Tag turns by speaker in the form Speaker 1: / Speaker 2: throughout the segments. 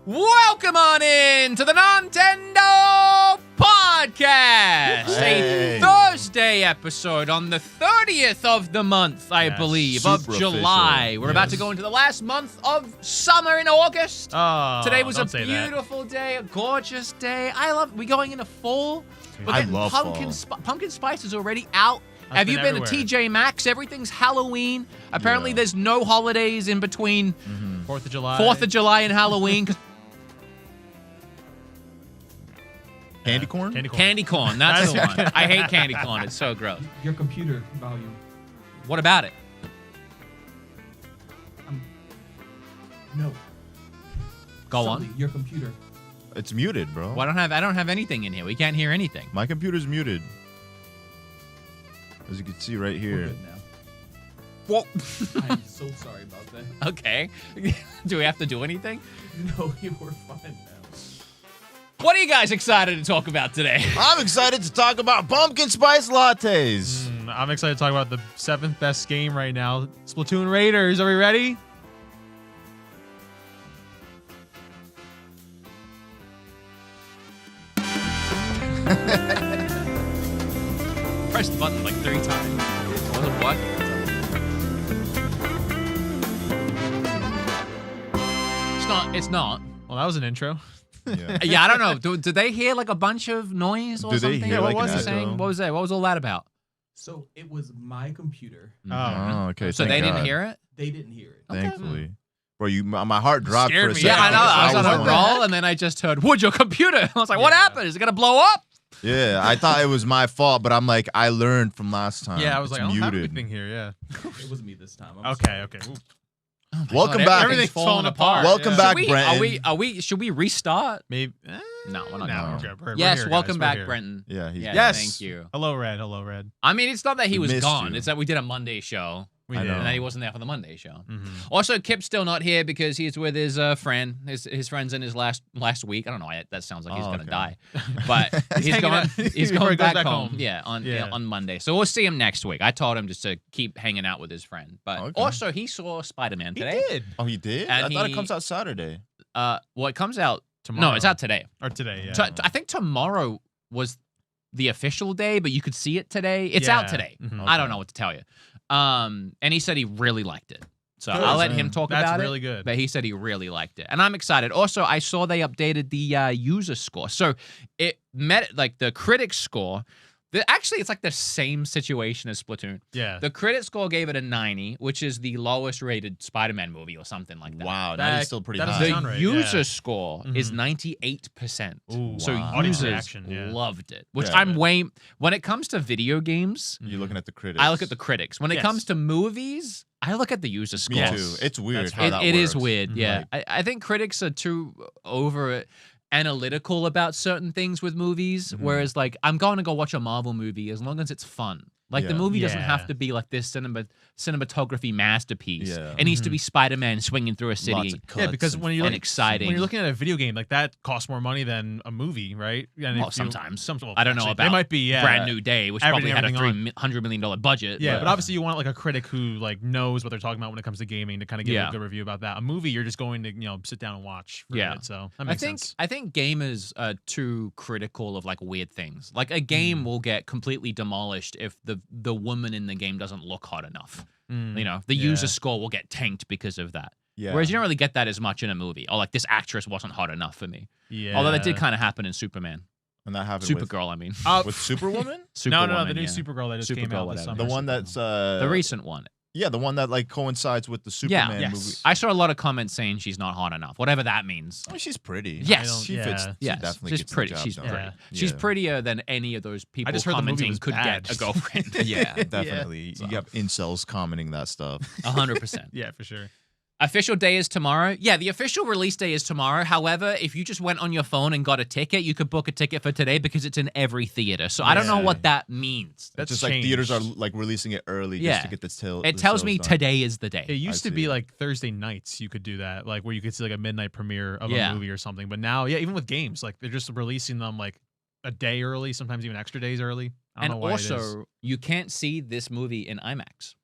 Speaker 1: Welcome on in to the Nontendo podcast, a Thursday episode on the 30th of the month, I believe, of July.
Speaker 2: Official.
Speaker 1: We're about to go into the last month of summer in August.
Speaker 3: Oh,
Speaker 1: Today was a
Speaker 3: beautiful
Speaker 1: day, a gorgeous day. We're going into fall. We're
Speaker 2: I
Speaker 1: getting
Speaker 2: love
Speaker 1: pumpkin spice is already out. Have you been to
Speaker 3: everywhere.
Speaker 1: TJ Maxx? Everything's Halloween. Apparently, there's no holidays in between
Speaker 3: 4th of July.
Speaker 1: 4th of July and Halloween.
Speaker 2: Candy corn?
Speaker 1: Candy corn, that's the one. I hate candy corn. It's so gross.
Speaker 4: Your computer volume.
Speaker 1: What about it?
Speaker 4: No.
Speaker 1: Go
Speaker 4: Sully,
Speaker 1: on.
Speaker 4: your computer.
Speaker 2: It's muted, bro.
Speaker 1: Well, I don't have anything in here. We can't hear anything.
Speaker 2: My computer's muted. As you can see right
Speaker 4: We're
Speaker 2: here.
Speaker 4: good now.
Speaker 1: Whoa.
Speaker 4: I'm so sorry about that.
Speaker 1: Okay. Do we have to do anything?
Speaker 4: No, you were fine now.
Speaker 1: What are you guys excited to talk about today?
Speaker 2: I'm excited to talk about pumpkin spice lattes.
Speaker 3: I'm excited to talk about the 7th best game right now, Splatoon Raiders. Are we ready?
Speaker 1: Press the button like 3 times. It wasn't working. It's not.
Speaker 3: Well, that was an intro.
Speaker 2: Yeah.
Speaker 1: Yeah, I don't know. Did they hear like a bunch of noise or
Speaker 2: Do they
Speaker 1: something?
Speaker 2: hear,
Speaker 1: What
Speaker 2: like,
Speaker 1: was
Speaker 2: an
Speaker 1: he saying?
Speaker 2: echo?
Speaker 1: What was that? What was all that about?
Speaker 4: So it was my computer.
Speaker 2: Oh, okay.
Speaker 1: So
Speaker 2: thank
Speaker 1: they didn't
Speaker 2: God.
Speaker 1: hear it?
Speaker 4: They didn't hear it.
Speaker 2: Thankfully. Bro, my heart dropped
Speaker 3: Scared
Speaker 2: for a
Speaker 3: me.
Speaker 2: second.
Speaker 1: Yeah, I know. I was on a
Speaker 2: wondering-
Speaker 1: roll, and then I just heard, "Would your computer?" I was like, "What
Speaker 3: Yeah.
Speaker 1: happened? Is it gonna blow up?"
Speaker 2: Yeah, I thought it was my fault, but I'm like, I learned from last time.
Speaker 3: Yeah, I was
Speaker 2: It's
Speaker 3: like, I don't have
Speaker 2: muted.
Speaker 3: anything here. Yeah.
Speaker 4: It was me this time. I'm
Speaker 3: Okay.
Speaker 4: sorry.
Speaker 3: Okay. Ooh.
Speaker 2: Welcome
Speaker 1: God,
Speaker 2: back.
Speaker 1: everything's falling apart.
Speaker 2: Welcome
Speaker 3: Yeah.
Speaker 2: back,
Speaker 1: Should we,
Speaker 2: Brenton.
Speaker 1: should we restart?
Speaker 3: Maybe.
Speaker 1: No, we're not
Speaker 3: No,
Speaker 1: doing
Speaker 3: we're
Speaker 1: it.
Speaker 3: good. We're
Speaker 1: Yes,
Speaker 3: here,
Speaker 1: welcome
Speaker 3: guys.
Speaker 1: back,
Speaker 3: We're here.
Speaker 1: Brenton.
Speaker 2: Yeah, he's
Speaker 1: Yeah,
Speaker 3: Yes.
Speaker 1: thank you.
Speaker 3: Hello, Red. Hello, Red.
Speaker 1: I mean, it's not that he
Speaker 2: We
Speaker 1: was
Speaker 2: missed
Speaker 1: gone.
Speaker 2: you.
Speaker 1: It's that we did a Monday show,
Speaker 3: We
Speaker 2: I
Speaker 3: did.
Speaker 2: know.
Speaker 1: and then he wasn't there for the Monday show.
Speaker 3: Mhm.
Speaker 1: Also, Kip's still not here because he's with his friend. His friend's in his last week. I don't know. That sounds like he's gonna
Speaker 2: okay.
Speaker 1: die, but he's
Speaker 3: hanging
Speaker 1: going.
Speaker 3: out
Speaker 1: He's
Speaker 3: before
Speaker 1: going
Speaker 3: he goes
Speaker 1: back,
Speaker 3: back
Speaker 1: home.
Speaker 3: home.
Speaker 1: Yeah,
Speaker 3: Yeah.
Speaker 1: on Monday. So we'll see him next week. I told him just to keep hanging out with his friend. But
Speaker 2: Okay.
Speaker 1: also, he saw Spider-Man
Speaker 3: He
Speaker 1: today.
Speaker 3: did.
Speaker 2: Oh, he did?
Speaker 1: And
Speaker 2: I thought
Speaker 1: he-
Speaker 2: it comes out Saturday.
Speaker 1: Well, it comes out
Speaker 3: Tomorrow.
Speaker 1: No, it's out today.
Speaker 3: Or today. Yeah.
Speaker 1: I think tomorrow was the official day, but you could see it today. It's out
Speaker 3: Yeah.
Speaker 1: today.
Speaker 3: Mhm.
Speaker 1: I don't know what to tell you. And he said he really liked it. So
Speaker 2: Good,
Speaker 1: I'll let
Speaker 2: man.
Speaker 1: him talk
Speaker 3: That's
Speaker 1: about
Speaker 3: really
Speaker 1: it.
Speaker 3: good.
Speaker 1: But he said he really liked it. And I'm excited. Also, I saw they updated the user score. So it met like the critic score. Actually, it's like the same situation as Splatoon.
Speaker 3: Yeah.
Speaker 1: The critic score gave it a 90, which is the lowest rated Spider-Man movie or something like that.
Speaker 2: Wow,
Speaker 3: That-
Speaker 2: that is still pretty
Speaker 3: that
Speaker 2: high.
Speaker 3: doesn't
Speaker 1: The
Speaker 3: sound right,
Speaker 1: user
Speaker 3: yeah.
Speaker 1: score is
Speaker 3: Mhm.
Speaker 1: 98%.
Speaker 3: Ooh,
Speaker 1: So
Speaker 2: wow.
Speaker 3: Audience
Speaker 1: users
Speaker 3: reaction, yeah.
Speaker 1: loved it, which
Speaker 2: Yeah,
Speaker 1: I'm
Speaker 2: yeah.
Speaker 1: way. When it comes to video games,
Speaker 2: You're looking at the critics.
Speaker 1: I look at the critics. When it
Speaker 3: Yes.
Speaker 1: comes to movies, I look at the user
Speaker 2: Me
Speaker 1: scores.
Speaker 3: Yes.
Speaker 2: too. It's weird
Speaker 3: That's
Speaker 2: how
Speaker 3: right.
Speaker 2: that
Speaker 1: It is
Speaker 2: works.
Speaker 1: weird,
Speaker 3: Mhm.
Speaker 1: yeah. I think critics are too over analytical about certain things with movies,
Speaker 2: Mhm.
Speaker 1: whereas like I'm going to go watch a Marvel movie as long as it's fun. Like the
Speaker 2: Yeah.
Speaker 1: movie doesn't
Speaker 3: Yeah.
Speaker 1: have to be like this cinematography masterpiece.
Speaker 2: Yeah.
Speaker 1: It needs to
Speaker 3: Mhm.
Speaker 1: be Spider-Man swinging through a city.
Speaker 2: Lots of
Speaker 3: Yeah,
Speaker 2: cuts
Speaker 3: because
Speaker 2: and
Speaker 3: when you
Speaker 1: and
Speaker 3: look
Speaker 1: exciting.
Speaker 3: when you're looking at a video game, like that costs more money than a movie, right? And
Speaker 1: Well,
Speaker 3: if you-
Speaker 1: sometimes.
Speaker 3: well,
Speaker 1: I don't know
Speaker 3: actually,
Speaker 1: about
Speaker 3: It might be, yeah.
Speaker 1: Brand New Day, which probably had a
Speaker 3: Everything
Speaker 1: $300 million budget.
Speaker 3: Yeah, but obviously you want like a critic who like knows what they're talking about when it comes to gaming to kind of give
Speaker 1: Yeah.
Speaker 3: a good review about that. A movie, you're just going to sit down and watch. For
Speaker 1: Yeah.
Speaker 3: it, so that
Speaker 1: I
Speaker 3: makes
Speaker 1: think
Speaker 3: sense.
Speaker 1: I think gamers are too critical of like weird things. Like a game will get completely demolished if the woman in the game doesn't look hot enough.
Speaker 3: Mm,
Speaker 1: You know, the
Speaker 3: yeah.
Speaker 1: user score will get tanked because of that.
Speaker 2: Yeah.
Speaker 1: Whereas you don't really get that as much in a movie. Or like this actress wasn't hot enough for me.
Speaker 3: Yeah.
Speaker 1: Although that did kind of happen in Superman.
Speaker 2: and that happened
Speaker 1: Supergirl, I mean.
Speaker 2: with Superwoman?
Speaker 1: Superwoman,
Speaker 3: no, the new
Speaker 1: yeah.
Speaker 3: Supergirl that just came
Speaker 1: Supergirl,
Speaker 3: out
Speaker 1: whatever.
Speaker 3: this summer.
Speaker 2: The one that's
Speaker 1: The recent one.
Speaker 2: yeah, the one that like coincides with the Superman
Speaker 3: Yes.
Speaker 2: movie.
Speaker 1: I saw a lot of comments saying she's not hot enough. Whatever that means.
Speaker 2: Oh, she's pretty.
Speaker 1: Yes.
Speaker 2: she fits.
Speaker 3: yeah.
Speaker 2: She
Speaker 1: Yes,
Speaker 2: definitely
Speaker 1: she's
Speaker 2: gets
Speaker 1: pretty.
Speaker 2: The job
Speaker 1: She's
Speaker 2: done.
Speaker 1: pretty.
Speaker 3: Yeah.
Speaker 1: She's
Speaker 2: Yeah.
Speaker 1: prettier than any of those people
Speaker 3: just heard the movie
Speaker 1: commenting
Speaker 3: was
Speaker 1: could
Speaker 3: bad.
Speaker 1: get a girlfriend.
Speaker 2: Yeah, definitely. You got incels commenting that stuff.
Speaker 1: 100%.
Speaker 3: Yeah, for sure.
Speaker 1: Official day is tomorrow. Yeah, the official release day is tomorrow. However, if you just went on your phone and got a ticket, you could book a ticket for today because it's in every theater. So I don't know
Speaker 2: Yeah.
Speaker 1: what that means.
Speaker 3: That's
Speaker 2: just like theaters are
Speaker 3: changed.
Speaker 2: like releasing it early
Speaker 1: Yeah.
Speaker 2: just to get the tail.
Speaker 1: It tells me today is the day.
Speaker 3: It used to
Speaker 2: see.
Speaker 3: be like Thursday nights you could do that, like where you could see like a midnight premiere of
Speaker 1: Yeah.
Speaker 3: a movie or something. But now, yeah, even with games, like they're just releasing them like a day early, sometimes even extra days early. I
Speaker 1: And
Speaker 3: don't know why it is.
Speaker 1: also, you can't see this movie in IMAX.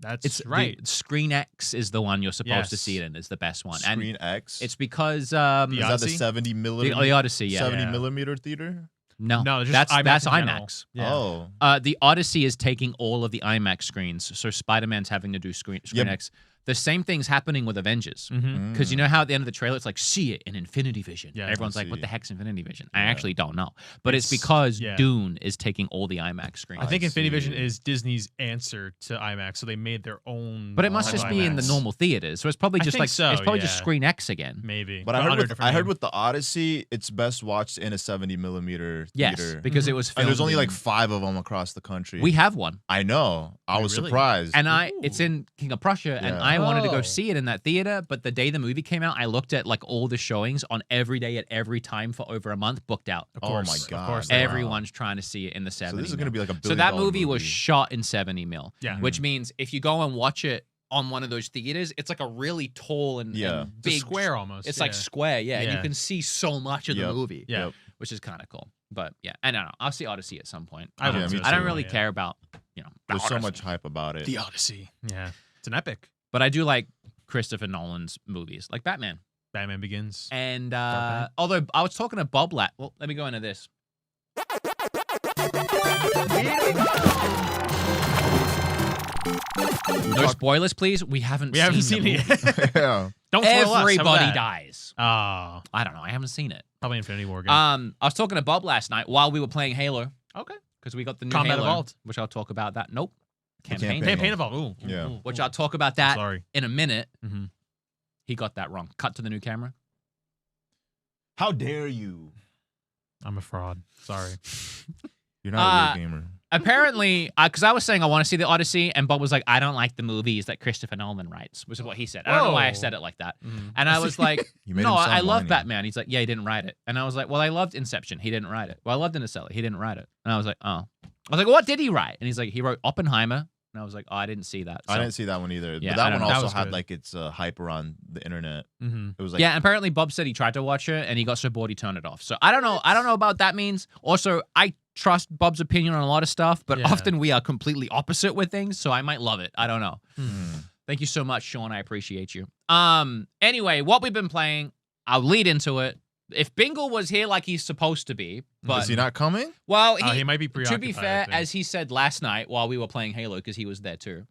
Speaker 3: That's
Speaker 1: It's
Speaker 3: right.
Speaker 1: Screen X is the one you're supposed to
Speaker 3: Yes.
Speaker 1: see it in. Is the best one.
Speaker 2: Screen
Speaker 1: and
Speaker 2: X.
Speaker 1: it's because
Speaker 2: Is that the
Speaker 3: Odyssey?
Speaker 2: 70 millimeter?
Speaker 1: the Odyssey. Yeah.
Speaker 2: 70
Speaker 3: Yeah.
Speaker 2: millimeter theater.
Speaker 1: No,
Speaker 3: No, just
Speaker 1: that's
Speaker 3: IMAX in general.
Speaker 1: IMAX.
Speaker 3: Yeah.
Speaker 2: Oh.
Speaker 1: The Odyssey is taking all of the IMAX screens, so Spider-Man's having to do Screen
Speaker 2: Yep.
Speaker 1: X. The same thing's happening with Avengers.
Speaker 3: Mm-hmm.
Speaker 1: Because you know how at the end of the trailer it's like, see it in Infinity Vision.
Speaker 3: Yeah,
Speaker 1: Everyone's like,
Speaker 2: see.
Speaker 1: what the heck's Infinity Vision? I
Speaker 2: Yeah.
Speaker 1: actually don't know. But it's
Speaker 3: It's-
Speaker 1: because
Speaker 3: yeah.
Speaker 1: Dune is taking all the IMAX screens.
Speaker 3: I think
Speaker 2: I
Speaker 3: Infinity Vision
Speaker 2: see.
Speaker 3: is Disney's answer to IMAX, so they made their own.
Speaker 1: But it must
Speaker 3: live
Speaker 1: just be in the
Speaker 3: IMAX.
Speaker 1: normal theaters. So it's probably
Speaker 3: I
Speaker 1: just
Speaker 3: think
Speaker 1: like
Speaker 3: so,
Speaker 1: it's probably just
Speaker 3: yeah.
Speaker 1: Screen X again.
Speaker 3: Maybe.
Speaker 2: But I
Speaker 3: under a
Speaker 2: heard
Speaker 3: different name.
Speaker 2: with the Odyssey, it's best watched in a 70 millimeter
Speaker 1: Yes,
Speaker 2: theater.
Speaker 1: because it was
Speaker 2: And
Speaker 1: filmed.
Speaker 2: there's only
Speaker 1: in-
Speaker 2: like 5 of them across the country.
Speaker 1: we have one.
Speaker 2: I know. I
Speaker 3: Wait,
Speaker 2: was
Speaker 3: really?
Speaker 2: surprised.
Speaker 1: And it's in King of Prussia, and
Speaker 2: Yeah.
Speaker 1: I wanted to go
Speaker 4: Oh.
Speaker 1: see it in that theater. But the day the movie came out, I looked at like all the showings on every day at every time for over a month, booked out.
Speaker 3: Of
Speaker 2: Oh
Speaker 3: course,
Speaker 2: my
Speaker 3: of
Speaker 2: God.
Speaker 3: course
Speaker 2: Wow.
Speaker 3: they are.
Speaker 1: Everyone's trying to see it in the
Speaker 2: so
Speaker 1: 70.
Speaker 2: this is going to be like a
Speaker 1: So
Speaker 2: billion
Speaker 1: that
Speaker 2: dollar
Speaker 1: movie was shot in 70 mil.
Speaker 3: Yeah.
Speaker 1: Which means if you go and watch it on one of those theaters, it's like a really tall and,
Speaker 2: Yeah.
Speaker 1: and
Speaker 3: It's a
Speaker 1: big
Speaker 3: square almost.
Speaker 1: It's like square, yeah, and you
Speaker 3: Yeah.
Speaker 1: can see so much of the
Speaker 2: Yep.
Speaker 1: movie,
Speaker 3: Yeah.
Speaker 2: Yep.
Speaker 1: which is kind of cool. But yeah, I don't know. I'll see Odyssey at some point.
Speaker 3: I
Speaker 1: I
Speaker 3: would
Speaker 1: don't,
Speaker 2: too.
Speaker 1: I don't
Speaker 2: Yeah.
Speaker 1: really
Speaker 3: Yeah.
Speaker 1: care about the
Speaker 2: There's so
Speaker 1: Odyssey.
Speaker 2: much hype about it.
Speaker 3: The Odyssey. Yeah. It's an epic.
Speaker 1: But I do like Christopher Nolan's movies, like Batman.
Speaker 3: Batman Begins.
Speaker 1: And
Speaker 3: Batman.
Speaker 1: although I was talking to Bob well, let me go into this. No spoilers, please. We haven't seen
Speaker 3: it
Speaker 1: the movie.
Speaker 3: yet.
Speaker 2: yeah.
Speaker 3: Don't spoil us. How about
Speaker 1: Everybody
Speaker 3: that?
Speaker 1: dies.
Speaker 3: Oh,
Speaker 1: I don't know. I haven't seen it.
Speaker 3: probably Infinity War again.
Speaker 1: I was talking to Bob last night while we were playing Halo
Speaker 3: okay.
Speaker 1: because we got the new
Speaker 3: Combat
Speaker 1: Halo,
Speaker 3: Evolved.
Speaker 1: which I'll talk about that. Nope, campaign.
Speaker 3: Campaign Evolve. Ooh.
Speaker 2: Yeah.
Speaker 3: Ooh.
Speaker 1: Which
Speaker 3: Ooh.
Speaker 1: I'll talk about that
Speaker 3: Sorry.
Speaker 1: in a minute.
Speaker 3: Mm-hmm.
Speaker 1: He got that wrong. Cut to the new camera.
Speaker 2: How dare you?
Speaker 3: I'm a fraud. Sorry.
Speaker 2: You're not a real gamer.
Speaker 1: Apparently, because I was saying I want to see the Odyssey, and Bob was like, I don't like the movies that Christopher Nolan writes, which is what he said. I don't know why I
Speaker 3: Whoa.
Speaker 1: said it like that.
Speaker 3: Mhm.
Speaker 1: And I was like,
Speaker 2: You made
Speaker 1: no,
Speaker 2: him sound
Speaker 1: I love
Speaker 2: whiny.
Speaker 1: Batman. He's like, yeah, he didn't write it. And I was like, well, I loved Inception. He didn't write it. Well, I loved Interstellar. He didn't write it. And I was like, oh. I was like, well, what did he write? And he's like, he wrote Oppenheimer. And I was like, oh, I didn't see that.
Speaker 2: I
Speaker 1: So-
Speaker 2: didn't see that one either.
Speaker 1: Yeah,
Speaker 2: but
Speaker 1: I
Speaker 2: that
Speaker 1: don't
Speaker 2: one
Speaker 1: know.
Speaker 3: That
Speaker 2: also
Speaker 3: was
Speaker 2: had
Speaker 3: good.
Speaker 2: like its hype around the internet.
Speaker 3: Mm-hmm.
Speaker 2: It was like
Speaker 1: Yeah, and apparently Bob said he tried to watch it and he got so bored he turned it off. So I don't know. I don't know about that means. Also, I trust Bob's opinion on a lot of stuff, but
Speaker 3: Yeah.
Speaker 1: often we are completely opposite with things. So I might love it. I don't know.
Speaker 2: hmm.
Speaker 1: Thank you so much, Sean. I appreciate you. Anyway, what we've been playing, I'll lead into it. If Bingle was here like he's supposed to be, but
Speaker 2: Is he not coming?
Speaker 1: well,
Speaker 3: He might be
Speaker 1: to
Speaker 3: preoccupied.
Speaker 1: be
Speaker 3: I
Speaker 1: fair,
Speaker 3: think.
Speaker 1: as he said last night while we were playing Halo, because he was there too,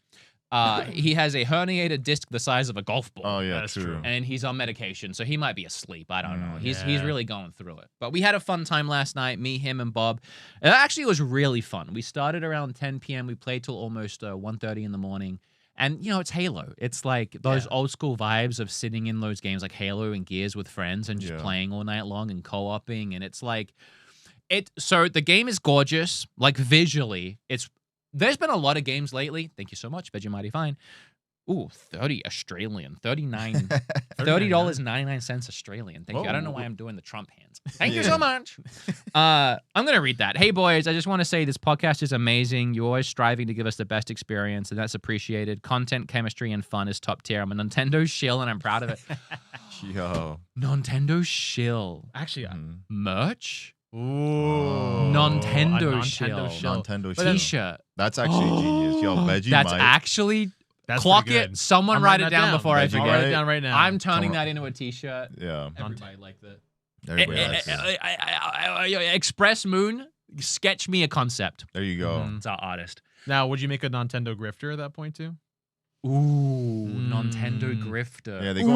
Speaker 1: he has a herniated disc the size of a golf ball.
Speaker 2: Oh yeah,
Speaker 3: That's
Speaker 2: true.
Speaker 3: true.
Speaker 1: And he's on medication, so he might be asleep. I don't know. He's
Speaker 3: Yeah.
Speaker 1: really going through it. But we had a fun time last night, me, him, and Bob. It actually was really fun. We started around 10 p.m. We played till almost 1:30 in the morning. And, you know, it's Halo. It's like those old school vibes of sitting in those games like Halo and Gears with friends and just
Speaker 2: Yeah.
Speaker 1: playing all night long and co-oping. And it's like, so the game is gorgeous. Like visually, there's been a lot of games lately. Thank you so much, Vegemite Fine. Ooh, 30 Australian, $30.99 Australian. Thank you. I don't know why I'm doing the Trump hands. Thank you
Speaker 2: Yeah.
Speaker 1: so much. I'm going to read that. Hey, boys, I just want to say this podcast is amazing. You're always striving to give us the best experience, and that's appreciated. Content, chemistry, and fun is top tier. I'm a Nintendo shill, and I'm proud of it.
Speaker 2: Yo.
Speaker 1: Nintendo shill.
Speaker 3: Actually,
Speaker 2: Mhm.
Speaker 1: Merch?
Speaker 3: ooh,
Speaker 1: Nintendo
Speaker 3: a
Speaker 1: shill.
Speaker 3: shill.
Speaker 2: Nintendo
Speaker 3: But then-
Speaker 2: shit.
Speaker 1: T-shirt.
Speaker 2: That's actually genius. Yo, Veggie
Speaker 1: That's
Speaker 2: Mike.
Speaker 1: actually...
Speaker 3: That's
Speaker 1: Clock
Speaker 3: pretty
Speaker 1: it.
Speaker 3: good.
Speaker 1: Someone
Speaker 3: I'm
Speaker 1: write
Speaker 3: writing
Speaker 1: it
Speaker 3: that
Speaker 1: down before I
Speaker 2: Veggie
Speaker 1: forget.
Speaker 3: I'll write it
Speaker 2: Mike.
Speaker 3: down right now.
Speaker 1: I'm turning
Speaker 2: Come
Speaker 1: that into a T-shirt.
Speaker 2: Yeah.
Speaker 4: Everybody liked that.
Speaker 2: Everybody likes it.
Speaker 1: Express Moon, sketch me a concept.
Speaker 2: There you go.
Speaker 3: Mhm.
Speaker 1: It's our artist.
Speaker 3: Now, would you make a Nintendo grifter at that point too?
Speaker 1: Ooh, Nintendo
Speaker 3: Mm.
Speaker 1: grifter.
Speaker 2: Yeah, they go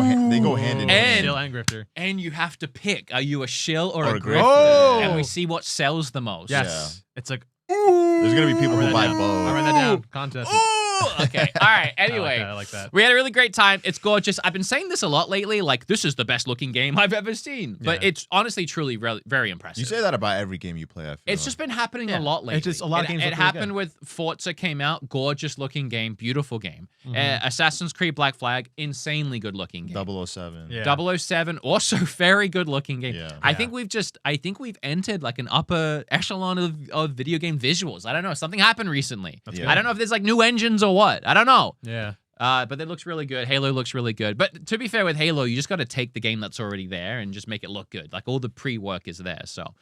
Speaker 2: hand in
Speaker 1: And-
Speaker 2: hand.
Speaker 3: Shill and grifter.
Speaker 1: And you have to pick: are you a shill or
Speaker 2: Or
Speaker 1: a
Speaker 2: a
Speaker 1: grifter?
Speaker 3: grifter.
Speaker 1: And we
Speaker 3: Oh.
Speaker 1: see what sells the most.
Speaker 3: Yes. It's like
Speaker 2: There's gonna be people
Speaker 3: I'll
Speaker 2: who
Speaker 3: write
Speaker 2: buy
Speaker 3: that down.
Speaker 2: both.
Speaker 3: I'll write that down. Contest. it.
Speaker 1: Ooh, okay. All right. Anyway.
Speaker 3: I like that.
Speaker 1: We had a really great time. It's gorgeous. I've been saying this a lot lately. Like, this is the best looking game I've ever seen. But
Speaker 3: Yeah.
Speaker 1: it's honestly, truly, very impressive.
Speaker 2: You say that about every game you play. I feel.
Speaker 1: It's just been happening
Speaker 3: Yeah.
Speaker 1: a lot lately.
Speaker 3: It's just a lot of games
Speaker 1: It
Speaker 3: look really
Speaker 1: happened
Speaker 3: good.
Speaker 1: with Forza came out, gorgeous looking game, beautiful game.
Speaker 3: Mhm.
Speaker 1: Assassin's Creed Black Flag, insanely good looking game.
Speaker 2: 007.
Speaker 3: Yeah.
Speaker 1: 007, also very good looking game.
Speaker 2: Yeah.
Speaker 1: I
Speaker 3: Yeah.
Speaker 1: think we've entered like an upper echelon of video game visuals. I don't know. Something happened recently.
Speaker 3: That's
Speaker 2: Yeah.
Speaker 3: good.
Speaker 1: I don't know if there's like new engines or what. I don't know.
Speaker 3: Yeah.
Speaker 1: But it looks really good. Halo looks really good. But to be fair with Halo, you just got to take the game that's already there and just make it look good. Like all the pre-work is there. So,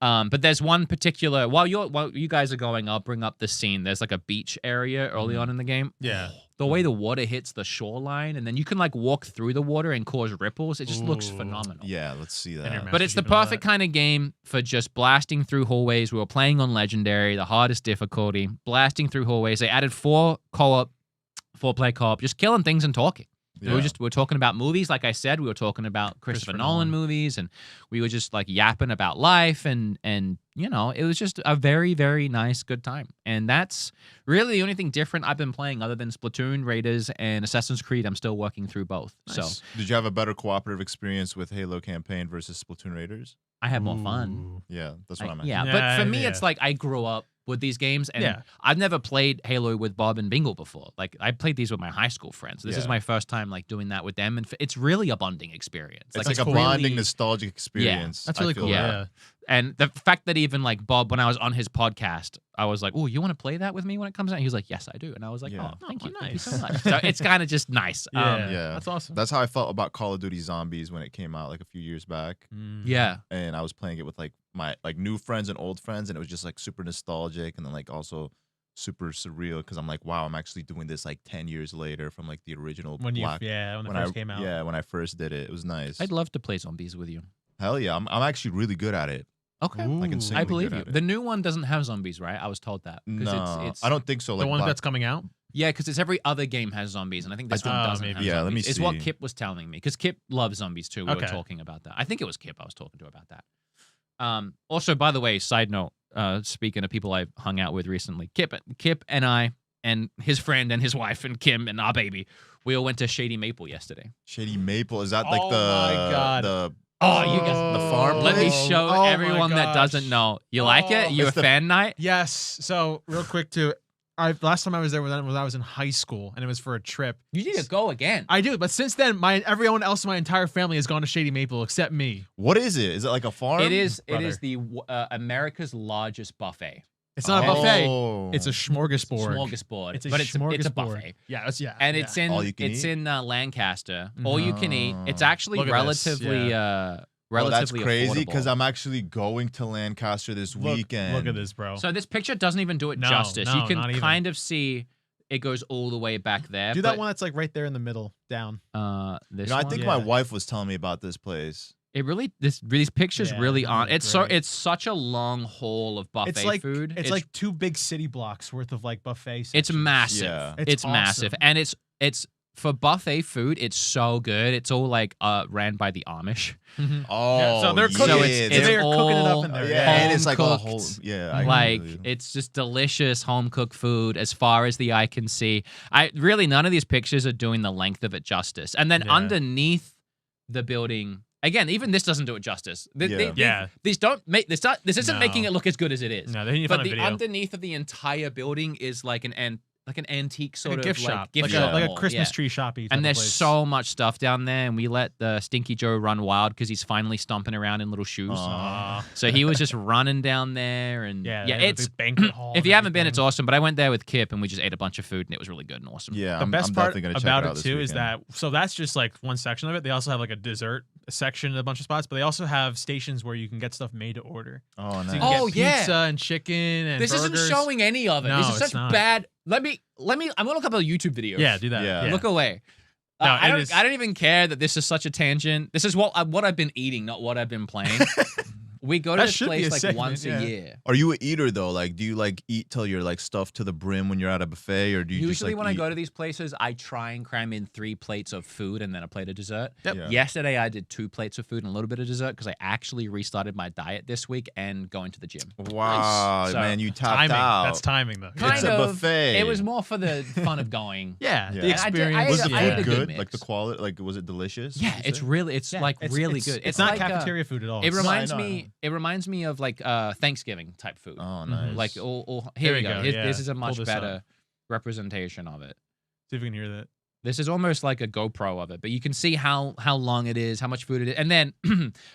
Speaker 1: but there's one particular while you guys are going, I'll bring up this scene. There's like a beach area early on in the game.
Speaker 3: Yeah.
Speaker 1: The way the water hits the shoreline, and then you can like walk through the water and cause ripples. It just looks phenomenal.
Speaker 2: Yeah, let's see
Speaker 3: your
Speaker 2: that.
Speaker 1: But it's the perfect kind of game for just blasting through hallways. We were playing on Legendary, the hardest difficulty, blasting through hallways. They added 4-player co-op, just killing things and talking.
Speaker 2: Yeah.
Speaker 1: We were talking about movies, like I said. We were talking about Christopher Nolan movies, and we were just like yapping about life, and you know, it was just a very, very nice, good time. And that's really the only thing different I've been playing other than Splatoon, Raiders, and Assassin's Creed. I'm still working through both.
Speaker 3: Nice.
Speaker 1: So,
Speaker 2: did you have a better cooperative experience with Halo campaign versus Splatoon Raiders?
Speaker 1: I had more fun.
Speaker 2: Yeah, that's what I'm.
Speaker 1: Yeah,
Speaker 3: Yeah,
Speaker 1: but for me,
Speaker 3: yeah.
Speaker 1: it's like I grew up with these games, and
Speaker 3: Yeah.
Speaker 1: I've never played Halo with Bob and Bingle before. Like I played these with my high school friends. This is
Speaker 2: Yeah.
Speaker 1: my first time like doing that with them, and it's really a bonding experience.
Speaker 2: It's like a
Speaker 1: really-
Speaker 2: bonding, nostalgic experience.
Speaker 3: That's
Speaker 2: I
Speaker 3: really
Speaker 2: feel
Speaker 3: cool.
Speaker 2: like.
Speaker 1: Yeah. And the fact that even like Bob, when I was on his podcast, I was like, "Oh, you want to play that with me when it comes out?" He was like, "Yes, I do." And I was like,
Speaker 2: Yeah.
Speaker 1: "Oh, thank you
Speaker 3: nice.
Speaker 1: so much." So it's kind of just nice.
Speaker 3: Yeah.
Speaker 2: Yeah.
Speaker 3: That's awesome.
Speaker 2: That's how I felt about Call of Duty Zombies when it came out like a few years back.
Speaker 1: Yeah.
Speaker 2: And I was playing it with like my like new friends and old friends, and it was just like super nostalgic and then like also super surreal because I'm like, wow, I'm actually doing this like 10 years later from like the original
Speaker 3: When
Speaker 2: Black.
Speaker 3: it first came out.
Speaker 2: Yeah, when I first did it, it was nice.
Speaker 1: I'd love to play zombies with you.
Speaker 2: Hell yeah, I'm actually really good at it.
Speaker 1: Okay.
Speaker 3: Ooh.
Speaker 2: Like
Speaker 1: I
Speaker 2: insanely
Speaker 1: believe
Speaker 2: good
Speaker 1: you.
Speaker 2: at it.
Speaker 1: The new one doesn't have zombies, right? I was told that. 'Cause
Speaker 2: No,
Speaker 1: it's,
Speaker 2: I don't think so.
Speaker 3: The
Speaker 2: Like
Speaker 3: one
Speaker 2: Black-
Speaker 3: that's coming out.
Speaker 1: Yeah, because it's every other game has zombies, and I think this one doesn't
Speaker 3: maybe.
Speaker 1: have
Speaker 2: Yeah, let me
Speaker 1: zombies. It's what
Speaker 2: see.
Speaker 1: Kip was telling me, because Kip loves zombies too. We were
Speaker 3: Okay.
Speaker 1: talking about that. I think it was Kip I was talking to about that. Also, by the way, side note, speaking of people I've hung out with recently, Kip and I and his friend and his wife and Kim and our baby, we all went to Shady Maple yesterday.
Speaker 2: Shady Maple. Is that like
Speaker 3: Oh
Speaker 2: the
Speaker 3: my God.
Speaker 2: the
Speaker 1: Oh, you guys.
Speaker 2: the farm
Speaker 1: Let me
Speaker 2: place?
Speaker 1: show
Speaker 3: Oh my
Speaker 1: everyone that doesn't
Speaker 3: gosh.
Speaker 1: know. You like it?
Speaker 3: Oh.
Speaker 1: You a
Speaker 2: It's the-
Speaker 1: fan night?
Speaker 3: Yes. So real quick too, last time I was there was when I was in high school, and it was for a trip.
Speaker 1: You need to go again.
Speaker 3: I do, but since then, everyone else in my entire family has gone to Shady Maple except me.
Speaker 2: What is it? Is it like a farm?
Speaker 1: It is
Speaker 3: brother.
Speaker 1: the America's largest buffet.
Speaker 3: It's not a buffet.
Speaker 2: Oh.
Speaker 3: It's a smorgasbord.
Speaker 1: Smorgasbord.
Speaker 3: It's a
Speaker 1: but it's a
Speaker 3: smorgasbord.
Speaker 1: buffet.
Speaker 3: Yeah, it's
Speaker 1: And it's in
Speaker 2: All you can
Speaker 1: it's
Speaker 2: eat?
Speaker 1: in Lancaster. All you can eat. It's
Speaker 2: Oh.
Speaker 1: actually
Speaker 3: Look at this,
Speaker 1: relatively
Speaker 2: Oh, that's
Speaker 1: relatively
Speaker 2: crazy because
Speaker 1: affordable.
Speaker 2: I'm actually going to Lancaster this weekend.
Speaker 3: Look at this, bro.
Speaker 1: So this picture doesn't even do it
Speaker 3: No,
Speaker 1: justice.
Speaker 3: no,
Speaker 1: You
Speaker 3: not
Speaker 1: can
Speaker 3: even.
Speaker 1: kind of see it goes all the way back there.
Speaker 3: Do that
Speaker 1: but,
Speaker 3: one that's like right there in the middle, down.
Speaker 1: This
Speaker 2: You know, I
Speaker 1: one?
Speaker 2: think
Speaker 3: Yeah.
Speaker 2: my wife was telling me about this place.
Speaker 1: It really these pictures
Speaker 3: Yeah,
Speaker 1: really
Speaker 3: they're
Speaker 1: aren't.
Speaker 3: really
Speaker 1: It's
Speaker 3: great.
Speaker 1: such a long haul of buffet
Speaker 3: It's like
Speaker 1: food.
Speaker 3: It's like 2 big city blocks worth of like buffet.
Speaker 1: it's
Speaker 3: sections.
Speaker 1: massive.
Speaker 2: Yeah.
Speaker 1: It's massive,
Speaker 3: awesome.
Speaker 1: and it's for buffet food. It's so good. It's all like ran by the Amish.
Speaker 3: Mhm.
Speaker 2: Oh,
Speaker 3: Yeah, so they're
Speaker 2: yeah,
Speaker 3: cooking.
Speaker 1: So
Speaker 3: So they're cooking it up in there.
Speaker 2: yeah, and it's like all
Speaker 1: home-cooked,
Speaker 2: whole. Yeah, I
Speaker 1: Like
Speaker 2: agree.
Speaker 1: it's just delicious home cooked food as far as the eye can see. I really none of these pictures are doing the length of it justice. And then
Speaker 3: Yeah.
Speaker 1: underneath the building, again, even this doesn't do it justice.
Speaker 3: Yeah.
Speaker 1: These don't make this. This isn't
Speaker 3: No.
Speaker 1: making it look as good as it is.
Speaker 3: No, they need to
Speaker 1: But
Speaker 3: find a
Speaker 1: the
Speaker 3: video.
Speaker 1: underneath of the entire building is like an antique sort
Speaker 3: Like a
Speaker 1: of
Speaker 3: gift
Speaker 1: like
Speaker 3: shop,
Speaker 1: gift
Speaker 3: like
Speaker 1: shop
Speaker 3: a
Speaker 1: mall,
Speaker 3: Christmas
Speaker 1: yeah.
Speaker 3: tree shoppy.
Speaker 1: And there's so much stuff down there, and we let the Stinky Joe run wild because he's finally stomping around in little shoes. So he was just running down there, and
Speaker 3: yeah,
Speaker 1: yeah,
Speaker 3: they have a
Speaker 1: it's
Speaker 3: big banquet hall.
Speaker 1: if
Speaker 3: and
Speaker 1: you haven't been, it's
Speaker 3: everything.
Speaker 1: awesome. But I went there with Kip, and we just ate a bunch of food, and it was really good and awesome.
Speaker 2: Yeah,
Speaker 3: The
Speaker 2: I'm
Speaker 3: best
Speaker 2: definitely
Speaker 3: part
Speaker 2: gonna check
Speaker 3: about
Speaker 2: it, out
Speaker 3: it
Speaker 2: this
Speaker 3: too is
Speaker 2: weekend.
Speaker 3: that that's just like one section of it. They also have like a dessert section in a bunch of spots, but they also have stations where you can get stuff made to order.
Speaker 2: Oh,
Speaker 3: So
Speaker 2: nice.
Speaker 3: you can
Speaker 1: Oh,
Speaker 3: get
Speaker 1: yeah.
Speaker 3: pizza and chicken and
Speaker 1: This
Speaker 3: burgers.
Speaker 1: isn't showing any of it.
Speaker 3: No,
Speaker 1: This is
Speaker 3: it's
Speaker 1: such
Speaker 3: not.
Speaker 1: bad. Let me. I'm gonna look up a YouTube video.
Speaker 3: Yeah, do that.
Speaker 2: Yeah.
Speaker 1: Look away.
Speaker 3: No,
Speaker 1: I
Speaker 3: it
Speaker 1: don't.
Speaker 3: is-
Speaker 1: I don't even care that this is such a tangent. This is what I've been eating, not what I've been playing. We go to
Speaker 3: That
Speaker 1: this
Speaker 3: should be
Speaker 1: place
Speaker 3: a
Speaker 1: like
Speaker 3: segment,
Speaker 1: once
Speaker 3: yeah.
Speaker 1: a year.
Speaker 2: Are you an eater though? Like, do you like eat till you're like stuffed to the brim when you're at a buffet, or do you
Speaker 1: Usually,
Speaker 2: just, like,
Speaker 1: when I
Speaker 2: eat?
Speaker 1: go to these places, I try and cram in 3 plates of food and then a plate of dessert.
Speaker 3: Yep.
Speaker 2: Yeah.
Speaker 1: Yesterday, I did 2 plates of food and a little bit of dessert because I actually restarted my diet this week and going to the gym.
Speaker 2: Wow,
Speaker 1: So,
Speaker 2: man, you tapped
Speaker 3: Timing.
Speaker 2: out.
Speaker 3: That's timing though.
Speaker 1: Kind
Speaker 2: It's a
Speaker 1: of.
Speaker 2: buffet.
Speaker 1: It was more for the fun of going.
Speaker 3: Yeah,
Speaker 2: Yeah.
Speaker 3: the
Speaker 2: And
Speaker 1: I did-
Speaker 3: experience.
Speaker 2: Was the
Speaker 1: I ate
Speaker 2: food
Speaker 1: a good
Speaker 2: good?
Speaker 1: mix.
Speaker 2: Like the quality? Like, was it delicious?
Speaker 1: Yeah,
Speaker 2: would you
Speaker 1: it's
Speaker 2: say?
Speaker 1: really, it's
Speaker 3: Yeah,
Speaker 1: like really good.
Speaker 3: It's not
Speaker 1: like,
Speaker 3: cafeteria food at all.
Speaker 1: It
Speaker 3: It's-
Speaker 1: reminds
Speaker 2: No, I know.
Speaker 1: me. It reminds me of like Thanksgiving type food.
Speaker 2: Oh, nice.
Speaker 1: Like, here we go.
Speaker 3: yeah.
Speaker 1: This is a
Speaker 3: Pull
Speaker 1: much
Speaker 3: this
Speaker 1: better
Speaker 3: up.
Speaker 1: representation of it.
Speaker 3: See if we can hear that.
Speaker 1: This is almost like a GoPro of it, but you can see how long it is, how much food it is. And then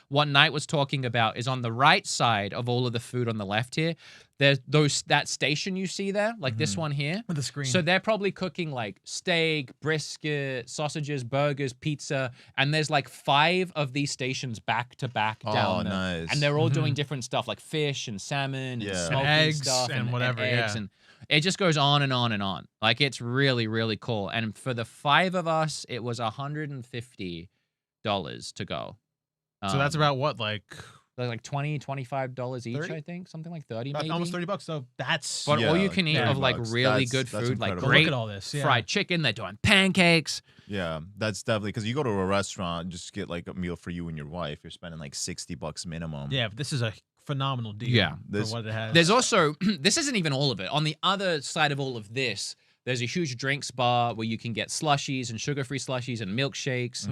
Speaker 1: what Knight was talking about is on the right side of all of the food on the left here, there's that station you see there, like this one here.
Speaker 3: With the screen.
Speaker 1: So they're probably cooking like steak, brisket, sausages, burgers, pizza, and there's like 5 of these stations back to back down there.
Speaker 2: Nice.
Speaker 1: And they're all doing different stuff like fish and salmon and
Speaker 2: Yeah.
Speaker 1: smoking
Speaker 3: eggs
Speaker 1: stuff
Speaker 3: and whatever,
Speaker 1: eggs
Speaker 3: yeah.
Speaker 1: and it just goes on and on and on. Like it's really, really cool. And for the 5 of us, it was $150 to go.
Speaker 3: So that's about what, like
Speaker 1: like $20, $25 each,
Speaker 3: 30?
Speaker 1: I think, something like 30 maybe.
Speaker 3: almost $30. So that's
Speaker 1: But all you
Speaker 2: Yeah,
Speaker 1: can eat
Speaker 3: $30
Speaker 1: of like really
Speaker 2: That's-
Speaker 1: good
Speaker 2: that's
Speaker 1: food, like
Speaker 2: incredible.
Speaker 1: great
Speaker 3: look at all this. Yeah.
Speaker 1: fried chicken. They're doing pancakes.
Speaker 2: Yeah, that's definitely because you go to a restaurant, just get like a meal for you and your wife. You're spending like $60 minimum.
Speaker 3: Yeah, but this is a phenomenal deal.
Speaker 1: Yeah.
Speaker 3: For what it has.
Speaker 1: There's also, this isn't even all of it. On the other side of all of this, there's a huge drinks bar where you can get slushies and sugar-free slushies and milkshakes.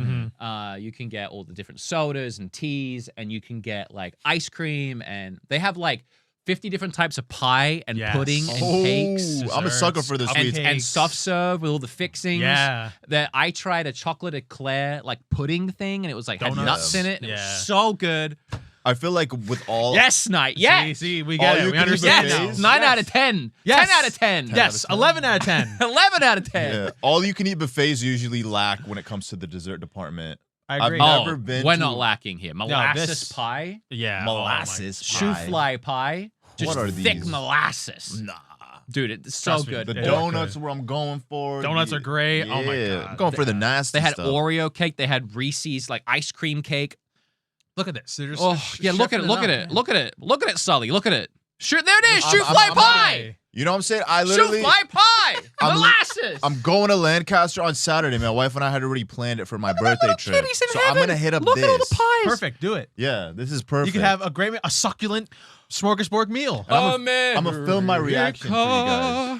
Speaker 1: You can get all the different sodas and teas, and you can get like ice cream, and they have like 50 different types of pie and
Speaker 3: Yes.
Speaker 1: pudding and
Speaker 2: Oh,
Speaker 1: cakes.
Speaker 2: I'm a sucker for the
Speaker 3: Desserts,
Speaker 2: sweets.
Speaker 1: And
Speaker 3: cakes.
Speaker 1: soft serve with all the fixings.
Speaker 3: Yeah.
Speaker 1: That I tried a chocolate eclair like pudding thing, and it was like had
Speaker 3: Donuts.
Speaker 1: nuts in it. And It
Speaker 3: Yeah.
Speaker 1: was so good.
Speaker 2: I feel like with all
Speaker 1: Yes, Knight. Yeah.
Speaker 3: See, we
Speaker 2: All
Speaker 3: get
Speaker 2: you
Speaker 3: it. We
Speaker 2: can eat
Speaker 3: understand
Speaker 1: Yes.
Speaker 3: now.
Speaker 1: 9 out of 10.
Speaker 3: Yes.
Speaker 1: 10 out of 10.
Speaker 3: Yes, 11 out of 10.
Speaker 1: 11 out of 10.
Speaker 2: yeah, all you can eat buffets usually lack when it comes to the dessert department.
Speaker 3: I agree.
Speaker 2: I've
Speaker 1: Oh,
Speaker 2: never been
Speaker 1: we're
Speaker 2: to-
Speaker 1: not lacking here. Molasses
Speaker 3: this-
Speaker 1: pie,
Speaker 3: Yeah.
Speaker 2: Molasses
Speaker 1: shoe
Speaker 2: pie.
Speaker 1: fly pie, just
Speaker 2: What are
Speaker 1: thick
Speaker 2: these?
Speaker 1: molasses.
Speaker 2: Nah.
Speaker 1: Dude, it's so
Speaker 3: Trust me,
Speaker 1: good.
Speaker 2: The
Speaker 3: They
Speaker 2: donuts
Speaker 3: look
Speaker 2: where I'm going for.
Speaker 3: Donuts are great. Oh my
Speaker 2: Yeah,
Speaker 3: God.
Speaker 2: I'm going for the nasty
Speaker 1: They had
Speaker 2: stuff.
Speaker 1: Oreo cake. They had Reese's like ice cream cake.
Speaker 3: Look at this. They're just
Speaker 1: Oh, yeah, look at it.
Speaker 3: chefing
Speaker 1: Look at
Speaker 3: up,
Speaker 1: it.
Speaker 3: man.
Speaker 1: Look at it. Look at it, Sully. Look at it. Shoot, there it is.
Speaker 2: I'm-
Speaker 1: Shoe
Speaker 2: I'm-
Speaker 1: fly
Speaker 2: I'm
Speaker 1: pie.
Speaker 2: You know what I'm saying? I
Speaker 1: Shoe
Speaker 2: literally,
Speaker 1: fly pie.
Speaker 2: I'm-
Speaker 1: Molasses.
Speaker 2: I'm going to Lancaster on Saturday. My wife and I had already planned it for my birthday
Speaker 1: little
Speaker 2: trip.
Speaker 1: kitties in
Speaker 2: So I'm
Speaker 1: heaven.
Speaker 2: gonna hit up
Speaker 1: Look
Speaker 2: this.
Speaker 1: at all the pies.
Speaker 3: Perfect. Do it.
Speaker 2: Yeah, this is perfect.
Speaker 3: You could have a succulent smorgasbord meal.
Speaker 2: I'm gonna film my reaction for you guys.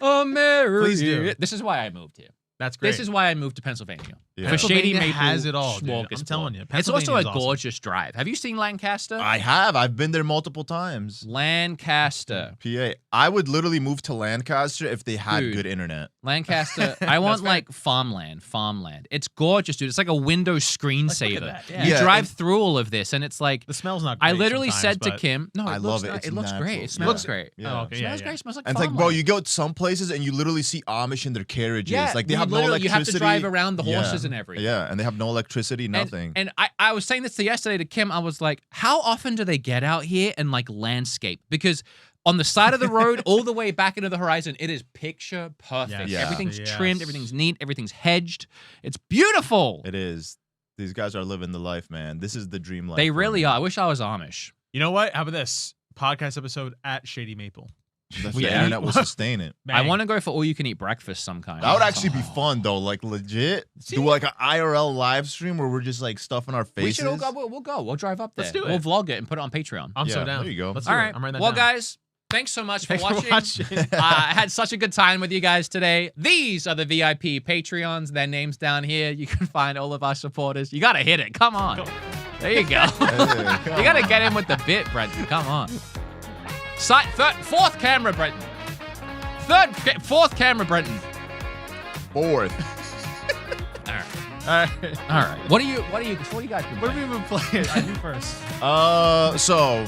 Speaker 1: America.
Speaker 3: Please do.
Speaker 1: This is why I moved here.
Speaker 3: That's great.
Speaker 1: This is why I moved to Pennsylvania.
Speaker 2: Yeah.
Speaker 1: For Shady
Speaker 3: Pennsylvania
Speaker 1: Maple
Speaker 3: has it all, dude. I'm
Speaker 1: smorgasbord.
Speaker 3: telling you.
Speaker 1: It's also a
Speaker 3: Pennsylvania's awesome.
Speaker 1: gorgeous drive. Have you seen Lancaster?
Speaker 2: I have. I've been there multiple times.
Speaker 1: Lancaster.
Speaker 2: PA. I would literally move to Lancaster if they had
Speaker 1: Dude.
Speaker 2: good internet.
Speaker 1: Lancaster. I want
Speaker 3: fair.
Speaker 1: like farmland. It's gorgeous, dude. It's like a Windows screensaver.
Speaker 3: that, yeah.
Speaker 1: You
Speaker 2: Yeah,
Speaker 1: drive
Speaker 2: and-
Speaker 1: through all of this, and it's like
Speaker 3: The smell's not great
Speaker 1: I literally
Speaker 3: sometimes,
Speaker 1: said to
Speaker 3: but-
Speaker 1: Kim, "No,
Speaker 2: I
Speaker 1: it
Speaker 2: love
Speaker 1: looks
Speaker 2: it.
Speaker 1: nice.
Speaker 2: It's
Speaker 1: It looks
Speaker 2: natural.
Speaker 1: great. It
Speaker 2: Yeah.
Speaker 1: smells great.
Speaker 2: Yeah.
Speaker 3: Oh, okay.
Speaker 1: It
Speaker 3: Yeah,
Speaker 1: smells
Speaker 3: yeah.
Speaker 1: great. It smells like
Speaker 2: And it's like, bro,
Speaker 1: farmland.
Speaker 2: you go to some places and you literally see Amish in their carriages.
Speaker 1: Yeah,
Speaker 2: like they
Speaker 1: you
Speaker 2: have no
Speaker 1: literally-
Speaker 2: electricity.
Speaker 1: you have to drive around the
Speaker 2: Yeah.
Speaker 1: horses and everything.
Speaker 2: Yeah, and they have no electricity, nothing.
Speaker 1: And I was saying this yesterday to Kim. I was like, how often do they get out here and like landscape? Because on the side of the road, all the way back into the horizon, it is picture perfect.
Speaker 3: Yes.
Speaker 2: Yeah.
Speaker 1: Everything's
Speaker 3: Yes.
Speaker 1: trimmed, everything's neat, everything's hedged. It's beautiful.
Speaker 2: It is. These guys are living the life, man. This is the dream life.
Speaker 1: They
Speaker 2: for
Speaker 1: really
Speaker 2: me.
Speaker 1: are. I wish I was Amish.
Speaker 3: You know what? How about this podcast episode at Shady Maple?
Speaker 2: That's
Speaker 1: We
Speaker 2: the
Speaker 1: eat-
Speaker 2: internet will sustain it.
Speaker 1: I
Speaker 3: Bang.
Speaker 1: want to go for all you can eat breakfast some kind.
Speaker 2: That would actually be fun though, like legit.
Speaker 1: See?
Speaker 2: Do like an IRL live stream where we're just like stuffing our faces.
Speaker 1: We should all go. We'll go. We'll drive up there.
Speaker 3: Let's do
Speaker 1: We'll
Speaker 3: it.
Speaker 1: vlog it and put it on Patreon.
Speaker 3: I'm so
Speaker 2: Yeah,
Speaker 3: down.
Speaker 2: there you go.
Speaker 3: Let's
Speaker 1: All
Speaker 3: do
Speaker 1: right.
Speaker 3: it. I'm writing that
Speaker 1: Well,
Speaker 3: down.
Speaker 1: guys, thanks so much
Speaker 3: Thanks
Speaker 1: for watching. I had such a good time with you guys today. These are the VIP Patreons. Their names down here. You can find all of our supporters. You got to hit it. Come on. There you go. You got to get in with the bit, Brenton. Come on. Fourth camera, Brenton. Fourth camera, Brenton.
Speaker 2: Fourth.
Speaker 1: All right.
Speaker 3: All right.
Speaker 1: All right. What do you guys been
Speaker 3: What
Speaker 1: playing?
Speaker 3: have we been playing? I do first.
Speaker 2: So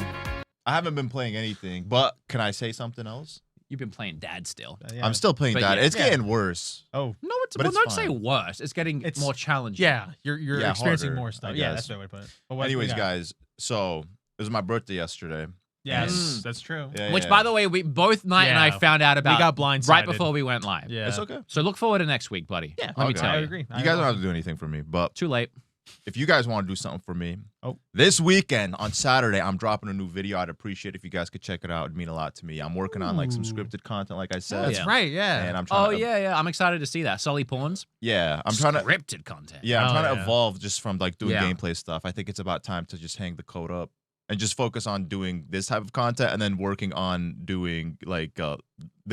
Speaker 2: I haven't been playing anything, but can I say something else?
Speaker 1: You've been playing Dad still.
Speaker 2: I'm still playing
Speaker 1: But
Speaker 2: that.
Speaker 1: yeah.
Speaker 2: It's
Speaker 3: Yeah.
Speaker 2: getting worse.
Speaker 3: Oh,
Speaker 1: No,
Speaker 2: But
Speaker 1: well,
Speaker 2: it's
Speaker 1: don't say
Speaker 2: fine.
Speaker 1: worse. It's getting
Speaker 3: It's-
Speaker 1: more challenging.
Speaker 3: yeah. You're
Speaker 2: Yeah,
Speaker 3: experiencing
Speaker 2: harder,
Speaker 3: more
Speaker 2: I
Speaker 3: stuff. Yeah,
Speaker 2: guess.
Speaker 3: that's the right way to put it. But what we
Speaker 2: Anyways,
Speaker 3: got?
Speaker 2: guys, so it was my birthday yesterday.
Speaker 3: Yes,
Speaker 1: Mm.
Speaker 3: that's true.
Speaker 2: Yeah,
Speaker 1: Which,
Speaker 2: yeah.
Speaker 1: by the way, we both Knight and I
Speaker 3: Yeah.
Speaker 1: found out about
Speaker 3: got blindsided.
Speaker 1: right before we went live.
Speaker 3: Yeah.
Speaker 2: It's okay.
Speaker 1: So look forward to next week, buddy.
Speaker 3: Yeah.
Speaker 1: Let me
Speaker 2: Okay.
Speaker 1: tell
Speaker 3: I
Speaker 1: you.
Speaker 3: agree.
Speaker 2: You guys don't have to do anything for me, but
Speaker 1: Too late.
Speaker 2: if you guys want to do something for me,
Speaker 3: Oh.
Speaker 2: this weekend on Saturday, I'm dropping a new video. I'd appreciate if you guys could check it out. It'd mean a lot to me. I'm working on like some
Speaker 3: Ooh.
Speaker 2: scripted content, like I said.
Speaker 3: That's
Speaker 1: yeah.
Speaker 3: right. Yeah.
Speaker 2: And I'm trying
Speaker 1: Oh,
Speaker 2: to,
Speaker 1: yeah. I'm excited to see that. Sully Pawns.
Speaker 2: yeah, I'm trying to,
Speaker 1: Scripted content.
Speaker 2: yeah, I'm
Speaker 3: Oh,
Speaker 2: trying to
Speaker 3: yeah.
Speaker 2: evolve just from like doing
Speaker 1: Yeah.
Speaker 2: gameplay stuff. I think it's about time to just hang the code up and just focus on doing this type of content and then working on doing like the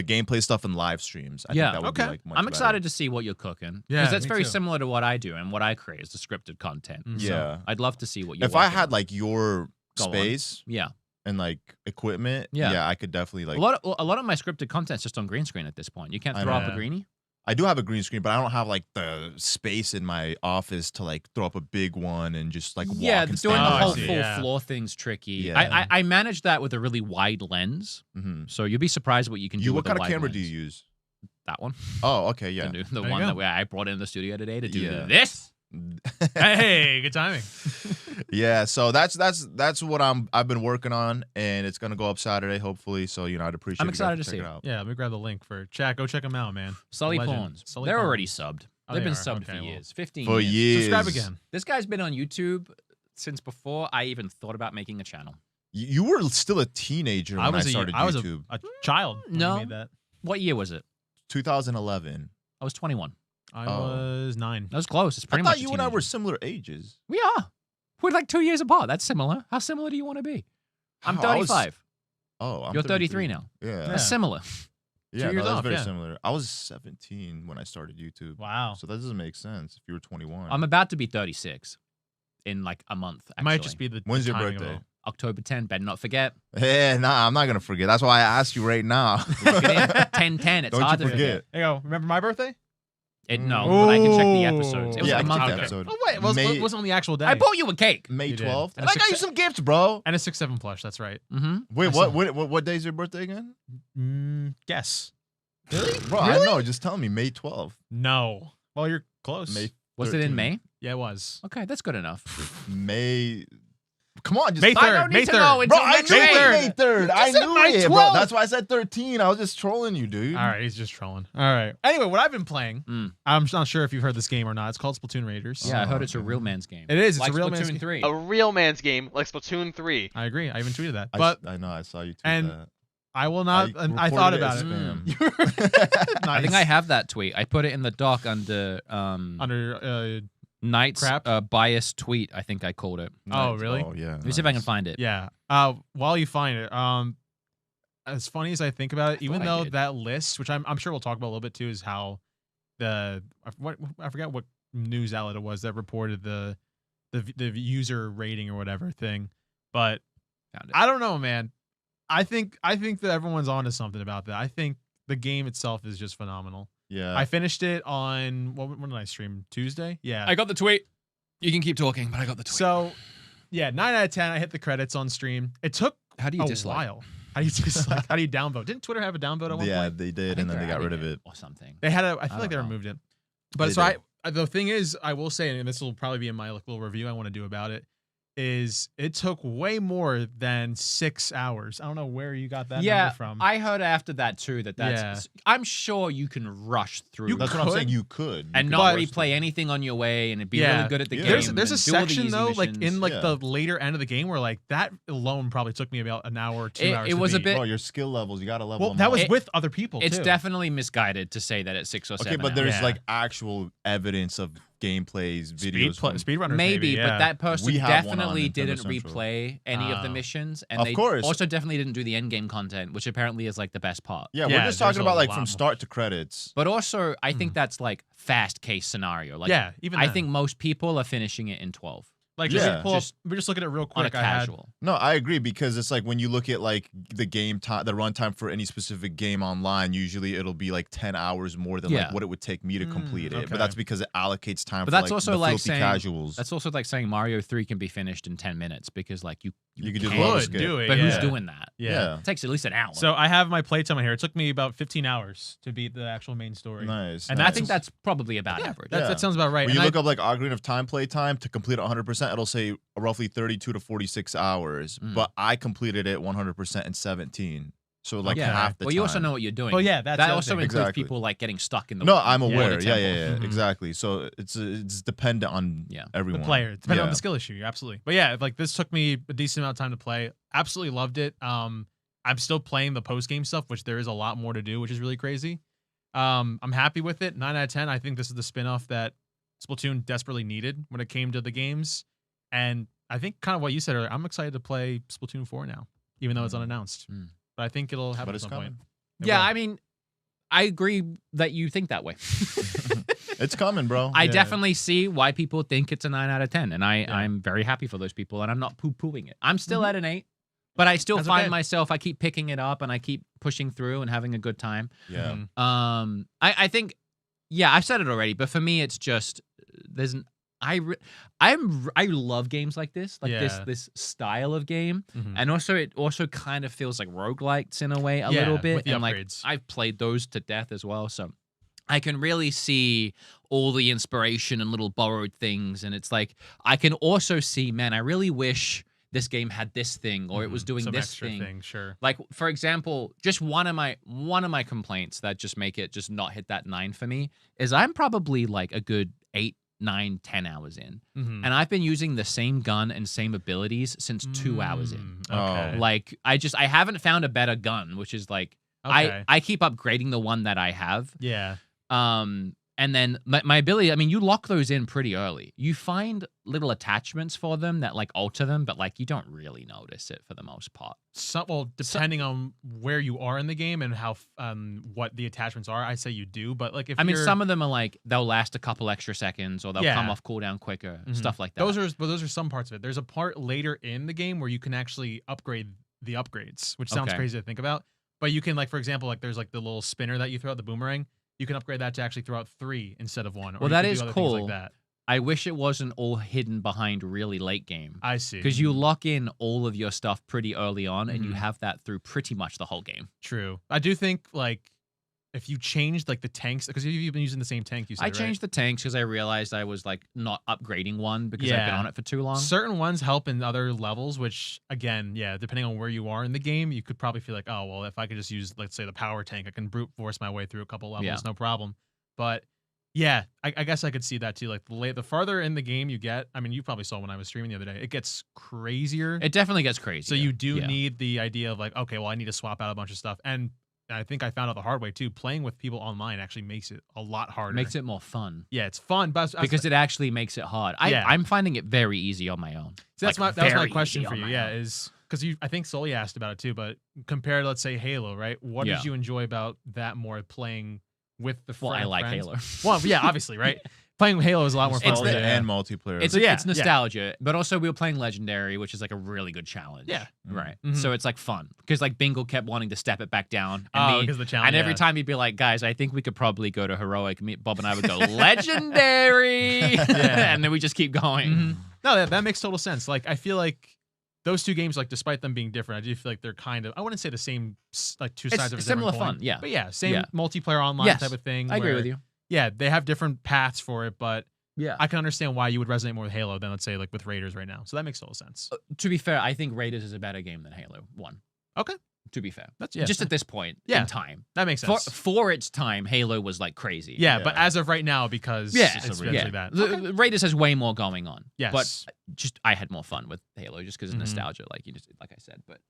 Speaker 2: gameplay stuff and live streams. I
Speaker 1: Yeah.
Speaker 2: think that would be
Speaker 3: Okay.
Speaker 2: like much
Speaker 1: I'm
Speaker 2: better.
Speaker 1: excited to see what you're cooking.
Speaker 3: Yeah,
Speaker 1: Because that's
Speaker 3: me
Speaker 1: very
Speaker 3: too.
Speaker 1: similar to what I do and what I create is the scripted content.
Speaker 3: Mhm.
Speaker 1: So
Speaker 2: Yeah.
Speaker 1: I'd love to see what you're
Speaker 2: If I
Speaker 1: working
Speaker 2: had
Speaker 1: on.
Speaker 2: like your
Speaker 1: Go on.
Speaker 2: space
Speaker 1: Yeah.
Speaker 2: and like equipment,
Speaker 1: Yeah.
Speaker 2: I could definitely like
Speaker 1: a lot of my scripted content's just on green screen at this point. You can't
Speaker 2: I
Speaker 1: throw up a
Speaker 3: know.
Speaker 1: greenie.
Speaker 2: I do have a green screen, but I don't have like the space in my office to like throw up a big one and just like walk and
Speaker 1: doing
Speaker 2: stand
Speaker 1: the
Speaker 3: Oh, I
Speaker 1: whole
Speaker 3: see,
Speaker 1: full
Speaker 3: yeah.
Speaker 1: floor thing's tricky.
Speaker 2: Yeah.
Speaker 1: I managed that with a really wide lens,
Speaker 2: Mhm.
Speaker 1: so you'll be surprised what you can do
Speaker 2: What
Speaker 1: with
Speaker 2: kind
Speaker 1: a
Speaker 2: of
Speaker 1: wide
Speaker 2: camera
Speaker 1: lens.
Speaker 2: do you use?
Speaker 1: That one.
Speaker 2: Oh, okay, yeah.
Speaker 1: The
Speaker 3: There you
Speaker 1: one
Speaker 3: go.
Speaker 1: that I brought in the studio today to do
Speaker 2: Yeah.
Speaker 1: this.
Speaker 3: Hey, good timing.
Speaker 2: Yeah, so that's what I've been working on, and it's gonna go up Saturday, hopefully. So I'd appreciate.
Speaker 1: I'm
Speaker 2: if you
Speaker 1: excited
Speaker 2: guys
Speaker 1: to
Speaker 2: check
Speaker 1: see
Speaker 2: it
Speaker 1: it.
Speaker 2: out.
Speaker 3: Yeah, let me grab the link for chat. Go check them out, man.
Speaker 1: Sully
Speaker 3: Legend.
Speaker 1: Pawns.
Speaker 3: Sully
Speaker 1: They're
Speaker 3: Pawns.
Speaker 1: already subbed.
Speaker 3: Oh,
Speaker 1: They've
Speaker 3: they
Speaker 1: been
Speaker 3: are?
Speaker 1: subbed
Speaker 3: Okay,
Speaker 1: for
Speaker 3: well.
Speaker 1: years. 15
Speaker 2: For
Speaker 1: years.
Speaker 2: years.
Speaker 3: Subscribe again.
Speaker 1: This guy's been on YouTube since before I even thought about making a channel.
Speaker 2: You were still a teenager when I started
Speaker 3: I was
Speaker 2: YouTube.
Speaker 3: a child when
Speaker 1: No.
Speaker 3: you made that.
Speaker 1: What year was it?
Speaker 2: 2011.
Speaker 1: I was 21.
Speaker 3: I
Speaker 2: Oh.
Speaker 3: was 9.
Speaker 1: That was close. It's
Speaker 2: I
Speaker 1: pretty
Speaker 2: thought
Speaker 1: much a
Speaker 2: you and I were
Speaker 1: teenager.
Speaker 2: similar ages.
Speaker 1: We are. We're like 2 years apart. That's similar. How similar do you want to be? I'm
Speaker 2: How? I was-
Speaker 1: 35.
Speaker 2: I'm
Speaker 1: You're 33 now.
Speaker 2: Yeah,
Speaker 1: That's similar.
Speaker 2: yeah,
Speaker 3: 2 years
Speaker 2: that's
Speaker 3: off,
Speaker 2: very
Speaker 3: yeah.
Speaker 2: similar. I was 17 when I started YouTube.
Speaker 3: Wow.
Speaker 2: So that doesn't make sense if you were 21.
Speaker 1: I'm about to be 36 in like a month.
Speaker 3: It might
Speaker 1: actually.
Speaker 3: just be the
Speaker 2: When's
Speaker 3: the
Speaker 2: your
Speaker 3: timing of it
Speaker 2: birthday?
Speaker 3: all.
Speaker 1: October 10. Better not forget.
Speaker 2: Hey, nah, I'm not gonna forget. That's why I asked you right now.
Speaker 1: Look at it. 10-10. It's
Speaker 2: Don't
Speaker 1: hard
Speaker 2: you
Speaker 1: to forget.
Speaker 2: forget.
Speaker 3: There you go. Remember my birthday?
Speaker 1: No, but I can check the episodes. It was
Speaker 2: Yeah, I
Speaker 1: like a
Speaker 2: can check
Speaker 1: month
Speaker 2: the
Speaker 1: ago.
Speaker 2: episode.
Speaker 3: Oh wait, it wasn't on the actual day.
Speaker 1: I bought you a cake.
Speaker 2: May
Speaker 3: You did.
Speaker 2: 12th.
Speaker 3: And
Speaker 2: And I got you
Speaker 3: success-
Speaker 2: some gifts, bro.
Speaker 3: And a 6-7 plush. That's right.
Speaker 1: Mm-hmm.
Speaker 2: Wait,
Speaker 3: I
Speaker 2: what day is your birthday again?
Speaker 3: Guess.
Speaker 2: Bro, I know. Just tell me. May 12th.
Speaker 3: No. Well, you're close.
Speaker 2: May
Speaker 1: Was it in
Speaker 2: 13th.
Speaker 1: May?
Speaker 3: Yeah, it was.
Speaker 1: Okay, that's good enough.
Speaker 2: May. Come on, just
Speaker 3: May
Speaker 1: I
Speaker 3: 3rd.
Speaker 1: don't
Speaker 3: May
Speaker 1: need to know
Speaker 3: 3rd.
Speaker 1: until
Speaker 2: Bro, I
Speaker 1: next
Speaker 2: knew
Speaker 1: week.
Speaker 2: it was May 3rd. I
Speaker 3: said
Speaker 2: knew
Speaker 3: May
Speaker 2: it, bro.
Speaker 3: 12th.
Speaker 2: That's why I said 13. I was just trolling you, dude.
Speaker 3: All right, he's just trolling. All right. Anyway, what I've been playing,
Speaker 1: Mm.
Speaker 3: I'm not sure if you've heard this game or not. It's called Splatoon Raiders.
Speaker 1: Yeah, I heard it's a
Speaker 2: okay.
Speaker 1: real man's game.
Speaker 3: It is. It's
Speaker 1: like
Speaker 3: a real
Speaker 1: Splatoon
Speaker 3: man's game.
Speaker 1: 3.
Speaker 5: A real man's game like Splatoon 3.
Speaker 3: I agree. I even tweeted that. But
Speaker 2: I know. I saw you tweet
Speaker 3: and
Speaker 2: that.
Speaker 3: I will not. I thought about it.
Speaker 2: Spam.
Speaker 1: I think I have that tweet. I put it in the doc under
Speaker 3: Under.
Speaker 1: Knight's
Speaker 3: crap?
Speaker 1: biased tweet, I think I called it.
Speaker 3: Oh, really?
Speaker 2: Oh, yeah.
Speaker 1: Let me see if I can find it.
Speaker 3: Yeah. While you find it, as funny as I think about it, even
Speaker 1: thought I
Speaker 3: though
Speaker 1: did.
Speaker 3: that list, which I'm sure we'll talk about a little bit too, is how I forgot what news outlet it was that reported the user rating or whatever thing, but
Speaker 1: Found it.
Speaker 3: I don't know, man. I think that everyone's onto something about that. I think the game itself is just phenomenal.
Speaker 2: Yeah.
Speaker 3: I finished it on when did I stream? Tuesday? Yeah.
Speaker 1: I got the tweet. You can keep talking, but I got the tweet.
Speaker 3: So, yeah, 9 out of 10. I hit the credits on stream. It took
Speaker 1: How do you
Speaker 3: a
Speaker 1: dislike?
Speaker 3: while. How do you dislike? How do you downvote? Didn't Twitter have a downvote at one
Speaker 2: yeah,
Speaker 3: point?
Speaker 2: they
Speaker 1: I
Speaker 2: did,
Speaker 1: think
Speaker 2: and then they
Speaker 1: they're
Speaker 2: got rid
Speaker 1: adding
Speaker 2: of it.
Speaker 1: or something.
Speaker 3: They had I feel
Speaker 1: I
Speaker 3: like they
Speaker 1: don't know.
Speaker 3: removed it. But
Speaker 2: They
Speaker 3: so
Speaker 2: did.
Speaker 3: the thing is, I will say, and this will probably be in my little review I want to do about it, is it took way more than 6 hours. I don't know where you got that
Speaker 1: Yeah,
Speaker 3: number from.
Speaker 1: I heard after that too that's.
Speaker 3: Yeah.
Speaker 1: I'm sure you can rush through
Speaker 3: You
Speaker 2: That's
Speaker 1: that
Speaker 2: what I'm
Speaker 3: could.
Speaker 2: saying. You could.
Speaker 1: and
Speaker 2: You
Speaker 1: not
Speaker 2: could
Speaker 1: replay
Speaker 2: rush through.
Speaker 1: anything on your way and be
Speaker 3: Yeah.
Speaker 1: really good at the
Speaker 2: Yeah.
Speaker 1: game.
Speaker 3: there's a
Speaker 1: and do all the
Speaker 3: section
Speaker 1: easy
Speaker 3: though, like
Speaker 1: missions.
Speaker 3: in like
Speaker 2: Yeah.
Speaker 3: the later end of the game where like that alone probably took me about an hour or 2 hours.
Speaker 1: It
Speaker 3: to
Speaker 1: was a
Speaker 3: beat.
Speaker 1: bit.
Speaker 2: Bro, your skill levels, you got to level
Speaker 3: Well,
Speaker 2: them
Speaker 3: that
Speaker 2: up.
Speaker 3: was
Speaker 1: It-
Speaker 3: with other people.
Speaker 1: It's
Speaker 3: too.
Speaker 1: definitely misguided to say that it's 6 or 7
Speaker 2: Okay, but there's
Speaker 3: Yeah.
Speaker 2: like actual evidence of gameplays, videos. from-
Speaker 3: speedrunners.
Speaker 1: Maybe,
Speaker 3: yeah.
Speaker 1: but that person
Speaker 2: We have one on
Speaker 1: definitely
Speaker 2: Nintendo
Speaker 1: didn't
Speaker 2: Central.
Speaker 1: replay any of the
Speaker 3: Oh.
Speaker 1: missions, and
Speaker 2: Of
Speaker 1: they
Speaker 2: course.
Speaker 1: also definitely didn't do the end game content, which apparently is like the best part.
Speaker 2: Yeah,
Speaker 3: Yeah,
Speaker 2: we're just
Speaker 3: there's
Speaker 2: talking
Speaker 3: a
Speaker 2: about like
Speaker 3: lot
Speaker 2: from
Speaker 3: more.
Speaker 2: start to credits.
Speaker 1: But also, I think that's like fast case scenario. Like,
Speaker 3: yeah, even
Speaker 1: I
Speaker 3: then.
Speaker 1: think most people are finishing it in 12
Speaker 3: like
Speaker 2: Yeah.
Speaker 3: just pull up, we just look at it real
Speaker 1: on a
Speaker 3: quick. I had
Speaker 1: casual.
Speaker 2: No, I agree because it's like when you look at like the game time, the runtime for any specific game online, usually it'll be like 10 hours more than
Speaker 1: Yeah.
Speaker 2: like what it would take me to complete it.
Speaker 3: okay.
Speaker 2: But that's because it allocates time
Speaker 1: But
Speaker 2: for
Speaker 1: that's
Speaker 2: like
Speaker 1: also
Speaker 2: the
Speaker 1: like
Speaker 2: filthy
Speaker 1: saying
Speaker 2: casuals.
Speaker 1: that's also like saying Mario 3 can be finished in 10 minutes because like you
Speaker 2: You could do the
Speaker 1: can,
Speaker 2: level
Speaker 3: Could
Speaker 2: skip.
Speaker 3: do it,
Speaker 1: but who's
Speaker 3: yeah.
Speaker 1: doing that?
Speaker 3: Yeah.
Speaker 1: It takes at least an hour.
Speaker 3: So I have my playtime on here. It took me about 15 hours to beat the actual main story.
Speaker 2: Nice.
Speaker 3: And
Speaker 1: I
Speaker 2: nice.
Speaker 1: think that's probably about
Speaker 3: Yeah,
Speaker 1: average.
Speaker 3: that,
Speaker 2: Yeah.
Speaker 3: that sounds about right.
Speaker 2: When
Speaker 3: And
Speaker 2: you look up like Ocarina of Time playtime to complete 100%, it'll say roughly 32 to 46 hours.
Speaker 1: Mm.
Speaker 2: But I completed it 100% in 17. So like
Speaker 1: yeah.
Speaker 2: half the
Speaker 1: well,
Speaker 2: time.
Speaker 1: you also know what you're doing.
Speaker 3: Well, yeah, that's the
Speaker 1: that
Speaker 3: other
Speaker 1: also
Speaker 3: thing.
Speaker 1: includes
Speaker 2: Exactly.
Speaker 1: people like getting stuck in the
Speaker 2: No, I'm
Speaker 1: water
Speaker 2: aware.
Speaker 1: temple.
Speaker 2: Yeah,
Speaker 3: Mhm.
Speaker 2: exactly. So it's dependent on
Speaker 1: Yeah.
Speaker 2: everyone.
Speaker 3: the player, depending on
Speaker 2: Yeah.
Speaker 3: the skill issue, absolutely. But yeah, like this took me a decent amount of time to play. Absolutely loved it. I'm still playing the post game stuff, which there is a lot more to do, which is really crazy. I'm happy with it. 9 out of 10. I think this is the spinoff that Splatoon desperately needed when it came to the games. And I think kind of what you said earlier, I'm excited to play Splatoon 4 now, even though it's unannounced.
Speaker 1: Mm.
Speaker 3: But I think it'll happen
Speaker 2: But
Speaker 3: at
Speaker 2: it's
Speaker 3: some
Speaker 2: coming.
Speaker 3: point. It
Speaker 1: Yeah,
Speaker 3: will.
Speaker 1: I mean, I agree that you think that way.
Speaker 2: It's coming, bro.
Speaker 1: I
Speaker 3: Yeah.
Speaker 1: definitely see why people think it's a 9 out of 10, and
Speaker 3: Yeah.
Speaker 1: I'm very happy for those people, and I'm not poo-pooing it. I'm still at an 8, but I still
Speaker 3: That's
Speaker 1: find
Speaker 3: okay.
Speaker 1: myself, I keep picking it up, and I keep pushing through and having a good time.
Speaker 2: Yeah.
Speaker 3: Mhm.
Speaker 1: I think Yeah, I've said it already, but for me, it's just there's an I love games like this, like
Speaker 3: Yeah.
Speaker 1: this style of game,
Speaker 3: Mhm.
Speaker 1: and also it also kind of feels like roguelikes in a way a little bit,
Speaker 3: with the
Speaker 1: and like
Speaker 3: upgrades.
Speaker 1: I've played those to death as well, so I can really see all the inspiration and little borrowed things, and it's like I can also see, man, I really wish this game had this thing or it was doing
Speaker 3: Some
Speaker 1: this
Speaker 3: extra
Speaker 1: thing.
Speaker 3: sure.
Speaker 1: Like, for example, just one of my complaints that just make it just not hit that 9 for me is I'm probably like a good 8, 9, 10 hours in.
Speaker 3: Mhm.
Speaker 1: And I've been using the same gun and same abilities since 2 hours in.
Speaker 3: Okay.
Speaker 1: Like, I haven't found a better gun, which is like,
Speaker 3: Okay.
Speaker 1: I keep upgrading the one that I have.
Speaker 3: Yeah.
Speaker 1: And then my ability, I mean, you lock those in pretty early. You find little attachments for them that like alter them, but like you don't really notice it for the most part.
Speaker 3: Well, depending on where you are in the game and how what the attachments are, I say you do. But like if
Speaker 1: I mean,
Speaker 3: you're-
Speaker 1: some of them are like they'll last a couple extra seconds or they'll
Speaker 3: Yeah.
Speaker 1: come off cooldown quicker,
Speaker 3: Mhm.
Speaker 1: stuff like that.
Speaker 3: those are some parts of it. There's a part later in the game where you can actually upgrade the upgrades, which sounds
Speaker 1: Okay.
Speaker 3: crazy to think about. But you can, like, for example, like there's like the little spinner that you throw out, the boomerang. You can upgrade that to actually throw out 3 instead of 1. Or
Speaker 1: Well,
Speaker 3: you
Speaker 1: that
Speaker 3: can
Speaker 1: is
Speaker 3: do other things
Speaker 1: cool.
Speaker 3: like that.
Speaker 1: I wish it wasn't all hidden behind really late game.
Speaker 3: I see.
Speaker 1: Because you lock in all of your stuff pretty early on, and you
Speaker 3: Mhm.
Speaker 1: have that through pretty much the whole game.
Speaker 3: True. I do think like if you changed like the tanks, because you've been using the same tank, you said,
Speaker 1: I
Speaker 3: right?
Speaker 1: changed the tanks because I realized I was like not upgrading one because I've been
Speaker 3: Yeah.
Speaker 1: on it for too long.
Speaker 3: Certain ones help in other levels, which again, yeah, depending on where you are in the game, you could probably feel like, oh, well, if I could just use, let's say, the power tank, I can brute force my way through a couple levels,
Speaker 1: Yeah.
Speaker 3: no problem. But yeah, I guess I could see that too. Like the farther in the game you get, I mean, you probably saw when I was streaming the other day, it gets crazier.
Speaker 1: It definitely gets crazy.
Speaker 3: So you do need the idea of like, okay, well, I need to swap out a bunch of stuff. And I think I found out the hard way too. Playing with people online actually makes it a lot harder.
Speaker 1: makes it more fun
Speaker 3: Yeah, it's fun, but
Speaker 1: because it actually makes it hard.
Speaker 3: Yeah.
Speaker 1: I'm finding it very easy on my own.
Speaker 3: so that was my
Speaker 1: very
Speaker 3: question
Speaker 1: easy
Speaker 3: for
Speaker 1: on
Speaker 3: you.
Speaker 1: my
Speaker 3: Yeah,
Speaker 1: own.
Speaker 3: is because I think Sully asked about it too. But compared, let's say Halo, right? What
Speaker 1: Yeah.
Speaker 3: did you enjoy about that more playing with the
Speaker 1: Well, I like
Speaker 3: friends?
Speaker 1: Halo.
Speaker 3: Well, yeah, obviously, right? Playing Halo is a lot more fun.
Speaker 1: It's
Speaker 3: for
Speaker 1: the-
Speaker 3: you, yeah.
Speaker 2: and multiplayer.
Speaker 1: It's
Speaker 3: So, yeah,
Speaker 1: it's nostalgia, but also we were playing Legendary, which is like a really good challenge.
Speaker 3: Yeah.
Speaker 1: Right.
Speaker 3: Mhm.
Speaker 1: So it's like fun because like Bingle kept wanting to step it back down. And
Speaker 3: Oh,
Speaker 1: me-
Speaker 3: because the challenge.
Speaker 1: and every
Speaker 3: yeah.
Speaker 1: time he'd be like, guys, I think we could probably go to heroic. Bob and I would go legendary, and then we just keep going.
Speaker 3: Mhm. No, that makes total sense. Like I feel like those two games, like despite them being different, I do feel like they're kind of, I wouldn't say the same, like two
Speaker 1: It's
Speaker 3: sides of a
Speaker 1: similar
Speaker 3: different coin,
Speaker 1: fun, yeah.
Speaker 3: But yeah, same
Speaker 1: Yeah.
Speaker 3: multiplayer online
Speaker 1: Yes,
Speaker 3: type of thing.
Speaker 1: I agree
Speaker 3: where,
Speaker 1: with you.
Speaker 3: Yeah, they have different paths for it, but
Speaker 1: Yeah.
Speaker 3: I can understand why you would resonate more with Halo than, let's say, like with Raiders right now. So that makes total sense.
Speaker 1: To be fair, I think Raiders is a better game than Halo 1.
Speaker 3: Okay.
Speaker 1: To be fair.
Speaker 3: That's yeah,
Speaker 1: Just at this point
Speaker 3: Yeah.
Speaker 1: in time.
Speaker 3: that makes
Speaker 1: For,
Speaker 3: sense.
Speaker 1: for its time, Halo was like crazy.
Speaker 3: Yeah, but
Speaker 2: Yeah.
Speaker 3: as of right now, because
Speaker 1: Yeah.
Speaker 3: it's
Speaker 2: Yeah.
Speaker 3: eventually that.
Speaker 1: The Raiders has way more going on.
Speaker 3: Yes.
Speaker 1: But just I had more fun with Halo just because of
Speaker 3: Mhm.
Speaker 1: nostalgia, like I said. But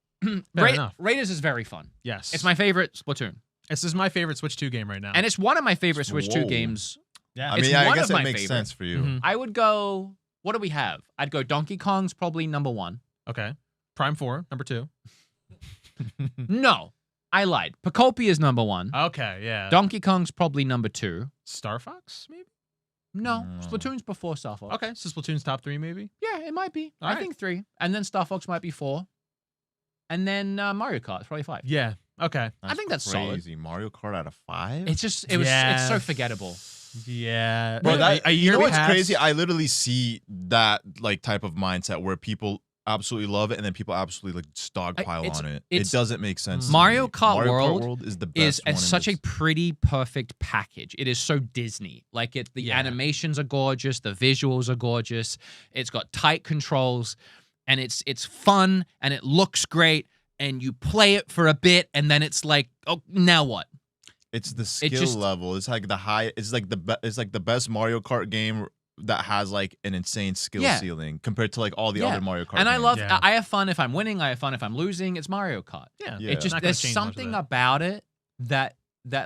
Speaker 3: Fair enough.
Speaker 1: Raiders is very fun.
Speaker 3: Yes.
Speaker 1: It's my favorite Splatoon,
Speaker 3: This is my favorite Switch 2 game right now.
Speaker 1: and it's one of my favorite Switch 2
Speaker 2: Whoa.
Speaker 1: games.
Speaker 3: yeah.
Speaker 2: I
Speaker 1: it's
Speaker 2: mean, I
Speaker 1: one
Speaker 2: guess
Speaker 1: of
Speaker 2: that
Speaker 1: my
Speaker 2: makes
Speaker 1: favorite.
Speaker 2: sense for you.
Speaker 3: Mhm.
Speaker 1: I would go. What do we have? I'd go Donkey Kong's probably number 1.
Speaker 3: Okay. Prime 4, number 2.
Speaker 1: No, I lied. Pokopia is number 1.
Speaker 3: Okay, yeah.
Speaker 1: Donkey Kong's probably number 2.
Speaker 3: Star Fox, maybe?
Speaker 1: No,
Speaker 2: No.
Speaker 1: Splatoon's before Star Fox.
Speaker 3: Okay, so Splatoon's top 3, maybe?
Speaker 1: Yeah, it might be.
Speaker 3: All
Speaker 1: I
Speaker 3: right.
Speaker 1: think 3, and then Star Fox might be 4, and then Mario Kart is probably 5.
Speaker 3: Yeah. Okay.
Speaker 1: I think that's solid.
Speaker 2: crazy. Mario Kart out of 5.
Speaker 1: It's just it's
Speaker 3: Yeah.
Speaker 1: so forgettable.
Speaker 3: Yeah.
Speaker 2: Bro,
Speaker 3: a year
Speaker 2: you know what's
Speaker 3: past-
Speaker 2: crazy? I literally see that like type of mindset where people absolutely love it and then people absolutely like stockpile
Speaker 1: it's-
Speaker 2: on it.
Speaker 1: it's-
Speaker 2: It doesn't make sense. to
Speaker 1: Mario
Speaker 2: me.
Speaker 1: Kart
Speaker 2: Mario
Speaker 1: World
Speaker 2: is the
Speaker 1: Is
Speaker 2: best one in
Speaker 1: such a
Speaker 2: this.
Speaker 1: pretty perfect package. It is so Disney. Like the
Speaker 3: Yeah.
Speaker 1: animations are gorgeous, the visuals are gorgeous. It's got tight controls, and it's fun and it looks great. And you play it for a bit, and then it's like, oh, now what?
Speaker 2: It's the skill
Speaker 1: just-
Speaker 2: level. It's like the high. It's like it's like the best Mario Kart game that has like an insane skill
Speaker 1: Yeah.
Speaker 2: ceiling compared to like all the
Speaker 1: Yeah.
Speaker 2: other Mario Kart.
Speaker 1: And I
Speaker 2: games.
Speaker 1: love.
Speaker 3: Yeah.
Speaker 1: I have fun if I'm winning. I have fun if I'm losing. It's Mario Kart.
Speaker 3: Yeah.
Speaker 2: Yeah.
Speaker 1: It just
Speaker 3: Not gonna
Speaker 1: there's
Speaker 3: change much of
Speaker 1: something
Speaker 3: that.
Speaker 1: about it that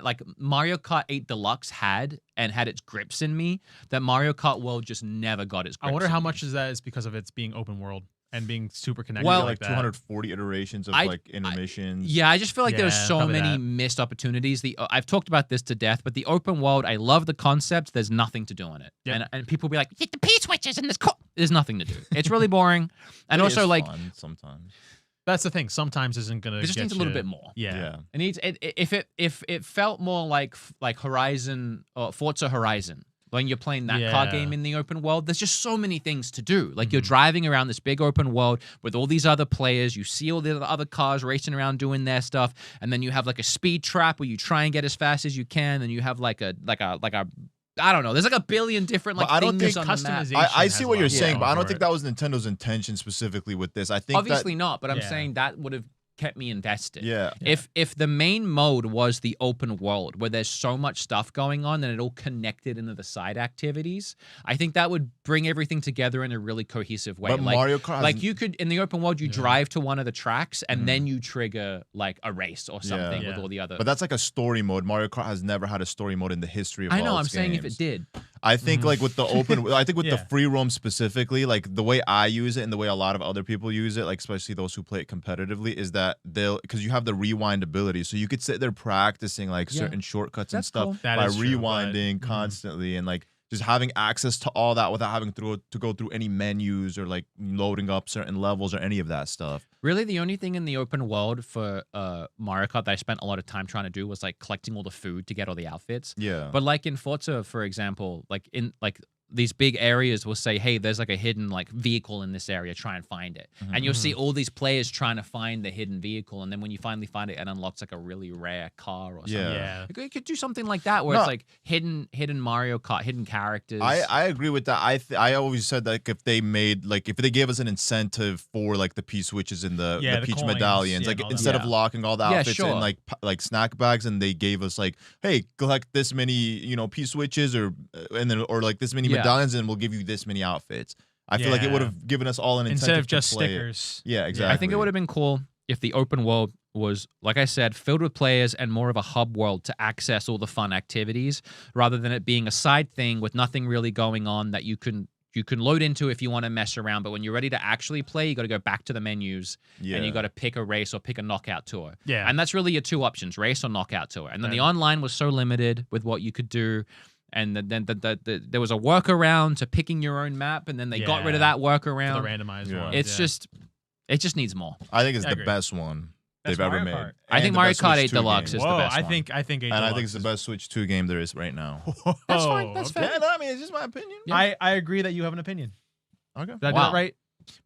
Speaker 1: like Mario Kart 8 Deluxe had its grips in me that Mario Kart World just never got its grips.
Speaker 3: I wonder
Speaker 1: in
Speaker 3: how
Speaker 1: me.
Speaker 3: much is that is because of its being open world and being super connected
Speaker 1: Well,
Speaker 3: like
Speaker 2: like
Speaker 3: that.
Speaker 2: 240 iterations of
Speaker 1: I-
Speaker 2: like intermissions.
Speaker 1: Yeah, I just feel like there's
Speaker 3: Yeah,
Speaker 1: so
Speaker 3: probably
Speaker 1: many
Speaker 3: that.
Speaker 1: missed opportunities. I've talked about this to death, but the open world, I love the concept. There's nothing to do in it,
Speaker 3: Yep.
Speaker 1: and people be like, hit the P switches and there's nothing to do. It's really boring, and
Speaker 2: It
Speaker 1: also
Speaker 2: is
Speaker 1: like
Speaker 2: fun sometimes.
Speaker 3: That's the thing. Sometimes isn't gonna.
Speaker 1: It just
Speaker 3: get
Speaker 1: needs a little
Speaker 3: you-
Speaker 1: bit more.
Speaker 3: Yeah.
Speaker 1: It needs if it felt more like Horizon or Forza Horizon when you're playing that car
Speaker 3: Yeah.
Speaker 1: game in the open world. There's just so many things to do. Like you're
Speaker 3: Mhm.
Speaker 1: driving around this big open world with all these other players. You see all the other cars racing around doing their stuff, and then you have like a speed trap where you try and get as fast as you can. And you have like a I don't know. There's like a billion different like
Speaker 2: But I don't
Speaker 1: things
Speaker 2: think
Speaker 1: on the map.
Speaker 3: customization
Speaker 2: I
Speaker 3: has
Speaker 2: see
Speaker 3: a
Speaker 2: what
Speaker 3: lot
Speaker 2: you're
Speaker 3: to
Speaker 2: saying,
Speaker 3: go
Speaker 2: but I don't
Speaker 3: for
Speaker 2: think
Speaker 3: it.
Speaker 2: that was Nintendo's intention specifically with this. I think
Speaker 1: Obviously not, but I'm
Speaker 3: Yeah.
Speaker 1: saying that would have kept me invested.
Speaker 2: Yeah.
Speaker 1: If the main mode was the open world where there's so much stuff going on and it all connected into the side activities, I think that would bring everything together in a really cohesive way.
Speaker 2: But
Speaker 1: like,
Speaker 2: Mario Kart,
Speaker 1: like you could in the open world, you
Speaker 3: Yeah.
Speaker 1: drive to one of the tracks and
Speaker 2: Mhm.
Speaker 1: then you trigger like a race or something with
Speaker 3: Yeah.
Speaker 1: all the other.
Speaker 2: but that's like a story mode. Mario Kart has never had a story mode in the history of
Speaker 1: I know.
Speaker 2: all
Speaker 1: I'm
Speaker 2: its
Speaker 1: saying if
Speaker 2: games.
Speaker 1: it did,
Speaker 2: I think like with the open, I think with the
Speaker 3: Yeah.
Speaker 2: free roam specifically, like the way I use it and the way a lot of other people use it, like especially those who play it competitively, is that because you have the rewind ability, so you could sit there practicing like
Speaker 1: Yeah.
Speaker 2: certain shortcuts and
Speaker 1: That's
Speaker 2: stuff
Speaker 1: cool.
Speaker 3: That
Speaker 2: by
Speaker 3: is true, but-
Speaker 2: rewinding constantly and like just having access to all that without having to go through any menus or like loading up certain levels or any of that stuff.
Speaker 1: really the only thing in the open world for Mario Kart that I spent a lot of time trying to do was like collecting all the food to get all the outfits.
Speaker 2: Yeah.
Speaker 1: But like in Forza, for example, like in like these big areas will say, hey, there's like a hidden like vehicle in this area, try and find it. And you'll see all these players trying to find the hidden vehicle. And then when you finally find it, it unlocks like a really rare car or something.
Speaker 2: Yeah.
Speaker 3: Yeah.
Speaker 1: Like, you could do something like that where
Speaker 2: No.
Speaker 1: it's like hidden Mario Kart, hidden characters.
Speaker 2: I agree with that. I always said that like, if they made like if they gave us an incentive for like the P switches and the
Speaker 3: Yeah, the
Speaker 2: Peach
Speaker 3: coins,
Speaker 2: medallions,
Speaker 3: yeah,
Speaker 2: like
Speaker 3: and all that.
Speaker 2: instead of
Speaker 1: Yeah.
Speaker 2: locking all the
Speaker 1: Yeah,
Speaker 2: outfits
Speaker 1: sure.
Speaker 2: in like snack bags, and they gave us like, hey, collect this many P switches or like this many
Speaker 1: Yeah.
Speaker 2: medallions, and we'll give you this many outfits. I feel like it would
Speaker 3: Yeah.
Speaker 2: have given us all an incentive
Speaker 3: Instead of
Speaker 2: to
Speaker 3: just
Speaker 2: play it.
Speaker 3: stickers.
Speaker 2: Yeah, exactly.
Speaker 1: I think it would have been cool if the open world was, like I said, filled with players and more of a hub world to access all the fun activities, rather than it being a side thing with nothing really going on that you can load into if you want to mess around. But when you're ready to actually play, you got to go back to the menus and you got to pick a race or pick a knockout tour.
Speaker 3: Yeah.
Speaker 1: And that's really your two options, race or knockout tour. And then the
Speaker 3: Okay.
Speaker 1: online was so limited with what you could do. And then there was a workaround to picking your own map, and then they got rid of
Speaker 3: Yeah.
Speaker 1: that
Speaker 3: For
Speaker 1: workaround.
Speaker 3: the randomized
Speaker 2: Yeah.
Speaker 3: ones.
Speaker 1: It just needs more.
Speaker 2: I think it's
Speaker 3: I
Speaker 2: the
Speaker 3: agree.
Speaker 2: best one
Speaker 3: Best
Speaker 2: they've ever
Speaker 3: Mario
Speaker 2: made.
Speaker 3: Kart.
Speaker 1: I
Speaker 2: And
Speaker 1: think
Speaker 2: the
Speaker 1: Mario
Speaker 2: best
Speaker 1: Kart
Speaker 2: Switch
Speaker 1: 8
Speaker 2: 2
Speaker 1: Deluxe
Speaker 2: game.
Speaker 1: is the
Speaker 3: Whoa,
Speaker 1: best
Speaker 3: I
Speaker 1: one.
Speaker 3: think
Speaker 2: And I think it's the best Switch 2 game there is right now.
Speaker 1: That's fine. That's fair.
Speaker 2: Yeah, no, I mean it's just my opinion.
Speaker 1: Yeah.
Speaker 3: I agree that you have an opinion.
Speaker 2: Okay.
Speaker 3: Did I do
Speaker 1: Wow.
Speaker 3: that right?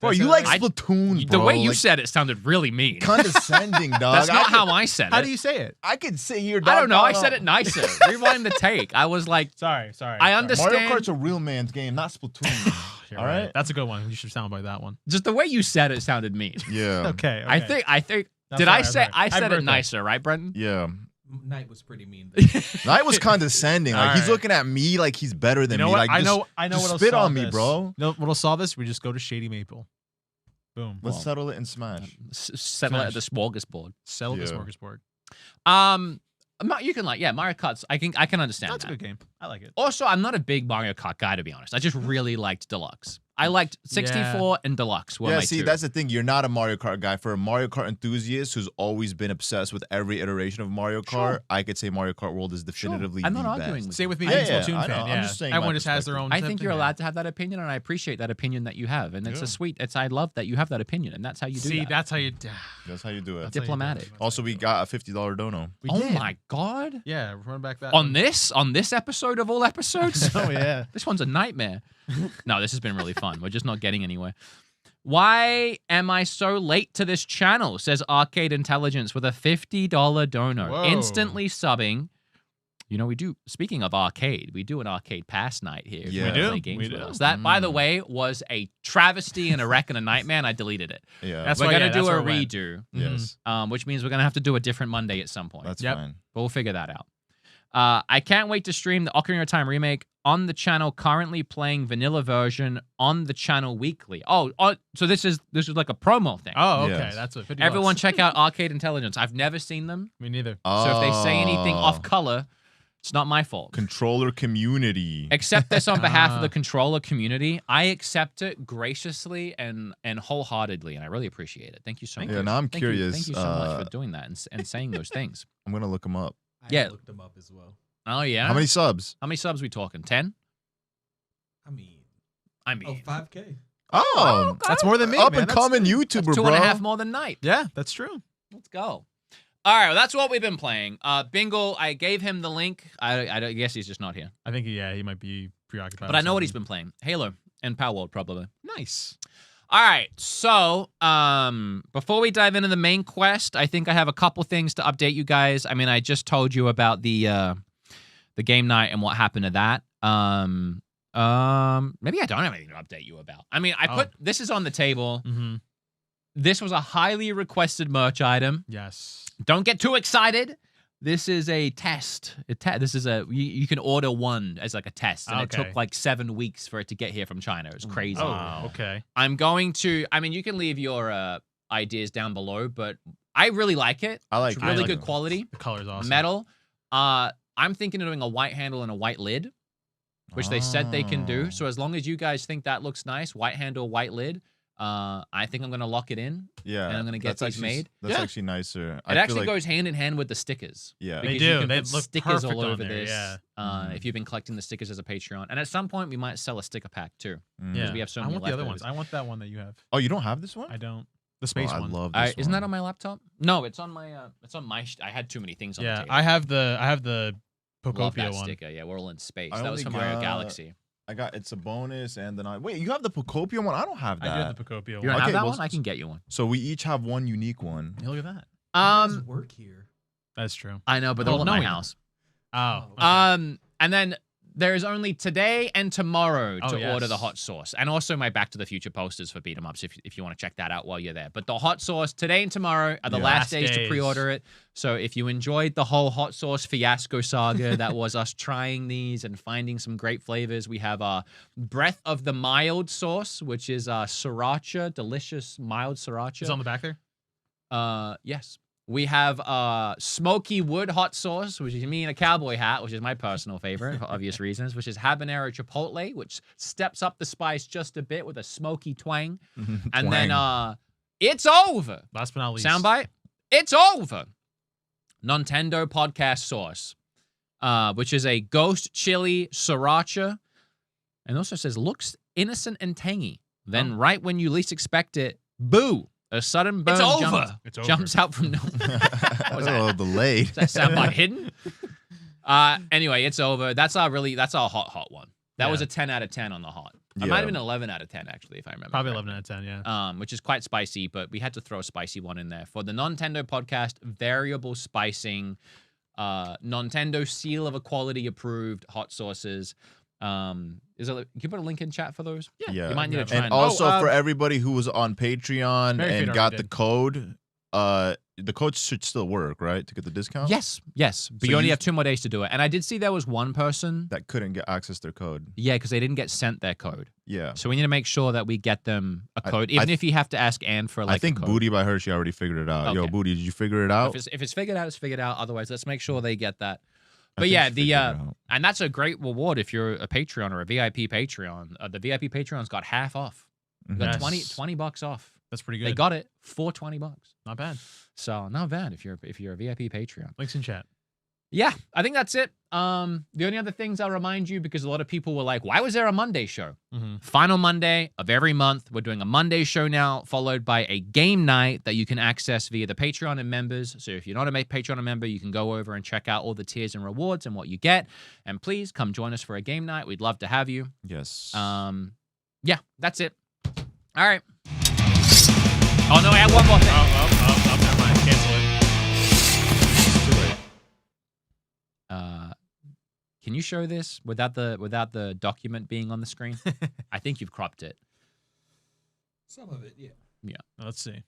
Speaker 2: Bro,
Speaker 3: Did I
Speaker 2: you
Speaker 3: say
Speaker 2: like
Speaker 3: that right?
Speaker 2: Splatoon, bro.
Speaker 1: The way you
Speaker 2: like,
Speaker 1: said it sounded really mean.
Speaker 2: condescending, dog.
Speaker 1: That's not
Speaker 2: I
Speaker 1: how I said it.
Speaker 3: How do you say it?
Speaker 2: I could sit here.
Speaker 1: I
Speaker 2: Dog,
Speaker 1: don't know. I
Speaker 2: no,
Speaker 1: said
Speaker 2: no.
Speaker 1: it nicer. Rewind the take. I was like,
Speaker 3: Sorry.
Speaker 1: I
Speaker 3: sorry.
Speaker 1: understand.
Speaker 2: Mario Kart's a real man's game, not Splatoon.
Speaker 3: You're
Speaker 2: All right.
Speaker 3: That's a good one. You should soundbite that one.
Speaker 1: just the way you said it sounded mean.
Speaker 2: Yeah.
Speaker 3: Okay.
Speaker 1: I think.
Speaker 3: I'm
Speaker 1: Did
Speaker 3: sorry,
Speaker 1: I
Speaker 3: I'm
Speaker 1: say?
Speaker 3: sorry.
Speaker 1: I
Speaker 3: Happy
Speaker 1: said it
Speaker 3: birthday.
Speaker 1: nicer, right, Brenton?
Speaker 2: Yeah.
Speaker 4: Knight was pretty mean.
Speaker 2: Knight was condescending. Like he's
Speaker 3: Alright.
Speaker 2: looking at me like he's better than
Speaker 3: You know
Speaker 2: me.
Speaker 3: what?
Speaker 2: Like
Speaker 3: I
Speaker 2: just-
Speaker 3: know
Speaker 2: just
Speaker 3: what'll
Speaker 2: spit
Speaker 3: solve
Speaker 2: on me,
Speaker 3: this.
Speaker 2: bro.
Speaker 3: You know what'll solve this? We just go to Shady Maple. Boom.
Speaker 2: Let's
Speaker 1: Well,
Speaker 2: settle it and smash.
Speaker 1: Settle it at the smorgasbord.
Speaker 3: Sell the
Speaker 2: Yeah.
Speaker 3: smorgasbord.
Speaker 1: You can Mario Kart's. I can understand
Speaker 3: That's a
Speaker 1: that.
Speaker 3: good game. I like it.
Speaker 1: Also, I'm not a big Mario Kart guy, to be honest. I just really liked Deluxe. I liked 64 and Deluxe were
Speaker 2: Yeah,
Speaker 1: my
Speaker 2: see,
Speaker 1: two.
Speaker 2: that's the thing. You're not a Mario Kart guy. For a Mario Kart enthusiast who's always been obsessed with every iteration of Mario Kart,
Speaker 1: Sure.
Speaker 2: I could say Mario Kart World is definitively
Speaker 1: I'm not
Speaker 2: the
Speaker 1: arguing
Speaker 2: best.
Speaker 1: with
Speaker 3: Same with me.
Speaker 2: Yeah,
Speaker 3: being a
Speaker 2: yeah,
Speaker 3: Splatoon
Speaker 2: I know.
Speaker 3: fan.
Speaker 2: I'm
Speaker 3: Yeah.
Speaker 2: just saying my
Speaker 3: Everyone just has their
Speaker 2: perspective.
Speaker 3: own.
Speaker 1: I think
Speaker 3: thing,
Speaker 1: you're
Speaker 3: yeah.
Speaker 1: allowed to have that opinion, and I appreciate that opinion that you have. And it's
Speaker 2: Yeah.
Speaker 1: a sweet. I love that you have that opinion, and that's how you do
Speaker 3: See,
Speaker 1: that.
Speaker 3: that's how you.
Speaker 2: That's how you do it.
Speaker 3: That's how you do
Speaker 1: Diplomatic.
Speaker 3: it. That's
Speaker 2: Also,
Speaker 3: how
Speaker 2: we
Speaker 3: you do it.
Speaker 2: got a $50 dono.
Speaker 3: We
Speaker 1: Oh
Speaker 3: did.
Speaker 1: my god!
Speaker 3: Yeah, we're running back that.
Speaker 1: On this episode of all episodes.
Speaker 3: Oh yeah.
Speaker 1: This one's a nightmare. No, this has been really fun. We're just not getting anywhere. Why am I so late to this channel? Says Arcade Intelligence with a $50 dono.
Speaker 3: Whoa.
Speaker 1: Instantly subbing. You know, we do, speaking of arcade, we do an arcade pass night here. if you
Speaker 2: Yeah.
Speaker 1: wanna
Speaker 3: We do.
Speaker 1: play games
Speaker 3: We
Speaker 1: with
Speaker 3: do.
Speaker 1: us. That, by the
Speaker 2: Mm.
Speaker 1: way, was a travesty and a wreck and a nightmare, and I deleted it.
Speaker 2: Yeah,
Speaker 3: That's
Speaker 1: we're
Speaker 3: why-
Speaker 1: going
Speaker 3: yeah,
Speaker 1: to do
Speaker 3: that's
Speaker 1: a
Speaker 3: where it went.
Speaker 1: redo,
Speaker 2: yes,
Speaker 1: which means we're going to have to do a different Monday at some point.
Speaker 2: that's
Speaker 3: Yep.
Speaker 2: fine.
Speaker 1: But we'll figure that out. I can't wait to stream the Ocarina of Time Remake on the channel, currently playing vanilla version on the channel weekly. So this is like a promo thing.
Speaker 3: Oh, okay.
Speaker 2: Yes.
Speaker 3: That's what. 50
Speaker 1: Everyone
Speaker 3: bucks.
Speaker 1: check out Arcade Intelligence. I've never seen them.
Speaker 3: Me neither.
Speaker 1: So if they say anything
Speaker 2: Oh.
Speaker 1: off color, it's not my fault.
Speaker 2: Controller community.
Speaker 1: Accept this on behalf of
Speaker 3: Ah.
Speaker 1: the controller community. I accept it graciously and wholeheartedly, and I really appreciate it. Thank you so much.
Speaker 2: Yeah, now I'm
Speaker 1: Thank you-
Speaker 2: curious.
Speaker 1: Thank you so much for doing that and saying those things.
Speaker 2: I'm gonna look them up.
Speaker 4: I
Speaker 1: Yeah.
Speaker 4: looked them up as well.
Speaker 1: Oh yeah.
Speaker 2: How many subs?
Speaker 1: How many subs we talking? 10?
Speaker 4: I mean,
Speaker 1: I mean,
Speaker 4: 5K.
Speaker 2: Oh,
Speaker 3: That's more than me,
Speaker 2: up
Speaker 3: man.
Speaker 2: and
Speaker 3: That's
Speaker 2: coming
Speaker 3: good.
Speaker 2: YouTuber,
Speaker 1: That's
Speaker 2: bro.
Speaker 1: 2.5 more than Knight.
Speaker 3: Yeah, that's true.
Speaker 1: Let's go. All right, well, that's what we've been playing. Bingle, I gave him the link. I guess he's just not here.
Speaker 3: I think, he might be preoccupied.
Speaker 1: But I know what he's been playing. Halo and Power World, probably.
Speaker 3: Nice.
Speaker 1: All right, so before we dive into the main quest, I think I have a couple things to update you guys. I mean, I just told you about the game night and what happened to that. Maybe I don't have anything to update you about. I mean, I put this is on the table.
Speaker 3: Mm-hmm.
Speaker 1: This was a highly requested merch item.
Speaker 3: Yes.
Speaker 1: Don't get too excited. This is a test. This is you can order one as like a test, and it took like 7 weeks for it to get here from China. It was crazy.
Speaker 3: Oh, okay.
Speaker 1: I'm going to. I mean, you can leave your ideas down below, but I really like it.
Speaker 2: I like
Speaker 1: It's
Speaker 2: it.
Speaker 1: really
Speaker 2: I like
Speaker 1: good
Speaker 2: it.
Speaker 1: quality.
Speaker 3: The color's awesome.
Speaker 1: Metal. I'm thinking of doing a white handle and a white lid, which they said they can do. So as long as you guys think that looks nice, white handle, white lid, I think I'm gonna lock it in.
Speaker 2: Yeah,
Speaker 1: and I'm gonna get
Speaker 2: that's
Speaker 1: these
Speaker 2: actually-
Speaker 1: made.
Speaker 2: That's actually nicer.
Speaker 1: It actually goes hand in hand with the stickers.
Speaker 2: Yeah,
Speaker 3: They
Speaker 1: Because
Speaker 3: do.
Speaker 1: You can
Speaker 3: They
Speaker 1: put
Speaker 3: look
Speaker 1: stickers all
Speaker 3: perfect on
Speaker 1: over
Speaker 3: there,
Speaker 1: this.
Speaker 3: yeah.
Speaker 1: If you've been collecting the stickers as a Patreon, and at some point we might sell a sticker pack too.
Speaker 3: Yeah.
Speaker 1: we have so
Speaker 3: I
Speaker 1: many
Speaker 3: want the other ones.
Speaker 1: leftovers.
Speaker 3: I want that one that you have.
Speaker 2: Oh, you don't have this one?
Speaker 3: I don't. The space
Speaker 2: I
Speaker 3: one.
Speaker 2: love this
Speaker 1: Isn't that
Speaker 2: one.
Speaker 1: on my laptop? No, it's on my. I had too many things on the
Speaker 3: Yeah,
Speaker 1: table.
Speaker 3: I have the
Speaker 1: Love
Speaker 3: Pokopia
Speaker 1: that
Speaker 3: one.
Speaker 1: sticker. Yeah, we're all in space.
Speaker 2: I
Speaker 1: That was
Speaker 2: only
Speaker 1: from Mario
Speaker 2: got-
Speaker 1: Galaxy.
Speaker 2: I got it's a bonus, and then wait. You have the Pokopia one? I don't have that.
Speaker 3: I do have the Pokopia
Speaker 1: You
Speaker 3: one.
Speaker 1: don't have
Speaker 2: Okay,
Speaker 1: that
Speaker 2: well,
Speaker 1: one? I can get you one.
Speaker 2: So we each have one unique one.
Speaker 3: Hey, look at that.
Speaker 4: Who does work here.
Speaker 3: That's true.
Speaker 1: I know, but they're
Speaker 3: Well,
Speaker 1: all at my
Speaker 3: no,
Speaker 1: house.
Speaker 3: Oh. Okay.
Speaker 1: And then there's only today and tomorrow
Speaker 3: Oh,
Speaker 1: to
Speaker 3: yes.
Speaker 1: order the hot sauce, and also my Back to the Future posters for beatemups if you want to check that out while you're there. But the hot sauce today and tomorrow are the
Speaker 2: Yeah.
Speaker 1: last
Speaker 3: Last
Speaker 1: days to
Speaker 3: days.
Speaker 1: pre-order it. So if you enjoyed the whole hot sauce fiasco saga that was us trying these and finding some great flavors, we have Breath of the Mild sauce, which is sriracha, delicious mild sriracha.
Speaker 3: It's on the back there.
Speaker 1: Yes. We have Smoky Wood hot sauce, which is me in a cowboy hat, which is my personal favorite for obvious reasons, which is habanero chipotle, which steps up the spice just a bit with a smoky twang. And then it's over.
Speaker 3: Last but not least.
Speaker 1: Soundbite. It's over. Nontendo podcast sauce, which is a ghost chili sriracha. And also says, looks innocent and tangy. Then right when you least expect it, boo. A sudden burn
Speaker 3: It's over.
Speaker 1: jumps out from nowhere.
Speaker 2: That was a little delayed.
Speaker 1: Does that soundbite hidden? Anyway, it's over. That's our hot one. That was
Speaker 3: Yeah.
Speaker 1: a 10 out of 10 on the hot. I
Speaker 2: Yeah.
Speaker 1: might have been 11 out of 10 actually, if I remember.
Speaker 3: Probably
Speaker 1: correctly.
Speaker 3: 11 out of 10, yeah.
Speaker 1: Which is quite spicy, but we had to throw a spicy one in there for the Nontendo podcast. Variable spicing, Nontendo seal of equality approved hot sauces. Can you put a link in chat for those?
Speaker 2: Yeah.
Speaker 1: You might need to try
Speaker 2: And also
Speaker 3: Oh,
Speaker 2: for everybody who was on Patreon
Speaker 3: Very
Speaker 2: and
Speaker 3: Fit
Speaker 2: got
Speaker 3: already
Speaker 2: the
Speaker 3: did.
Speaker 2: code, the code should still work, right? To get the discount?
Speaker 1: Yes. But
Speaker 2: So
Speaker 1: you only
Speaker 2: you-
Speaker 1: have 2 more days to do it. And I did see there was one person.
Speaker 2: That couldn't get access to their code.
Speaker 1: Yeah, because they didn't get sent their code.
Speaker 2: Yeah.
Speaker 1: So we need to make sure that we get them a
Speaker 2: I-
Speaker 1: code,
Speaker 2: I
Speaker 1: even
Speaker 2: th-
Speaker 1: if you have to ask Anne for like
Speaker 2: I think
Speaker 1: a code.
Speaker 2: Booty by her, she already figured it out. Yo,
Speaker 1: Okay.
Speaker 2: Booty, did you figure it out?
Speaker 1: If it's figured out, it's figured out. Otherwise, let's make sure they get that.
Speaker 2: I
Speaker 1: But
Speaker 2: think
Speaker 1: yeah,
Speaker 2: she figured it out.
Speaker 1: and that's a great reward if you're a Patreon or a VIP Patreon. The VIP Patreon's got half off. We got
Speaker 3: Yes.
Speaker 1: 20 bucks off.
Speaker 3: That's pretty good.
Speaker 1: They got it for $20.
Speaker 3: Not bad.
Speaker 1: So not bad if you're a VIP Patreon.
Speaker 3: Links in chat.
Speaker 1: Yeah, I think that's it. The only other things I'll remind you, because a lot of people were like, why was there a Monday show?
Speaker 3: Mm-hmm.
Speaker 1: Final Monday of every month. We're doing a Monday show now, followed by a game night that you can access via the Patreon and members. So if you're not a Patreon member, you can go over and check out all the tiers and rewards and what you get. And please come join us for a game night. We'd love to have you.
Speaker 2: Yes.
Speaker 1: Yeah, that's it. All right. Oh no, I have one more thing.
Speaker 3: Oh, never mind. Cancel it.
Speaker 2: Too late.
Speaker 1: Can you show this without the document being on the screen? I think you've cropped it.
Speaker 4: Some of it, yeah.
Speaker 3: Let's see.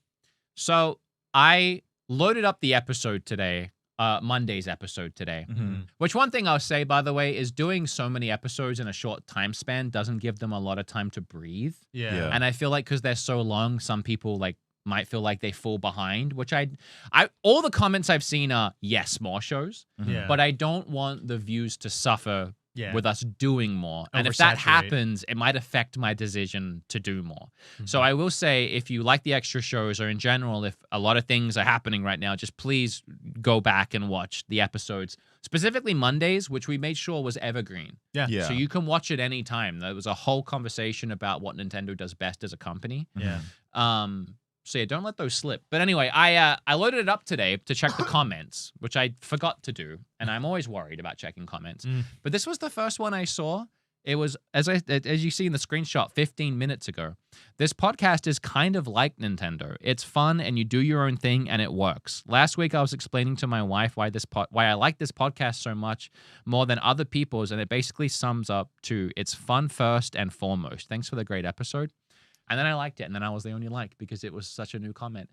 Speaker 1: So I loaded up the episode today, Monday's episode today.
Speaker 2: Mm-hmm.
Speaker 1: Which one thing I'll say, by the way, is doing so many episodes in a short time span doesn't give them a lot of time to breathe.
Speaker 3: Yeah.
Speaker 1: And I feel like because they're so long, some people might feel like they fall behind, which I all the comments I've seen are, yes, more shows.
Speaker 3: Yeah.
Speaker 1: But I don't want the views to suffer with us doing more. And if that happens, it might affect my decision to do more. So I will say, if you like the extra shows, or in general, if a lot of things are happening right now, just please go back and watch the episodes, specifically Mondays, which we made sure was evergreen.
Speaker 2: Yeah.
Speaker 1: So you can watch it anytime. There was a whole conversation about what Nintendo does best as a company.
Speaker 3: Yeah.
Speaker 1: So yeah, don't let those slip. But anyway, I loaded it up today to check the comments, which I forgot to do, and I'm always worried about checking comments. But this was the first one I saw. It was, as you see in the screenshot, 15 minutes ago. This podcast is kind of like Nintendo. It's fun, and you do your own thing, and it works. Last week, I was explaining to my wife why I like this podcast so much more than other people's, and it basically sums up to it's fun first and foremost. Thanks for the great episode. And then I liked it, and then I was the only like because it was such a new comment.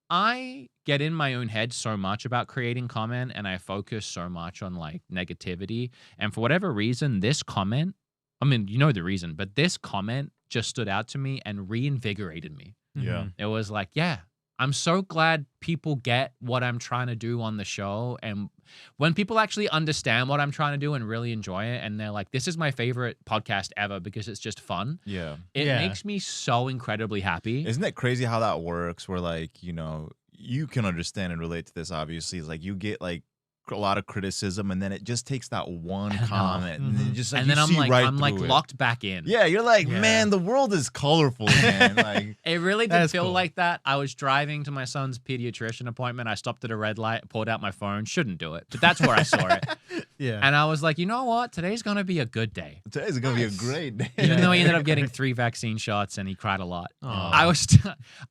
Speaker 1: I get in my own head so much about creating comment, and I focus so much on like negativity. And for whatever reason, this comment, I mean, you know the reason, but this comment just stood out to me and reinvigorated me.
Speaker 2: Yeah.
Speaker 1: It was like, yeah, I'm so glad people get what I'm trying to do on the show. And when people actually understand what I'm trying to do and really enjoy it, and they're like, this is my favorite podcast ever because it's just fun.
Speaker 2: Yeah.
Speaker 1: It makes me so incredibly happy.
Speaker 2: Isn't it crazy how that works? Where like, you know, you can understand and relate to this, obviously. It's like you get like a lot of criticism, and then it just takes that one comment, and then just like,
Speaker 1: and then
Speaker 2: you see
Speaker 1: I'm
Speaker 2: right through it.
Speaker 1: locked back in.
Speaker 2: Yeah, you're like, man, the world is colorful, man. Like,
Speaker 1: it really did feel like that. I was driving to my son's pediatrician appointment. I stopped at a red light, pulled out my phone. Shouldn't do it, but that's where I saw it. And I was like, you know what? Today's gonna be a good day.
Speaker 2: Today's gonna be a great day.
Speaker 1: Even though he ended up getting 3 vaccine shots and he cried a lot. I was.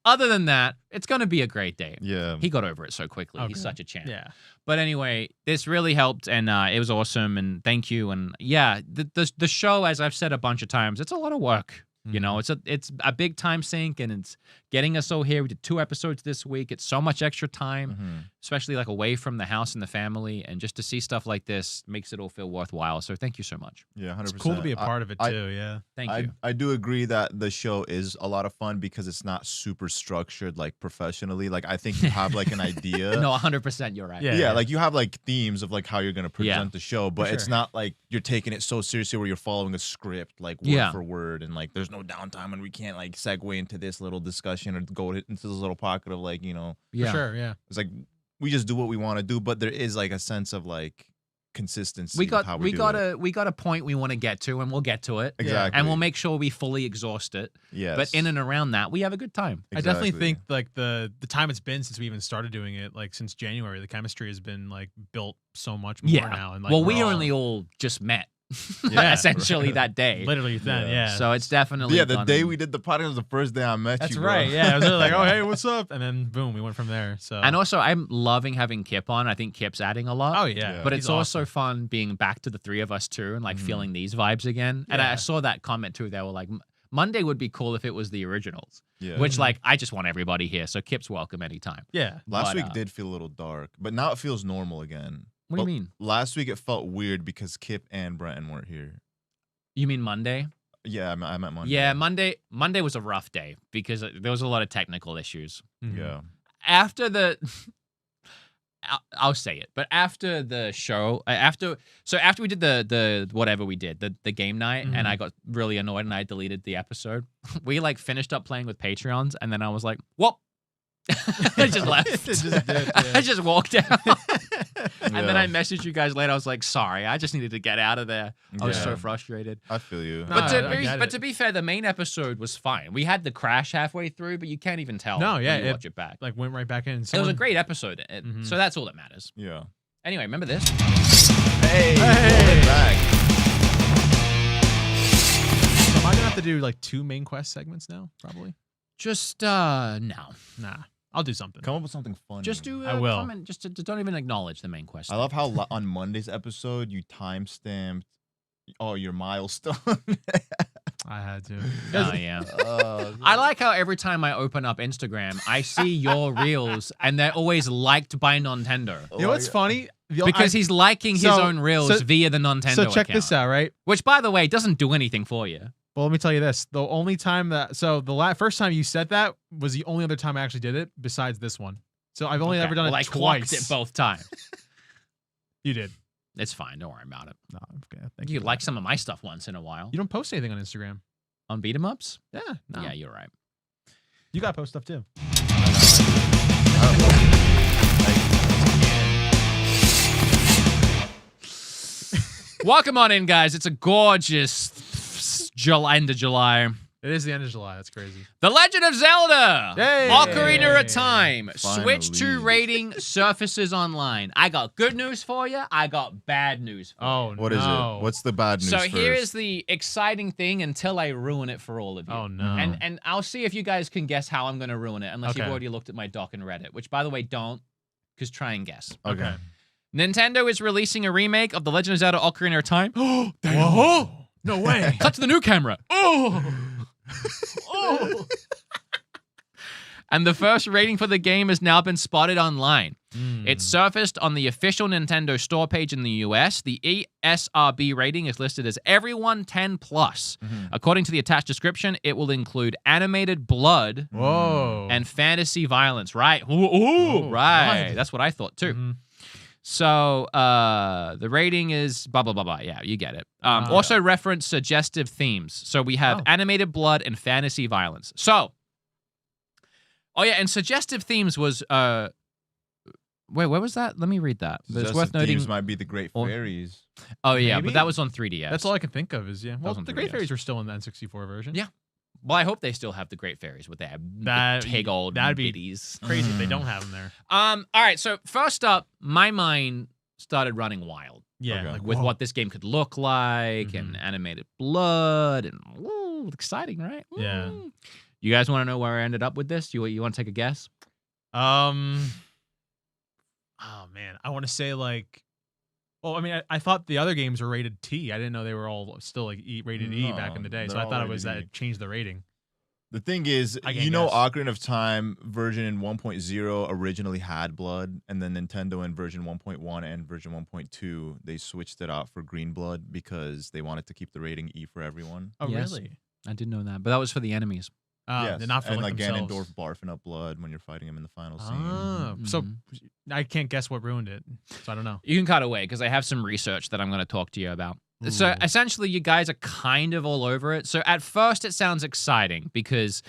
Speaker 1: Other than that, it's gonna be a great day.
Speaker 2: Yeah.
Speaker 1: He got over it so quickly. He's such a champ.
Speaker 3: Yeah.
Speaker 1: But anyway, this really helped, and it was awesome, and thank you. And yeah, the show, as I've said a bunch of times, it's a lot of work. You know, it's a big time sink, and it's getting us all here. We did 2 episodes this week. It's so much extra time, especially like away from the house and the family, and just to see stuff like this makes it all feel worthwhile. So thank you so much.
Speaker 2: Yeah, 100%.
Speaker 3: It's cool to be a part of it too. Yeah.
Speaker 1: Thank you.
Speaker 2: I do agree that the show is a lot of fun because it's not super structured like professionally. Like I think you have like an idea.
Speaker 1: No, 100%. You're right.
Speaker 2: Yeah, like you have like themes of like how you're gonna present the show, but it's not like you're taking it so seriously where you're following a script like word for word, and like there's no downtime, and we can't like segue into this little discussion or go into this little pocket of like, you know,
Speaker 3: For sure. Yeah.
Speaker 2: it's like we just do what we want to do, but there is like a sense of like consistency.
Speaker 1: We got
Speaker 2: of how
Speaker 1: we
Speaker 2: do
Speaker 1: got
Speaker 2: it.
Speaker 1: a point we want to get to, and we'll get to it.
Speaker 2: Exactly.
Speaker 1: And we'll make sure we fully exhaust it.
Speaker 2: Yes.
Speaker 1: But in and around that, we have a good time.
Speaker 3: I definitely think like the time it's been since we even started doing it, like since January, the chemistry has been like built so much more now. And like,
Speaker 1: well, we only all just met. Essentially that day.
Speaker 3: Literally then, yeah.
Speaker 1: So it's definitely
Speaker 2: the day we did the podcast was the first day I met
Speaker 3: That's
Speaker 2: you. Bro.
Speaker 3: right. Yeah. It was really like, oh hey, what's up? And then boom, we went from there. So
Speaker 1: and also I'm loving having Kip on. I think Kip's adding a lot.
Speaker 3: Oh yeah.
Speaker 1: But
Speaker 3: He's
Speaker 1: it's also
Speaker 3: awesome.
Speaker 1: fun being back to the 3 of us too, and like feeling these vibes again. And I saw that comment too. They were like, Monday would be cool if it was the originals.
Speaker 2: Yeah.
Speaker 1: Which like I just want everybody here, so Kip's welcome anytime.
Speaker 3: Yeah.
Speaker 2: Last
Speaker 1: But,
Speaker 2: week did feel a little dark, but now it feels normal again.
Speaker 1: What do you mean?
Speaker 2: Last week it felt weird because Kip and Brenton weren't here.
Speaker 1: You mean Monday?
Speaker 2: Yeah, I meant Monday.
Speaker 1: Yeah, Monday was a rough day because there was a lot of technical issues.
Speaker 2: Yeah.
Speaker 1: After the I'll say it, but after the show, after we did the whatever we did, the game night, and I got really annoyed and I deleted the episode. We like finished up playing with Patreons, and then I was like, "Whoop!" I just left. I just walked out. And then I messaged you guys later. I was like, "Sorry, I just needed to get out of there. I was so frustrated."
Speaker 2: I feel you.
Speaker 1: But
Speaker 3: No,
Speaker 1: to be fair, the main episode was fine. We had the crash halfway through, but you can't even tell.
Speaker 3: No, yeah,
Speaker 1: when you watch it back.
Speaker 3: Like went right back in.
Speaker 1: It was a great episode, so that's all that matters.
Speaker 2: Yeah.
Speaker 1: Anyway, remember this?
Speaker 2: Hey,
Speaker 3: Hey.
Speaker 2: back.
Speaker 3: So am I gonna have to do like 2 main quest segments now? Probably.
Speaker 1: Just no.
Speaker 3: Nah. I'll do something.
Speaker 2: Come up with something funny.
Speaker 1: Just do.
Speaker 3: I will.
Speaker 1: Comment, just don't even acknowledge the main quest.
Speaker 2: I love how on Monday's episode you timestamped your milestone.
Speaker 3: I had to.
Speaker 1: Oh yeah. I like how every time I open up Instagram, I see your reels, and they're always liked by Nontendo.
Speaker 3: You know what's funny?
Speaker 1: Because he's liking his own reels via the Nontendo
Speaker 3: So check
Speaker 1: account.
Speaker 3: this out, right?
Speaker 1: Which, by the way, doesn't do anything for you.
Speaker 3: Well, let me tell you this. The only time first time you said that was the only other time I actually did it besides this one. So I've only ever done it
Speaker 1: I
Speaker 3: twice.
Speaker 1: clocked it both times.
Speaker 3: You did.
Speaker 1: It's fine. Don't worry about it.
Speaker 3: No, I'm okay. Thank
Speaker 1: You
Speaker 3: for
Speaker 1: like
Speaker 3: that.
Speaker 1: some of my stuff once in a while.
Speaker 3: You don't post anything on Instagram.
Speaker 1: On beatemups?
Speaker 3: Yeah. No.
Speaker 1: Yeah, you're right.
Speaker 3: You got to post stuff too.
Speaker 1: Welcome on in, guys. It's a gorgeous end of July.
Speaker 3: It is the end of July. That's crazy.
Speaker 1: The Legend of Zelda!
Speaker 3: Yay!
Speaker 1: Ocarina of Time.
Speaker 2: Finally.
Speaker 1: Switch to rating surfaces online. I got good news for you. I got bad news for you.
Speaker 3: Oh,
Speaker 2: What is it? What's the bad news
Speaker 1: So
Speaker 2: first?
Speaker 1: here is the exciting thing until I ruin it for all of you.
Speaker 3: Oh, no.
Speaker 1: And I'll see if you guys can guess how I'm going to ruin it, unless you've
Speaker 3: Okay.
Speaker 1: already looked at my doc and read it, which, by the way, don't, because try and guess.
Speaker 3: Okay.
Speaker 1: Nintendo is releasing a remake of The Legend of Zelda Ocarina of Time. Oh,
Speaker 3: Whoa. No way.
Speaker 1: cut to the new camera. Oh! Oh! And the first rating for the game has now been spotted online. It surfaced on the official Nintendo store page in the US. The ESRB rating is listed as everyone 10+. According to the attached description, it will include animated blood
Speaker 3: Whoa.
Speaker 1: and fantasy violence. Right. Ooh, right.
Speaker 3: blood.
Speaker 1: That's what I thought too.
Speaker 3: Mhm.
Speaker 1: So the rating is blah, blah, blah, blah. Yeah, you get it. Also reference suggestive themes. So we have animated blood and fantasy violence. So, oh yeah, and suggestive themes was, wait, where was that? Let me read that. But it's worth noting.
Speaker 2: Themes might be the Great Fairies.
Speaker 1: Oh yeah,
Speaker 3: Maybe?
Speaker 1: but that was on 3DS.
Speaker 3: That's all I can think of is, yeah. Well,
Speaker 1: was on
Speaker 3: the Great
Speaker 1: 3DS.
Speaker 3: Fairies were still in the N64 version.
Speaker 1: Yeah. Well, I hope they still have the Great Fairies with their
Speaker 3: That-
Speaker 1: big old
Speaker 3: that'd be
Speaker 1: biddies.
Speaker 3: Crazy if they don't have them there.
Speaker 1: All right, so first up, my mind started running wild.
Speaker 3: Yeah.
Speaker 2: Okay.
Speaker 3: Like,
Speaker 1: With
Speaker 3: whoa.
Speaker 1: what this game could look like and animated blood and ooh, exciting, right?
Speaker 3: Yeah.
Speaker 1: Ooh. You guys want to know where I ended up with this? You want to take a guess?
Speaker 3: Oh man, I want to say like, well, I mean, I thought the other games were rated T. I didn't know they were all still like rated E back in the day. So
Speaker 2: they're
Speaker 3: I
Speaker 2: all
Speaker 3: thought it was
Speaker 2: rated
Speaker 3: that
Speaker 2: E.
Speaker 3: it changed the rating.
Speaker 2: The thing is,
Speaker 3: I can't
Speaker 2: you know,
Speaker 3: guess.
Speaker 2: Ocarina of Time version 1.0 originally had blood, and then Nintendo in version 1.1 and version 1.2, they switched it out for green blood because they wanted to keep the rating E for everyone.
Speaker 3: Oh
Speaker 1: Yes.
Speaker 3: really?
Speaker 1: I didn't know that, but that was for the enemies.
Speaker 2: Yes,
Speaker 3: They're not for
Speaker 2: and
Speaker 3: like
Speaker 2: like
Speaker 3: themselves.
Speaker 2: Ganondorf barfing up blood when you're fighting him in the final scene.
Speaker 3: Ah, so
Speaker 1: Mhm.
Speaker 3: I can't guess what ruined it. So I don't know.
Speaker 1: You can cut away because I have some research that I'm going to talk to you about. So
Speaker 3: Ooh.
Speaker 1: essentially, you guys are kind of all over it. So at first, it sounds exciting because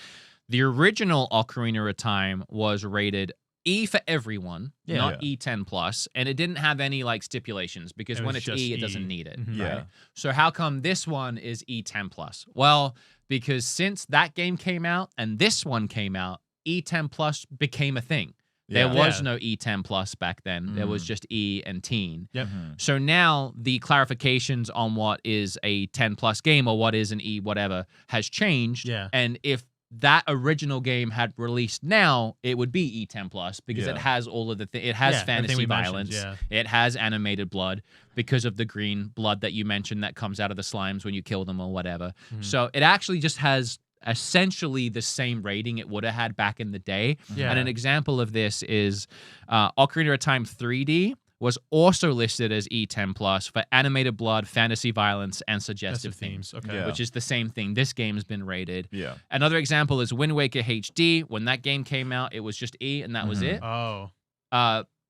Speaker 1: the original Ocarina of Time was rated E for everyone,
Speaker 3: Yeah.
Speaker 1: not E10+, and it didn't have any like stipulations because
Speaker 3: It
Speaker 1: when
Speaker 3: was
Speaker 1: it's
Speaker 3: just
Speaker 1: E, it
Speaker 3: E.
Speaker 1: doesn't need it.
Speaker 3: Mhm.
Speaker 2: Yeah.
Speaker 1: Right? So how come this one is E10+? Well, because since that game came out and this one came out, E10+ became a thing. There
Speaker 2: Yeah.
Speaker 1: was no E10+ back then. There was just E and teen.
Speaker 3: Yep.
Speaker 2: Mhm.
Speaker 1: So now the clarifications on what is a 10+ game or what is an E whatever has changed.
Speaker 3: Yeah.
Speaker 1: And if that original game had released now, it would be E10+ because it
Speaker 2: Yeah.
Speaker 1: has all of the it has
Speaker 3: Yeah, everything
Speaker 1: fantasy
Speaker 3: we mentioned,
Speaker 1: violence.
Speaker 3: yeah.
Speaker 1: It has animated blood because of the green blood that you mentioned that comes out of the slimes when you kill them or whatever.
Speaker 3: Mhm.
Speaker 1: So it actually just has essentially the same rating it would have had back in the day.
Speaker 3: Yeah.
Speaker 1: And an example of this is Ocarina of Time 3D was also listed as E10+ for animated blood, fantasy violence, and suggestive themes,
Speaker 3: Okay.
Speaker 2: Yeah.
Speaker 1: which is the same thing. This game's been rated.
Speaker 2: Yeah.
Speaker 1: Another example is Wind Waker HD. When that game came out, it was just E, and that was it.
Speaker 3: Oh.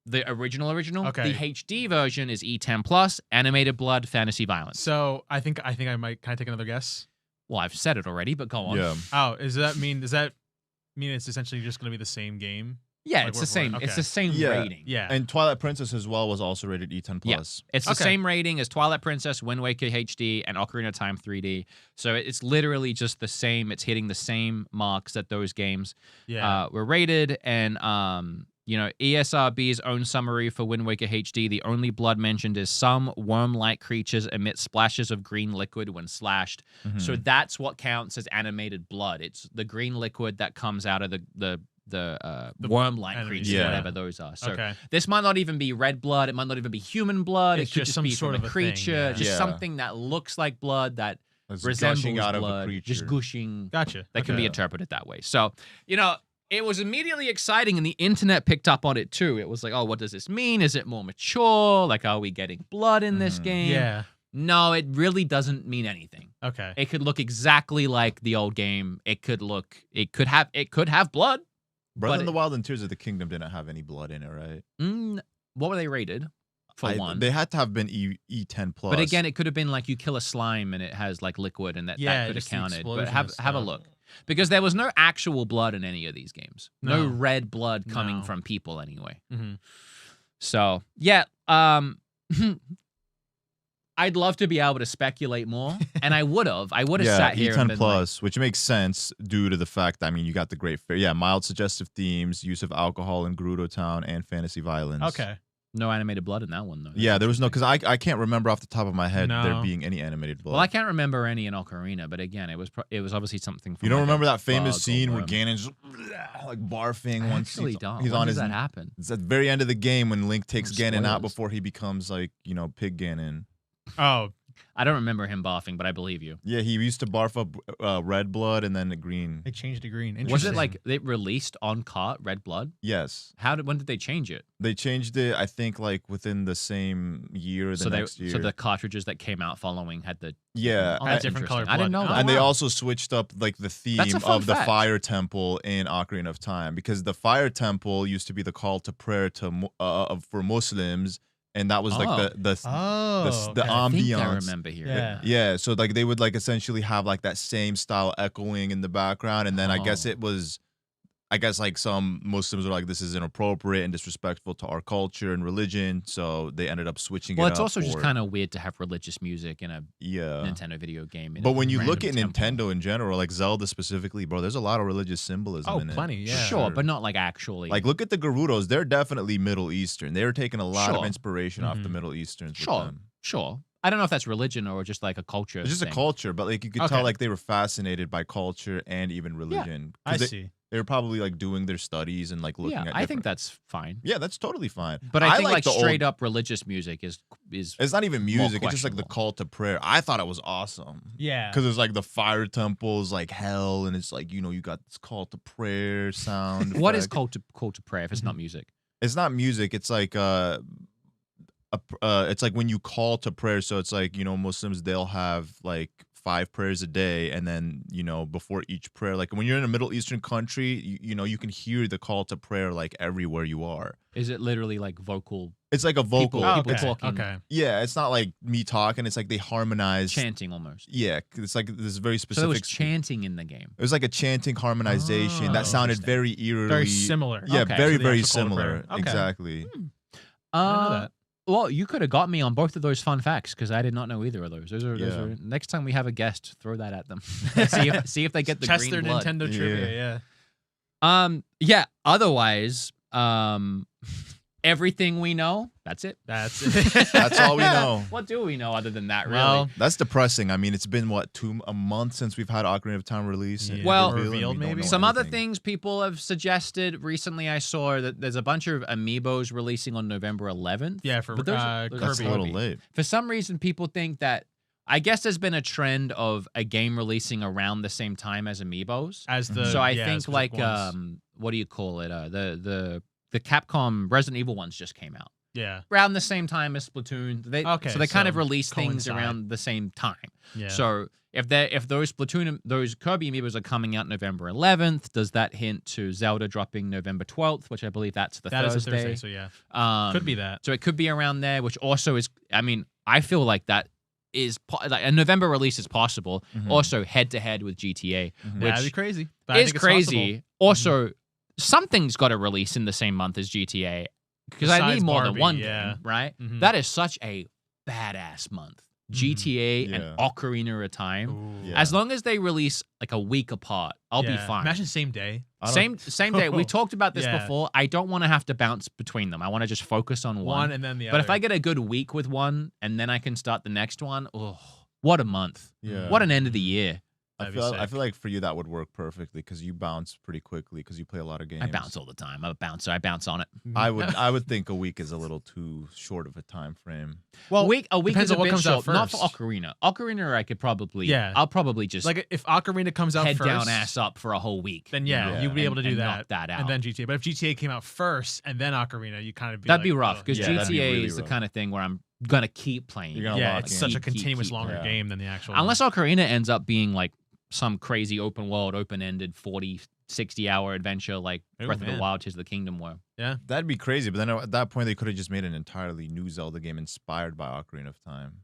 Speaker 1: The original,
Speaker 3: Okay.
Speaker 1: the HD version is E10+, animated blood, fantasy violence.
Speaker 3: So I think I might. Can I take another guess?
Speaker 1: Well, I've said it already, but go on.
Speaker 2: Yeah.
Speaker 3: Oh, does that mean it's essentially just going to be the same game?
Speaker 1: Yeah,
Speaker 3: Like
Speaker 1: it's
Speaker 3: word
Speaker 1: the
Speaker 3: for
Speaker 1: same.
Speaker 3: word?
Speaker 1: It's
Speaker 3: Okay.
Speaker 1: the same
Speaker 2: Yeah.
Speaker 1: rating.
Speaker 3: Yeah.
Speaker 2: And Twilight Princess as well was also rated E10+.
Speaker 1: Yeah. It's the
Speaker 3: Okay.
Speaker 1: same rating as Twilight Princess, Wind Waker HD, and Ocarina of Time 3D. So it's literally just the same. It's hitting the same marks that those games
Speaker 3: Yeah.
Speaker 1: were rated. And ESRB's own summary for Wind Waker HD, the only blood mentioned is some worm-like creatures emit splashes of green liquid when slashed.
Speaker 2: Mhm.
Speaker 1: So that's what counts as animated blood. It's the green liquid that comes out of the worm-like
Speaker 3: enemies.
Speaker 1: creatures,
Speaker 2: Yeah.
Speaker 1: whatever those are. So
Speaker 3: Okay.
Speaker 1: this might not even be red blood. It might not even be human blood.
Speaker 3: It's
Speaker 1: it could
Speaker 3: just
Speaker 1: just
Speaker 3: some
Speaker 1: be
Speaker 3: sort
Speaker 1: from
Speaker 3: of
Speaker 1: a
Speaker 3: a thing,
Speaker 1: creature,
Speaker 3: yeah.
Speaker 1: just
Speaker 2: Yeah.
Speaker 1: something that looks like blood that
Speaker 2: It's
Speaker 1: resembles
Speaker 2: gushing out of a
Speaker 1: blood,
Speaker 2: creature.
Speaker 1: just gushing.
Speaker 3: Gotcha.
Speaker 1: That can be
Speaker 2: Okay.
Speaker 1: interpreted that way. So, it was immediately exciting, and the internet picked up on it too. It was like, oh, what does this mean? Is it more mature? Like, are we getting blood in this
Speaker 2: Mhm.
Speaker 1: game?
Speaker 3: Yeah.
Speaker 1: No, it really doesn't mean anything.
Speaker 3: Okay.
Speaker 1: It could look exactly like the old game. It could have blood.
Speaker 2: Breath
Speaker 1: but
Speaker 2: in the Wild and Tears of the Kingdom didn't have any blood in it, right?
Speaker 1: What were they rated? for one.
Speaker 2: They had to have been E10 plus.
Speaker 1: But again, it could have been like you kill a slime and it has like liquid, and that could have
Speaker 3: just the
Speaker 1: counted. But
Speaker 3: explosion
Speaker 1: have
Speaker 3: and
Speaker 1: a
Speaker 3: stuff.
Speaker 1: look, because there was no actual blood in any of these games. No,
Speaker 3: No.
Speaker 1: red blood coming
Speaker 3: No.
Speaker 1: from people anyway.
Speaker 3: Mm-hmm.
Speaker 1: So yeah, I'd love to be able to speculate more, and I would have. I would have sat here
Speaker 2: E10
Speaker 1: and been
Speaker 2: plus, which makes sense due to the fact, I mean, you got the great, mild suggestive themes, use of alcohol in Gerudo Town, and fantasy violence.
Speaker 3: Okay.
Speaker 1: no animated blood in that one though.
Speaker 2: Yeah, there was no, because I can't remember off the top of my head there
Speaker 3: No.
Speaker 2: being any animated blood.
Speaker 1: Well, I can't remember any in Ocarina, but again, it was obviously something. From
Speaker 2: You don't
Speaker 1: like a
Speaker 2: remember that famous
Speaker 1: bug or
Speaker 2: scene where
Speaker 1: worm.
Speaker 2: Ganon's just, like barfing
Speaker 1: I
Speaker 2: once
Speaker 1: actually don't.
Speaker 2: he's
Speaker 1: When
Speaker 2: on
Speaker 1: does
Speaker 2: his.
Speaker 1: that happen?
Speaker 2: It's at the very end of the game when Link takes Ganon out
Speaker 1: Spoilers.
Speaker 2: before he becomes like Pig Ganon.
Speaker 3: Oh,
Speaker 1: I don't remember him barfing, but I believe you.
Speaker 2: Yeah, he used to barf up red blood and then the green.
Speaker 3: they changed to green.
Speaker 1: Was
Speaker 3: Interesting.
Speaker 1: it like they released on cart Red Blood?
Speaker 2: Yes,
Speaker 1: When did they change it?
Speaker 2: they changed it. I think like within the same year, or the next year.
Speaker 1: So the cartridges that came out following had the
Speaker 2: yeah,
Speaker 1: Oh,
Speaker 3: Had
Speaker 1: that's
Speaker 3: different
Speaker 1: interesting.
Speaker 3: colored
Speaker 1: I didn't know
Speaker 3: blood.
Speaker 1: that.
Speaker 2: and they
Speaker 3: wow.
Speaker 2: also switched up like the theme
Speaker 1: That's a fun
Speaker 2: of the
Speaker 1: fact.
Speaker 2: fire temple in Ocarina of Time, because the fire temple used to be the call to prayer to for Muslims, and that was like
Speaker 1: Oh.
Speaker 2: the
Speaker 3: okay.
Speaker 1: I think I
Speaker 2: ambiance.
Speaker 1: remember here.
Speaker 3: Yeah.
Speaker 2: Yeah, so like they would like essentially have like that same style echoing in the background, and then I guess
Speaker 1: Oh.
Speaker 2: it was, like some Muslims were like, this is inappropriate and disrespectful to our culture and religion, so they ended up switching
Speaker 1: Well,
Speaker 2: it
Speaker 1: it's
Speaker 2: up
Speaker 1: also just
Speaker 2: for-
Speaker 1: kind of weird to have religious music in a
Speaker 2: yeah.
Speaker 1: Nintendo video game. in
Speaker 2: But
Speaker 1: a
Speaker 2: when you look at
Speaker 1: random temple.
Speaker 2: Nintendo in general, like Zelda specifically, bro, there's a lot of religious symbolism
Speaker 3: Oh,
Speaker 2: in it.
Speaker 3: plenty. Yeah.
Speaker 1: Sure, but not like actually.
Speaker 2: Like, look at the Gerudos. They're definitely Middle Eastern. They were taking a lot of
Speaker 1: Sure.
Speaker 2: inspiration off the
Speaker 3: Mhm.
Speaker 2: Middle Easterns. with
Speaker 1: Sure,
Speaker 2: them.
Speaker 1: sure. I don't know if that's religion or just like a culture.
Speaker 2: It's just
Speaker 1: thing.
Speaker 2: a culture, but like you could
Speaker 3: Okay.
Speaker 2: tell like they were fascinated by culture and even religion. 'Cause
Speaker 3: I
Speaker 2: they,
Speaker 3: see.
Speaker 2: They were probably like doing their studies and like looking
Speaker 1: Yeah,
Speaker 2: at.
Speaker 1: I think
Speaker 2: different-
Speaker 1: that's fine.
Speaker 2: Yeah, that's totally fine.
Speaker 1: But I think like
Speaker 2: the
Speaker 1: straight
Speaker 2: old,
Speaker 1: up religious music is
Speaker 2: It's not even music. It's just like the
Speaker 1: questionable.
Speaker 2: call to prayer. I thought it was awesome.
Speaker 3: Yeah.
Speaker 2: Because it's like the fire temples, like hell, and it's like you got this call to prayer sound.
Speaker 1: what is
Speaker 2: effect.
Speaker 1: call to prayer if it's not music?
Speaker 2: It's not music. It's like it's like when you call to prayer. So it's like Muslims, they'll have like 5 prayers a day, and then before each prayer, like when you're in a Middle Eastern country, you can hear the call to prayer like everywhere you are.
Speaker 1: Is it literally like vocal
Speaker 2: It's like a vocal.
Speaker 1: People
Speaker 3: okay.
Speaker 1: talking.
Speaker 3: Okay.
Speaker 2: Yeah, it's not like me talking. It's like they harmonize.
Speaker 1: chanting almost?
Speaker 2: Yeah, it's like this very
Speaker 1: So
Speaker 2: specific.
Speaker 1: there was chanting in the game.
Speaker 2: It was like a chanting harmonization
Speaker 3: Oh,
Speaker 2: that sounded
Speaker 1: interesting.
Speaker 2: very eerily.
Speaker 3: Very similar.
Speaker 2: Yeah,
Speaker 1: Okay.
Speaker 2: very
Speaker 3: To the
Speaker 2: very
Speaker 3: actual call to prayer.
Speaker 2: similar.
Speaker 3: Okay.
Speaker 2: Exactly.
Speaker 3: I know that.
Speaker 1: Well, you could have got me on both of those fun facts because I did not know either of those. Those
Speaker 2: Yeah.
Speaker 1: are next time we have a guest, throw that at them. see if they get the
Speaker 3: Test
Speaker 1: green
Speaker 3: their
Speaker 1: blood.
Speaker 3: Nintendo trivia.
Speaker 1: Yeah. Otherwise, everything we know, that's it.
Speaker 3: That's it.
Speaker 2: That's all we know.
Speaker 1: What do we know other than that? Really?
Speaker 3: Well,
Speaker 2: That's depressing. I mean, it's been a month since we've had Ocarina of Time release. and
Speaker 3: Yeah.
Speaker 1: Well,
Speaker 2: reveal, and
Speaker 3: revealed
Speaker 2: we don't
Speaker 3: maybe?
Speaker 2: know
Speaker 1: Some other
Speaker 2: anything.
Speaker 1: things people have suggested recently. I saw that there's a bunch of amiibos releasing on November 11th.
Speaker 3: yeah, for
Speaker 1: But those are-
Speaker 3: Kirby.
Speaker 2: That's a little late.
Speaker 1: For some reason, people think that. I guess there's been a trend of a game releasing around the same time as amiibos.
Speaker 3: As the
Speaker 1: So I
Speaker 3: yeah,
Speaker 1: think
Speaker 3: specific
Speaker 1: like
Speaker 3: ones.
Speaker 1: what do you call it? The Capcom Resident Evil ones just came out
Speaker 3: yeah.
Speaker 1: around the same time as Splatoon.
Speaker 3: Okay,
Speaker 1: so they kind of
Speaker 3: so
Speaker 1: release things
Speaker 3: coincide.
Speaker 1: around the same time.
Speaker 3: Yeah.
Speaker 1: So if those Kirby amiibos are coming out November 11th, does that hint to Zelda dropping November 12th, which I believe that's the
Speaker 3: that is
Speaker 1: Thursday.
Speaker 3: a Thursday, so yeah. Could be that.
Speaker 1: So it could be around there, which also is. I mean, I feel like that is like a November release is possible.
Speaker 2: Mhm.
Speaker 1: Also head to head with GTA,
Speaker 2: Mhm.
Speaker 1: which
Speaker 3: That'd be crazy. But I
Speaker 1: is
Speaker 3: think it's
Speaker 1: crazy.
Speaker 3: possible.
Speaker 1: Also, something's got to release in the same month as GTA because I need
Speaker 3: Besides
Speaker 1: more than
Speaker 3: Barbie,
Speaker 1: one
Speaker 3: yeah.
Speaker 1: game, right?
Speaker 3: Mhm.
Speaker 1: That is such a badass month. GTA
Speaker 2: Yeah.
Speaker 1: and Ocarina of Time.
Speaker 3: Ooh.
Speaker 2: Yeah.
Speaker 1: As long as they release like a week apart, I'll be
Speaker 3: Yeah.
Speaker 1: fine.
Speaker 3: Imagine same day.
Speaker 2: I don't-
Speaker 1: Same day. We talked about this
Speaker 3: Yeah.
Speaker 1: before. I don't want to have to bounce between them. I want to just focus on
Speaker 3: One and then the
Speaker 1: But
Speaker 3: other.
Speaker 1: if I get a good week with one and then I can start the next one, oh, what a month.
Speaker 2: Yeah.
Speaker 1: What an end of the year.
Speaker 2: I
Speaker 3: That'd be
Speaker 2: feel
Speaker 3: sick.
Speaker 2: like for you that would work perfectly because you bounce pretty quickly because you play a lot of games.
Speaker 1: I bounce all the time. I'm a bouncer. I bounce on it.
Speaker 2: I would think a week is a little too short of a time frame.
Speaker 3: well,
Speaker 1: a week
Speaker 3: depends
Speaker 1: is a
Speaker 3: on what
Speaker 1: bit
Speaker 3: comes out
Speaker 1: short. Not for
Speaker 3: first.
Speaker 1: Ocarina. Ocarina, I could probably.
Speaker 3: Yeah.
Speaker 1: I'll probably just
Speaker 3: like if Ocarina comes out
Speaker 1: head
Speaker 3: first,
Speaker 1: down, ass up for a whole week.
Speaker 3: then yeah,
Speaker 2: Yeah.
Speaker 3: you'd be able to do
Speaker 1: and
Speaker 3: that.
Speaker 1: knock that out.
Speaker 3: And then GTA. But if GTA came out first and then Ocarina, you kind of be
Speaker 1: That'd
Speaker 3: like,
Speaker 1: be rough
Speaker 3: "Ugh."
Speaker 1: because
Speaker 2: Yeah, that'd be
Speaker 1: GTA
Speaker 2: really
Speaker 1: is the
Speaker 2: rough.
Speaker 1: kind of thing where I'm gonna keep playing.
Speaker 2: You're gonna
Speaker 3: yeah,
Speaker 2: lock
Speaker 3: it's
Speaker 2: in.
Speaker 3: such a
Speaker 1: Keep,
Speaker 3: continuous
Speaker 1: keep.
Speaker 3: longer
Speaker 2: Yeah.
Speaker 3: game than the actual.
Speaker 1: Unless Ocarina ends up being like some crazy open world, open-ended 40, 60-hour adventure like Breath of the Wild, Tears of the Kingdom were.
Speaker 3: Yeah.
Speaker 2: That'd be crazy. But then at that point, they could have just made an entirely new Zelda game inspired by Ocarina of Time.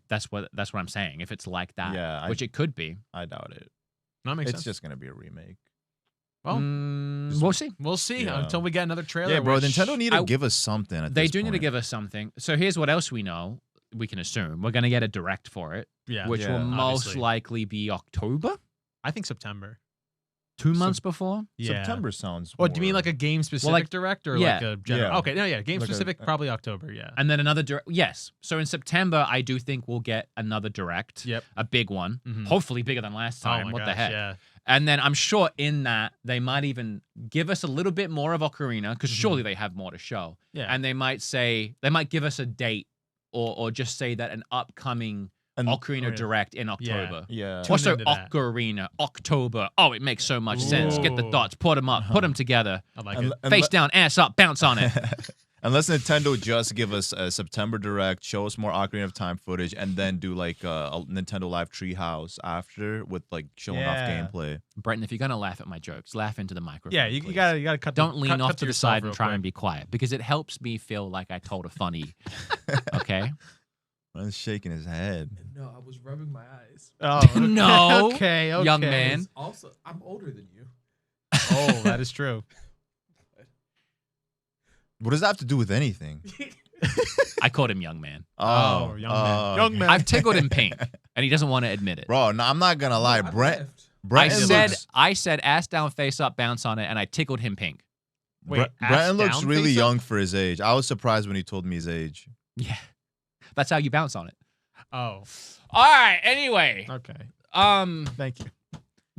Speaker 1: That's what I'm saying. If it's like that,
Speaker 2: Yeah,
Speaker 1: which it could be.
Speaker 2: I doubt it.
Speaker 3: That makes
Speaker 2: It's
Speaker 3: sense.
Speaker 2: just gonna be a remake.
Speaker 3: Well,
Speaker 1: we'll see.
Speaker 3: We'll see
Speaker 2: Yeah.
Speaker 3: until we get another trailer.
Speaker 2: Yeah, bro.
Speaker 3: which-
Speaker 2: Nintendo need to give us something.
Speaker 1: They do need to give us something. So here's what else we know. We can assume we're gonna get a direct for it,
Speaker 3: Yeah.
Speaker 1: which will most
Speaker 3: obviously.
Speaker 1: likely be October.
Speaker 3: I think September.
Speaker 1: 2 months before.
Speaker 3: Yeah.
Speaker 2: September sounds.
Speaker 3: What do you mean,
Speaker 2: more-
Speaker 3: like a game specific
Speaker 1: like-
Speaker 3: direct or
Speaker 1: yeah.
Speaker 3: like a general?
Speaker 2: Yeah.
Speaker 3: Okay, no, yeah, game
Speaker 2: Like a-
Speaker 3: specific, probably October. Yeah.
Speaker 1: And then another direct. Yes. So in September, I do think we'll get another direct.
Speaker 3: Yep.
Speaker 1: A big one.
Speaker 3: Mhm.
Speaker 1: Hopefully bigger than last
Speaker 3: Oh
Speaker 1: time.
Speaker 3: my
Speaker 1: What the
Speaker 3: gosh,
Speaker 1: heck?
Speaker 3: Yeah.
Speaker 1: And then I'm sure in that they might even give us a little bit more of Ocarina because surely they have more to show.
Speaker 3: Yeah.
Speaker 1: And they might give us a date or just say that an upcoming Ocarina Direct in October.
Speaker 2: Yeah.
Speaker 3: Tune
Speaker 1: Also,
Speaker 3: into that.
Speaker 1: Ocarina, October. Oh, it makes so much sense. Get the
Speaker 3: Ooh.
Speaker 1: dots, put them up, put them together.
Speaker 3: I like
Speaker 2: And-
Speaker 3: it.
Speaker 2: and
Speaker 1: Face
Speaker 2: le-
Speaker 1: down, ass up, bounce on it.
Speaker 2: Unless Nintendo just give us a September Direct, show us more Ocarina of Time footage, and then do like a Nintendo Live Treehouse after with like showing off
Speaker 3: Yeah.
Speaker 2: gameplay.
Speaker 1: Brenton, if you're gonna laugh at my jokes, laugh into the microphone.
Speaker 3: Yeah, you
Speaker 1: please.
Speaker 3: gotta cut.
Speaker 1: Don't lean
Speaker 3: cut
Speaker 1: off to the
Speaker 3: yourself
Speaker 1: side
Speaker 3: real
Speaker 1: and try
Speaker 3: quick.
Speaker 1: and be quiet because it helps me feel like I told a funny. Okay.
Speaker 2: Ryan's shaking his head.
Speaker 4: No, I was rubbing my eyes.
Speaker 3: Oh okay.
Speaker 1: No,
Speaker 3: okay,
Speaker 1: young man.
Speaker 4: Also, I'm older than you.
Speaker 3: Oh, that is true.
Speaker 2: What does that have to do with anything?
Speaker 1: I called him young man.
Speaker 3: Oh, young man. Young man.
Speaker 1: I've tickled him pink, and he doesn't want to admit it.
Speaker 2: Bro, no, I'm not gonna lie.
Speaker 4: I've
Speaker 2: Brent
Speaker 4: left.
Speaker 1: I said ass down, face up, bounce on it, and I tickled him pink.
Speaker 3: Wait,
Speaker 2: Brenton looks
Speaker 3: down,
Speaker 2: really
Speaker 3: face up?
Speaker 2: young for his age. I was surprised when he told me his age.
Speaker 1: Yeah, that's how you bounce on it.
Speaker 3: Oh,
Speaker 1: All right. Anyway,
Speaker 3: okay. Thank you.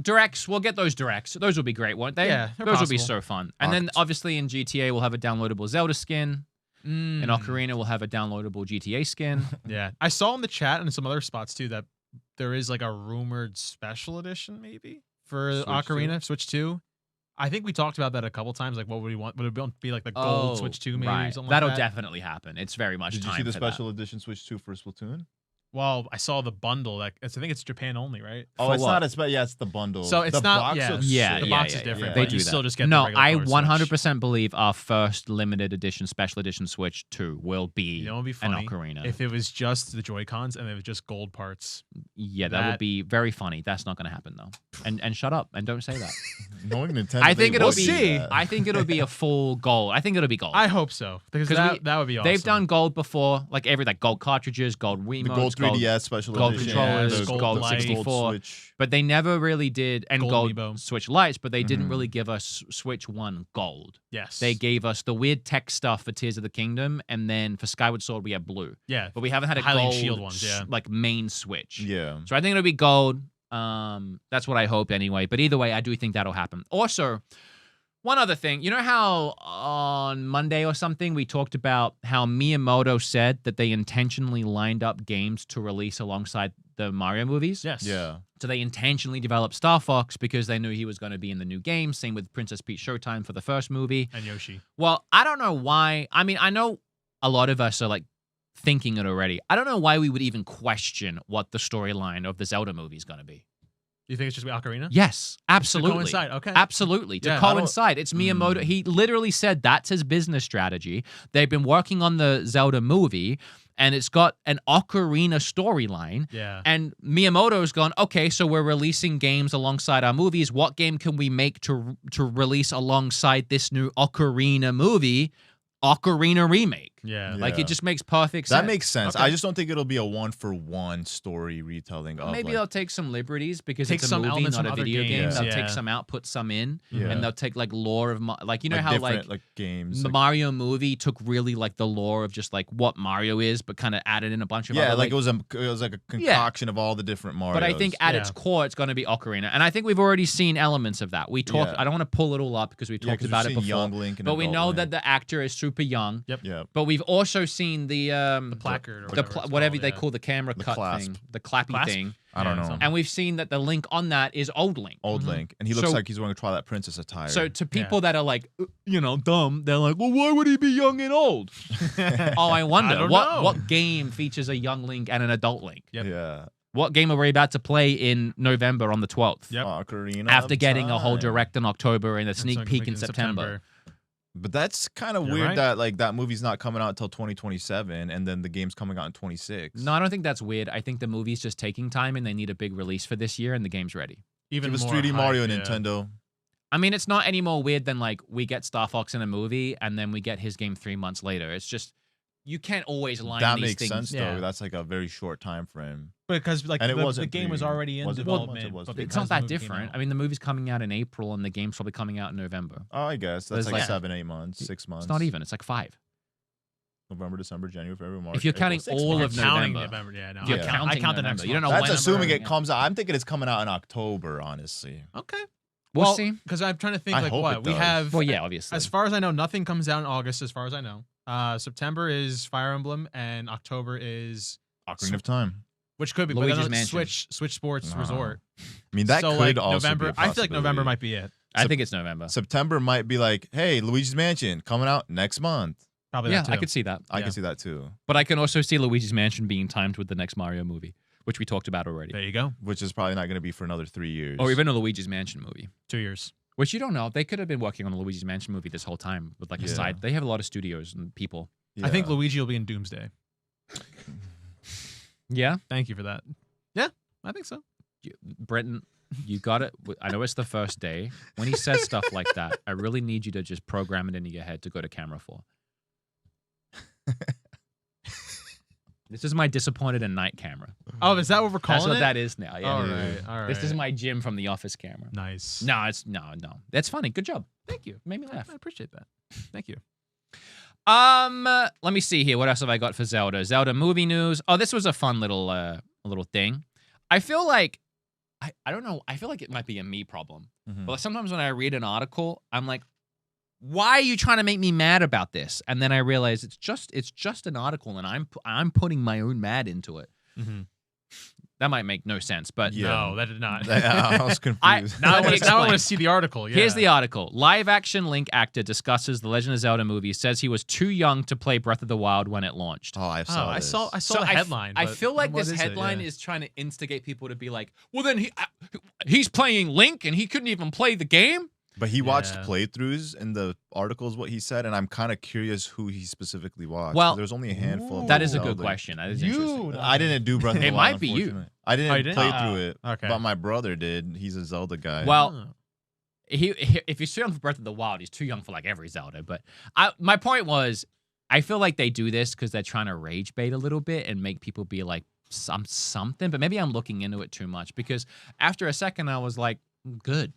Speaker 1: directs. We'll get those directs. Those will be great, won't they?
Speaker 3: Yeah, they're
Speaker 1: those will be
Speaker 3: possible.
Speaker 1: so fun. And then obviously in GTA we'll have a downloadable Zelda skin.
Speaker 3: Mm.
Speaker 1: In Ocarina we'll have a downloadable GTA skin.
Speaker 3: Yeah, I saw in the chat and some other spots too that there is like a rumored special edition maybe for
Speaker 2: Switch
Speaker 3: Ocarina Switch 2. I think we talked about that a couple times. Like, what would we want? Would it be like the gold Switch 2 maybe or
Speaker 1: right.
Speaker 3: something
Speaker 1: That'll
Speaker 3: like that?
Speaker 1: definitely happen. It's very much
Speaker 2: Did you
Speaker 1: time
Speaker 2: see the
Speaker 1: for that.
Speaker 2: special edition Switch 2 for Splatoon?
Speaker 3: Well, I saw the bundle. Like, I think it's Japan only, right?
Speaker 2: Oh,
Speaker 1: For
Speaker 2: it's
Speaker 1: what?
Speaker 2: not a yeah, it's the bundle.
Speaker 3: So it's
Speaker 2: the
Speaker 3: not-
Speaker 2: box
Speaker 3: yeah.
Speaker 2: looks
Speaker 1: Yeah,
Speaker 2: sick.
Speaker 3: The box is different,
Speaker 1: They
Speaker 3: but
Speaker 1: do
Speaker 3: you
Speaker 1: that.
Speaker 3: still just get
Speaker 1: no,
Speaker 3: the regular
Speaker 1: I
Speaker 3: color Switch.
Speaker 1: 100% believe our first limited edition, special edition Switch 2 will be
Speaker 3: You know, it'd be
Speaker 1: an
Speaker 3: funny
Speaker 1: Ocarina.
Speaker 3: if it was just the Joy-Cons and it was just gold parts.
Speaker 1: Yeah, that would
Speaker 3: That-
Speaker 1: be very funny. That's not going to happen though. And shut up and don't say that.
Speaker 2: Knowing Nintendo,
Speaker 1: I think
Speaker 2: they
Speaker 1: it'll
Speaker 2: would
Speaker 1: be.
Speaker 2: do that.
Speaker 1: I think it'll be a full gold. I think it'll be gold.
Speaker 3: I hope so because
Speaker 1: 'Cause
Speaker 3: that would be awesome.
Speaker 1: They've done gold before, like gold cartridges, gold Wiimotes,
Speaker 2: the gold 3DS special
Speaker 1: gold
Speaker 2: edition,
Speaker 1: controllers,
Speaker 2: the
Speaker 3: gold
Speaker 2: the
Speaker 3: Lite,
Speaker 1: 64.
Speaker 2: Switch.
Speaker 1: but they never really did, and
Speaker 3: Gold
Speaker 1: gold
Speaker 3: Amiibo.
Speaker 1: Switch Lights, but they didn't
Speaker 2: Mhm.
Speaker 1: really give us Switch 1 gold.
Speaker 3: Yes.
Speaker 1: They gave us the weird tech stuff for Tears of the Kingdom, and then for Skyward Sword we had blue,
Speaker 3: Yeah.
Speaker 1: but we haven't had a
Speaker 3: Hylian
Speaker 1: gold
Speaker 3: Shield ones, yeah.
Speaker 1: like main Switch.
Speaker 2: Yeah.
Speaker 1: So I think it'll be gold. That's what I hope anyway. But either way, I do think that'll happen. Also, one other thing, you know how on Monday or something we talked about how Miyamoto said that they intentionally lined up games to release alongside the Mario movies?
Speaker 3: Yes.
Speaker 2: Yeah.
Speaker 1: So they intentionally developed Star Fox because they knew he was going to be in the new game. Same with Princess Peach Showtime for the first movie.
Speaker 3: And Yoshi.
Speaker 1: Well, I don't know why. I mean, I know a lot of us are like thinking it already. I don't know why we would even question what the storyline of the Zelda movie is going to be.
Speaker 3: You think it's just Ocarina?
Speaker 1: Yes, absolutely.
Speaker 3: coincide, okay.
Speaker 1: Absolutely. To
Speaker 3: Yeah, I
Speaker 1: coincide. It's Miyamoto. He literally said that's his business strategy. They've been working on the Zelda movie, and it's got an Ocarina storyline.
Speaker 3: Yeah.
Speaker 1: And Miyamoto's gone, okay, so we're releasing games alongside our movies. What game can we make to release alongside this new Ocarina movie? Ocarina Remake.
Speaker 3: Yeah.
Speaker 1: Like,
Speaker 2: Yeah.
Speaker 1: it just makes perfect sense.
Speaker 2: That makes sense.
Speaker 3: Okay.
Speaker 2: I just don't think it'll be a one-for-one story retelling of
Speaker 1: Maybe
Speaker 2: like,
Speaker 1: they'll take some liberties because
Speaker 3: Take
Speaker 1: it's a
Speaker 3: some
Speaker 1: movie,
Speaker 3: elements
Speaker 1: not a
Speaker 3: from other
Speaker 1: video game.
Speaker 3: games,
Speaker 1: They'll
Speaker 3: yeah.
Speaker 1: take some out, put some in,
Speaker 2: Yeah.
Speaker 1: and they'll take like lore of like you know
Speaker 2: like
Speaker 1: how
Speaker 2: different,
Speaker 1: like
Speaker 2: games.
Speaker 1: the Mario movie took really like the lore of just like what Mario is, but kind of added in a bunch of
Speaker 2: yeah,
Speaker 1: other,
Speaker 2: like it was like a concoction of all the different Marios.
Speaker 1: But I think at
Speaker 3: Yeah.
Speaker 1: its core, it's going to be Ocarina, and I think we've already seen elements of that. We talked.
Speaker 2: Yeah.
Speaker 1: I don't want to pull it all up because we
Speaker 2: Yeah,
Speaker 1: talked
Speaker 2: 'cause
Speaker 1: about
Speaker 2: we've
Speaker 1: it
Speaker 2: seen
Speaker 1: before.
Speaker 2: Young Link and
Speaker 1: But we
Speaker 2: Adult
Speaker 1: know
Speaker 2: Link.
Speaker 1: that the actor is super young.
Speaker 3: Yep.
Speaker 2: Yeah.
Speaker 1: But we've also seen the
Speaker 3: placard or
Speaker 1: the
Speaker 3: whatever it's
Speaker 1: whatever
Speaker 3: called,
Speaker 1: they
Speaker 3: yeah.
Speaker 1: call the camera
Speaker 2: The
Speaker 1: cut
Speaker 2: clasp.
Speaker 1: thing, the clappy
Speaker 3: Clasp?
Speaker 1: thing,
Speaker 2: I don't
Speaker 3: Yeah,
Speaker 2: know.
Speaker 3: something.
Speaker 1: and we've seen that the link on that is old Link.
Speaker 2: Old Link, and he looks
Speaker 1: So-
Speaker 2: like he's wearing Twilight Princess attire.
Speaker 1: So to people that are like, dumb, they're like, well, why would he be young and old? Oh, I wonder
Speaker 3: I don't
Speaker 1: what
Speaker 3: know.
Speaker 1: what game features a young Link and an adult Link.
Speaker 3: Yep.
Speaker 2: yeah,
Speaker 1: What game are we about to play in November on the 12th?
Speaker 3: Yep.
Speaker 2: Ocarina
Speaker 1: After
Speaker 2: of
Speaker 1: getting a whole
Speaker 2: Time.
Speaker 1: direct in October and a
Speaker 3: And
Speaker 1: sneak
Speaker 3: so
Speaker 1: peek in
Speaker 3: making
Speaker 1: September.
Speaker 2: But that's kind of
Speaker 3: You're
Speaker 2: weird
Speaker 3: right.
Speaker 2: that like that movie's not coming out until 2027, and then the game's coming out in 26.
Speaker 1: No, I don't think that's weird. I think the movie's just taking time and they need a big release for this year and the game's ready.
Speaker 3: Even
Speaker 2: Give us
Speaker 3: more
Speaker 2: 3D
Speaker 3: hype,
Speaker 2: Mario,
Speaker 3: yeah.
Speaker 2: Nintendo.
Speaker 1: I mean, it's not any more weird than like we get Star Fox in a movie and then we get his game 3 months later. It's just you can't always line
Speaker 2: That
Speaker 1: these
Speaker 2: makes
Speaker 1: things.
Speaker 2: sense
Speaker 3: Yeah.
Speaker 2: though. That's like a very short time frame.
Speaker 3: Because like
Speaker 2: And it
Speaker 3: the
Speaker 2: wasn't
Speaker 3: game was
Speaker 2: 3D.
Speaker 3: already in
Speaker 2: Was it?
Speaker 3: development.
Speaker 2: It was.
Speaker 3: but
Speaker 2: It's
Speaker 1: It's
Speaker 3: because
Speaker 1: not that
Speaker 3: the movie came
Speaker 1: different.
Speaker 3: out-
Speaker 1: I mean, the movie's coming out in April and the game's probably coming out in November.
Speaker 2: Oh, I guess
Speaker 1: There's
Speaker 2: that's like
Speaker 1: like-
Speaker 2: 7-8 months, 6 months.
Speaker 1: It's not even. It's like 5.
Speaker 2: November, December, January, February, March.
Speaker 1: If you're
Speaker 2: April,
Speaker 1: counting
Speaker 2: 6
Speaker 1: all
Speaker 2: months.
Speaker 1: of
Speaker 3: counting
Speaker 1: November.
Speaker 3: Yeah, no.
Speaker 1: If you're
Speaker 2: Yeah.
Speaker 1: counting
Speaker 3: I count the
Speaker 1: November,
Speaker 3: next
Speaker 1: you don't
Speaker 3: month.
Speaker 1: know
Speaker 2: That's
Speaker 1: when
Speaker 2: assuming
Speaker 1: I'm
Speaker 2: it comes out. I'm thinking it's coming out in October, honestly.
Speaker 3: Okay.
Speaker 1: We'll
Speaker 3: Well,
Speaker 1: see.
Speaker 3: because I'm trying to think
Speaker 2: I
Speaker 3: like
Speaker 2: hope
Speaker 3: what
Speaker 2: it
Speaker 3: we
Speaker 2: does.
Speaker 3: have.
Speaker 1: Well, yeah, obviously.
Speaker 3: As far as I know, nothing comes out in August. As far as I know, September is Fire Emblem, and October is
Speaker 2: Ocarina of Time.
Speaker 3: which could be
Speaker 1: Luigi's
Speaker 3: but then
Speaker 1: Mansion.
Speaker 3: Switch Sports
Speaker 2: No.
Speaker 3: Resort.
Speaker 2: I mean, that
Speaker 3: so
Speaker 2: could
Speaker 3: like
Speaker 2: also
Speaker 3: November.
Speaker 2: be a
Speaker 3: I feel like November
Speaker 2: possibility.
Speaker 3: might be it.
Speaker 1: I think it's November.
Speaker 2: September might be like, hey, Luigi's Mansion coming out next month.
Speaker 3: Probably
Speaker 1: Yeah,
Speaker 3: that too.
Speaker 1: I could see that.
Speaker 2: I
Speaker 3: Yeah.
Speaker 2: can see that too,
Speaker 1: But I can also see Luigi's Mansion being timed with the next Mario movie, which we talked about already.
Speaker 3: There you go.
Speaker 2: which is probably not going to be for another 3 years.
Speaker 1: Or even a Luigi's Mansion movie.
Speaker 3: 2 years.
Speaker 1: Which you don't know. They could have been working on a Luigi's Mansion movie this whole time with like a
Speaker 2: Yeah.
Speaker 1: side. They have a lot of studios and people.
Speaker 3: I think
Speaker 2: Yeah.
Speaker 3: Luigi will be in Doomsday.
Speaker 1: Yeah.
Speaker 3: Thank you for that. Yeah, I think so.
Speaker 1: Brenton, you got it. I know it's the first day. When he says stuff like that, I really need you to just program it into your head to go to camera for. This is my disappointed in night camera.
Speaker 3: Oh, is that what we're calling
Speaker 1: That's what
Speaker 3: it?
Speaker 1: that is now. Yeah.
Speaker 3: All right, all right.
Speaker 1: This is my Jim from the office camera.
Speaker 3: Nice.
Speaker 1: No, it's no. That's funny. Good job.
Speaker 3: Thank you.
Speaker 1: Made me laugh.
Speaker 3: I appreciate that. Thank you.
Speaker 1: Let me see here. What else have I got for Zelda? Zelda movie news. Oh, this was a fun little thing. I feel like I don't know. I feel like it might be a me problem.
Speaker 2: Mhm.
Speaker 1: But sometimes when I read an article, I'm like, why are you trying to make me mad about this? And then I realize it's just an article, and I'm putting my own mad into it.
Speaker 3: Mm-hmm.
Speaker 1: That might make no sense, but
Speaker 2: Yeah.
Speaker 3: No, that did not.
Speaker 2: I was confused.
Speaker 3: now, I
Speaker 1: Let me
Speaker 3: want to
Speaker 1: explain.
Speaker 3: see the article. Yeah.
Speaker 1: Here's the article. Live action Link actor discusses the Legend of Zelda movie, says he was too young to play Breath of the Wild when it launched.
Speaker 2: Oh, I saw.
Speaker 3: I
Speaker 2: this.
Speaker 3: saw the headline.
Speaker 1: I
Speaker 3: but
Speaker 1: feel like
Speaker 3: what
Speaker 1: this
Speaker 3: is it?
Speaker 1: headline
Speaker 3: Yeah.
Speaker 1: is trying to instigate people to be like, well, then he's playing Link and he couldn't even play the game.
Speaker 2: But he watched
Speaker 3: Yeah.
Speaker 2: playthroughs in the articles, what he said, and I'm kind of curious who he specifically watched.
Speaker 1: Well,
Speaker 2: there's only a handful. Of
Speaker 1: That is a
Speaker 2: Zelda.
Speaker 1: good question. That is interesting.
Speaker 2: I didn't do Breath of the
Speaker 1: It
Speaker 2: Wild.
Speaker 1: might be you.
Speaker 2: unfortunately. I didn't
Speaker 3: Oh, you didn't?
Speaker 2: play
Speaker 3: Ah,
Speaker 2: through it,
Speaker 3: okay.
Speaker 2: but my brother did. He's a Zelda guy.
Speaker 1: Well,
Speaker 3: Oh.
Speaker 1: if he's too young for Breath of the Wild, he's too young for like every Zelda. But my point was, I feel like they do this because they're trying to rage bait a little bit and make people be like something. But maybe I'm looking into it too much because after a second, I was like, good.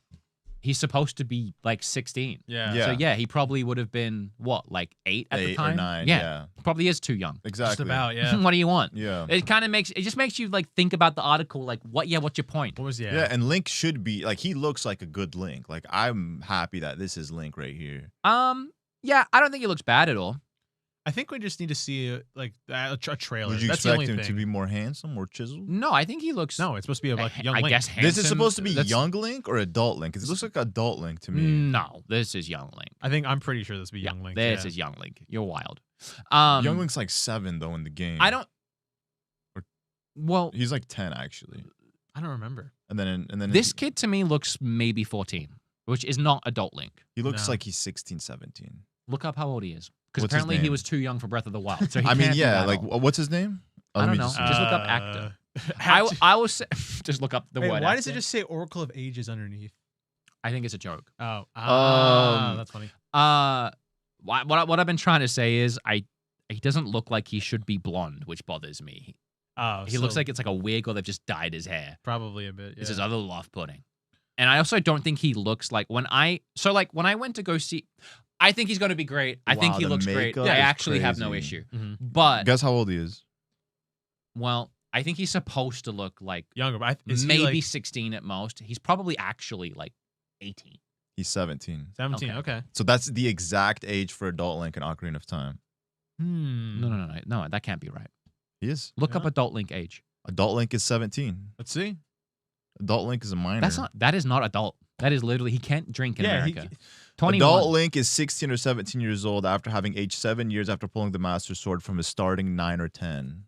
Speaker 1: He's supposed to be like 16.
Speaker 3: Yeah.
Speaker 2: Yeah.
Speaker 1: So yeah, he probably would have been what, like 8 at the
Speaker 2: 8 or
Speaker 1: time?
Speaker 2: 9.
Speaker 1: Yeah,
Speaker 2: Yeah,
Speaker 1: probably is too young.
Speaker 2: exactly.
Speaker 3: Just about. Yeah.
Speaker 1: What do you want?
Speaker 2: Yeah.
Speaker 1: It kind of it just makes you like think about the article, like what? Yeah, what's your point?
Speaker 3: What was
Speaker 2: Yeah, and Link should be like he looks like a good Link. Like I'm happy that this is Link right here.
Speaker 1: Yeah, I don't think he looks bad at all.
Speaker 3: I think we just need to see a trailer.
Speaker 2: Would you
Speaker 3: That's the
Speaker 2: expect
Speaker 3: only
Speaker 2: him
Speaker 3: thing.
Speaker 2: to be more handsome, more chiseled?
Speaker 1: No, I think he looks.
Speaker 3: No, it's supposed to be like young
Speaker 1: I
Speaker 3: Link.
Speaker 1: guess
Speaker 2: This is
Speaker 1: handsome.
Speaker 2: supposed to be
Speaker 1: That's-
Speaker 2: young Link or adult Link? Because it looks like adult Link to me.
Speaker 1: No, this is young Link.
Speaker 3: I'm pretty sure this will be young Link.
Speaker 1: This
Speaker 3: yeah.
Speaker 1: is young Link. You're wild.
Speaker 2: Young Link's like 7 though in the game.
Speaker 1: I don't.
Speaker 2: Or-
Speaker 1: Well,
Speaker 2: He's like 10 actually.
Speaker 3: I don't remember.
Speaker 2: And then
Speaker 1: this kid to me looks maybe 14, which is not adult Link.
Speaker 2: he looks
Speaker 3: No.
Speaker 2: like he's 16, 17.
Speaker 1: Look up how old he is, because
Speaker 2: What's his
Speaker 1: apparently he
Speaker 2: name?
Speaker 1: was too young for Breath of the Wild. So he
Speaker 2: I mean,
Speaker 1: can't be
Speaker 2: yeah,
Speaker 1: that
Speaker 2: like
Speaker 1: old.
Speaker 2: what's his name?
Speaker 1: I
Speaker 2: let
Speaker 1: don't
Speaker 2: me
Speaker 1: know.
Speaker 2: just-
Speaker 1: Just look up actor.
Speaker 3: Wait,
Speaker 1: I will say, just look up the word.
Speaker 3: why does it
Speaker 1: actor.
Speaker 3: just say Oracle of Ages underneath?
Speaker 1: I think it's a joke.
Speaker 3: Oh, that's funny.
Speaker 1: What I've been trying to say is he doesn't look like he should be blonde, which bothers me.
Speaker 3: Oh,
Speaker 1: He looks like it's like a wig or they've just dyed his hair.
Speaker 3: probably a bit. Yeah.
Speaker 1: This is other off-putting. And I also don't think he looks like when I went to go see, I think he's going to be great. I think
Speaker 2: Wow,
Speaker 1: he
Speaker 2: the
Speaker 1: looks great.
Speaker 2: makeup
Speaker 1: I
Speaker 2: is
Speaker 1: actually have no
Speaker 2: crazy.
Speaker 1: issue.
Speaker 3: Mhm.
Speaker 1: But
Speaker 2: Guess how old he is?
Speaker 1: well, I think he's supposed to look like
Speaker 3: younger, but is he,
Speaker 1: maybe
Speaker 3: like
Speaker 1: 16 at most. He's probably actually like 18.
Speaker 2: He's 17.
Speaker 3: 17.
Speaker 1: Okay.
Speaker 3: Okay.
Speaker 2: So that's the exact age for adult Link in Ocarina of Time.
Speaker 1: No, that can't be right.
Speaker 2: He is.
Speaker 1: Look up
Speaker 3: Yeah.
Speaker 1: adult Link age.
Speaker 2: Adult Link is 17.
Speaker 3: Let's see.
Speaker 2: Adult Link is a minor.
Speaker 1: That is not adult. That is literally he can't drink in
Speaker 3: Yeah,
Speaker 1: America. 21.
Speaker 2: Adult Link is 16 or 17 years old after having aged 7 years after pulling the Master Sword from his starting 9 or 10.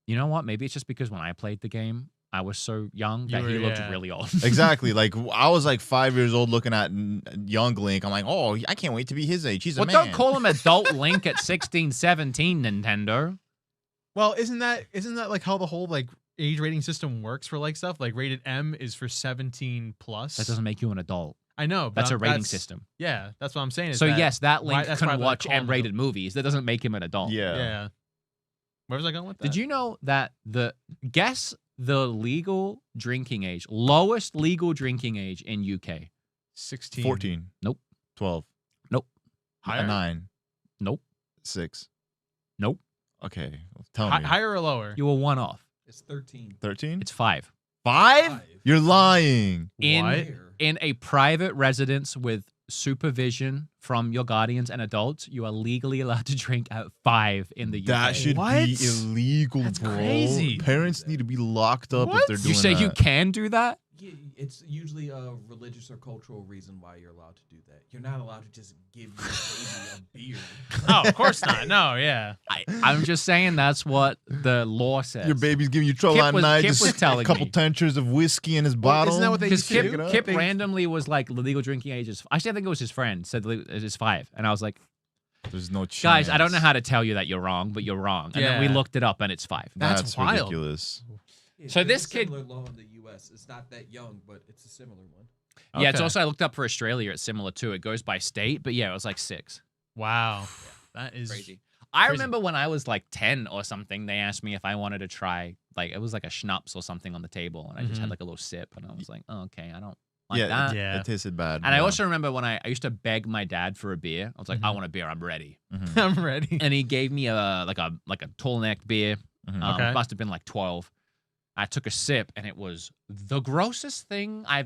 Speaker 1: You know what? Maybe it's just because when I played the game, I was so young that
Speaker 3: You
Speaker 1: he
Speaker 3: were-
Speaker 1: looked
Speaker 3: yeah.
Speaker 1: really old.
Speaker 2: Exactly. Like I was like 5 years old looking at young Link. I'm like, oh, I can't wait to be his age. He's a
Speaker 1: Well,
Speaker 2: man.
Speaker 1: don't call him adult Link at 16, 17, Nintendo.
Speaker 3: Well, isn't that like how the whole like age rating system works for like stuff? Like rated M is for 17 plus.
Speaker 1: That doesn't make you an adult.
Speaker 3: I know. But
Speaker 1: That's a rating system.
Speaker 3: Yeah, that's what I'm saying. is
Speaker 1: So
Speaker 3: that-
Speaker 1: yes, that Link
Speaker 3: that's why
Speaker 1: can
Speaker 3: they
Speaker 1: watch
Speaker 3: call him
Speaker 1: M-rated movies. That doesn't make him an adult.
Speaker 2: Yeah.
Speaker 3: Yeah. Where was I going with that?
Speaker 1: Did you know that guess the legal drinking age, lowest legal drinking age in UK?
Speaker 3: 16?
Speaker 2: 14.
Speaker 1: Nope.
Speaker 2: 12.
Speaker 1: Nope.
Speaker 3: Higher?
Speaker 2: 9.
Speaker 1: Nope.
Speaker 2: 6.
Speaker 1: Nope.
Speaker 2: Okay. Tell me.
Speaker 3: Higher or lower?
Speaker 1: You were one off.
Speaker 4: It's 13.
Speaker 2: 13?
Speaker 1: It's 5.
Speaker 2: 5? You're lying.
Speaker 1: In
Speaker 3: What?
Speaker 1: in a private residence with supervision from your guardians and adults, you are legally allowed to drink at 5 in the UK.
Speaker 2: That should
Speaker 3: What?
Speaker 2: be illegal,
Speaker 3: That's
Speaker 2: bro.
Speaker 3: crazy.
Speaker 2: Parents need to be locked up
Speaker 3: What?
Speaker 2: if they're doing
Speaker 1: You say
Speaker 2: that.
Speaker 1: you can do that?
Speaker 4: Yeah, it's usually a religious or cultural reason why you're allowed to do that. You're not allowed to just give your baby a beer.
Speaker 3: Oh, of course not. No, yeah.
Speaker 1: I'm just saying that's what the law says.
Speaker 2: Your baby's giving you trouble
Speaker 1: Kip
Speaker 2: at
Speaker 1: was-
Speaker 2: night.
Speaker 1: Kip
Speaker 2: Just
Speaker 1: was telling
Speaker 2: a couple
Speaker 1: me.
Speaker 2: tinctures of whiskey in his
Speaker 3: Well,
Speaker 2: bottle.
Speaker 3: isn't that what they
Speaker 1: Because
Speaker 3: used to
Speaker 1: Kip,
Speaker 3: do?
Speaker 1: Kip randomly was like, the legal drinking age is... Actually, I think it was his friend said it is 5. And I was like,
Speaker 2: There's no chance.
Speaker 1: guys, I don't know how to tell you that you're wrong, but you're wrong. And then we
Speaker 3: Yeah.
Speaker 1: looked it up and it's 5.
Speaker 3: That's wild.
Speaker 2: ridiculous.
Speaker 4: Yeah,
Speaker 1: So
Speaker 4: there's
Speaker 1: this
Speaker 4: a
Speaker 1: kid-
Speaker 4: similar law in the U.S. It's not that young, but it's a similar one.
Speaker 1: Yeah, it's
Speaker 3: Okay.
Speaker 1: also, I looked up for Australia, it's similar too. It goes by state, but yeah, it was like 6.
Speaker 3: Wow. That is
Speaker 1: Crazy. I
Speaker 3: crazy.
Speaker 1: remember when I was like 10 or something, they asked me if I wanted to try, like, it was like a schnapps or something on the table. And I just had
Speaker 3: Mhm.
Speaker 1: like a little sip. And I was like, oh, okay, I don't like
Speaker 2: Yeah,
Speaker 1: that.
Speaker 3: Yeah.
Speaker 2: It tasted bad.
Speaker 1: And I
Speaker 2: yeah.
Speaker 1: also remember when I used to beg my dad for a beer. I was like, I
Speaker 3: Mhm.
Speaker 1: want a beer. I'm ready.
Speaker 2: Mhm.
Speaker 3: I'm ready.
Speaker 1: And he gave me a tall neck beer.
Speaker 2: Mhm.
Speaker 3: Okay.
Speaker 1: It must have been like 12. I took a sip and it was the grossest thing I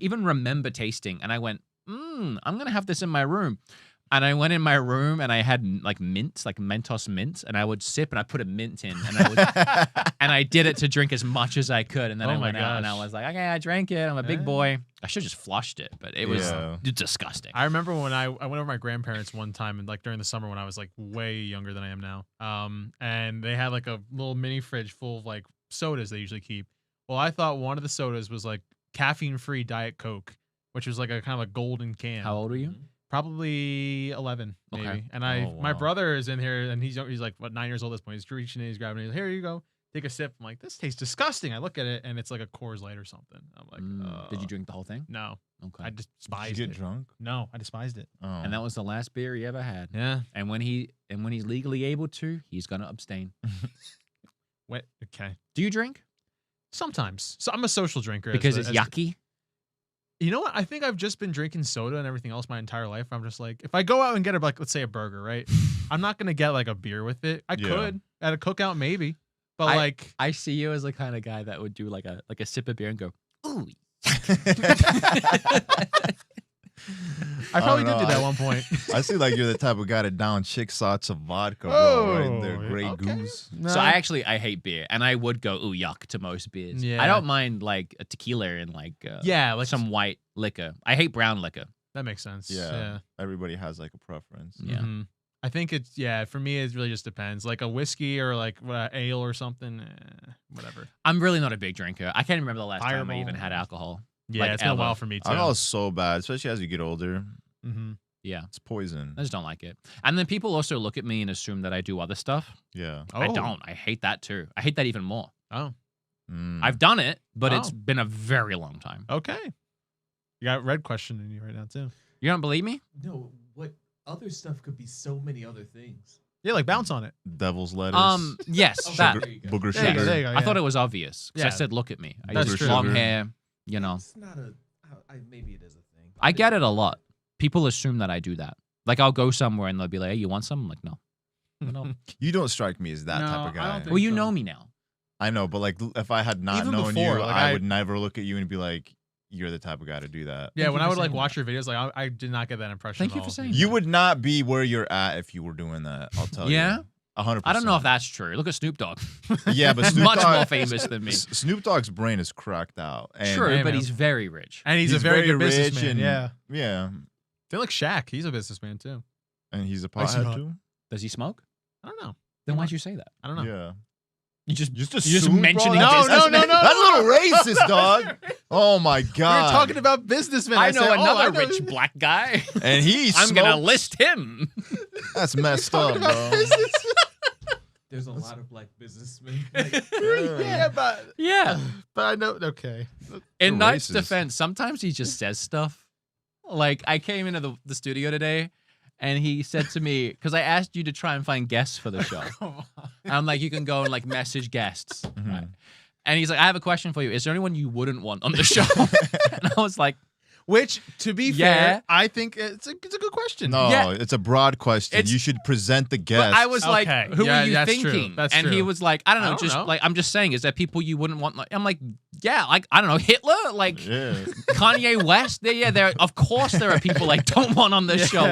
Speaker 1: even remember tasting. And I went, I'm going to have this in my room. And I went in my room and I had like mints, like Mentos mints, and I would sip and I put a mint in and I would, and I did it to drink as much as I could. And then
Speaker 3: Oh
Speaker 1: I
Speaker 3: my
Speaker 1: went out and I
Speaker 3: gosh.
Speaker 1: was like, okay, I drank it. I'm a big
Speaker 3: Eh.
Speaker 1: boy. I should have just flushed it, but it was
Speaker 2: Yeah.
Speaker 1: disgusting.
Speaker 3: I remember when I went over to my grandparents one time and like during the summer when I was like way younger than I am now. And they had like a little mini fridge full of like sodas they usually keep. Well, I thought one of the sodas was like caffeine-free Diet Coke, which was like a kind of a golden can.
Speaker 1: How old are you?
Speaker 3: Probably 11, maybe.
Speaker 1: Okay.
Speaker 3: And
Speaker 2: Oh,
Speaker 3: my
Speaker 2: wow.
Speaker 3: brother is in here, and he's like what 9 years old at this point. He's reaching in, he's grabbing it. He's like, here you go, take a sip. I'm like, this tastes disgusting. I look at it, and it's like a Coors Light or something. I'm like,
Speaker 1: Did you drink the whole thing?
Speaker 3: No,
Speaker 1: Okay.
Speaker 3: I
Speaker 2: Did
Speaker 3: despised
Speaker 2: you get
Speaker 3: it.
Speaker 2: drunk?
Speaker 3: No, I despised it.
Speaker 2: Oh.
Speaker 1: And that was the last beer he ever had.
Speaker 3: Yeah.
Speaker 1: And when he's legally able to, he's gonna abstain.
Speaker 3: Wet. Okay.
Speaker 1: Do you drink?
Speaker 3: Sometimes. So I'm a social drinker.
Speaker 1: Because it's yucky.
Speaker 3: You know what? I think I've just been drinking soda and everything else my entire life. I'm just like, if I go out and get a like, let's say a burger, right? I'm not gonna get like a beer with it. I
Speaker 2: Yeah.
Speaker 3: could at a cookout maybe, but like,
Speaker 1: I see you as the kind of guy that would do like a sip of beer and go, ooh.
Speaker 3: I probably
Speaker 2: don't
Speaker 3: did do
Speaker 2: know.
Speaker 3: that at one point.
Speaker 2: I see like you're the type of guy to down chick shots of vodka, bro. Right there,
Speaker 3: Oh,
Speaker 2: Grey
Speaker 3: okay.
Speaker 2: Goose.
Speaker 3: No.
Speaker 1: So I hate beer, and I would go ooh yuck to most beers.
Speaker 3: Yeah.
Speaker 1: I don't mind like a tequila and like
Speaker 3: yeah, like
Speaker 1: some white liquor. I hate brown liquor.
Speaker 3: that makes sense.
Speaker 2: Yeah. Everybody has like a preference.
Speaker 1: Yeah.
Speaker 3: Mhm. I think it's for me it really just depends. Like a whiskey or like ale or something, whatever.
Speaker 1: I'm really not a big drinker. I can't remember the last time I even
Speaker 3: Fireball.
Speaker 1: had alcohol.
Speaker 3: Yeah,
Speaker 1: Like
Speaker 3: it's been a
Speaker 1: ever.
Speaker 3: while for me too.
Speaker 2: Alcohol is so bad, especially as you get older.
Speaker 3: Mm-hmm.
Speaker 1: Yeah,
Speaker 2: It's poison.
Speaker 1: I just don't like it. And then people also look at me and assume that I do other stuff.
Speaker 2: Yeah.
Speaker 3: Oh.
Speaker 1: I don't. I hate that too. I hate that even more.
Speaker 3: Oh,
Speaker 2: Mm.
Speaker 1: I've done it, but it's
Speaker 3: Oh.
Speaker 1: been a very long time.
Speaker 3: okay. You got red question in you right now too.
Speaker 1: You don't believe me?
Speaker 4: No, what other stuff could be so many other things?
Speaker 3: Yeah, like bounce on it.
Speaker 2: Devil's lettuce.
Speaker 1: Yes,
Speaker 4: Okay,
Speaker 1: that.
Speaker 4: there you go.
Speaker 2: Booger
Speaker 3: There you go.
Speaker 2: sugar.
Speaker 3: There you go.
Speaker 1: I thought
Speaker 3: yeah.
Speaker 1: it was obvious because I
Speaker 3: Yeah.
Speaker 1: said, "Look at me. I
Speaker 3: That's
Speaker 1: got
Speaker 3: true.
Speaker 1: long
Speaker 2: Sugar.
Speaker 1: hair." You know,
Speaker 4: It's not a. Maybe it is a thing.
Speaker 1: I get it a lot. People assume that I do that. Like I'll go somewhere and they'll be like, "Hey, you want some?" I'm like, "No." No.
Speaker 2: You don't strike me as that
Speaker 1: No,
Speaker 2: type of
Speaker 1: I don't
Speaker 2: guy.
Speaker 1: think- Well, you
Speaker 4: so.
Speaker 1: know me now.
Speaker 2: I know, but like if I had not
Speaker 3: Even
Speaker 2: known
Speaker 3: before,
Speaker 2: you,
Speaker 3: like,
Speaker 2: I
Speaker 3: I-
Speaker 2: would never look at you and be like, "You're the type of guy to do that."
Speaker 3: Yeah,
Speaker 1: Thank
Speaker 3: when
Speaker 1: you
Speaker 3: I
Speaker 1: for
Speaker 3: would like
Speaker 1: saying
Speaker 3: watch your videos, like I did not get that impression.
Speaker 1: Thank
Speaker 3: at
Speaker 1: you for
Speaker 3: all.
Speaker 1: saying
Speaker 2: You would not be where you're at if you were doing that. I'll tell
Speaker 1: Yeah?
Speaker 2: you. 100%.
Speaker 1: I don't know if that's true. Look at Snoop Dogg.
Speaker 2: Yeah, but Snoop
Speaker 1: Much
Speaker 2: Dogg,
Speaker 1: more famous than me.
Speaker 2: Snoop Dogg's brain is cracked out. And
Speaker 1: True,
Speaker 3: Hey,
Speaker 1: but
Speaker 3: man.
Speaker 1: he's very rich.
Speaker 3: And he's a very good
Speaker 2: rich
Speaker 3: businessman.
Speaker 2: and-
Speaker 3: Yeah,
Speaker 2: Yeah,
Speaker 3: they like Shaq. He's a businessman too.
Speaker 2: and he's a
Speaker 3: I see
Speaker 2: pothead
Speaker 3: not.
Speaker 2: too.
Speaker 1: Does he smoke?
Speaker 3: I don't know.
Speaker 1: Then why'd you say that?
Speaker 3: I don't know.
Speaker 2: Yeah.
Speaker 1: You just
Speaker 2: assumed,
Speaker 1: mentioning
Speaker 2: bro?
Speaker 1: businessmen?
Speaker 3: No.
Speaker 2: That's a little racist, dog. Oh my
Speaker 3: We're
Speaker 2: god.
Speaker 3: talking about businessmen.
Speaker 1: I know
Speaker 3: said,
Speaker 1: another rich black guy.
Speaker 2: And he
Speaker 1: I'm gonna
Speaker 2: smokes.
Speaker 1: list him.
Speaker 2: That's messed up, bro.
Speaker 4: There's a lot of black businessmen. Like,
Speaker 3: yeah, but I know. Okay,
Speaker 1: In
Speaker 2: You're
Speaker 1: Knight's
Speaker 2: racist.
Speaker 1: defense, sometimes he just says stuff. Like, I came into the studio today, and he said to me, because I asked you to try and find guests for the show. And I'm like, you can go and like message guests. Right? And he's like, I have a question for you. Is there anyone you wouldn't want on the show? And I was like,
Speaker 3: which, to be
Speaker 1: Yeah.
Speaker 3: fair, I think it's a good question.
Speaker 2: No,
Speaker 1: Yeah.
Speaker 2: it's a broad question.
Speaker 1: It's-
Speaker 2: You should present the guest.
Speaker 1: but I was like,
Speaker 3: Okay.
Speaker 1: who
Speaker 3: Yeah,
Speaker 1: are you
Speaker 3: that's true.
Speaker 1: thinking?
Speaker 3: That's
Speaker 1: and he
Speaker 3: true.
Speaker 1: was like, I don't know, just
Speaker 3: know.
Speaker 1: like, I'm just saying, is there people you wouldn't want? I'm like, yeah, like, I don't know, Hitler? Like,
Speaker 2: yeah.
Speaker 1: Kanye West? There, of course there are people I don't want on this show.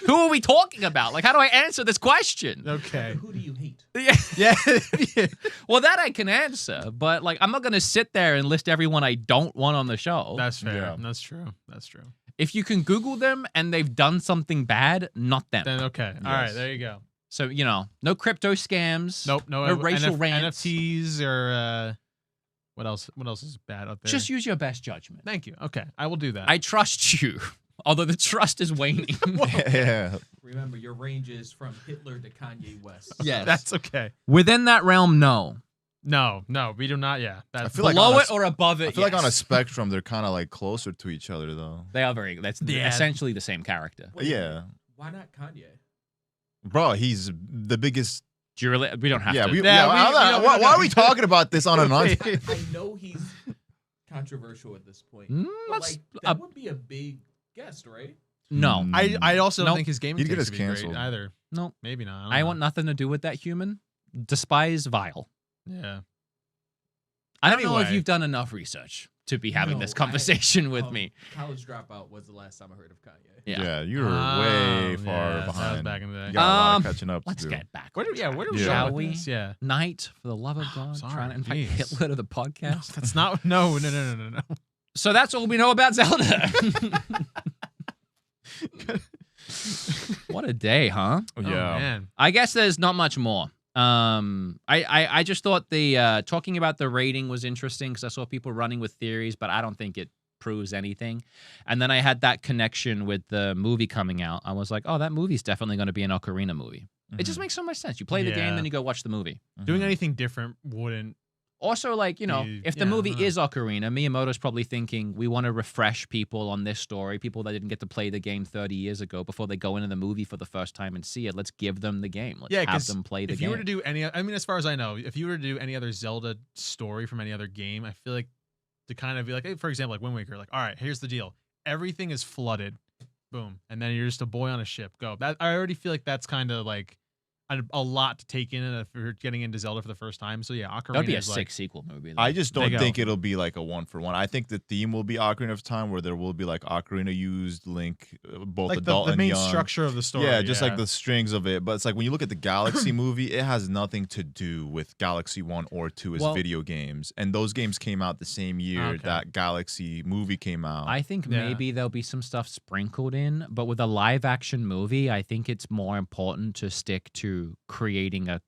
Speaker 1: Who are we talking about? Like, how do I answer this question?
Speaker 3: Okay.
Speaker 4: who do you hate?
Speaker 1: Yeah.
Speaker 3: Yeah.
Speaker 1: Well, that I can answer, but like, I'm not going to sit there and list everyone I don't want on the show.
Speaker 3: That's fair.
Speaker 2: Yeah.
Speaker 3: That's true. That's true.
Speaker 1: If you can Google them and they've done something bad, not them.
Speaker 3: Then okay. All right.
Speaker 2: Yes.
Speaker 3: There you go.
Speaker 1: So, no crypto scams.
Speaker 3: Nope. No,
Speaker 1: No racial rants.
Speaker 3: NFTs or what else? What else is bad out there?
Speaker 1: Just use your best judgment.
Speaker 3: Thank you. Okay, I will do that.
Speaker 1: I trust you, although the trust is waning.
Speaker 2: yeah.
Speaker 4: Remember, your range is from Hitler to Kanye West.
Speaker 1: Yes.
Speaker 3: That's okay.
Speaker 1: Within that realm, no.
Speaker 3: No, we do not. Yeah. That's
Speaker 2: feel like
Speaker 1: Below
Speaker 2: on a
Speaker 1: it or above it,
Speaker 2: I feel like on a
Speaker 1: yes.
Speaker 2: spectrum, they're kind of like closer to each other, though.
Speaker 1: They are very. That's
Speaker 3: Yeah.
Speaker 1: essentially the same character.
Speaker 4: Wait,
Speaker 2: Yeah.
Speaker 4: Why not Kanye?
Speaker 2: Bro, he's the biggest.
Speaker 1: Do you really? We don't have
Speaker 2: Yeah,
Speaker 1: to.
Speaker 2: we,
Speaker 3: Yeah,
Speaker 2: yeah,
Speaker 3: we-
Speaker 2: I'm not-
Speaker 3: we
Speaker 2: why,
Speaker 3: don't-
Speaker 2: why are we talking about this on a non?
Speaker 4: I know he's controversial at this point.
Speaker 1: Mm,
Speaker 4: But
Speaker 1: that's
Speaker 4: like, that would be a big guest, right?
Speaker 1: no.
Speaker 3: I also don't
Speaker 1: Nope.
Speaker 3: think his gaming
Speaker 2: He'd get
Speaker 3: taste
Speaker 2: us
Speaker 3: would be great
Speaker 2: canceled.
Speaker 3: either.
Speaker 1: No.
Speaker 3: Maybe not.
Speaker 1: I
Speaker 3: don't
Speaker 1: want
Speaker 3: know.
Speaker 1: nothing to do with that human. Despise vile.
Speaker 3: Yeah.
Speaker 1: I don't know if
Speaker 3: Anyway.
Speaker 1: you've done enough research to be having
Speaker 4: No,
Speaker 1: this conversation with me.
Speaker 4: College Dropout was the last time I heard of Kanye.
Speaker 1: Yeah.
Speaker 2: Yeah, you were way far
Speaker 3: yeah, that was
Speaker 2: behind.
Speaker 3: back in the day.
Speaker 2: You got a lot of
Speaker 1: Um,
Speaker 2: catching up to
Speaker 1: Let's
Speaker 2: do.
Speaker 1: get back.
Speaker 3: Where do
Speaker 1: on
Speaker 3: where do
Speaker 1: track,
Speaker 3: we
Speaker 2: Yeah.
Speaker 3: go
Speaker 1: shall
Speaker 3: with
Speaker 1: we?
Speaker 3: this? Yeah.
Speaker 1: Knight, for the love of God,
Speaker 3: sorry,
Speaker 1: trying to invite
Speaker 3: jeez.
Speaker 1: Hitler to the podcast.
Speaker 3: That's not. No.
Speaker 1: So that's all we know about Zelda. What a day, huh?
Speaker 3: Oh,
Speaker 2: Yeah.
Speaker 3: man.
Speaker 1: I guess there's not much more. I just thought the talking about the rating was interesting because I saw people running with theories, but I don't think it proves anything. And then I had that connection with the movie coming out. I was like, oh, that movie's definitely going to be an Ocarina movie. It just makes so much sense. You play the game,
Speaker 3: Yeah.
Speaker 1: then you go watch the movie.
Speaker 3: Doing anything different wouldn't.
Speaker 1: Also, like, if the
Speaker 3: Yeah,
Speaker 1: movie
Speaker 3: I don't know.
Speaker 1: is Ocarina, Miyamoto's probably thinking, we want to refresh people on this story, people that didn't get to play the game 30 years ago before they go into the movie for the first time and see it. Let's give them the game. Let's
Speaker 3: Yeah,
Speaker 1: have
Speaker 3: 'cause
Speaker 1: them play the
Speaker 3: If
Speaker 1: game.
Speaker 3: you were to do any, I mean, as far as I know, if you were to do any other Zelda story from any other game, I feel like to kind of be like, hey, for example, like Wind Waker, like, all right, here's the deal, everything is flooded, boom, and then you're just a boy on a ship, go. That I already feel like that's kind of like a lot to take in if you're getting into Zelda for the first time. So yeah, Ocarina
Speaker 1: That'd be a
Speaker 3: is
Speaker 1: sick
Speaker 3: like,
Speaker 1: sequel movie. though.
Speaker 2: I just
Speaker 3: There you
Speaker 2: don't
Speaker 3: go.
Speaker 2: think it'll be like a 1-for-1. I think the theme will be Ocarina of Time, where there will be like Ocarina used, Link, both
Speaker 3: like
Speaker 2: adult
Speaker 3: the
Speaker 2: and
Speaker 3: main
Speaker 2: young.
Speaker 3: structure of the story.
Speaker 2: Yeah, just like the strings of it. But it's like when you look at the Galaxy movie, it has nothing to do with Galaxy 1 or 2 as
Speaker 1: Well-
Speaker 2: video games. And those games came out the same year
Speaker 3: Okay.
Speaker 2: that Galaxy movie came out.
Speaker 1: I think
Speaker 3: Yeah.
Speaker 1: maybe there'll be some stuff sprinkled in, but with a live action movie, I think it's more important to stick to creating a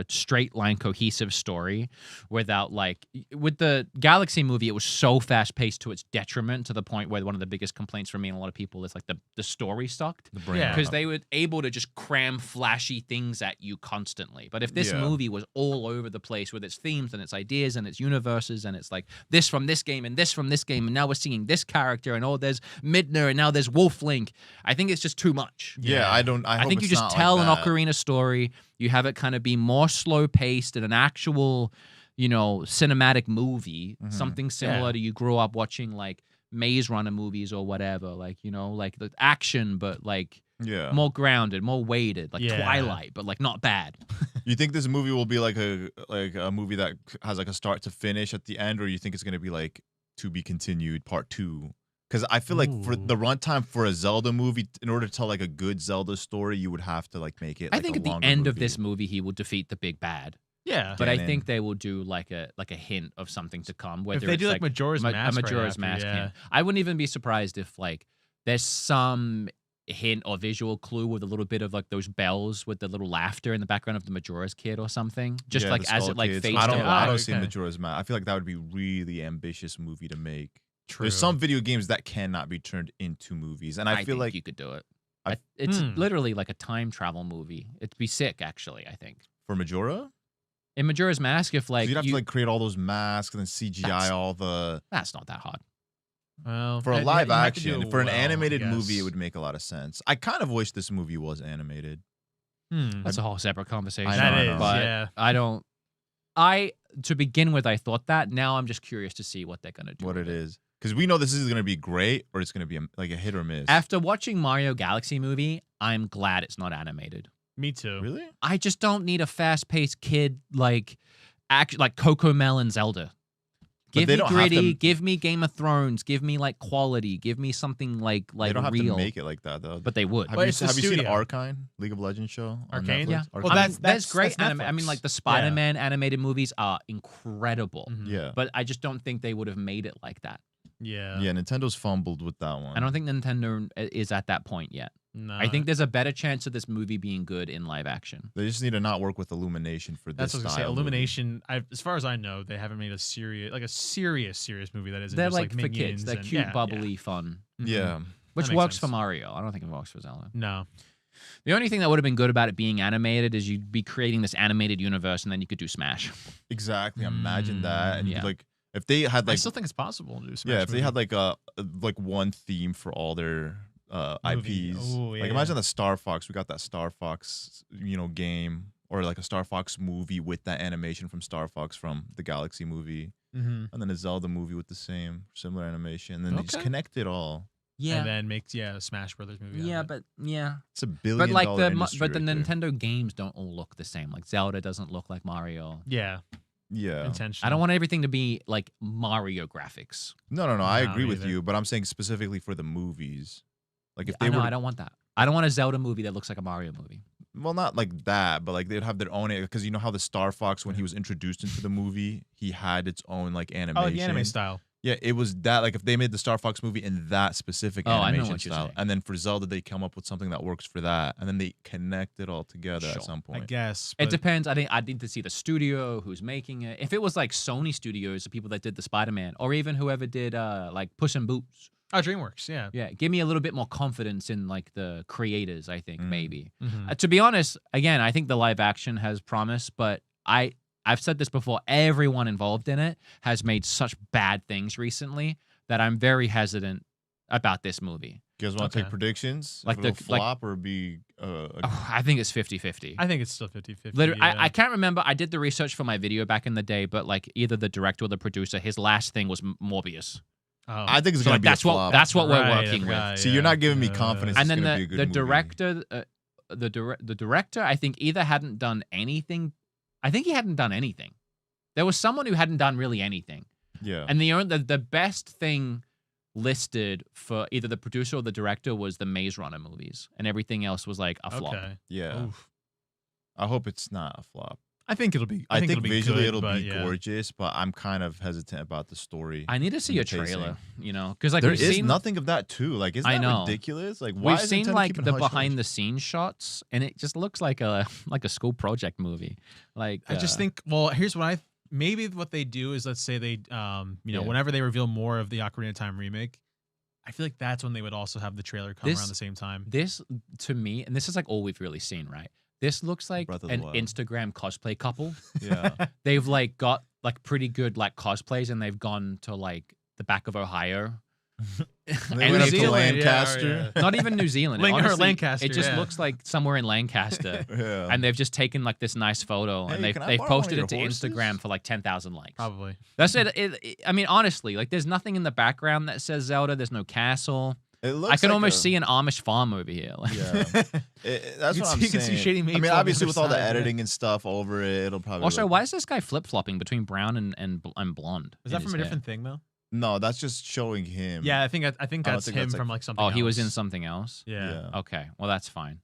Speaker 1: straight line cohesive story without like with the Galaxy movie, it was so fast paced to its detriment to the point where one of the biggest complaints from me and a lot of people is like the story sucked.
Speaker 2: the brain
Speaker 3: Yeah.
Speaker 1: Because they were able to just cram flashy things at you constantly. But if this
Speaker 2: Yeah.
Speaker 1: movie was all over the place with its themes and its ideas and its universes and it's like this from this game and this from this game and now we're seeing this character and oh there's Midna and now there's Wolf Link, I think it's just too much.
Speaker 2: Yeah, I don't. I,
Speaker 1: I
Speaker 2: hope
Speaker 1: think you
Speaker 2: it's
Speaker 1: just
Speaker 2: not
Speaker 1: tell
Speaker 2: like
Speaker 1: an
Speaker 2: that.
Speaker 1: Ocarina story. You have it kind of be more slow paced and an actual, cinematic movie,
Speaker 2: Mhm.
Speaker 1: something similar
Speaker 3: Yeah.
Speaker 1: to you grew up watching like Maze Runner movies or whatever, like like the action, but like
Speaker 2: Yeah.
Speaker 1: more grounded, more weighted, like
Speaker 3: Yeah.
Speaker 1: Twilight, but like not bad.
Speaker 2: You think this movie will be like a movie that has like a start to finish at the end, or you think it's gonna be like to be continued part 2? Because I feel like for
Speaker 3: Ooh.
Speaker 2: the runtime for a Zelda movie, in order to tell like a good Zelda story, you would have to like make it.
Speaker 1: I
Speaker 2: Like,
Speaker 1: think
Speaker 2: a
Speaker 1: at the
Speaker 2: longer
Speaker 1: end of
Speaker 2: movie.
Speaker 1: this movie, he will defeat the big bad.
Speaker 3: yeah.
Speaker 1: But I
Speaker 2: Canon.
Speaker 1: think they will do like a hint of something to come.
Speaker 3: If
Speaker 1: Whether
Speaker 3: they
Speaker 1: it's
Speaker 3: do like Majora's Mask,
Speaker 1: a Majora's
Speaker 3: right after,
Speaker 1: Mask
Speaker 3: yeah.
Speaker 1: hint. I wouldn't even be surprised if like there's some hint or visual clue with a little bit of like those bells with the little laughter in the background of the Majora's Kid or something. Just like as it like fades
Speaker 2: I
Speaker 1: to
Speaker 2: don't see Majora's Mask. I feel like that would be really ambitious movie to make.
Speaker 3: True.
Speaker 2: There's some video games that cannot be turned into movies, and I feel
Speaker 1: think
Speaker 2: like
Speaker 1: you could do it. It's literally like a time travel movie. It'd be sick, actually. I think
Speaker 2: for Majora.
Speaker 1: In Majora's Mask, if like
Speaker 2: so you'd have to like create all those masks and then CGI all the.
Speaker 1: That's not that hard.
Speaker 3: Well,
Speaker 2: for a live action, for an
Speaker 3: well,
Speaker 2: animated movie, it would make a lot of sense. I kind of wish this movie was animated.
Speaker 1: That's a whole separate conversation.
Speaker 2: I know.
Speaker 1: But I don't. To begin with, I thought that. Now I'm just curious to see what they're gonna do.
Speaker 2: What it is. Because we know this is going to be great or it's going to be like a hit or miss.
Speaker 1: After watching Mario Galaxy movie, I'm glad it's not animated.
Speaker 3: Me too.
Speaker 2: Really?
Speaker 1: I just don't need a fast-paced kid like Coco Melon Zelda. Give me gritty, give me Game of Thrones, give me like quality, give me something like real.
Speaker 2: They don't have to make it like that though.
Speaker 1: But they would.
Speaker 2: Have you seen Arcane, League of Legends show?
Speaker 3: Arcane?
Speaker 1: Yeah.
Speaker 2: Arcane?
Speaker 1: Well, that's great. I mean, like the Spider-Man animated movies are incredible.
Speaker 2: Yeah.
Speaker 1: But I just don't think they would have made it like that.
Speaker 3: Yeah.
Speaker 2: Yeah, Nintendo's fumbled with that one.
Speaker 1: I don't think Nintendo is at that point yet.
Speaker 3: No.
Speaker 1: I think there's a better chance of this movie being good in live action.
Speaker 2: They just need to not work with Illumination for this.
Speaker 3: That's what I was gonna say.
Speaker 2: style
Speaker 3: Illumination, as far as I know, they haven't made a serious movie that isn't
Speaker 1: They're
Speaker 3: just
Speaker 1: like for
Speaker 3: minions
Speaker 1: kids. They're
Speaker 3: and-
Speaker 1: cute,
Speaker 3: yeah,
Speaker 1: bubbly, fun.
Speaker 2: Yeah.
Speaker 1: Which
Speaker 3: makes
Speaker 1: works
Speaker 3: sense.
Speaker 1: for Mario. I don't think it works for Zelda.
Speaker 3: No.
Speaker 1: The only thing that would have been good about it being animated is you'd be creating this animated universe, and then you could do Smash.
Speaker 2: Exactly. Imagine that. And
Speaker 1: Yeah.
Speaker 2: like if they had
Speaker 3: I
Speaker 2: like
Speaker 3: still think it's possible to do Smash.
Speaker 2: yeah, if they had
Speaker 3: movie.
Speaker 2: like one theme for all their
Speaker 3: Movie.
Speaker 2: IPs.
Speaker 3: Ooh,
Speaker 2: Like
Speaker 3: yeah.
Speaker 2: imagine the Star Fox. We got that Star Fox, game, or like a Star Fox movie with that animation from Star Fox from the Galaxy movie, and then a Zelda movie with the similar animation. And then they just
Speaker 1: Okay.
Speaker 2: connect it all.
Speaker 1: Yeah.
Speaker 3: and then makes a Smash Brothers movie.
Speaker 1: Yeah,
Speaker 3: out of it.
Speaker 1: but yeah.
Speaker 2: It's $1 billion.
Speaker 1: But like the
Speaker 2: industry
Speaker 1: but the
Speaker 2: right there.
Speaker 1: Nintendo games don't all look the same. Like Zelda doesn't look like Mario.
Speaker 3: Yeah,
Speaker 2: Yeah.
Speaker 3: intentional.
Speaker 1: I don't want everything to be like Mario graphics.
Speaker 2: No. I
Speaker 3: No,
Speaker 2: agree
Speaker 3: me
Speaker 2: with
Speaker 3: either.
Speaker 2: you, but I'm saying specifically for the movies. Like if
Speaker 1: I
Speaker 2: they were,
Speaker 1: I don't want that. I don't want a Zelda movie that looks like a Mario movie.
Speaker 2: well, not like that, but like they'd have their own. Because you know how the Star Fox, when he was introduced into the movie, he had its own like animation.
Speaker 3: Oh, the anime style.
Speaker 2: Yeah, it was that. Like if they made the Star Fox movie in that specific
Speaker 1: Oh, I know
Speaker 2: animation
Speaker 1: what you're
Speaker 2: style,
Speaker 1: saying.
Speaker 2: and then for Zelda they come up with something that works for that, and then they connect it all together
Speaker 1: Sure.
Speaker 2: at some
Speaker 3: I
Speaker 2: point.
Speaker 3: guess.
Speaker 1: It
Speaker 3: but-
Speaker 1: depends. I think I need to see the studio, who's making it. If it was like Sony Studios, the people that did the Spider-Man, or even whoever did like Puss in Boots.
Speaker 3: Oh, DreamWorks. Yeah.
Speaker 1: Yeah, give me a little bit more confidence in like the creators, I think, maybe.
Speaker 3: Mhm.
Speaker 1: To be honest, again, I think the live action has promise, but I've said this before, everyone involved in it has made such bad things recently that I'm very hesitant about this movie.
Speaker 2: You guys want to
Speaker 3: Okay.
Speaker 2: take predictions?
Speaker 1: Like
Speaker 2: If it'll
Speaker 1: the- like-
Speaker 2: flop or be
Speaker 1: I think it's 50-50.
Speaker 3: I think it's still 50-50.
Speaker 1: Literally,
Speaker 3: yeah.
Speaker 1: I can't remember. I did the research for my video back in the day, but like either the director or the producer, his last thing was Morbius.
Speaker 3: Oh.
Speaker 2: I think it's
Speaker 1: So
Speaker 2: gonna
Speaker 1: like
Speaker 2: be
Speaker 1: that's
Speaker 2: a
Speaker 1: what
Speaker 2: flop.
Speaker 1: that's what we're
Speaker 3: Right,
Speaker 1: working with.
Speaker 3: right,
Speaker 2: See, you're not giving me
Speaker 3: yeah.
Speaker 2: confidence.
Speaker 1: And
Speaker 2: it's
Speaker 1: then
Speaker 2: gonna be a good
Speaker 1: the
Speaker 2: movie.
Speaker 1: the director, I think either hadn't done anything. I think he hadn't done anything. There was someone who hadn't done really anything.
Speaker 2: Yeah.
Speaker 1: And the best thing listed for either the producer or the director was the Maze Runner movies, and everything else was like a flop.
Speaker 3: Okay.
Speaker 2: yeah.
Speaker 3: Oof.
Speaker 2: I hope it's not a flop.
Speaker 3: I think it'll be.
Speaker 2: I think
Speaker 3: it'll be
Speaker 2: visually
Speaker 3: good,
Speaker 2: it'll
Speaker 3: but
Speaker 2: be
Speaker 3: yeah.
Speaker 2: gorgeous, but I'm kind of hesitant about the story.
Speaker 1: I need to see
Speaker 2: and
Speaker 1: a
Speaker 2: the pacing.
Speaker 1: trailer, because like
Speaker 2: There
Speaker 1: we've
Speaker 2: is
Speaker 1: seen
Speaker 2: nothing of that too. Like, isn't
Speaker 1: I
Speaker 2: that
Speaker 1: know.
Speaker 2: ridiculous? Like, why
Speaker 1: we've
Speaker 2: is
Speaker 1: seen
Speaker 2: Nintendo
Speaker 1: like
Speaker 2: keeping
Speaker 1: the
Speaker 2: hush
Speaker 1: behind
Speaker 2: hush?
Speaker 1: the scenes shots, and it just looks like a school project movie. Like
Speaker 3: I just think. Well, here's what maybe what they do is, let's say they
Speaker 1: Yeah.
Speaker 3: whenever they reveal more of the Ocarina of Time remake, I feel like that's when they would also have the trailer come around the same time.
Speaker 1: this to me, and this is like all we've really seen, right? This looks like
Speaker 2: Breath of the
Speaker 1: an
Speaker 2: Wild.
Speaker 1: Instagram cosplay couple.
Speaker 2: Yeah.
Speaker 1: They've like got like pretty good like cosplays, and they've gone to like the back of Ohio.
Speaker 2: They
Speaker 1: And
Speaker 2: went up
Speaker 1: New
Speaker 2: to
Speaker 1: Zealand,
Speaker 2: Lancaster.
Speaker 1: Not even New Zealand.
Speaker 3: Or
Speaker 1: Honestly,
Speaker 3: Lancaster,
Speaker 1: It just
Speaker 3: yeah.
Speaker 1: looks like somewhere in Lancaster.
Speaker 2: Yeah.
Speaker 1: And they've just taken like this nice photo,
Speaker 2: Hey,
Speaker 1: and
Speaker 2: can I
Speaker 1: they've
Speaker 2: borrow one of
Speaker 1: posted
Speaker 2: your
Speaker 1: it to
Speaker 2: horses?
Speaker 1: Instagram for like 10,000 likes.
Speaker 3: Probably.
Speaker 1: That's it. I mean, honestly, like there's nothing in the background that says Zelda. There's no castle.
Speaker 2: It looks
Speaker 1: I can
Speaker 2: like
Speaker 1: almost
Speaker 2: a-
Speaker 1: see an Amish farm over here. Like,
Speaker 2: Yeah. That's
Speaker 3: You
Speaker 2: what I'm
Speaker 3: can
Speaker 2: saying.
Speaker 3: see Shady
Speaker 2: I
Speaker 3: Maple
Speaker 2: mean,
Speaker 3: on the
Speaker 2: obviously,
Speaker 3: other
Speaker 2: with all the
Speaker 3: side, yeah.
Speaker 2: editing and stuff over it, it'll probably.
Speaker 1: Also,
Speaker 2: look-
Speaker 1: why is this guy flip flopping between brown and blonde?
Speaker 3: Is
Speaker 1: in
Speaker 3: that
Speaker 1: his
Speaker 3: from a
Speaker 1: hair?
Speaker 3: different thing though?
Speaker 2: No, that's just showing him.
Speaker 3: Yeah, I think that's
Speaker 2: don't
Speaker 3: him
Speaker 2: think that's, like-
Speaker 3: from like something.
Speaker 1: Oh, he was in
Speaker 3: else.
Speaker 1: something else.
Speaker 3: Yeah.
Speaker 1: Okay, well that's fine.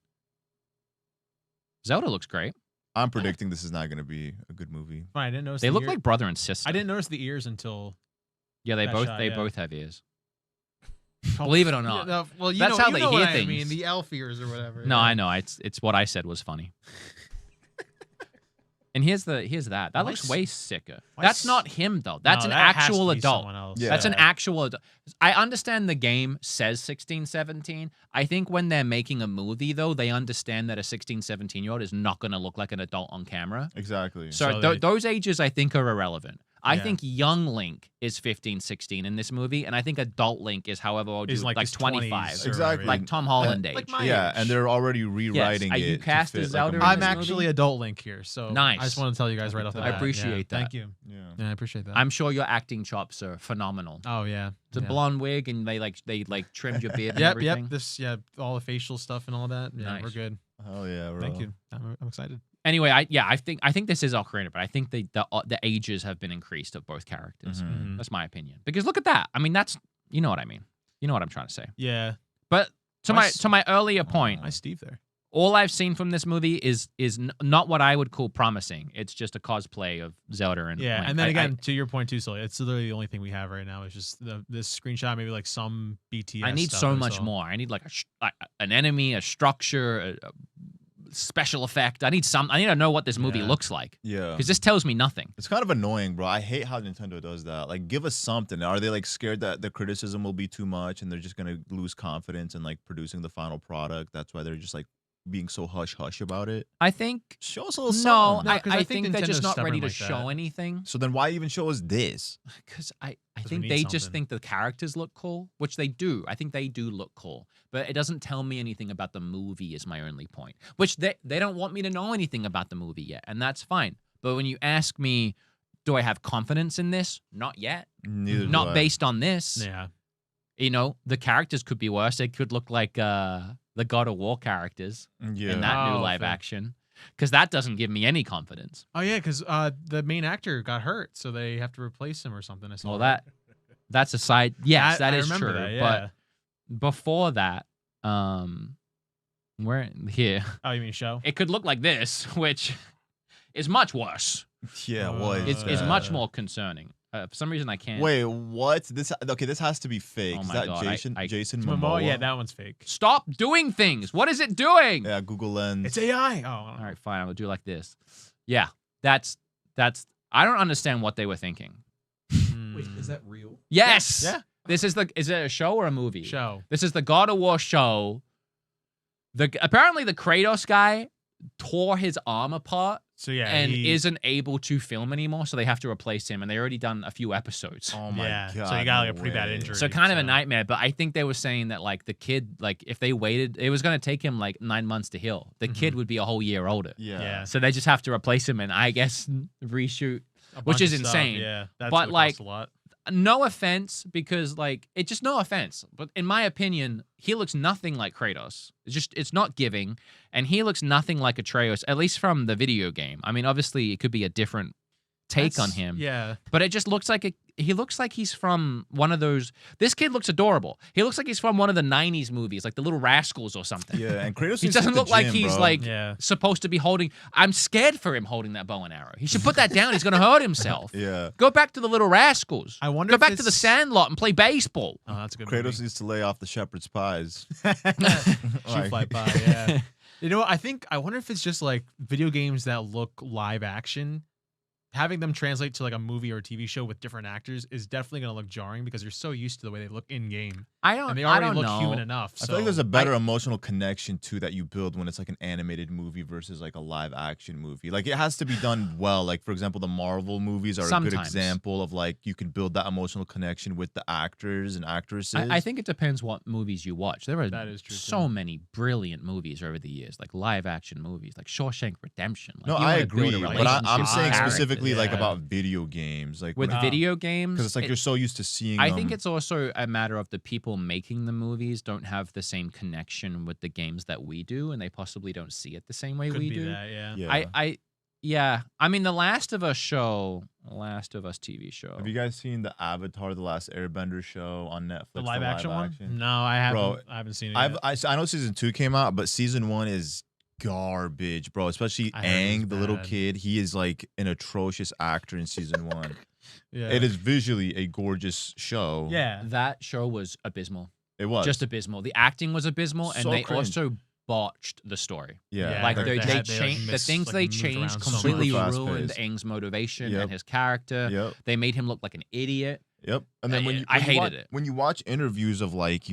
Speaker 1: Zelda looks great.
Speaker 2: I'm predicting this is not going to be a good movie.
Speaker 3: Fine, I didn't notice.
Speaker 1: They
Speaker 3: the
Speaker 1: look
Speaker 3: ear-
Speaker 1: like brother and sister.
Speaker 3: I didn't notice the ears until.
Speaker 1: Yeah, they
Speaker 3: that
Speaker 1: both
Speaker 3: shot,
Speaker 1: they
Speaker 3: yeah.
Speaker 1: both have ears. Believe it or not.
Speaker 3: Yeah, well,
Speaker 1: That's how they
Speaker 3: know
Speaker 1: hear
Speaker 3: what
Speaker 1: things.
Speaker 3: I mean, the elf ears or whatever.
Speaker 1: No,
Speaker 3: yeah.
Speaker 1: I know. It's what I said was funny. And here's that. That looks way sicker. That's not him though. That's an
Speaker 3: that has
Speaker 1: actual
Speaker 3: to be
Speaker 1: adult.
Speaker 3: someone else.
Speaker 2: Yeah.
Speaker 1: That's an actual adult. I understand the game says 16, 17. I think when they're making a movie though, they understand that a 16, 17-year-old is not going to look like an adult on camera.
Speaker 2: Exactly.
Speaker 1: So,
Speaker 3: So
Speaker 1: those ages I think are irrelevant. I
Speaker 3: Yeah.
Speaker 1: think young Link is 15, 16 in this movie, and I think adult Link is however old
Speaker 3: Is
Speaker 1: you
Speaker 3: like
Speaker 1: like
Speaker 3: his
Speaker 1: 25.
Speaker 3: 20s or
Speaker 2: Exactly.
Speaker 1: Like Tom Holland age.
Speaker 3: Like my
Speaker 2: Yeah,
Speaker 3: age.
Speaker 2: and they're already rewriting
Speaker 1: Are
Speaker 2: it.
Speaker 1: you
Speaker 2: to
Speaker 1: cast
Speaker 2: fit,
Speaker 1: as
Speaker 2: like,
Speaker 1: Zelda
Speaker 2: a
Speaker 1: in
Speaker 3: I'm
Speaker 1: this
Speaker 2: movie.
Speaker 3: actually
Speaker 1: movie?
Speaker 3: adult Link here, so
Speaker 1: Nice.
Speaker 3: I just want to tell you guys right off the
Speaker 2: I
Speaker 3: bat.
Speaker 1: appreciate that.
Speaker 3: Thank you.
Speaker 2: Yeah.
Speaker 3: Yeah, I appreciate that.
Speaker 1: I'm sure your acting chops are phenomenal.
Speaker 3: Oh yeah,
Speaker 1: The
Speaker 3: yeah.
Speaker 1: blonde wig and they trimmed your beard and
Speaker 3: Yep,
Speaker 1: everything.
Speaker 3: yep. All the facial stuff and all that. Yeah,
Speaker 1: Nice.
Speaker 3: we're good.
Speaker 2: Oh yeah, bro.
Speaker 3: Thank you. I'm excited.
Speaker 1: Anyway, I think this is Ocarina, but I think the ages have been increased of both characters.
Speaker 2: Mhm.
Speaker 3: Mhm.
Speaker 1: That's my opinion. Because look at that. I mean, that's you know what I mean. You know what I'm trying to say.
Speaker 3: Yeah,
Speaker 1: But to
Speaker 3: Nice.
Speaker 1: my earlier point,
Speaker 3: nice Steve there.
Speaker 1: all I've seen from this movie is not what I would call promising. It's just a cosplay of Zelda and
Speaker 3: Yeah,
Speaker 1: Link.
Speaker 3: and then again, to your point too, Sully, it's literally the only thing we have right now is just this screenshot, maybe like some BTS.
Speaker 1: I need
Speaker 3: stuff
Speaker 1: so
Speaker 3: or
Speaker 1: much more. I need like an enemy, a structure, a special effect. I need to know what this movie
Speaker 3: Yeah.
Speaker 1: looks like
Speaker 2: Yeah.
Speaker 1: because this tells me nothing.
Speaker 2: It's kind of annoying, bro. I hate how Nintendo does that. Like, give us something. Are they like scared that the criticism will be too much and they're just gonna lose confidence in like producing the final product? That's why they're just like being so hush hush about it.
Speaker 1: I think
Speaker 2: Show us a little
Speaker 1: no,
Speaker 2: something.
Speaker 3: No, 'cause
Speaker 1: I
Speaker 3: I
Speaker 1: think
Speaker 3: think
Speaker 1: they're just
Speaker 3: Nintendo's
Speaker 1: not ready to
Speaker 3: stubborn like
Speaker 1: show
Speaker 3: that.
Speaker 1: anything.
Speaker 2: So then why even show us this?
Speaker 1: Because I
Speaker 3: 'Cause we
Speaker 1: think
Speaker 3: need
Speaker 1: they just
Speaker 3: something.
Speaker 1: think the characters look cool, which they do. I think they do look cool, but it doesn't tell me anything about the movie is my only point, which they don't want me to know anything about the movie yet, and that's fine. But when you ask me, do I have confidence in this? Not yet.
Speaker 2: Neither do
Speaker 1: Not
Speaker 2: I.
Speaker 1: based on this.
Speaker 3: Yeah,
Speaker 1: You know, the characters could be worse. They could look like the God of War characters
Speaker 2: Yeah.
Speaker 1: in that new
Speaker 3: Oh,
Speaker 1: live
Speaker 3: fair.
Speaker 1: action, because that doesn't give me any confidence.
Speaker 3: Oh yeah, because the main actor got hurt, so they have to replace him or something. I saw
Speaker 1: Well, that's a side. Yes, that
Speaker 3: I
Speaker 1: is
Speaker 3: remember
Speaker 1: true.
Speaker 3: that, yeah.
Speaker 1: But before that, we're here.
Speaker 3: Oh, you mean show?
Speaker 1: It could look like this, which is much worse.
Speaker 2: Yeah, what?
Speaker 1: It's much more concerning. For some reason, I can't.
Speaker 2: Wait, what? This has to be fake.
Speaker 1: Oh
Speaker 2: Is
Speaker 1: my
Speaker 2: that
Speaker 1: God,
Speaker 2: Jason
Speaker 3: It's Momoa.
Speaker 2: Momoa?
Speaker 3: Yeah, that one's fake.
Speaker 1: Stop doing things. What is it doing?
Speaker 2: Yeah, Google Lens.
Speaker 3: It's AI. Oh,
Speaker 1: All right, fine. I'm gonna do it like this. Yeah, that's. I don't understand what they were thinking.
Speaker 4: Wait, is that real?
Speaker 1: Yes.
Speaker 3: Yeah.
Speaker 1: Is it a show or a movie?
Speaker 3: show?
Speaker 1: This is the God of War show. Apparently the Kratos guy tore his arm apart
Speaker 3: So yeah,
Speaker 1: and
Speaker 3: he,
Speaker 1: isn't able to film anymore, so they have to replace him. And they already done a few episodes.
Speaker 2: Oh my
Speaker 3: yeah.
Speaker 2: god.
Speaker 3: So you got like a
Speaker 2: no
Speaker 3: pretty bad
Speaker 2: way.
Speaker 3: injury.
Speaker 1: So kind of a nightmare, but I think they were saying that like the kid, like if they waited, it was gonna take him like 9 months to heal. The kid would be a whole year older.
Speaker 2: Yeah.
Speaker 3: Yeah.
Speaker 1: So they just have to replace him and I guess reshoot.
Speaker 3: A
Speaker 1: which
Speaker 3: bunch
Speaker 1: is
Speaker 3: of stuff,
Speaker 1: insane.
Speaker 3: Yeah, that's
Speaker 1: But,
Speaker 3: gonna
Speaker 1: like,
Speaker 3: cost a lot.
Speaker 1: No offense, because like it just no offense, but in my opinion, he looks nothing like Kratos. It's not giving, and he looks nothing like Atreus, at least from the video game. I mean, obviously it could be a different take on
Speaker 3: That's-
Speaker 1: him.
Speaker 3: Yeah,
Speaker 1: But it just looks like he looks like he's from one of those. This kid looks adorable. He looks like he's from one of the '90s movies, like The Little Rascals or something.
Speaker 2: Yeah, and Kratos
Speaker 1: He
Speaker 2: needs to
Speaker 1: doesn't
Speaker 2: hit the
Speaker 1: look like
Speaker 2: gym,
Speaker 1: he's
Speaker 2: bro.
Speaker 1: like
Speaker 3: yeah.
Speaker 1: supposed to be holding. I'm scared for him holding that bow and arrow. He should put that down. He's gonna hurt himself.
Speaker 2: Yeah.
Speaker 1: Go back to The Little Rascals.
Speaker 3: I wonder.
Speaker 1: Go
Speaker 3: if
Speaker 1: back to the
Speaker 3: it's-
Speaker 1: Sandlot and play baseball.
Speaker 3: Oh, that's a good.
Speaker 2: Kratos
Speaker 3: movie.
Speaker 2: needs to lay off the shepherd's pies.
Speaker 3: Shoot fly by. Yeah. You know what? I wonder if it's just like video games that look live action. Having them translate to like a movie or a TV show with different actors is definitely going to look jarring because you're so used to the way they look in game,
Speaker 1: I don't.
Speaker 3: and they
Speaker 1: I
Speaker 3: already
Speaker 1: don't
Speaker 3: look
Speaker 1: know.
Speaker 3: human enough.
Speaker 2: I
Speaker 3: So
Speaker 2: feel like there's a better emotional connection too that you build when it's like an animated movie versus like a live action movie. Like it has to be done well. Like for example, the Marvel movies are a good
Speaker 1: Sometimes.
Speaker 2: example of like you can build that emotional connection with the actors and actresses.
Speaker 1: I think it depends what movies you watch. There are
Speaker 3: That is true,
Speaker 1: so
Speaker 3: too.
Speaker 1: many brilliant movies over the years, like live action movies, like Shawshank Redemption. Like,
Speaker 2: no,
Speaker 1: you
Speaker 2: I
Speaker 1: wanna build a
Speaker 2: agree, but I'm
Speaker 1: relationship
Speaker 2: saying
Speaker 1: with characters.
Speaker 2: specifically like
Speaker 3: Yeah.
Speaker 2: about video games, like
Speaker 1: with
Speaker 3: Wow.
Speaker 1: video games
Speaker 2: because it's like you're so used to seeing.
Speaker 1: I think it's also a matter of the people making the movies don't have the same connection with the games that we do, and they possibly don't see it the same way
Speaker 3: could
Speaker 1: we
Speaker 3: be
Speaker 1: do.
Speaker 3: that. Yeah.
Speaker 2: Yeah.
Speaker 1: Yeah. I mean, the Last of Us TV show.
Speaker 2: Have you guys seen the Avatar: The Last Airbender show on Netflix?
Speaker 3: The live action one? No, I haven't seen it.
Speaker 2: I
Speaker 3: yet.
Speaker 2: know season 2 came out, but season 1 is garbage, bro. Especially
Speaker 3: I heard it was
Speaker 2: Aang, the little
Speaker 3: bad.
Speaker 2: kid. He is like an atrocious actor in season 1.
Speaker 3: Yeah.
Speaker 2: It is visually a gorgeous show.
Speaker 3: Yeah.
Speaker 1: That show was abysmal.
Speaker 2: It was
Speaker 1: just abysmal. The acting was abysmal, and
Speaker 2: So
Speaker 1: they
Speaker 2: cringe.
Speaker 1: also botched the story.
Speaker 2: Yeah,
Speaker 1: Like
Speaker 3: they
Speaker 1: they
Speaker 3: had-
Speaker 1: changed the
Speaker 3: missed,
Speaker 1: things
Speaker 3: like,
Speaker 1: they
Speaker 3: moved
Speaker 1: changed
Speaker 3: around so
Speaker 1: completely
Speaker 2: much.
Speaker 1: ruined
Speaker 2: Fast-paced.
Speaker 1: Aang's motivation
Speaker 2: Yep.
Speaker 1: and his character.
Speaker 2: Yep.
Speaker 1: They made him look like an idiot.
Speaker 2: Yep. And then
Speaker 1: I hated
Speaker 2: watch,
Speaker 1: it.
Speaker 2: when you watch interviews of like,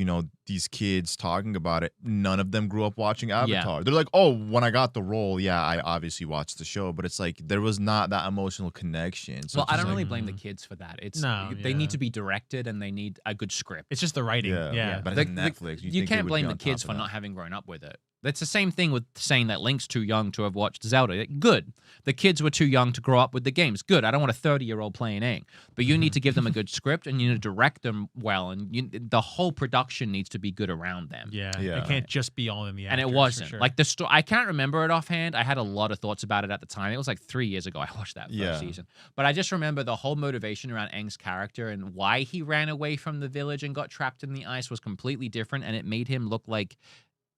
Speaker 2: these kids talking about it, none of them grew up watching Avatar. They're like, oh, when I got the role, yeah, I obviously watched the show, but it's like there was not that emotional connection. So
Speaker 1: Well,
Speaker 2: it's
Speaker 1: I
Speaker 2: just
Speaker 1: don't
Speaker 2: like,
Speaker 1: really blame the kids for that. It's
Speaker 3: No,
Speaker 1: they need
Speaker 3: yeah.
Speaker 1: to be directed and they need a good script.
Speaker 3: It's just the writing. Yeah.
Speaker 2: But
Speaker 1: The-
Speaker 2: it's Netflix.
Speaker 1: You
Speaker 2: think they
Speaker 1: can't
Speaker 2: would
Speaker 1: blame
Speaker 2: be
Speaker 1: the
Speaker 2: on
Speaker 1: kids
Speaker 2: top
Speaker 1: for
Speaker 2: of
Speaker 1: not
Speaker 2: that.
Speaker 1: having grown up with it. That's the same thing with saying that Link's too young to have watched Zelda. Good. The kids were too young to grow up with the games. Good. I don't want a 30-year-old playing Aang. But you need to give them a good script and you need to direct them well. And the whole production needs to be good around them.
Speaker 3: Yeah.
Speaker 2: Yeah.
Speaker 3: It can't just be all in the
Speaker 1: And
Speaker 3: actors,
Speaker 1: it
Speaker 3: for
Speaker 1: wasn't.
Speaker 3: sure.
Speaker 1: Like the story, I can't remember it offhand. I had a lot of thoughts about it at the time. It was like 3 years ago I watched that first season. But I just remember the whole motivation around Aang's character and why he ran away from the village and got trapped in the ice was completely different. And it made him look like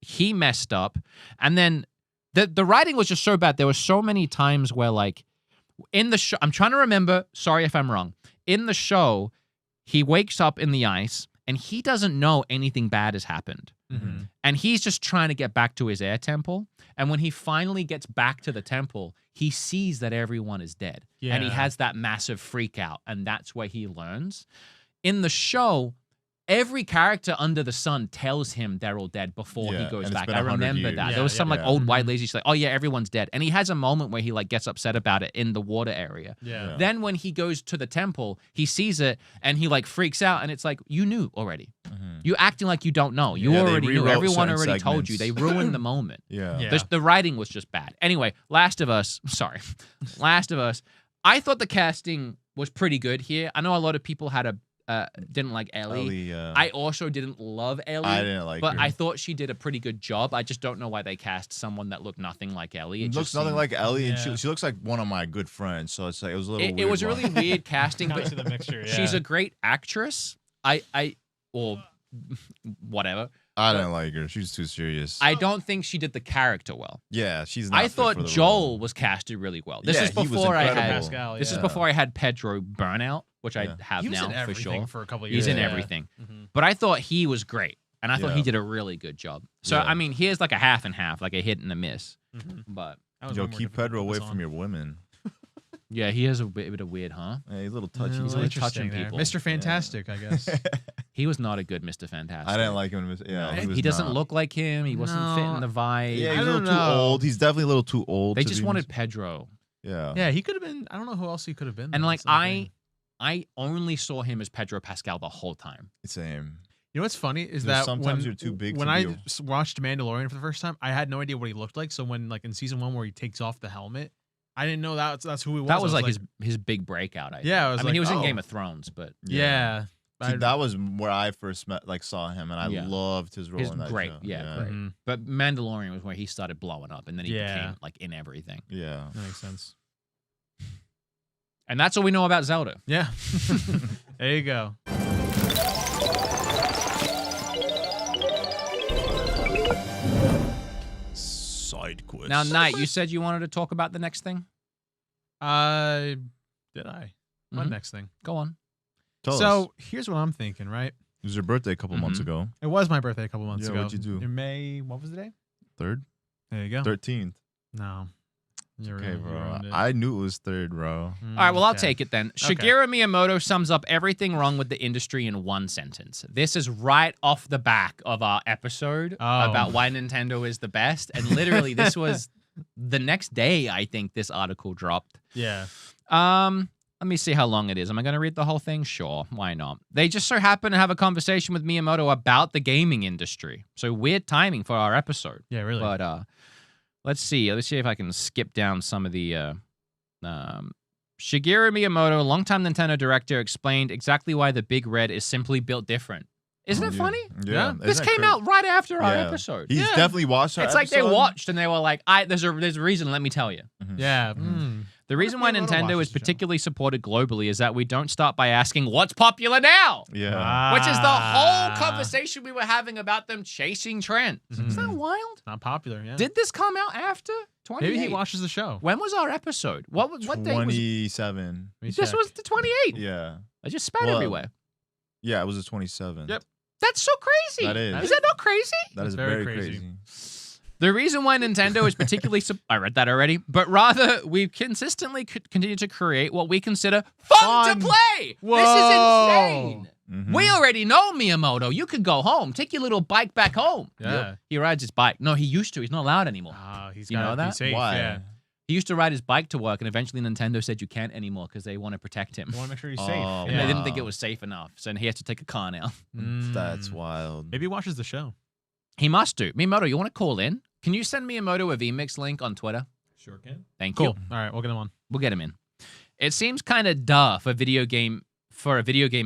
Speaker 1: he messed up. And then the writing was just so bad. There were so many times where, like, in the show, I'm trying to remember, sorry if I'm wrong. In the show, he wakes up in the ice and he doesn't know anything bad has happened.
Speaker 3: Mhm.
Speaker 1: And he's just trying to get back to his air temple. And when he finally gets back to the temple, he sees that everyone is dead. And he
Speaker 3: Yeah.
Speaker 1: has that massive freak out. And that's where he learns. In the show, every character under the sun tells him they're all dead before he
Speaker 2: Yeah,
Speaker 1: goes
Speaker 2: and it's
Speaker 1: back.
Speaker 2: been
Speaker 1: I
Speaker 2: 100
Speaker 1: remember
Speaker 2: years.
Speaker 1: that.
Speaker 3: Yeah,
Speaker 1: There was some
Speaker 3: yeah,
Speaker 1: like
Speaker 3: yeah.
Speaker 1: old white lady. She's like, oh yeah, everyone's dead. And he has a moment where he like gets upset about it in the water area.
Speaker 3: Yeah.
Speaker 1: Then when he goes to the temple, he sees it and he like freaks out. And it's like, you knew already. You acting like you don't know. You
Speaker 2: Yeah, they
Speaker 1: already knew.
Speaker 2: rewrote
Speaker 1: Everyone
Speaker 2: certain
Speaker 1: already told you. They
Speaker 2: segments.
Speaker 1: ruined the moment.
Speaker 2: Yeah.
Speaker 3: Yeah.
Speaker 1: The writing was just bad. Anyway, Last of Us. Sorry. Last of Us. I thought the casting was pretty good here. I know a lot of people didn't like Ellie. I also didn't love Ellie.
Speaker 2: I didn't like
Speaker 1: but
Speaker 2: her.
Speaker 1: I thought she did a pretty good job. I just don't know why they cast someone that looked nothing like Ellie.
Speaker 2: It
Speaker 1: It
Speaker 2: looks
Speaker 1: just
Speaker 2: nothing
Speaker 1: seemed-
Speaker 2: like Ellie, and
Speaker 3: Yeah.
Speaker 2: she looks like one of my good friends. So it's like it was a little.
Speaker 1: It
Speaker 2: weird
Speaker 1: was a really
Speaker 2: one.
Speaker 1: weird casting,
Speaker 3: Kind
Speaker 1: but
Speaker 3: of the mixture. Yeah.
Speaker 1: she's a great actress. Or whatever.
Speaker 2: I didn't like her. She was too serious.
Speaker 1: I don't think she did the character well.
Speaker 2: yeah, she's. Not
Speaker 1: I
Speaker 2: fit
Speaker 1: thought
Speaker 2: for the
Speaker 1: Joel
Speaker 2: role.
Speaker 1: was casted really well. This
Speaker 2: Yeah,
Speaker 1: is
Speaker 2: he was
Speaker 1: before I had.
Speaker 2: incredible.
Speaker 3: Pascal,
Speaker 1: This is
Speaker 2: yeah.
Speaker 1: before I had Pedro Burnout, which I
Speaker 2: Yeah.
Speaker 1: have
Speaker 3: he was
Speaker 1: now
Speaker 3: in
Speaker 1: for
Speaker 3: everything
Speaker 1: sure.
Speaker 3: for a couple of years.
Speaker 1: He's in
Speaker 3: yeah.
Speaker 1: everything.
Speaker 3: Mhm.
Speaker 1: But I thought he was great, and I thought he
Speaker 2: Yeah.
Speaker 1: did a really good job. So
Speaker 2: Yeah.
Speaker 1: I mean, here's like a half and half, like a hit and a miss.
Speaker 3: Mhm.
Speaker 1: But
Speaker 3: That was
Speaker 2: Yo,
Speaker 3: way more
Speaker 2: keep
Speaker 3: difficult
Speaker 2: Pedro
Speaker 3: to
Speaker 2: away
Speaker 3: focus
Speaker 2: from
Speaker 3: on.
Speaker 2: your women.
Speaker 1: yeah, he has a bit of weird, huh?
Speaker 2: Yeah, he's a little touchy.
Speaker 3: Yeah,
Speaker 1: He's
Speaker 3: well,
Speaker 1: really
Speaker 3: interesting
Speaker 1: touching
Speaker 3: there.
Speaker 1: people.
Speaker 3: Mr. Fantastic, I guess.
Speaker 1: He was not a good Mr. Fantastic.
Speaker 2: I didn't like him. Yeah,
Speaker 1: He,
Speaker 2: was
Speaker 1: doesn't
Speaker 2: not.
Speaker 1: look like him. He wasn't
Speaker 3: No.
Speaker 1: fitting the vibe.
Speaker 2: Yeah,
Speaker 3: I
Speaker 2: he's a little
Speaker 3: don't
Speaker 2: too
Speaker 3: know.
Speaker 2: old. He's definitely a little too old.
Speaker 1: They
Speaker 2: to
Speaker 1: just
Speaker 2: be-
Speaker 1: wanted Pedro,
Speaker 2: Yeah.
Speaker 3: Yeah, he could have been. I don't know who else he could have been.
Speaker 1: and
Speaker 3: though.
Speaker 1: like
Speaker 3: That's the thing.
Speaker 1: I only saw him as Pedro Pascal the whole time.
Speaker 2: Same.
Speaker 3: You know what's funny is
Speaker 2: There's
Speaker 3: that
Speaker 2: sometimes
Speaker 3: when,
Speaker 2: you're too big
Speaker 3: when
Speaker 2: to
Speaker 3: I
Speaker 2: be a-
Speaker 3: watched Mandalorian for the first time, I had no idea what he looked like. So when like in season 1 where he takes off the helmet, I didn't know that's who he was.
Speaker 1: That
Speaker 3: I
Speaker 1: was like his big breakout. I think.
Speaker 3: Yeah, I was
Speaker 1: I mean, he
Speaker 3: like,
Speaker 1: was in
Speaker 3: oh.
Speaker 1: Game of Thrones, but
Speaker 3: yeah.
Speaker 2: See, that was where I first saw him, and I
Speaker 1: Yeah.
Speaker 2: loved his role
Speaker 1: His
Speaker 2: in that
Speaker 1: great,
Speaker 2: show.
Speaker 1: yeah, great.
Speaker 3: Mhm.
Speaker 1: But Mandalorian was where he started blowing up, and then he
Speaker 3: Yeah.
Speaker 1: became like in everything.
Speaker 2: Yeah.
Speaker 3: That makes sense.
Speaker 1: And that's all we know about Zelda.
Speaker 3: Yeah. There you go.
Speaker 2: Side quest.
Speaker 1: Now, Knight, you said you wanted to talk about the next thing.
Speaker 3: Did I? What
Speaker 1: Mhm.
Speaker 3: next thing?
Speaker 1: Go on.
Speaker 2: Tell us.
Speaker 3: So here's what I'm thinking, right?
Speaker 2: It was your birthday a couple months
Speaker 1: Mhm.
Speaker 2: ago.
Speaker 3: It was my birthday a couple months
Speaker 2: Yeah,
Speaker 3: ago.
Speaker 2: what'd you do?
Speaker 3: In May, what was the day?
Speaker 2: 3rd?
Speaker 3: There you go.
Speaker 2: 13th.
Speaker 3: No. You
Speaker 2: Okay,
Speaker 3: ruined- you
Speaker 2: bro.
Speaker 3: ruined it.
Speaker 2: I knew it was 3rd, bro.
Speaker 3: Mm,
Speaker 1: All right, well, I'll
Speaker 3: okay.
Speaker 1: take it then.
Speaker 3: Okay.
Speaker 1: Shigeru Miyamoto sums up everything wrong with the industry in one sentence. This is right off the back of our episode
Speaker 3: Oh.
Speaker 1: about why Nintendo is the best. And literally, this was the next day, I think, this article dropped.
Speaker 3: Yeah.
Speaker 1: Let me see how long it is. Am I going to read the whole thing? Sure. Why not? They just so happen to have a conversation with Miyamoto about the gaming industry. So weird timing for our episode.
Speaker 3: Yeah, really.
Speaker 1: But let's see. Let's see if I can skip down some of the. Shigeru Miyamoto, longtime Nintendo director, explained exactly why the Big Red is simply built different. Isn't it
Speaker 2: Yeah.
Speaker 1: funny?
Speaker 2: Yeah.
Speaker 1: This
Speaker 2: Isn't that
Speaker 1: came
Speaker 2: crazy?
Speaker 1: out right after our
Speaker 2: Yeah.
Speaker 1: episode.
Speaker 2: He's definitely watched our
Speaker 1: It's like they
Speaker 2: episode.
Speaker 1: watched and they were like, "There's a reason. Let me tell you."
Speaker 3: yeah.
Speaker 2: Mhm.
Speaker 1: The reason why
Speaker 3: Miyamoto
Speaker 1: Nintendo
Speaker 3: watches
Speaker 1: is
Speaker 3: the show.
Speaker 1: particularly supported globally is that we don't start by asking what's popular now,
Speaker 2: Yeah.
Speaker 1: which is the whole conversation we were having about them chasing trends. Isn't that
Speaker 3: Mhm.
Speaker 1: wild?
Speaker 3: Not popular, yeah.
Speaker 1: Did this come out after 28?
Speaker 3: Maybe he watches the show.
Speaker 1: When was our episode? What date was
Speaker 2: 27.
Speaker 3: Let me
Speaker 1: this?
Speaker 3: check.
Speaker 1: Was the 28th.
Speaker 2: Yeah.
Speaker 1: I just spat
Speaker 2: Well,
Speaker 1: everywhere.
Speaker 2: Yeah, it was the 27th.
Speaker 3: Yep.
Speaker 1: That's so crazy.
Speaker 2: That is.
Speaker 1: Is that not crazy?
Speaker 2: That is
Speaker 3: very
Speaker 2: very
Speaker 3: crazy.
Speaker 2: crazy.
Speaker 1: The reason why Nintendo is particularly... I read that already. But rather, we've consistently continued to create what we consider fun to play.
Speaker 3: Whoa.
Speaker 1: This is insane.
Speaker 2: Mhm.
Speaker 1: We already know Miyamoto. You can go home. Take your little bike back home.
Speaker 3: Yeah.
Speaker 1: He rides his bike. No, he used to. He's not allowed anymore.
Speaker 3: He's
Speaker 1: You
Speaker 3: got
Speaker 1: know
Speaker 3: to
Speaker 1: that?
Speaker 3: be safe.
Speaker 2: Why?
Speaker 3: Yeah.
Speaker 1: He used to ride his bike to work, and eventually Nintendo said you can't anymore because they want to protect him.
Speaker 3: You want to make sure he's
Speaker 2: Oh,
Speaker 3: safe.
Speaker 1: And
Speaker 3: Yeah.
Speaker 1: they didn't think it was safe enough, so he has to take a car now.
Speaker 2: That's wild.
Speaker 3: Maybe he watches the show.
Speaker 1: He must do. Miyamoto, you want to call in? Can you send Miyamoto a VMix link on Twitter?
Speaker 4: Sure can.
Speaker 1: Thank
Speaker 3: Cool.
Speaker 1: you.
Speaker 3: All right, we'll get him on.
Speaker 1: We'll get him in. It seems kind of duh for a video game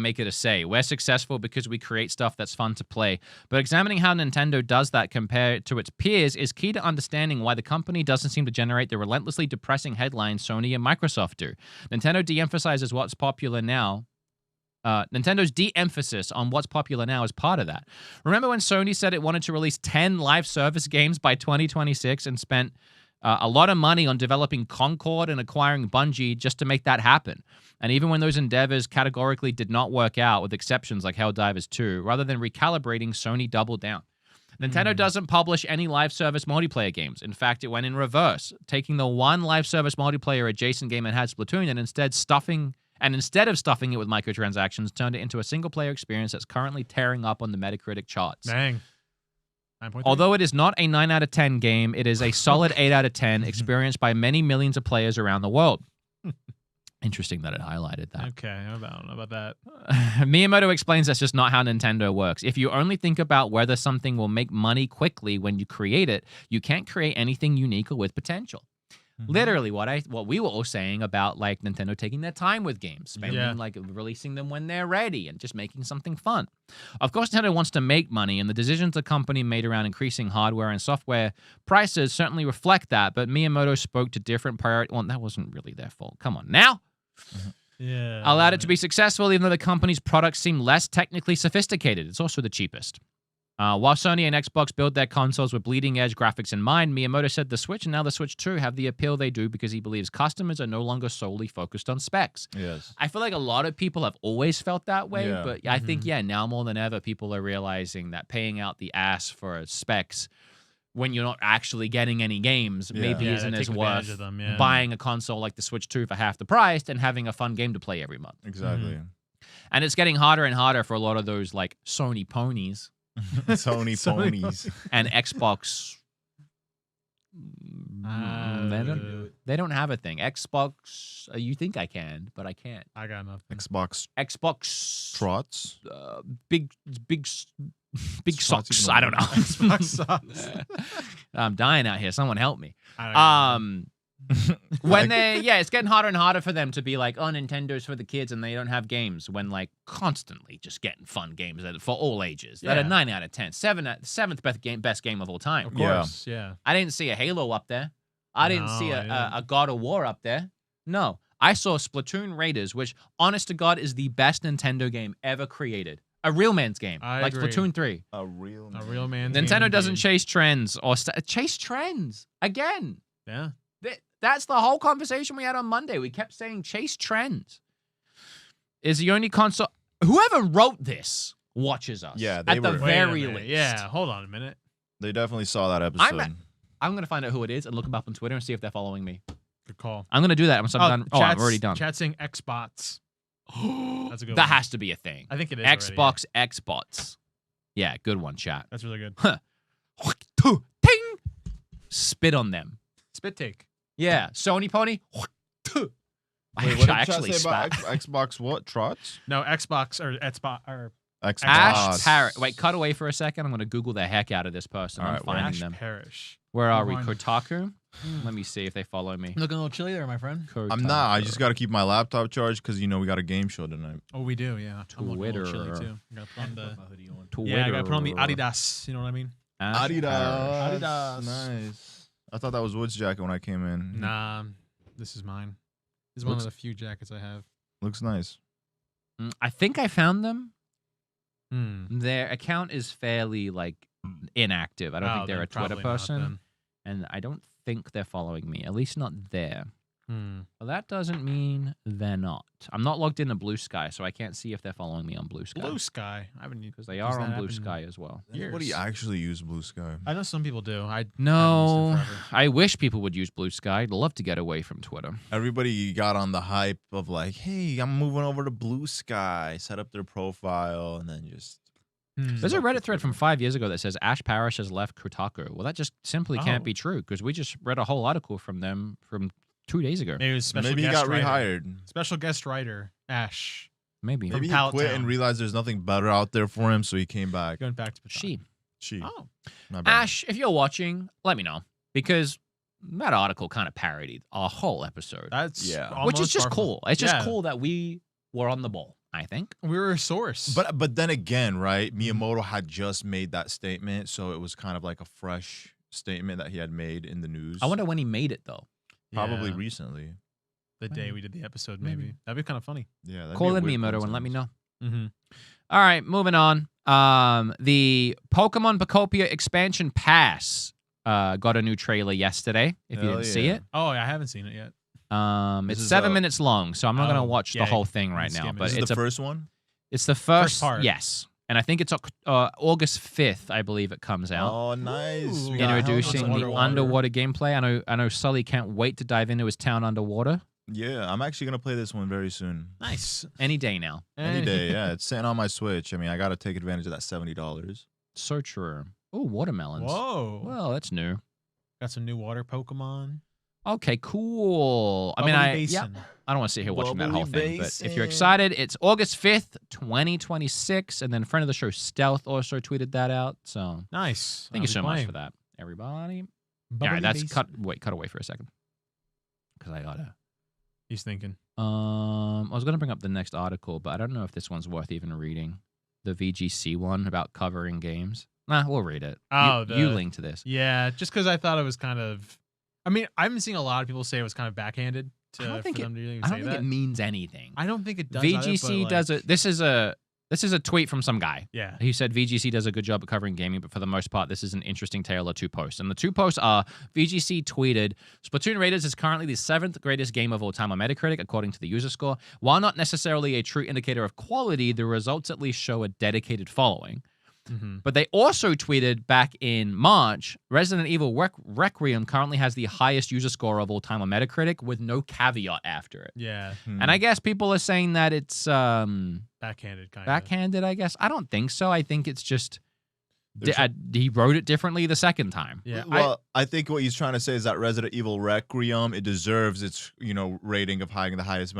Speaker 1: maker to say we're successful because we create stuff that's fun to play. But examining how Nintendo does that compared to its peers is key to understanding why the company doesn't seem to generate the relentlessly depressing headlines Sony and Microsoft do. Nintendo de-emphasizes what's popular now. Nintendo's de-emphasis on what's popular now is part of that. Remember when Sony said it wanted to release 10 live service games by 2026 and spent a lot of money on developing Concord and acquiring Bungie just to make that happen? And even when those endeavors categorically did not work out, with exceptions like Helldivers 2, rather than recalibrating, Sony doubled down. Nintendo doesn't publish any live service multiplayer games. In fact, it went in reverse, taking the one live service multiplayer adjacent game it had, Splatoon, and instead of stuffing it with microtransactions, turned it into a single-player experience that's currently tearing up on the Metacritic charts.
Speaker 3: Dang. 9.3?
Speaker 1: Although it is not a 9 out of 10 game, it is a solid 8 out of 10 experienced by many millions of players around the world. Interesting that it highlighted that.
Speaker 3: Okay, I don't know about that.
Speaker 1: Miyamoto explains that's just not how Nintendo works. If you only think about whether something will make money quickly when you create it, you can't create anything unique or with potential. Literally what we were all saying about like Nintendo taking their time with games, spending like releasing them when they're ready and just making something fun. Of course, Nintendo wants to make money, and the decisions the company made around increasing hardware and software prices certainly reflect that. But Miyamoto spoke to different priorities. Well, that wasn't really their fault. Come on now.
Speaker 3: Yeah.
Speaker 1: Allowed it to be successful, even though the company's products seem less technically sophisticated. It's also the cheapest. While Sony and Xbox build their consoles with bleeding-edge graphics in mind, Miyamoto said the Switch and now the Switch 2 have the appeal they do because he believes customers are no longer solely focused on specs.
Speaker 2: Yes.
Speaker 1: I feel like a lot of people have always felt that way,
Speaker 2: Yeah.
Speaker 1: but I think, now more than ever, people are realizing that paying out the ass for specs when you're not actually getting any games maybe isn't
Speaker 3: they're
Speaker 1: as
Speaker 3: taking advantage
Speaker 1: worth
Speaker 3: of them, yeah.
Speaker 1: buying a console like the Switch 2 for half the price and having a fun game to play every month.
Speaker 2: Exactly.
Speaker 1: And it's getting harder and harder for a lot of those like Sony ponies
Speaker 2: Sony ponies.
Speaker 1: and Xbox. They don't have a thing. Xbox, you think I can, but I can't.
Speaker 3: I got nothing.
Speaker 2: Xbox
Speaker 1: Trots,
Speaker 2: trots.
Speaker 1: big
Speaker 2: Trots
Speaker 1: socks.
Speaker 2: even
Speaker 1: I don't know.
Speaker 3: Xbox socks.
Speaker 1: I'm dying out here. Someone help me.
Speaker 3: I don't know.
Speaker 1: When it's getting harder and harder for them to be like, oh, Nintendo's for the kids and they don't have games, when like constantly just getting fun games for all ages. That are 9 out of 10. Seventh best game of all time.
Speaker 3: Of course, yeah.
Speaker 1: I didn't see a Halo up there. I didn't see
Speaker 3: I
Speaker 1: a God of War up there. No. I saw Splatoon Raiders, which, honest to God, is the best Nintendo game ever created. A real man's game.
Speaker 3: I
Speaker 1: like
Speaker 3: agree.
Speaker 1: Splatoon 3.
Speaker 2: A real
Speaker 3: man.
Speaker 1: Nintendo doesn't chase trends or chase trends. Again.
Speaker 3: Yeah.
Speaker 1: That's the whole conversation we had on Monday. We kept saying chase trends. Is the only console... Whoever wrote this watches us.
Speaker 2: Yeah, they
Speaker 1: at the
Speaker 2: were-
Speaker 1: very
Speaker 3: Wait a minute.
Speaker 1: least.
Speaker 3: Yeah, hold on a minute.
Speaker 2: They definitely saw that episode.
Speaker 1: I'm going to find out who it is and look them up on Twitter and see if they're following me.
Speaker 3: Good call.
Speaker 1: I'm going to do that once I'm done. Oh, I'm already done.
Speaker 3: Chat saying Xbots. That's a good
Speaker 1: That
Speaker 3: one.
Speaker 1: has to be a thing.
Speaker 3: I think it is.
Speaker 1: Xbox, Xbots. Yeah, good one, chat.
Speaker 3: That's really good.
Speaker 1: Ting! Spit on them.
Speaker 3: Spit take.
Speaker 1: Yeah, Sony pony. I
Speaker 2: Wait, what did
Speaker 1: actually
Speaker 2: chat say about
Speaker 1: spat.
Speaker 2: Xbox what? Trots?
Speaker 3: No, Xbox or Xbox or
Speaker 2: Xbox.
Speaker 1: Ash Parrot. Wait, cut away for a second. I'm going to Google the heck out of this person.
Speaker 2: All
Speaker 1: I'm
Speaker 2: right,
Speaker 1: finding
Speaker 3: Ash
Speaker 1: them.
Speaker 3: Parish.
Speaker 1: Where are we?
Speaker 3: Fine.
Speaker 1: Kotaku? Let me see if they follow me.
Speaker 3: Looking a little chilly there, my friend.
Speaker 2: I'm not. I just got to keep my laptop charged because, we got a game show tonight.
Speaker 3: Oh, we do, yeah. I'm looking a little chilly
Speaker 1: Twitter.
Speaker 3: too. I gotta put on the,
Speaker 4: my hoodie on.
Speaker 3: yeah, I gotta put on the Adidas. You know what I mean?
Speaker 1: Ash Parrot.
Speaker 3: Adidas.
Speaker 2: Nice. I thought that was Wood's jacket when I came in.
Speaker 3: Nah, this is mine. This is one of the few jackets I have.
Speaker 2: Looks nice.
Speaker 1: I think I found them.
Speaker 3: Hmm.
Speaker 1: Their account is fairly inactive. I don't think they're
Speaker 3: then
Speaker 1: a Twitter
Speaker 3: probably not,
Speaker 1: person,
Speaker 3: then.
Speaker 1: and I don't think they're following me. At least not there. Well, that doesn't mean they're not. I'm not logged into Blue Sky, so I can't see if they're following me on Blue Sky.
Speaker 3: Blue Sky. I haven't
Speaker 1: Because they are on Blue Sky as well.
Speaker 2: Nobody actually use Blue Sky.
Speaker 3: I know some people do. I
Speaker 1: No,
Speaker 3: haven't used it forever.
Speaker 1: I wish people would use Blue Sky. I'd love to get away from Twitter.
Speaker 2: Everybody got on the hype of like, hey, I'm moving over to Blue Sky, set up their profile, and then just.
Speaker 1: There's a Reddit thread from 5 years ago that says Ash Parrish has left Kotaku. Well, that just simply can't be true because we just read a whole article from them from 2 days ago.
Speaker 3: Maybe it was special
Speaker 2: Maybe he
Speaker 3: guest
Speaker 2: got
Speaker 3: writer.
Speaker 2: rehired.
Speaker 3: Special guest writer, Ash.
Speaker 1: Maybe.
Speaker 2: Maybe he
Speaker 3: Pallet
Speaker 2: quit
Speaker 3: Town.
Speaker 2: and realized there's nothing better out there for him, so he came back.
Speaker 3: Going back to Pataki.
Speaker 1: She.
Speaker 3: Oh.
Speaker 2: My bad.
Speaker 1: Ash, if you're watching, let me know because that article kind of parodied our whole episode,
Speaker 3: That's
Speaker 1: which is
Speaker 3: almost
Speaker 1: just
Speaker 3: par-
Speaker 1: cool. It's just
Speaker 3: Yeah.
Speaker 1: cool that we were on the ball, I think.
Speaker 3: We were a source.
Speaker 2: But then again, right? Miyamoto had just made that statement, so it was kind of like a fresh statement that he had made in the news.
Speaker 1: I wonder when he made it, though.
Speaker 2: Probably
Speaker 3: Yeah.
Speaker 2: recently.
Speaker 3: The day we did the episode, maybe. That'd be kind of funny.
Speaker 2: Yeah. that'd
Speaker 1: Call
Speaker 2: be a
Speaker 1: in
Speaker 2: weird
Speaker 1: Miyamoto and let me know.
Speaker 3: Mm-hmm.
Speaker 1: All right, moving on. The Pokemon Pokopia expansion pass got a new trailer yesterday. If you
Speaker 2: Hell
Speaker 1: didn't see
Speaker 2: yeah.
Speaker 1: it,
Speaker 3: Oh, I haven't seen it yet.
Speaker 1: It's
Speaker 2: is
Speaker 1: 7
Speaker 2: a-
Speaker 1: minutes long, so I'm not gonna
Speaker 3: Oh,
Speaker 1: watch
Speaker 3: yeah,
Speaker 1: the whole
Speaker 3: you
Speaker 1: thing
Speaker 3: can
Speaker 1: right
Speaker 3: skim
Speaker 1: now.
Speaker 3: it.
Speaker 1: But
Speaker 2: This is
Speaker 1: it's
Speaker 2: the first one?
Speaker 1: it's the first
Speaker 3: part.
Speaker 1: yes, and I think it's August 5th. I believe it comes out.
Speaker 2: Oh, nice.
Speaker 3: Ooh.
Speaker 2: We got
Speaker 1: Introducing
Speaker 2: helmets
Speaker 1: the
Speaker 2: underwater.
Speaker 1: underwater gameplay. I know Sully can't wait to dive into his town underwater
Speaker 2: Yeah, I'm actually going to play this one very soon.
Speaker 3: Nice.
Speaker 1: any day now.
Speaker 2: Any day, yeah. It's sitting on my Switch. I mean, I got to take advantage of that $70.
Speaker 1: So true. Oh, watermelons.
Speaker 3: Whoa.
Speaker 1: Well, that's new.
Speaker 3: Got some new water Pokemon.
Speaker 1: Okay, cool. I
Speaker 3: Bubbly
Speaker 1: mean,
Speaker 3: Basin.
Speaker 1: I don't want to sit here watching that whole
Speaker 2: Bubbly
Speaker 1: thing, but if you're
Speaker 2: Basin.
Speaker 1: excited, it's August 5th, 2026. And then friend of the show, Stealth, also tweeted that out. So
Speaker 3: Nice.
Speaker 1: thank you so much for that, everybody. All
Speaker 3: Bubbly
Speaker 1: right, that's
Speaker 3: Basin.
Speaker 1: cut away for a second. Because I gotta.
Speaker 3: He's thinking.
Speaker 1: I was gonna bring up the next article, but I don't know if this one's worth even reading. The VGC one about covering games. Nah, we'll read it.
Speaker 3: Oh,
Speaker 1: you linked to this.
Speaker 3: Yeah, just because I thought it was kind of. I mean, I've been seeing a lot of people say it was kind of backhanded
Speaker 1: I don't
Speaker 3: for
Speaker 1: think
Speaker 3: them to even
Speaker 1: I
Speaker 3: say
Speaker 1: don't think
Speaker 3: that.
Speaker 1: it means anything.
Speaker 3: I don't think it does.
Speaker 1: VGC
Speaker 3: either, but,
Speaker 1: does
Speaker 3: like,
Speaker 1: it. This is a tweet from some guy.
Speaker 3: Yeah.
Speaker 1: He said VGC does a good job at covering gaming, but for the most part, this is an interesting tale of two posts. And the two posts are VGC tweeted, Splatoon Raiders is currently the 7th greatest game of all time on Metacritic, according to the user score. While not necessarily a true indicator of quality, the results at least show a dedicated following.
Speaker 3: Mm-hmm.
Speaker 1: But they also tweeted back in March, Resident Evil Requiem currently has the highest user score of all time on Metacritic with no caveat after it.
Speaker 3: Yeah.
Speaker 1: And I guess people are saying that it's
Speaker 3: Backhanded kind of.
Speaker 1: backhanded, I guess. I don't think so. I think it's just
Speaker 2: There's
Speaker 1: he wrote it differently the second time.
Speaker 3: Yeah.
Speaker 2: Well, I think what he's trying to say is that Resident Evil Requiem, it deserves its rating of having the highest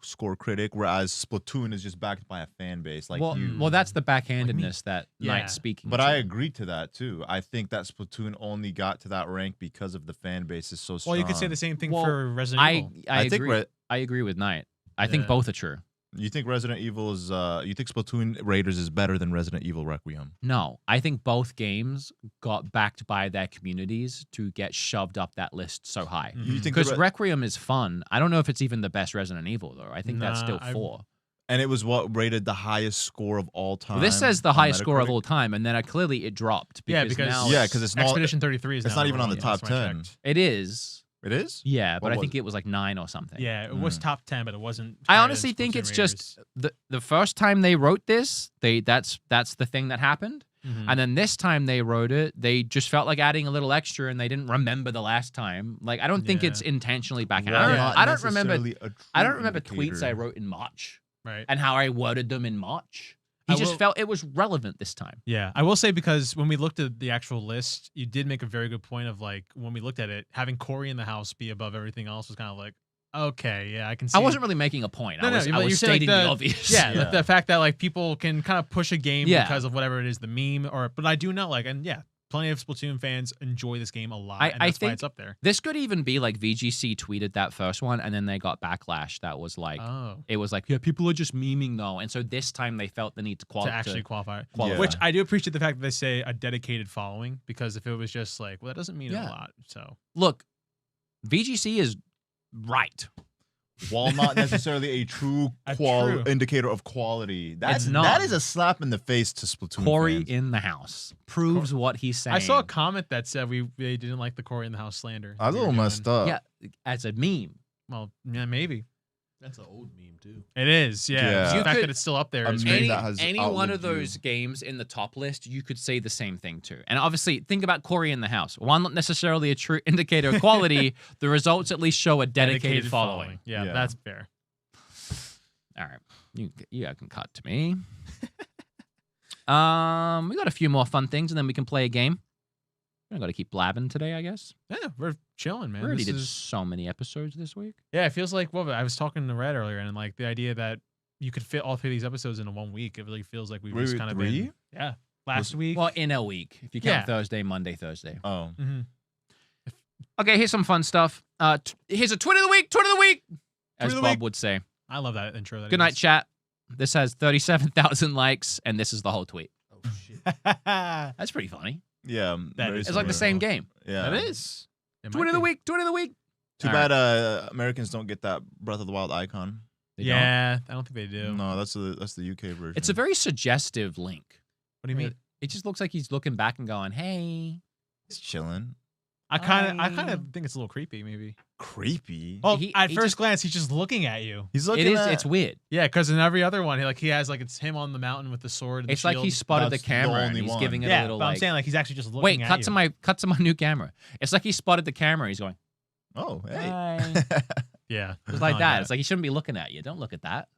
Speaker 2: score critic, whereas Splatoon is just backed by a fan base like you.
Speaker 1: well, that's the backhandedness that
Speaker 3: Yeah.
Speaker 1: Knight's speaking.
Speaker 2: But
Speaker 1: to.
Speaker 2: I agree to that too. I think that Splatoon only got to that rank because of the fan base is so strong.
Speaker 3: Well, you could say the same thing
Speaker 1: Well,
Speaker 3: for Resident Evil.
Speaker 1: I
Speaker 2: think
Speaker 1: agree. I agree with Knight. I think
Speaker 3: Yeah.
Speaker 1: both are true.
Speaker 2: You think Resident Evil is? You think Splatoon Raiders is better than Resident Evil Requiem?
Speaker 1: No, I think both games got backed by their communities to get shoved up that list so high.
Speaker 3: Mhm.
Speaker 2: You think
Speaker 1: Because
Speaker 2: the
Speaker 1: Requiem is fun. I don't know if it's even the best Resident Evil though. I think that's
Speaker 3: Nah,
Speaker 1: still
Speaker 3: I-
Speaker 1: 4.
Speaker 2: and it was what rated the highest score of all time.
Speaker 1: Well, this says the
Speaker 2: on
Speaker 1: highest score of
Speaker 2: Metacritic?
Speaker 1: all time, and then clearly it dropped.
Speaker 3: Yeah,
Speaker 1: Because
Speaker 3: because
Speaker 1: now
Speaker 2: Yeah, because it's not.
Speaker 3: Expedition 33 is
Speaker 2: it's
Speaker 3: now
Speaker 2: not even on the
Speaker 3: number one,
Speaker 2: top
Speaker 3: last time I
Speaker 2: 10.
Speaker 3: checked.
Speaker 1: it is.
Speaker 2: It is.
Speaker 1: Yeah, but
Speaker 2: What
Speaker 1: I
Speaker 2: was
Speaker 1: think it was like 9 or something.
Speaker 3: Yeah, it was top 10, but it wasn't.
Speaker 1: I
Speaker 3: higher
Speaker 1: honestly
Speaker 3: than
Speaker 1: think
Speaker 3: Splatoon
Speaker 1: it's just
Speaker 3: Raiders.
Speaker 1: the first time they wrote this, that's the thing that happened.
Speaker 3: Mhm.
Speaker 1: And then this time they wrote it, they just felt like adding a little extra and they didn't remember the last time. Like I don't think
Speaker 3: Yeah.
Speaker 1: it's intentionally backhand.
Speaker 2: While
Speaker 1: I
Speaker 2: not
Speaker 1: don't remember
Speaker 2: necessarily a
Speaker 1: I
Speaker 2: true
Speaker 1: don't remember
Speaker 2: indicator.
Speaker 1: tweets I wrote in March
Speaker 3: Right.
Speaker 1: and how I worded them in March. He
Speaker 3: I
Speaker 1: just
Speaker 3: will-
Speaker 1: felt it was relevant this time.
Speaker 3: Yeah, I will say because when we looked at the actual list, you did make a very good point of like when we looked at it, having Corey in the house be above everything else was kind of like, okay, yeah, I can see.
Speaker 1: I wasn't really making a point.
Speaker 3: No,
Speaker 1: I was,
Speaker 3: no,
Speaker 1: I
Speaker 3: but
Speaker 1: was
Speaker 3: you're saying, like,
Speaker 1: stating the
Speaker 3: the-
Speaker 1: obvious.
Speaker 3: Yeah,
Speaker 2: Yeah.
Speaker 3: The fact that like people can kind of push a game
Speaker 1: Yeah.
Speaker 3: because of whatever it is, the meme or. But I do know like, and yeah, plenty of Splatoon fans enjoy this game a lot, and
Speaker 1: I
Speaker 3: that's why
Speaker 1: think-
Speaker 3: it's up there.
Speaker 1: This could even be like VGC tweeted that first one and then they got backlash that was like
Speaker 3: Oh,
Speaker 1: it was like, yeah, people are just memeing though. And so this time they felt the need to
Speaker 3: to actually qualify.
Speaker 2: qualify.
Speaker 3: Which I do appreciate the fact that they say a dedicated following because if it was just like, well, that doesn't mean
Speaker 1: Yeah.
Speaker 3: a lot. So
Speaker 1: Look, VGC is right.
Speaker 2: while not necessarily a true indicator of quality. That is a slap in the face to Splatoon
Speaker 1: Corey
Speaker 2: fans.
Speaker 1: in the house proves what he's saying.
Speaker 3: I saw a comment that said they didn't like the Corey in the house slander.
Speaker 2: I was a little messed up.
Speaker 1: Yeah, as a meme.
Speaker 3: Well, yeah, maybe.
Speaker 4: That's an old meme too.
Speaker 3: It is, yeah.
Speaker 2: You
Speaker 3: The fact that it's still up there is
Speaker 1: Any
Speaker 2: that
Speaker 1: one of those games in the top list, you could say the same thing too. And obviously, think about Corey in the house. While not necessarily a true indicator of quality, the results at least show a dedicated following.
Speaker 3: Yeah, that's fair.
Speaker 1: All right, you can cut to me. We got a few more fun things, and then we can play a game. I got to keep blabbing today, I guess.
Speaker 3: Yeah, we're chilling, man.
Speaker 1: We already did so many episodes this week.
Speaker 3: Yeah, it feels like, well, I was talking to Red earlier, and like the idea that you could fit all 3 of these episodes into 1 week, it really feels like we've just kind of been. Yeah, last week.
Speaker 1: Well, in a week, if you count Thursday, Monday, Thursday.
Speaker 2: Oh.
Speaker 3: Mm-hmm.
Speaker 1: Okay, here's some fun stuff. Here's a tweet of the week, as Bob would say.
Speaker 3: I love that intro.
Speaker 1: Good night, chat. This has 37,000 likes, and this is the whole tweet.
Speaker 4: Oh shit.
Speaker 1: That's pretty funny.
Speaker 2: Yeah.
Speaker 1: It's like the same game.
Speaker 2: Yeah.
Speaker 3: That is.
Speaker 1: Tweet of the week.
Speaker 2: Too bad Americans don't get that Breath of the Wild icon.
Speaker 3: I don't think they do.
Speaker 2: No, that's the UK version.
Speaker 1: It's a very suggestive link.
Speaker 3: What do you mean?
Speaker 1: It just looks like he's looking back and going, "Hey."
Speaker 2: He's chilling.
Speaker 3: I kind of think it's a little creepy, maybe.
Speaker 2: Creepy.
Speaker 3: Oh, at first glance, he's just looking at you.
Speaker 2: He's looking.
Speaker 1: It's weird.
Speaker 3: Yeah, because in every other one, he has it's him on the mountain with the sword. And
Speaker 1: it's
Speaker 3: the
Speaker 1: like
Speaker 3: shield.
Speaker 1: he spotted
Speaker 2: That's
Speaker 1: the camera
Speaker 2: the
Speaker 1: and
Speaker 2: only
Speaker 1: he's
Speaker 2: one.
Speaker 1: giving it a little.
Speaker 3: But I'm saying he's actually just looking at you.
Speaker 1: Wait, cut to my new camera. It's like he spotted the camera. He's going,
Speaker 2: Oh, hey.
Speaker 1: "Hi."
Speaker 3: Yeah,
Speaker 1: It's like that. It's like he shouldn't be looking at you. Don't look at that.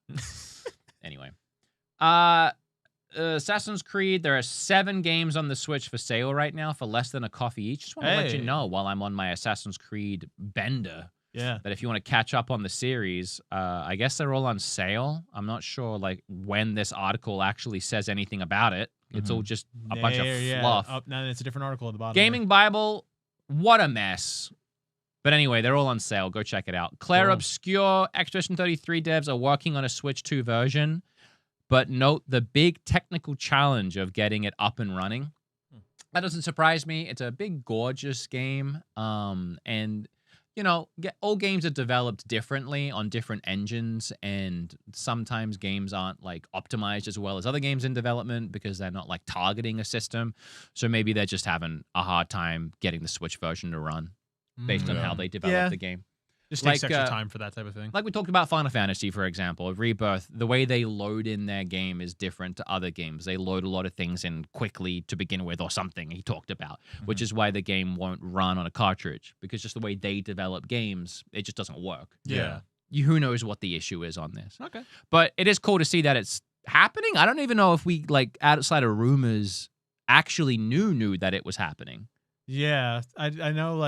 Speaker 1: Anyway, Assassin's Creed. There are 7 games on the Switch for sale right now for less than a coffee each. Just want to let you know while I'm on my Assassin's Creed bender.
Speaker 3: Yeah.
Speaker 1: That if you want to catch up on the series, I guess they're all on sale. I'm not sure when this article actually says anything about it. It's all just a bunch of fluff.
Speaker 3: Oh, no, it's a different article at the bottom.
Speaker 1: Gaming Bible, what a mess. But anyway, they're all on sale. Go check it out. Claire Obscure, Expedition 33 devs are working on a Switch 2 version, but note the big technical challenge of getting it up and running. That doesn't surprise me. It's a big, gorgeous game. And, all games are developed differently on different engines, and sometimes games aren't optimized as well as other games in development because they're not targeting a system. So maybe they're just having a hard time getting the Switch version to run based on how they develop the game.
Speaker 3: Just takes extra time for that type of thing.
Speaker 1: Like we talked about Final Fantasy, for example, Rebirth, the way they load in their game is different to other games. They load a lot of things in quickly to begin with or something he talked about, which is why the game won't run on a cartridge because just the way they develop games, it just doesn't work.
Speaker 3: Yeah.
Speaker 1: Who knows what the issue is on this.
Speaker 3: Okay.
Speaker 1: But it is cool to see that it's happening. I don't even know if we, outside of rumors, actually knew that it was happening.
Speaker 3: Yeah. I know,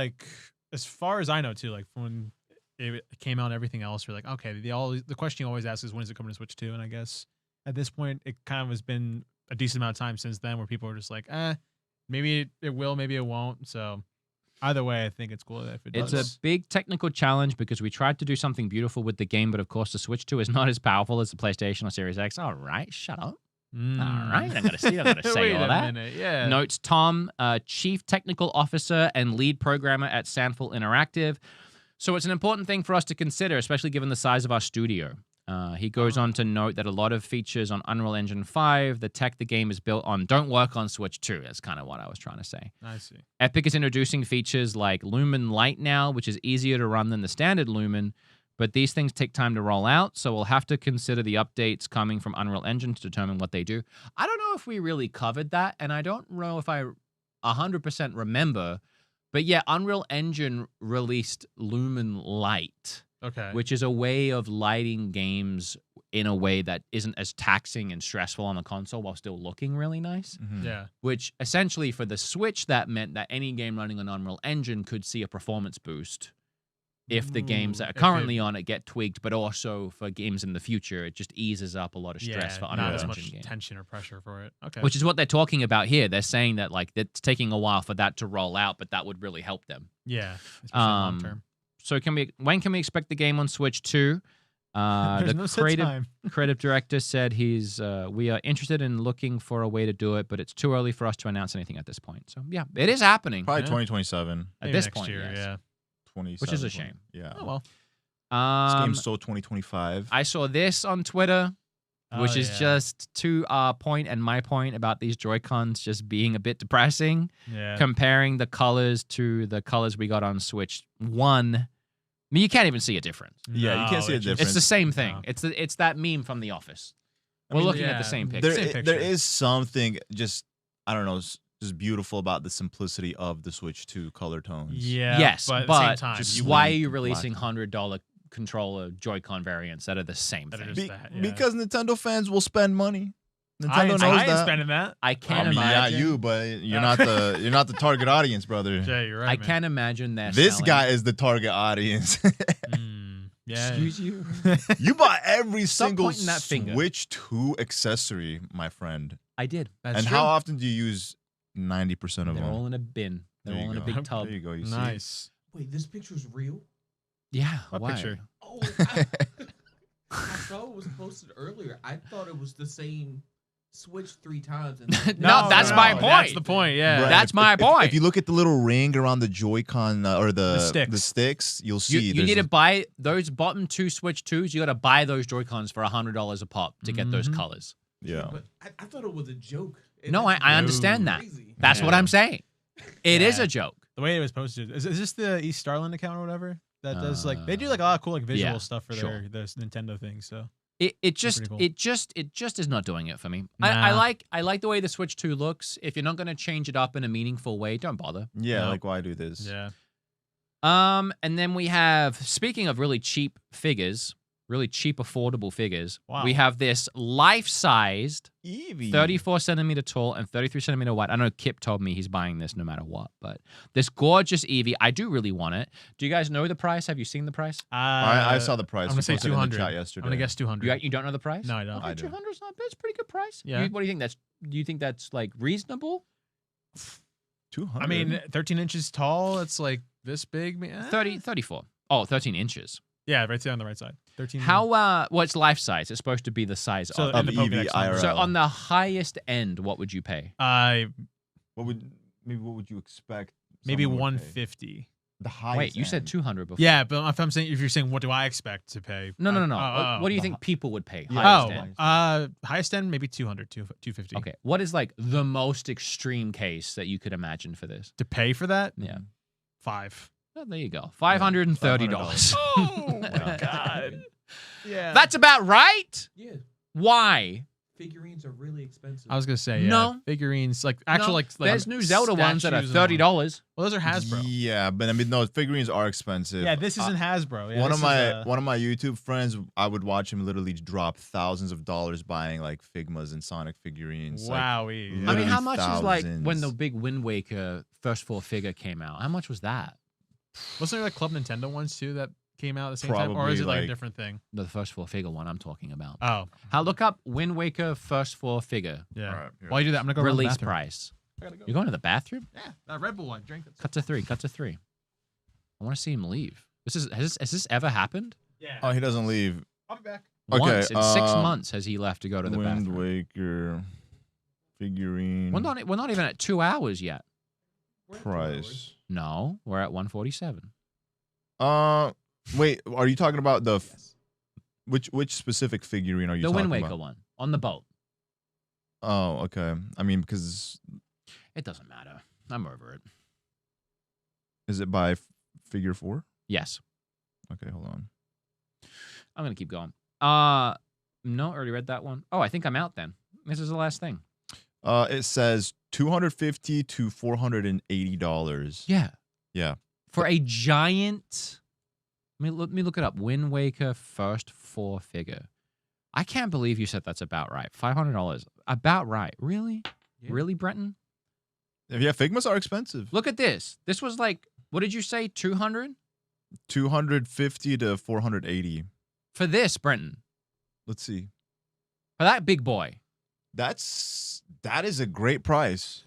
Speaker 3: as far as I know, too, when it came out and everything else, we're like, okay, the question you always ask is when is it coming to Switch 2? And I guess at this point, it kind of has been a decent amount of time since then where people are just like, maybe it will, maybe it won't. So either way, I think it's cool if it does.
Speaker 1: It's a big technical challenge because we tried to do something beautiful with the game, but of course the Switch 2 is not as powerful as the PlayStation or Series X. All right, shut up. All right, I'm going to say
Speaker 3: Wait
Speaker 1: all
Speaker 3: a
Speaker 1: that.
Speaker 3: minute, yeah.
Speaker 1: Notes Tom, Chief Technical Officer and Lead Programmer at Sandful Interactive. So it's an important thing for us to consider, especially given the size of our studio. He goes on to note that a lot of features on Unreal Engine 5, the tech the game is built on, don't work on Switch 2. That's kind of what I was trying to say.
Speaker 3: I see.
Speaker 1: Epic is introducing features like Lumen Light now, which is easier to run than the standard Lumen, but these things take time to roll out, so we'll have to consider the updates coming from Unreal Engine to determine what they do. I don't know if we really covered that, and I don't know if I 100% remember, but yeah, Unreal Engine released Lumen Light, which is a way of lighting games in a way that isn't as taxing and stressful on the console while still looking really nice.
Speaker 3: Yeah.
Speaker 1: Which essentially for the Switch, that meant that any game running on Unreal Engine could see a performance boost if the games that are currently on it get tweaked, but also for games in the future, it just eases up a lot of stress for Unreal
Speaker 3: not as
Speaker 1: Engine
Speaker 3: much
Speaker 1: games.
Speaker 3: tension or pressure for it. Okay.
Speaker 1: Which is what they're talking about here. They're saying that it's taking a while for that to roll out, but that would really help them.
Speaker 3: Yeah, especially long term.
Speaker 1: So when can we expect the game on Switch 2?
Speaker 3: There's no set time.
Speaker 1: creative director said we are interested in looking for a way to do it, but it's too early for us to announce anything at this point. So yeah, it is happening.
Speaker 2: Probably 2027.
Speaker 1: At this
Speaker 3: next
Speaker 1: point,
Speaker 3: year,
Speaker 1: yes.
Speaker 3: yeah.
Speaker 1: Which is a shame.
Speaker 2: Yeah.
Speaker 3: Oh well.
Speaker 2: This game's so 2025.
Speaker 1: I saw this on Twitter, which is just to our point and my point about these Joy-Cons just being a bit depressing.
Speaker 3: Yeah.
Speaker 1: Comparing the colors to the colors we got on Switch 1. I mean, you can't even see a difference.
Speaker 2: Yeah, you can't see a difference.
Speaker 1: It's the same thing.
Speaker 3: No.
Speaker 1: It's that meme from The Office. We're looking at the same picture.
Speaker 2: There is something just, I don't know, just beautiful about the simplicity of the Switch 2 color tones.
Speaker 3: Yeah.
Speaker 1: Yes,
Speaker 3: but,
Speaker 1: but
Speaker 3: at the same time,
Speaker 2: just
Speaker 1: why are
Speaker 2: black.
Speaker 1: you releasing $100 controller Joy-Con variants that are the same
Speaker 3: That are
Speaker 1: thing?
Speaker 3: just that, yeah.
Speaker 2: Because Nintendo fans will spend money. Nintendo
Speaker 3: I
Speaker 2: knows
Speaker 3: ain't
Speaker 2: that.
Speaker 3: spending that.
Speaker 1: I can't
Speaker 2: I mean,
Speaker 1: imagine.
Speaker 2: not you, but you're not the target audience, brother.
Speaker 3: Jay, you're right.
Speaker 1: I
Speaker 3: man.
Speaker 1: can't imagine that.
Speaker 2: This guy is the target audience.
Speaker 3: Yeah.
Speaker 1: Excuse you.
Speaker 2: You bought every
Speaker 1: Stop
Speaker 2: single
Speaker 1: pointing that finger.
Speaker 2: Switch 2 accessory, my friend.
Speaker 1: I did.
Speaker 3: That's
Speaker 2: And
Speaker 3: true.
Speaker 2: how often do you use 90% of
Speaker 1: They're
Speaker 2: them?
Speaker 1: all in a bin. They're
Speaker 2: There
Speaker 1: all
Speaker 2: you
Speaker 1: in a
Speaker 2: go.
Speaker 1: big tub.
Speaker 2: There you go. You see?
Speaker 3: Nice.
Speaker 4: Wait, this picture's real?
Speaker 1: Yeah.
Speaker 3: What
Speaker 1: why?
Speaker 3: picture?
Speaker 4: Oh, I saw it was posted earlier. I thought it was the same Switch 3 times. And
Speaker 1: No, that's my point.
Speaker 3: That's the point. Yeah.
Speaker 2: Right.
Speaker 1: That's my point.
Speaker 2: If you look at the little ring around the Joy-Con or the
Speaker 3: sticks.
Speaker 2: you'll see.
Speaker 1: You need to buy those bottom 2 Switch 2s. You got to buy those Joy-Cons for $100 a pop to get those colors.
Speaker 2: Yeah.
Speaker 4: But I thought it was a joke.
Speaker 1: No, I understand that.
Speaker 4: Crazy.
Speaker 1: That's what I'm saying. It is
Speaker 3: Yeah.
Speaker 1: a joke.
Speaker 3: The way it was posted. Is this the East Starland account or whatever? That does they do like a lot of cool like visual
Speaker 1: yeah,
Speaker 3: stuff for
Speaker 1: sure.
Speaker 3: their Nintendo things. So
Speaker 1: It just
Speaker 3: pretty cool.
Speaker 1: it just is not doing it for me.
Speaker 3: Nah.
Speaker 1: I like the way the Switch 2 looks. If you're not going to change it up in a meaningful way, don't bother.
Speaker 2: Yeah,
Speaker 3: No.
Speaker 2: like why do this?
Speaker 3: yeah.
Speaker 1: And then we have, speaking of really cheap figures, really cheap affordable figures,
Speaker 3: Wow.
Speaker 1: we have this life-sized
Speaker 2: Eevee.
Speaker 1: 34 centimeter tall and 33 centimeter wide. I know Kip told me he's buying this no matter what, but this gorgeous Eevee, I do really want it. Do you guys know the price? Have you seen the price?
Speaker 2: I saw the price.
Speaker 3: I'm gonna say
Speaker 2: You posted it in the
Speaker 3: 200.
Speaker 2: chat
Speaker 3: I'm
Speaker 2: yesterday.
Speaker 3: gonna guess 200.
Speaker 1: You don't know the price?
Speaker 3: No, I don't.
Speaker 1: Okay,
Speaker 2: I do.
Speaker 1: 200's not bad. It's a pretty good price.
Speaker 3: Yeah.
Speaker 1: What do you think do you think that's like reasonable?
Speaker 2: 200.
Speaker 3: I mean, 13 inches tall. It's like this big.
Speaker 1: 34. Oh, 13 inches.
Speaker 3: Yeah, right there on the right side. 13.
Speaker 1: How, what's life size? It's supposed to be the size
Speaker 3: So
Speaker 1: of.
Speaker 3: in the
Speaker 2: Eevee
Speaker 3: Pokédex
Speaker 2: IRL.
Speaker 3: number.
Speaker 1: So on the highest end, what would you pay?
Speaker 2: what would you expect?
Speaker 3: Maybe
Speaker 2: someone would pay?
Speaker 3: 150.
Speaker 2: The highest.
Speaker 1: Wait, you said
Speaker 2: end.
Speaker 1: 200 before.
Speaker 3: Yeah, but if you're saying what do I expect to pay?
Speaker 1: No. What do you
Speaker 3: the
Speaker 1: think people would pay?
Speaker 2: Yeah.
Speaker 1: Highest
Speaker 3: Oh,
Speaker 1: end?
Speaker 3: highest end maybe 200, 250.
Speaker 1: Okay. What is like the most extreme case that you could imagine for this?
Speaker 3: To pay for that,
Speaker 1: Yeah.
Speaker 3: 5.
Speaker 1: Well, there you go. $530.
Speaker 3: Oh my god. Yeah.
Speaker 1: That's about right.
Speaker 4: Yeah,
Speaker 1: Why?
Speaker 4: figurines are really expensive.
Speaker 3: I was gonna say yeah.
Speaker 1: No.
Speaker 3: Figurines like actual
Speaker 1: No,
Speaker 3: like
Speaker 1: there's new Zelda ones that are
Speaker 3: statues and all.
Speaker 1: $30.
Speaker 3: Well, those are Hasbro.
Speaker 2: Yeah, but I mean, no, figurines are expensive.
Speaker 3: Yeah, this isn't Hasbro. Yeah,
Speaker 2: one
Speaker 3: this
Speaker 2: of my
Speaker 3: is,
Speaker 2: one of my YouTube friends, I would watch him literally drop thousands of dollars buying like Figmas and Sonic figurines. like,
Speaker 3: Wowie.
Speaker 1: I mean,
Speaker 2: literally
Speaker 1: how much is like when the
Speaker 2: thousands.
Speaker 1: big Wind Waker first 4 figure came out? How much was that?
Speaker 3: Wasn't there like Club Nintendo ones too that came out at the same time, or
Speaker 2: Probably,
Speaker 3: is it like a
Speaker 2: like-
Speaker 3: different thing?
Speaker 1: The first 4 figure one I'm talking about.
Speaker 3: Oh,
Speaker 1: Look up Wind Waker first 4 figure.
Speaker 3: yeah.
Speaker 2: All right, here.
Speaker 3: While you do that, I'm gonna go run to the
Speaker 1: Release
Speaker 3: bathroom.
Speaker 1: price.
Speaker 3: I gotta go.
Speaker 1: You're going to the bathroom?
Speaker 3: Yeah, that Red Bull I drank.
Speaker 1: Cut to 3. I want to see him leave. Has this ever happened?
Speaker 3: Yeah.
Speaker 2: Oh, he doesn't leave.
Speaker 3: I'll be back.
Speaker 2: Okay,
Speaker 1: Once in 6 months has he left to go to the
Speaker 2: Wind
Speaker 1: bathroom.
Speaker 2: Waker figurine.
Speaker 1: We're not even at 2 hours yet.
Speaker 4: We're at
Speaker 2: price.
Speaker 1: No, we're at 147.
Speaker 2: Wait, are you talking about the
Speaker 4: Yes.
Speaker 2: which specific figurine are you
Speaker 1: The
Speaker 2: talking
Speaker 1: Wind Waker
Speaker 2: about?
Speaker 1: one on the boat.
Speaker 2: Oh, okay. I mean, because
Speaker 1: It doesn't matter. I'm over it.
Speaker 2: is it by figure 4?
Speaker 1: Yes.
Speaker 2: Okay, hold on.
Speaker 1: I'm going to keep going. No, I already read that one. Oh, I think I'm out then. This is the last thing.
Speaker 2: It says $250 to $480.
Speaker 1: Yeah.
Speaker 2: Yeah.
Speaker 1: For a giant. Let me look it up. Wind Waker first 4 figure. I can't believe you said that's about right. $500. About right. Really?
Speaker 4: Yeah.
Speaker 1: Really, Brenton?
Speaker 2: Yeah, Figmas are expensive.
Speaker 1: Look at this. This was like, what did you say? 200
Speaker 2: $250 to $480.
Speaker 1: for this, Brenton.
Speaker 2: Let's see.
Speaker 1: For that big boy.
Speaker 2: That is a great price.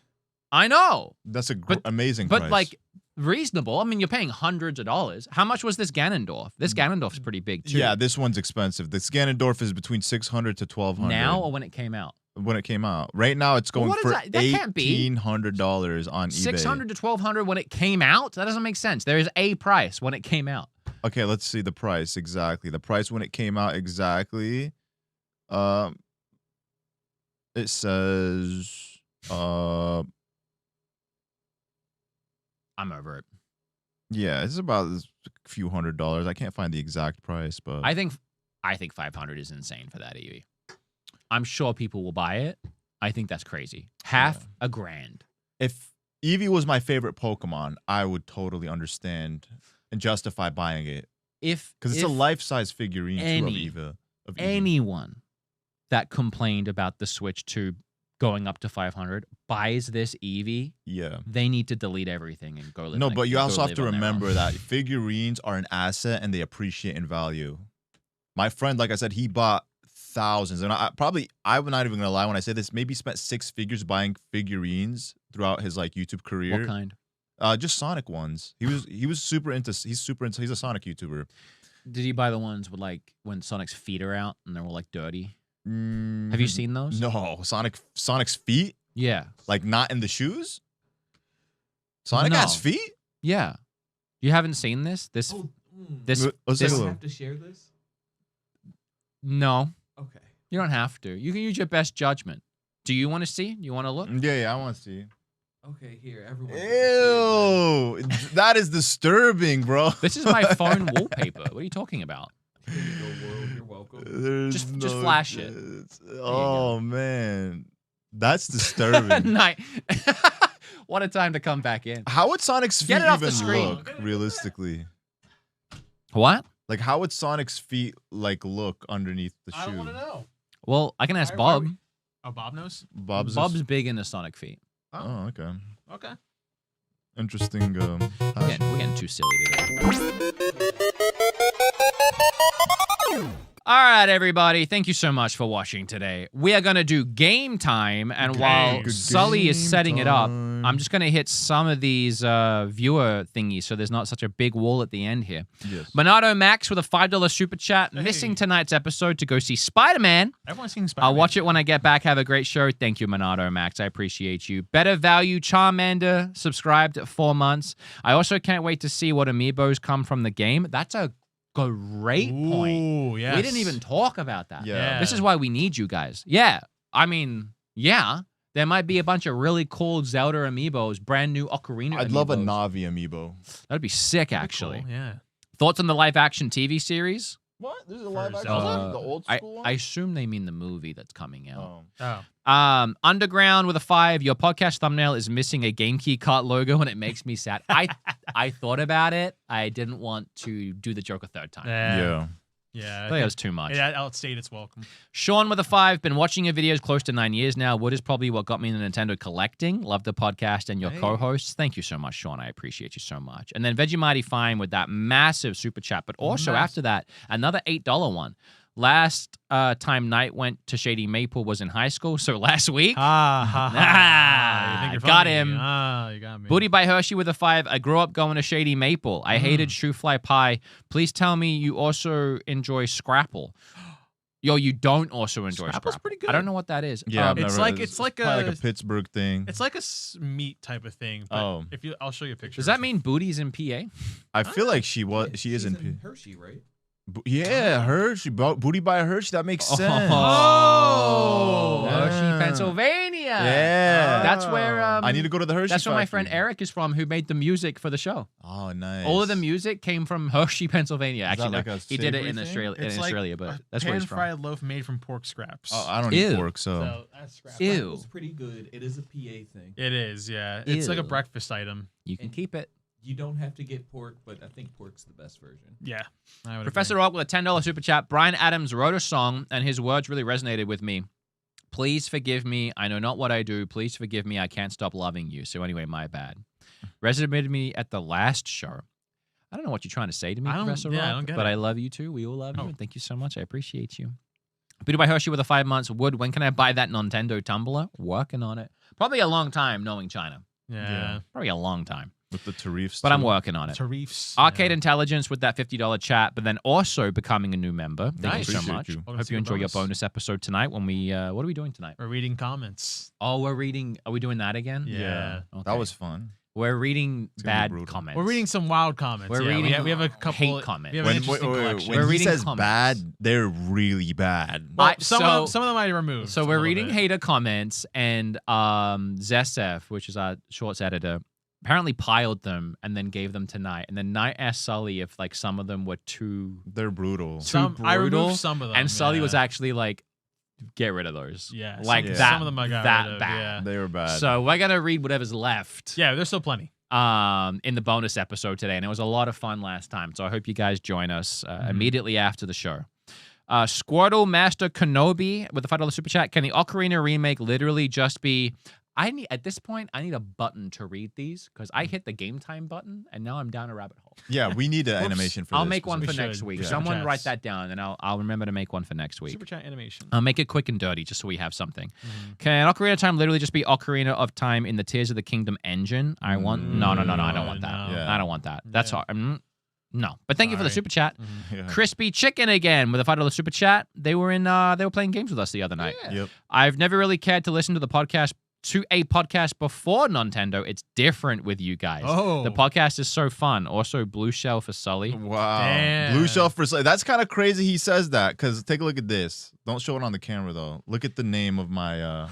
Speaker 1: I know.
Speaker 2: That's a
Speaker 1: But-
Speaker 2: amazing
Speaker 1: But
Speaker 2: price.
Speaker 1: like reasonable. I mean, you're paying hundreds of dollars. How much was this Ganondorf? This Ganondorf's pretty big too.
Speaker 2: Yeah, this one's expensive. The Ganondorf is between $600 to $1,200
Speaker 1: Now or when it came out?
Speaker 2: when it came out. Right now, it's going
Speaker 1: what is
Speaker 2: for
Speaker 1: that? That can't be.
Speaker 2: $1,800 on eBay.
Speaker 1: $600 to $1,200 when it came out? That doesn't make sense. There is a price when it came out.
Speaker 2: Okay, let's see the price exactly. The price when it came out exactly. It says
Speaker 1: I'm over it.
Speaker 2: yeah, it's about a few $100s. I can't find the exact price, but
Speaker 1: I think 500 is insane for that Eevee. I'm sure people will buy it. I think that's crazy. Half a grand.
Speaker 2: if Eevee was my favorite Pokemon, I would totally understand and justify buying it. Because it's a life-size figurine too of Eevee.
Speaker 1: Anyone that complained about the Switch 2 going up to 500 buys this Eevee, they need to delete everything and go live.
Speaker 2: No, but you also have to remember that figurines are an asset and they appreciate in value. My friend, like I said, he bought thousands, and I'm not even gonna lie when I say this. Maybe spent 6 figures buying figurines throughout his like YouTube career.
Speaker 1: What kind?
Speaker 2: Just Sonic ones. He was super into. He's a Sonic YouTuber.
Speaker 1: Did he buy the ones with like when Sonic's feet are out and they're all like dirty? Have you seen those?
Speaker 2: No, Sonic's feet.
Speaker 1: Yeah,
Speaker 2: like not in the shoes. Sonic has feet.
Speaker 1: Yeah, you haven't seen this.
Speaker 2: Let's take a
Speaker 4: Do I
Speaker 2: look.
Speaker 4: have to share this?
Speaker 1: No,
Speaker 4: Okay.
Speaker 1: you don't have to. You can use your best judgment. Do you want to see? You want to look?
Speaker 2: Yeah, I want to see.
Speaker 4: Okay, here, everyone.
Speaker 2: Ew, that is disturbing, bro.
Speaker 1: This is my phone wallpaper. What are you talking about?
Speaker 4: Here you go, world. You're welcome.
Speaker 1: Just flash it.
Speaker 2: Oh man, that's disturbing.
Speaker 1: Night. What a time to come back in.
Speaker 2: How would Sonic's feet
Speaker 1: Get it off the
Speaker 2: even
Speaker 1: screen.
Speaker 2: look realistically?
Speaker 1: What?
Speaker 2: Like, how would Sonic's feet like look underneath the shoe?
Speaker 3: I don't want to know.
Speaker 1: Well, I can ask
Speaker 3: Why are
Speaker 1: Bob.
Speaker 3: Oh, Bob knows?
Speaker 2: Bob's
Speaker 1: big into Sonic feet.
Speaker 2: Oh, okay.
Speaker 3: Okay.
Speaker 2: Interesting.
Speaker 1: We're getting too silly today. All right, everybody. Thank you so much for watching today. We are going to do game time, and while Sully is setting it up, I'm just going to hit some of these viewer thingies so there's not such a big wall at the end here.
Speaker 2: Yes.
Speaker 1: Monado Max with a $5 super chat, missing tonight's episode to go see Spider-Man.
Speaker 3: Everyone's seeing Spider-Man.
Speaker 1: I'll watch it when I get back. Have a great show. Thank you, Monado Max. I appreciate you. Better Value Charmander subscribed at 4 months. I also can't wait to see what amiibos come from the game. That's a great point.
Speaker 3: Ooh, yes.
Speaker 1: We didn't even talk about that.
Speaker 2: Yeah.
Speaker 1: This is why we need you guys. Yeah. I mean, yeah. There might be a bunch of really cool Zelda amiibos, brand new Ocarina
Speaker 2: I'd
Speaker 1: amiibos.
Speaker 2: love a Navi amiibo.
Speaker 1: That'd be sick, actually.
Speaker 3: Cool, yeah.
Speaker 1: Thoughts on the live-action TV series?
Speaker 2: What? There's a live action,
Speaker 3: Zelda?
Speaker 2: the old school one.
Speaker 1: I assume they mean the movie that's coming out.
Speaker 3: Oh.
Speaker 1: Underground with a 5. Your podcast thumbnail is missing a Game Key cart logo, and it makes me sad. I thought about it. I didn't want to do the joke a third time.
Speaker 2: Yeah.
Speaker 3: Yeah.
Speaker 1: I think it was too much.
Speaker 3: It outstayed its welcome.
Speaker 1: Sean with a 5. Been watching your videos close to 9 years now. Wood is probably what got me into Nintendo collecting. Love the podcast and your co-hosts. Thank you so much, Sean. I appreciate you so much. And then Vegemite Fine with that massive super chat. But also after that, another $8 one. Last time Knight went to Shady Maple was in high school, so last week.
Speaker 3: You think you're
Speaker 1: Got
Speaker 3: funny.
Speaker 1: him.
Speaker 3: You got me.
Speaker 1: Booty by Hershey with a 5. I grew up going to Shady Maple. I hated Shoe Fly Pie. Please tell me you also enjoy Scrapple. Yo, you don't also enjoy
Speaker 3: Scrapple's
Speaker 1: Scrapple.
Speaker 3: pretty good.
Speaker 1: I don't know what that is.
Speaker 2: Yeah,
Speaker 3: it's like
Speaker 2: probably like a Pittsburgh thing.
Speaker 3: It's like a meat type of thing. But I'll show you a picture.
Speaker 1: Does that mean booties in PA?
Speaker 2: I feel like she is in
Speaker 4: Hershey, right?
Speaker 2: Yeah, Hershey. Booty by Hershey. That makes sense.
Speaker 1: Oh,
Speaker 2: Yeah.
Speaker 1: Hershey, Pennsylvania.
Speaker 2: Yeah.
Speaker 1: That's where
Speaker 2: I need to go to the Hershey
Speaker 1: That's where my friend
Speaker 2: factory.
Speaker 1: Eric is from, who made the music for the show.
Speaker 2: Oh, nice.
Speaker 1: All of the music came from Hershey, Pennsylvania.
Speaker 2: Is
Speaker 1: Actually,
Speaker 2: that
Speaker 1: no,
Speaker 2: like a
Speaker 1: he did it
Speaker 2: savory
Speaker 1: in
Speaker 2: thing?
Speaker 1: Australia,
Speaker 3: It's like
Speaker 1: but
Speaker 3: a
Speaker 1: that's where he's from.
Speaker 3: pan-fried loaf made from pork scraps.
Speaker 2: Oh, I don't
Speaker 1: Ew.
Speaker 2: eat pork, so.
Speaker 3: So that's scraps.
Speaker 1: Ew.
Speaker 4: It's pretty good. It is a PA thing.
Speaker 3: It is, yeah. It's like a
Speaker 1: Ew.
Speaker 3: breakfast item.
Speaker 1: You can keep it.
Speaker 4: You don't have to get pork, but I think pork's the best version.
Speaker 3: Yeah. I would
Speaker 1: Professor
Speaker 3: agree.
Speaker 1: Rock with a $10 super chat. Brian Adams wrote a song, and his words really resonated with me. Please forgive me. I know not what I do. Please forgive me. I can't stop loving you. So anyway, my bad. Resonated me at the last show. I don't know what you're trying to say to me,
Speaker 3: I don't-
Speaker 1: Professor
Speaker 3: yeah, I
Speaker 1: Rock,
Speaker 3: don't get
Speaker 1: but
Speaker 3: it.
Speaker 1: I love you too. We all love you,
Speaker 3: Oh.
Speaker 1: and thank you so much. I appreciate you. Booted by Hershey with a 5 months. Wood, when can I buy that Nontendo tumbler? Working on it. Probably a long time, knowing China.
Speaker 3: Yeah.
Speaker 1: Probably a long time.
Speaker 2: With the Tarifs.
Speaker 1: But I'm
Speaker 2: too.
Speaker 1: working on it.
Speaker 3: Tarifs.
Speaker 1: Arcade
Speaker 3: yeah.
Speaker 1: Intelligence with that $50 chat, but then also becoming a new member. Thank
Speaker 3: Nice.
Speaker 1: you so
Speaker 2: Appreciate
Speaker 1: much.
Speaker 2: you.
Speaker 3: Welcome
Speaker 1: Hope
Speaker 3: to
Speaker 1: you
Speaker 3: the
Speaker 1: enjoy your
Speaker 3: bonus.
Speaker 1: bonus episode tonight when we, what are we doing tonight?
Speaker 3: We're reading comments.
Speaker 1: Oh, we're reading, are we doing that again?
Speaker 3: Yeah.
Speaker 1: Okay.
Speaker 2: That was fun.
Speaker 1: We're reading bad
Speaker 2: brutal.
Speaker 1: comments.
Speaker 3: We're reading some wild comments.
Speaker 1: We're
Speaker 3: yeah,
Speaker 1: reading
Speaker 3: we have a couple
Speaker 1: hate comments.
Speaker 3: We have an interesting collection.
Speaker 2: when
Speaker 1: We're
Speaker 2: he
Speaker 1: reading
Speaker 2: says
Speaker 1: comments.
Speaker 2: bad, they're really bad.
Speaker 3: Well, some of them I removed.
Speaker 1: So
Speaker 3: a
Speaker 1: we're
Speaker 3: little
Speaker 1: reading
Speaker 3: bit.
Speaker 1: hater comments, and Zesef, which is our shorts editor, apparently piled them and then gave them to Knight. And then Knight asked Sully if like some of them were too
Speaker 2: They're brutal.
Speaker 3: I
Speaker 1: brutal,
Speaker 3: removed some of them.
Speaker 1: and Sully
Speaker 3: yeah.
Speaker 1: was actually like, "Get rid of those."
Speaker 3: Yeah,
Speaker 1: like
Speaker 2: some-
Speaker 1: that.
Speaker 3: some of them I got
Speaker 1: that
Speaker 3: rid of,
Speaker 1: bad.
Speaker 3: yeah.
Speaker 2: They were bad.
Speaker 1: So we're gonna read whatever's left.
Speaker 3: Yeah, there's still plenty.
Speaker 1: In the bonus episode today, and it was a lot of fun last time. So I hope you guys join us immediately after the show. Squirtle Master Kenobi with the $5 super chat. Can the Ocarina remake literally just be? At this point, I need a button to read these because I hit the game time button and now I'm down a rabbit hole.
Speaker 2: Yeah, we need an animation for
Speaker 1: I'll
Speaker 2: this.
Speaker 1: make one
Speaker 3: We
Speaker 1: for
Speaker 3: should.
Speaker 1: next week.
Speaker 3: Yeah.
Speaker 1: Someone
Speaker 3: Super
Speaker 1: write
Speaker 3: chats.
Speaker 1: that down, and I'll remember to make one for next week.
Speaker 3: Super chat animation.
Speaker 1: I'll make it quick and dirty just so we have something. Can Ocarina of Time literally just be Ocarina of Time in the Tears of the Kingdom engine? I want no. I don't want that.
Speaker 3: No.
Speaker 2: Yeah.
Speaker 1: I don't want that. That's hard. No, but thank you for the
Speaker 3: Sorry.
Speaker 1: super chat.
Speaker 2: Yeah.
Speaker 1: Crispy Chicken again with a $5 super chat. They were playing games with us the other night.
Speaker 2: Yep.
Speaker 1: I've never really cared to listen to a podcast before Nontendo. It's different with you guys.
Speaker 3: Oh.
Speaker 1: The podcast is so fun. Also, Blue Shell for Sully.
Speaker 2: Wow.
Speaker 3: Damn.
Speaker 2: Blue Shelf for that's kind of crazy he says that because take a look at this. Don't show it on the camera though. Look at the name of my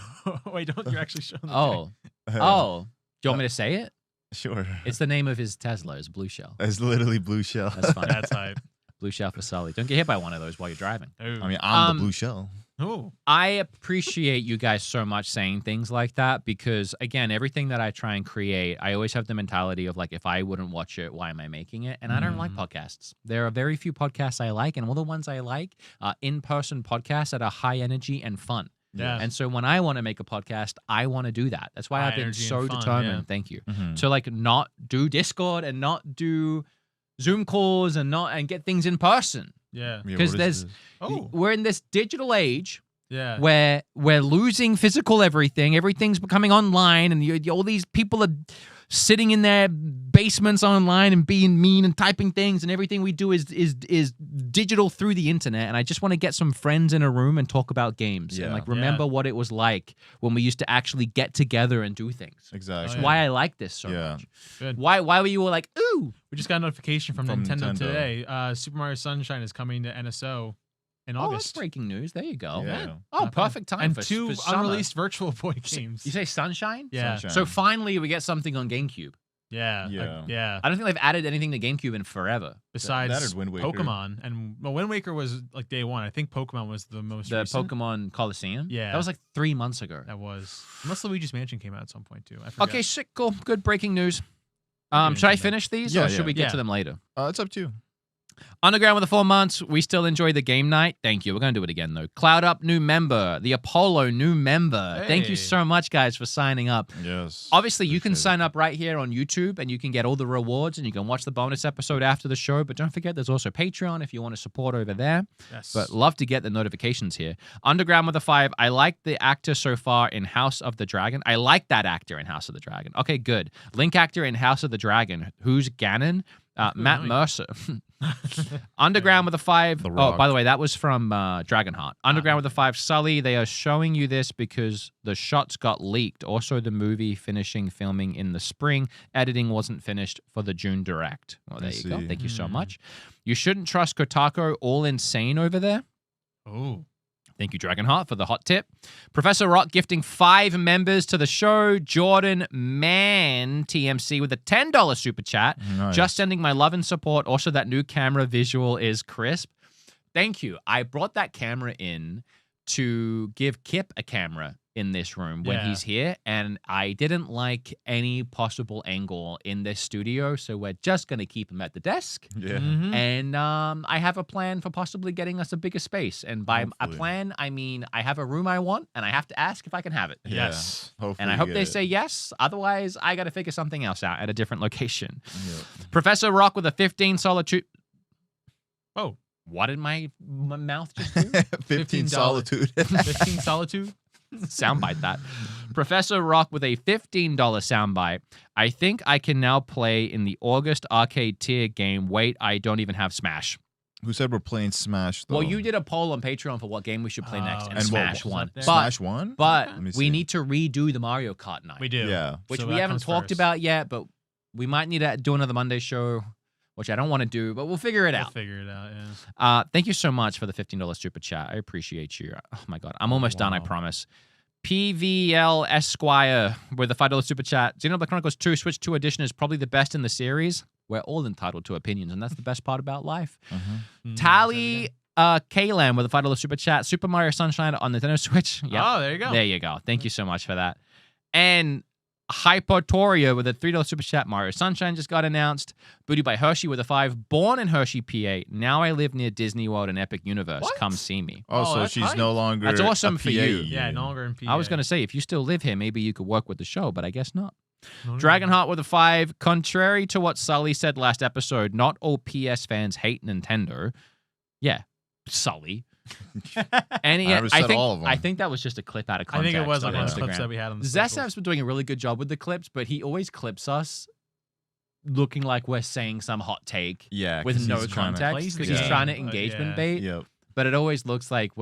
Speaker 3: Wait, don't you actually show them?
Speaker 1: Oh. Oh. Do you want me to say it?
Speaker 2: Sure.
Speaker 1: It's the name of his Tesla. It's Blue Shell.
Speaker 2: It's literally Blue Shell.
Speaker 1: That's fine.
Speaker 3: That's hype.
Speaker 1: Blue Shell for Sully. Don't get hit by one of those while you're driving.
Speaker 3: Oh.
Speaker 2: I mean, I'm the Blue Shell.
Speaker 3: oh.
Speaker 1: I appreciate you guys so much saying things like that because, again, everything that I try and create, I always have the mentality of like, if I wouldn't watch it, why am I making it? And I don't like podcasts. There are very few podcasts I like, and all the ones I like are in-person podcasts that are high energy and fun.
Speaker 3: Yeah.
Speaker 1: And so when I want to make a podcast, I want to do that. That's why
Speaker 3: High
Speaker 1: I've been
Speaker 3: energy
Speaker 1: so
Speaker 3: and fun,
Speaker 1: determined.
Speaker 3: yeah.
Speaker 1: Thank you.
Speaker 2: Mhm.
Speaker 1: To like not do Discord and not do Zoom calls and get things in person.
Speaker 3: Yeah.
Speaker 2: Yeah,
Speaker 1: 'Cause
Speaker 2: what is
Speaker 1: there's-
Speaker 2: this?
Speaker 3: Oh.
Speaker 1: We're in this digital age
Speaker 3: Yeah.
Speaker 1: where we're losing physical everything. Everything's becoming online, and all these people are sitting in their basements online and being mean and typing things, and everything we do is digital through the internet. And I just want to get some friends in a room and talk about games and
Speaker 2: Yeah.
Speaker 1: like remember what it was like when we used to actually get together and do things.
Speaker 2: Exactly.
Speaker 1: That's
Speaker 3: Oh, yeah.
Speaker 1: why I like this so
Speaker 2: Yeah.
Speaker 1: much.
Speaker 3: Good.
Speaker 1: Why were you all like, ooh?
Speaker 3: We just got a notification from Nintendo
Speaker 2: Nintendo.
Speaker 3: today. Super Mario Sunshine is coming to NSO in
Speaker 1: Oh, that's
Speaker 3: August.
Speaker 1: breaking news. There you go.
Speaker 2: Yeah.
Speaker 1: Oh,
Speaker 3: Not bad.
Speaker 1: perfect time
Speaker 3: And
Speaker 1: for
Speaker 3: two
Speaker 1: for summer.
Speaker 3: unreleased Virtual Boy games.
Speaker 1: You say Sunshine?
Speaker 3: Yeah.
Speaker 2: Sunshine.
Speaker 1: So finally we get something on GameCube.
Speaker 3: Yeah.
Speaker 2: Yeah.
Speaker 3: Yeah.
Speaker 1: I don't think they've added anything to GameCube in forever.
Speaker 3: Besides
Speaker 2: that or Wind Waker.
Speaker 3: Pokemon, and Wind Waker was like day one. I think Pokemon was the most
Speaker 1: The
Speaker 3: recent.
Speaker 1: Pokemon Coliseum?
Speaker 3: Yeah.
Speaker 1: That was like 3 months ago.
Speaker 3: That was unless Luigi's Mansion came out at some point too. I forget.
Speaker 1: Okay, sick, cool. Good breaking news.
Speaker 3: Okay,
Speaker 1: Should I
Speaker 3: Nintendo.
Speaker 1: finish these
Speaker 2: Yeah,
Speaker 1: or should
Speaker 2: yeah.
Speaker 1: we get
Speaker 3: Yeah.
Speaker 1: to them later?
Speaker 2: It's up to you.
Speaker 1: Underground with the 4 months. We still enjoy the game night. Thank you. We're going to do it again, though. Cloud Up, new member. The Apollo, new member. Thank you
Speaker 3: Hey.
Speaker 1: so much, guys, for signing up.
Speaker 2: Yes.
Speaker 1: Obviously, you can
Speaker 2: Appreciate
Speaker 1: sign up right here on YouTube and you can get all the rewards and you can watch the bonus episode after the show. But don't forget, there's also Patreon if you want to support over there.
Speaker 3: Yes.
Speaker 1: But love to get the notifications here. Underground with a 5. I like the actor so far in House of the Dragon. I like that actor in House of the Dragon. Okay, good. Link actor in House of the Dragon. Who's Ganon? Matt
Speaker 3: nice.
Speaker 1: Mercer. Underground with a 5.
Speaker 2: The
Speaker 1: Oh,
Speaker 2: Rock.
Speaker 1: by the way, that was from Dragonheart. Underground with a 5. Sully, they are showing you this because the shots got leaked. Also, the movie finishing filming in the spring. Editing wasn't finished for the June direct. Well, there you go.
Speaker 2: see.
Speaker 1: Thank you so much. You shouldn't trust Kotaku. All insane over there.
Speaker 3: oh.
Speaker 1: Thank you, Dragonheart, for the hot tip. Professor Rock gifting 5 members to the show. Jordan Mann, TMC, with a $10 super chat.
Speaker 2: Nice.
Speaker 1: Just sending my love and support. Also, that new camera visual is crisp. Thank you. I brought that camera in to give Kip a camera in this room when
Speaker 3: Yeah.
Speaker 1: he's here, and I didn't like any possible angle in this studio, so we're just going to keep him at the desk.
Speaker 2: Yeah.
Speaker 3: Mhm.
Speaker 1: And I have a plan for possibly getting us a bigger space. And by a
Speaker 2: Hopefully.
Speaker 1: plan, I mean I have a room I want, and I have to ask if I can have it.
Speaker 2: Yeah.
Speaker 3: Yes.
Speaker 2: Hopefully
Speaker 1: And I
Speaker 2: you
Speaker 1: hope
Speaker 2: get
Speaker 1: they
Speaker 2: it.
Speaker 1: say yes. Otherwise, I got to figure something else out at a different location.
Speaker 2: Yep.
Speaker 1: Professor Rock with a 15 solitude.
Speaker 3: Oh.
Speaker 1: What did my mouth just do?
Speaker 2: 15
Speaker 3: $15.
Speaker 2: solitude.
Speaker 3: 15 Solitude.
Speaker 1: Soundbite that. Professor Rock with a $15 soundbite. I think I can now play in the August arcade tier game. Wait, I don't even have Smash.
Speaker 2: Who said we're playing Smash, though?
Speaker 1: Well, you did a poll on Patreon for what game we should play next, and
Speaker 3: and
Speaker 1: Smash
Speaker 3: what
Speaker 1: won.
Speaker 3: was
Speaker 2: Smash won?
Speaker 1: But
Speaker 2: Let me
Speaker 1: we
Speaker 2: see.
Speaker 1: need to redo the Mario Kart night.
Speaker 3: We do.
Speaker 2: Yeah.
Speaker 1: Which
Speaker 3: So
Speaker 1: we
Speaker 3: that
Speaker 1: haven't
Speaker 3: comes
Speaker 1: talked
Speaker 3: first.
Speaker 1: about yet, but we might need to do another Monday show, which I don't want to do, but we'll figure it
Speaker 3: We'll
Speaker 1: out.
Speaker 3: figure it out, yeah.
Speaker 1: Thank you so much for the $15 super chat. I appreciate you. Oh my God. I'm almost done, I
Speaker 3: Wow.
Speaker 1: promise. PVL Esquire with the $5 super chat. Xenoblade Chronicles 2 Switch 2 edition is probably the best in the series. We're all entitled to opinions, and that's the best part about life. Tally Kaylan with a $5 super chat. Super Mario Sunshine on Nintendo Switch. Yep.
Speaker 3: Oh, there you go.
Speaker 1: There you go. Thank you so much for that. And Hypertoria with a $3 super chat. Mario Sunshine just got announced. Booty by Hershey with a 5. Born in Hershey, PA. Now I live near Disney World and Epic Universe.
Speaker 3: What?
Speaker 1: Come see me.
Speaker 2: Oh, so
Speaker 3: that's
Speaker 2: she's
Speaker 3: hype.
Speaker 2: no longer.
Speaker 1: That's awesome
Speaker 2: a
Speaker 1: for you.
Speaker 2: PA.
Speaker 3: Yeah, no longer in PA.
Speaker 1: I was going to say, if you still live here, maybe you could work with the show, but I guess not.
Speaker 3: No, no,
Speaker 1: Dragonheart with a 5. Contrary to what Sully said last episode, not all PS fans hate Nintendo. Yeah, Sully. And
Speaker 2: I never said all of them.
Speaker 1: I think that was just a clip out of
Speaker 3: I
Speaker 1: context.
Speaker 3: think it was like
Speaker 1: on
Speaker 3: one of the
Speaker 1: Instagram.
Speaker 3: clips that we had on the
Speaker 1: Zestaf's been doing a really good job with the clips, but he always clips us looking like we're saying some hot take
Speaker 2: Yeah.
Speaker 1: with
Speaker 2: 'cause
Speaker 1: no
Speaker 2: he's trying to-
Speaker 1: context
Speaker 3: Plays the
Speaker 1: because he's
Speaker 3: game,
Speaker 1: trying to
Speaker 3: but
Speaker 1: engagement
Speaker 3: yeah.
Speaker 1: bait.
Speaker 2: Yep.
Speaker 1: But it always looks like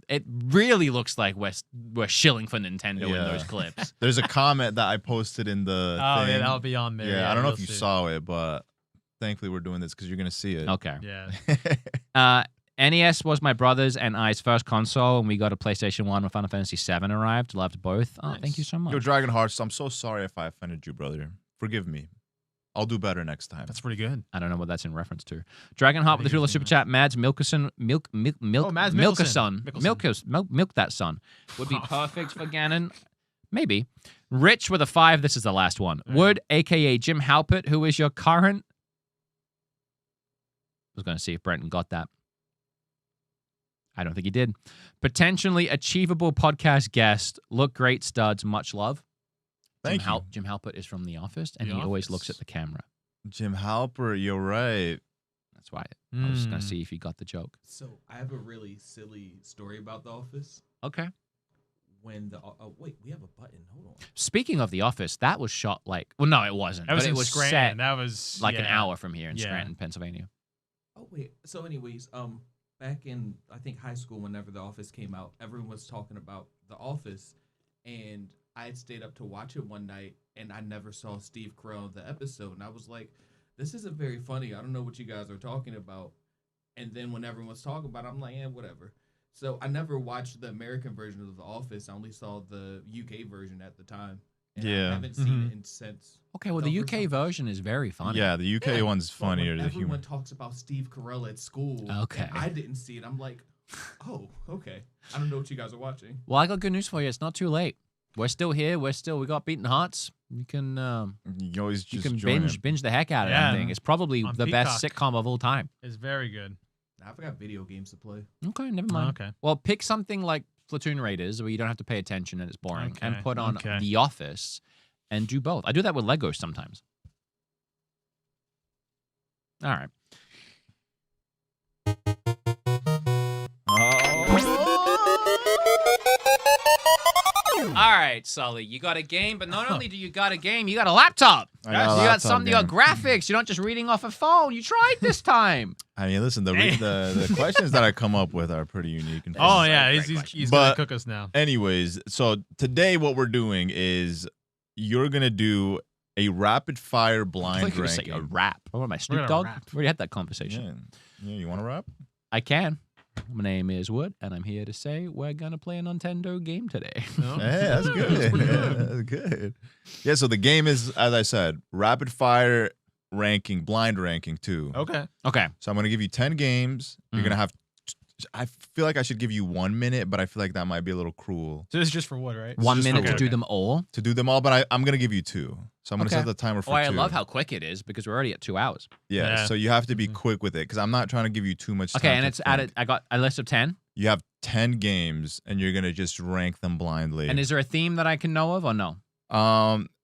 Speaker 1: it really looks like we're shilling for Nintendo in
Speaker 2: Yeah.
Speaker 1: those clips.
Speaker 2: There's a comment that I posted in the.
Speaker 3: Oh,
Speaker 2: thing.
Speaker 3: yeah, that'll be on there.
Speaker 2: Yeah, I don't know
Speaker 3: you'll
Speaker 2: if you
Speaker 3: see it.
Speaker 2: saw it, but thankfully we're doing this because you're gonna see it.
Speaker 1: Okay.
Speaker 3: Yeah.
Speaker 1: NES was my brother's and I's first console, and we got a PlayStation 1 when Final Fantasy 7 arrived. Loved both. Oh, thank you so much.
Speaker 2: Yo, Dragon Hearts, I'm so sorry if I offended you, brother. Forgive me. I'll do better next time.
Speaker 3: That's pretty good.
Speaker 1: I don't know what that's in reference to. Dragonheart with the
Speaker 3: think
Speaker 1: $3
Speaker 3: it's
Speaker 1: super
Speaker 3: nice.
Speaker 1: chat. Mads Milkerson, milk
Speaker 3: Mads
Speaker 1: Milkerson,
Speaker 3: Mikkelsen.
Speaker 1: milk that son would be perfect for Ganon. Maybe. Rich with a 5. This is the last one.
Speaker 3: Yeah.
Speaker 1: Wood, aka Jim Halpert, who is your current. I was going to see if Brenton got that. I don't think he did. Potentially achievable podcast guest. Look great, studs. Much love.
Speaker 2: Thank you.
Speaker 1: Jim Halpert is from The Office, and
Speaker 3: The
Speaker 1: he always
Speaker 3: Office.
Speaker 1: looks at the camera.
Speaker 2: Jim Halpert, you're right.
Speaker 1: That's why I was just going
Speaker 3: Mm.
Speaker 1: to see if he got the joke.
Speaker 4: So I have a really silly story about The Office.
Speaker 1: Okay.
Speaker 4: When the wait, we have a button. Hold on.
Speaker 1: Speaking of The Office, that was shot like no, it wasn't.
Speaker 3: That was
Speaker 1: but
Speaker 3: in
Speaker 1: it was
Speaker 3: Scranton.
Speaker 1: set
Speaker 3: That was
Speaker 1: like an
Speaker 3: yeah.
Speaker 1: hour from here in
Speaker 3: Yeah.
Speaker 1: Scranton, Pennsylvania.
Speaker 4: Oh wait. So anyways, back in I think high school, whenever The Office came out, everyone was talking about The Office, and I had stayed up to watch it one night, and I never saw Steve Carell in the episode, and I was like, "This isn't very funny. I don't know what you guys are talking about." And then when everyone was talking about it, I'm like, "Yeah, whatever." So I never watched the American version of The Office. I only saw the UK version at the time. And
Speaker 2: Yeah.
Speaker 4: I haven't seen it since.
Speaker 1: Okay, well the
Speaker 4: the
Speaker 1: UK
Speaker 4: first one.
Speaker 1: version is very funny.
Speaker 2: Yeah, the UK
Speaker 4: Yeah,
Speaker 2: one's
Speaker 4: but
Speaker 2: funnier.
Speaker 4: when
Speaker 2: The
Speaker 4: everyone
Speaker 2: humor.
Speaker 4: talks about Steve Carell at school.
Speaker 1: Okay.
Speaker 4: and I didn't see it. I'm like, oh, okay. I don't know what you guys are watching.
Speaker 1: Well, I got good news for you. It's not too late. We're still here. We got Beaten Hearts. You can
Speaker 2: You always
Speaker 1: you
Speaker 2: just
Speaker 1: can
Speaker 2: join in.
Speaker 1: binge the heck out of
Speaker 3: Yeah.
Speaker 1: that thing. It's probably
Speaker 3: On
Speaker 1: the best
Speaker 3: Peacock.
Speaker 1: sitcom of all time.
Speaker 3: It's very good.
Speaker 4: I forgot video games to play.
Speaker 1: Okay, never mind.
Speaker 3: Okay.
Speaker 1: Well, pick something like Platoon Raiders where you don't have to pay attention and it's boring, and
Speaker 3: Okay,
Speaker 1: put on
Speaker 3: okay.
Speaker 1: The Office and do both. I do that with Legos sometimes. All right. All right, Sully, you got a game, but not only do you got a game, you got a laptop.
Speaker 2: I got a
Speaker 1: You got
Speaker 2: laptop
Speaker 1: something, you got
Speaker 2: game.
Speaker 1: graphics. You're not just reading off a phone. You tried this time.
Speaker 2: I mean, listen, the questions that I come up with are pretty unique. And
Speaker 3: Oh
Speaker 2: fun.
Speaker 3: yeah,
Speaker 1: great
Speaker 3: he's
Speaker 1: question.
Speaker 3: gonna
Speaker 2: But-
Speaker 3: cook us now.
Speaker 2: Anyways, so today what we're doing is you're gonna do a rapid fire
Speaker 1: I
Speaker 2: blind
Speaker 1: thought you were saying
Speaker 2: ranking.
Speaker 1: a rap. What am I, Snoop
Speaker 3: gonna
Speaker 1: Dogg?
Speaker 3: rap.
Speaker 1: We already had that conversation.
Speaker 2: Yeah, you want to rap?
Speaker 1: I can. My name is Wood, and I'm here to say we're gonna play a Nintendo game today.
Speaker 3: No?
Speaker 2: Hey, that's good.
Speaker 3: That's pretty
Speaker 2: Yeah,
Speaker 3: good.
Speaker 2: that's good. Yeah, so the game is, as I said, rapid fire ranking, blind ranking too.
Speaker 3: Okay.
Speaker 1: Okay.
Speaker 2: So I'm gonna give you 10 games. You're
Speaker 1: Mhm.
Speaker 2: gonna have. I feel like I should give you 1 minute, but I feel like that might be a little cruel
Speaker 3: So this is just for Wood, right?
Speaker 1: 1
Speaker 2: just
Speaker 1: minute
Speaker 3: okay,
Speaker 1: to do
Speaker 3: okay.
Speaker 1: them all.
Speaker 2: to do them all. But I'm gonna give you 2. So I'm gonna
Speaker 1: Okay.
Speaker 2: set the timer for
Speaker 1: Oh, I
Speaker 2: 2.
Speaker 1: love how quick it is because we're already at 2 hours.
Speaker 2: Yeah,
Speaker 3: Yeah.
Speaker 2: so you have to be
Speaker 3: Mhm.
Speaker 2: quick with it because I'm not trying to give you too much time.
Speaker 1: Okay, and
Speaker 2: to
Speaker 1: it's
Speaker 2: think.
Speaker 1: added. I got a list of 10.
Speaker 2: You have 10 games, and you're gonna just rank them blindly.
Speaker 1: And is there a theme that I can know of or no?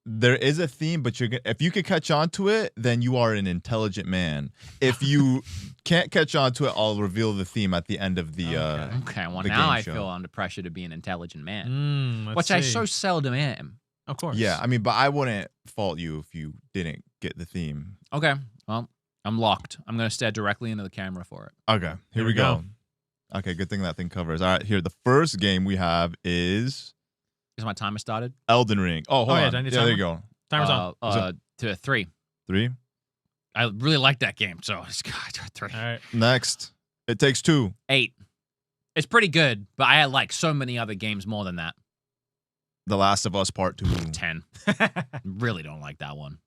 Speaker 2: There is a theme, but if you could catch on to it, then you are an intelligent man. If you can't catch on to it, I'll reveal the theme at the end of the.
Speaker 1: Okay, well
Speaker 2: the
Speaker 1: now
Speaker 2: game
Speaker 1: I
Speaker 2: show.
Speaker 1: feel under pressure to be an intelligent man,
Speaker 3: Let's
Speaker 1: which I
Speaker 3: see.
Speaker 1: so seldom am.
Speaker 3: Of course.
Speaker 2: Yeah, I mean, but I wouldn't fault you if you didn't get the theme.
Speaker 1: Okay, well, I'm locked. I'm going to stare directly into the camera for it.
Speaker 2: Okay, here we go. Okay, good thing that thing covers. All right, here. The first game we have is...
Speaker 1: Is my timer started?
Speaker 2: Elden Ring. Oh, hold on.
Speaker 3: Yeah,
Speaker 2: there you go.
Speaker 3: Timer's on.
Speaker 1: To 3.
Speaker 2: 3.
Speaker 1: I really like that game, so it's 3.
Speaker 3: All right.
Speaker 2: Next. It Takes Two.
Speaker 1: 8. It's pretty good, but I like so many other games more than that.
Speaker 2: The Last of Us Part 2.
Speaker 1: 10. Really don't like that one.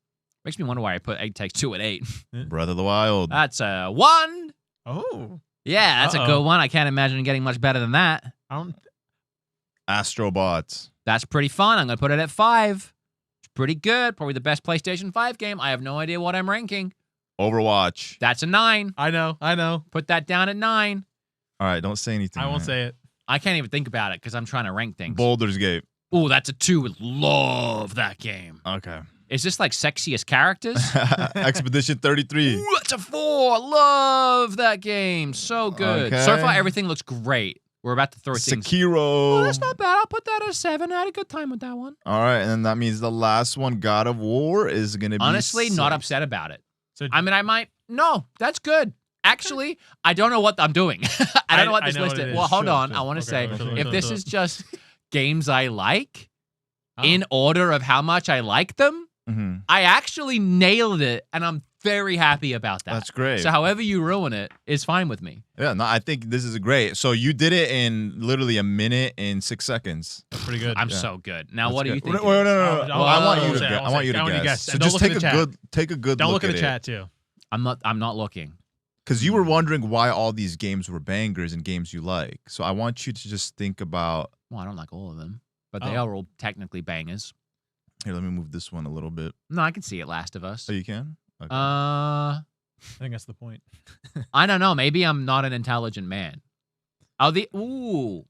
Speaker 1: Makes me wonder why I put 8 Takes Two at 8.
Speaker 2: Breath of the Wild.
Speaker 1: That's a 1.
Speaker 3: Oh.
Speaker 1: Yeah, that's a good one. I can't imagine getting much better than that.
Speaker 2: Astrobots.
Speaker 1: That's pretty fun. I'm going to put it at 5. It's pretty good. Probably the best PlayStation 5 game. I have no idea what I'm ranking.
Speaker 2: Overwatch.
Speaker 1: That's a 9.
Speaker 3: I know.
Speaker 1: Put that down at 9.
Speaker 2: All right, don't say anything.
Speaker 3: I won't say it.
Speaker 1: I can't even think about it because I'm trying to rank things.
Speaker 2: Baldur's Gate.
Speaker 1: Ooh, that's a 2. Love that game.
Speaker 2: Okay.
Speaker 1: Is this like sexiest characters?
Speaker 2: Expedition 33.
Speaker 1: Ooh, that's a 4. Love that game. So good.
Speaker 2: Okay.
Speaker 1: So far, everything looks great. We're about to throw things.
Speaker 2: Sekiro.
Speaker 1: Oh, that's not bad. I'll put that at a 7. I had a good time with that one.
Speaker 2: All right, and then that means the last one, God of War, is going to be...
Speaker 1: Honestly,
Speaker 2: 6.
Speaker 1: not upset about it.
Speaker 3: So,
Speaker 1: I mean, I might... No, that's good. Actually, I don't know what I'm doing. I don't know what this list is. Well, hold on. I want to say, if this is just games I like, in order of how much I like them, I actually nailed it, and I'm very happy about that.
Speaker 2: That's great.
Speaker 1: So however you ruin it is fine with me.
Speaker 2: Yeah, no, I think this is great. So you did it in literally a minute and 6 seconds.
Speaker 3: That's pretty good.
Speaker 1: I'm so good. Now, what do you think?
Speaker 2: No. I want you to guess. I want you to guess. So just take a good
Speaker 3: Don't
Speaker 2: look
Speaker 3: look at
Speaker 2: at
Speaker 3: the chat too.
Speaker 1: I'm not looking.
Speaker 2: Because you were wondering why all these games were bangers and games you like. So I want you to just think about...
Speaker 1: Well, I don't like all of them, but they are all technically bangers.
Speaker 2: Here, let me move this one a little bit.
Speaker 1: No, I can see it, Last of Us.
Speaker 2: Oh, you can? Okay.
Speaker 3: I think that's the point.
Speaker 1: I don't know. Maybe I'm not an intelligent man. Ooh.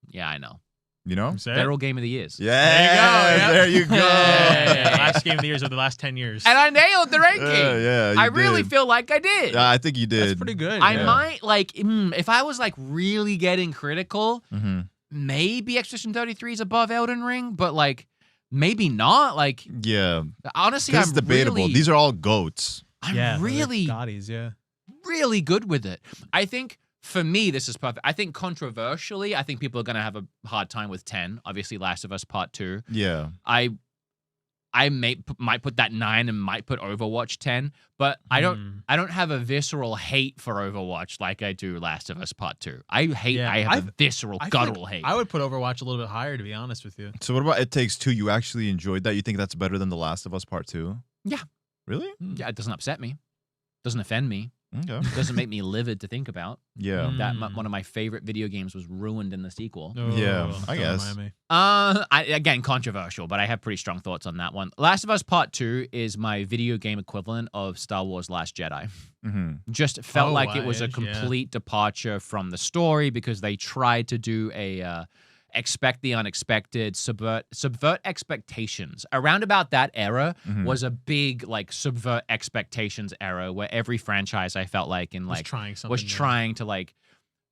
Speaker 1: Yeah, I know.
Speaker 2: You know?
Speaker 1: Federal Game of the Years.
Speaker 2: Yeah. There you go.
Speaker 3: Last game of the years of the last 10 years.
Speaker 1: And I nailed the ranking.
Speaker 2: Yeah,
Speaker 1: I really feel like I did.
Speaker 2: Yeah, I think you did.
Speaker 3: That's pretty good.
Speaker 1: I might, if I was, really getting critical, maybe Expedition 33 is above Elden Ring, but, maybe not.
Speaker 2: Yeah.
Speaker 1: Honestly,
Speaker 2: it's debatable.
Speaker 1: Really,
Speaker 2: these are all GOATs.
Speaker 1: I'm really
Speaker 3: GOTYs,
Speaker 1: really good with it. I think, for me, this is perfect. I think controversially, I think people are going to have a hard time with 10. Obviously, Last of Us Part 2.
Speaker 2: Yeah.
Speaker 1: I might put that 9 and might put Overwatch 10, but I don't have a visceral hate for Overwatch like I do Last of Us Part 2. I have a visceral, guttural hate.
Speaker 3: I would put Overwatch a little bit higher, to be honest with you.
Speaker 2: So what about It Takes Two? You actually enjoyed that? You think that's better than The Last of Us Part 2?
Speaker 1: Yeah.
Speaker 2: Really?
Speaker 1: Yeah, it doesn't upset me. Doesn't offend me.
Speaker 2: Okay.
Speaker 1: Doesn't make me livid to think about.
Speaker 2: Yeah.
Speaker 1: That one of my favorite video games was ruined in the sequel.
Speaker 2: Yeah, I guess.
Speaker 1: Again, controversial, but I have pretty strong thoughts on that one. Last of Us Part 2 is my video game equivalent of Star Wars Last Jedi. Just felt like it was a complete departure from the story because they tried to do a expect the unexpected, subvert expectations. Around about that era was a big subvert expectations era where every franchise I felt like was trying to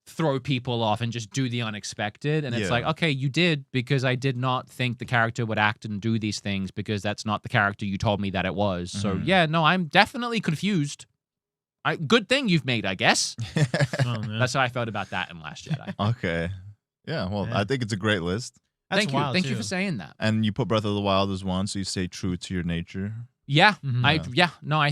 Speaker 1: throw people off and just do the unexpected. And it's okay, you did, because I did not think the character would act and do these things because that's not the character you told me that it was. So yeah, no, I'm definitely confused. Good thing you've made, I guess. That's how I felt about that in Last Jedi.
Speaker 2: Okay. Yeah, well, I think it's a great list.
Speaker 1: Thank you. Thank you for saying that.
Speaker 2: And you put Breath of the Wild as one, so you stay true to your nature.
Speaker 1: Yeah, I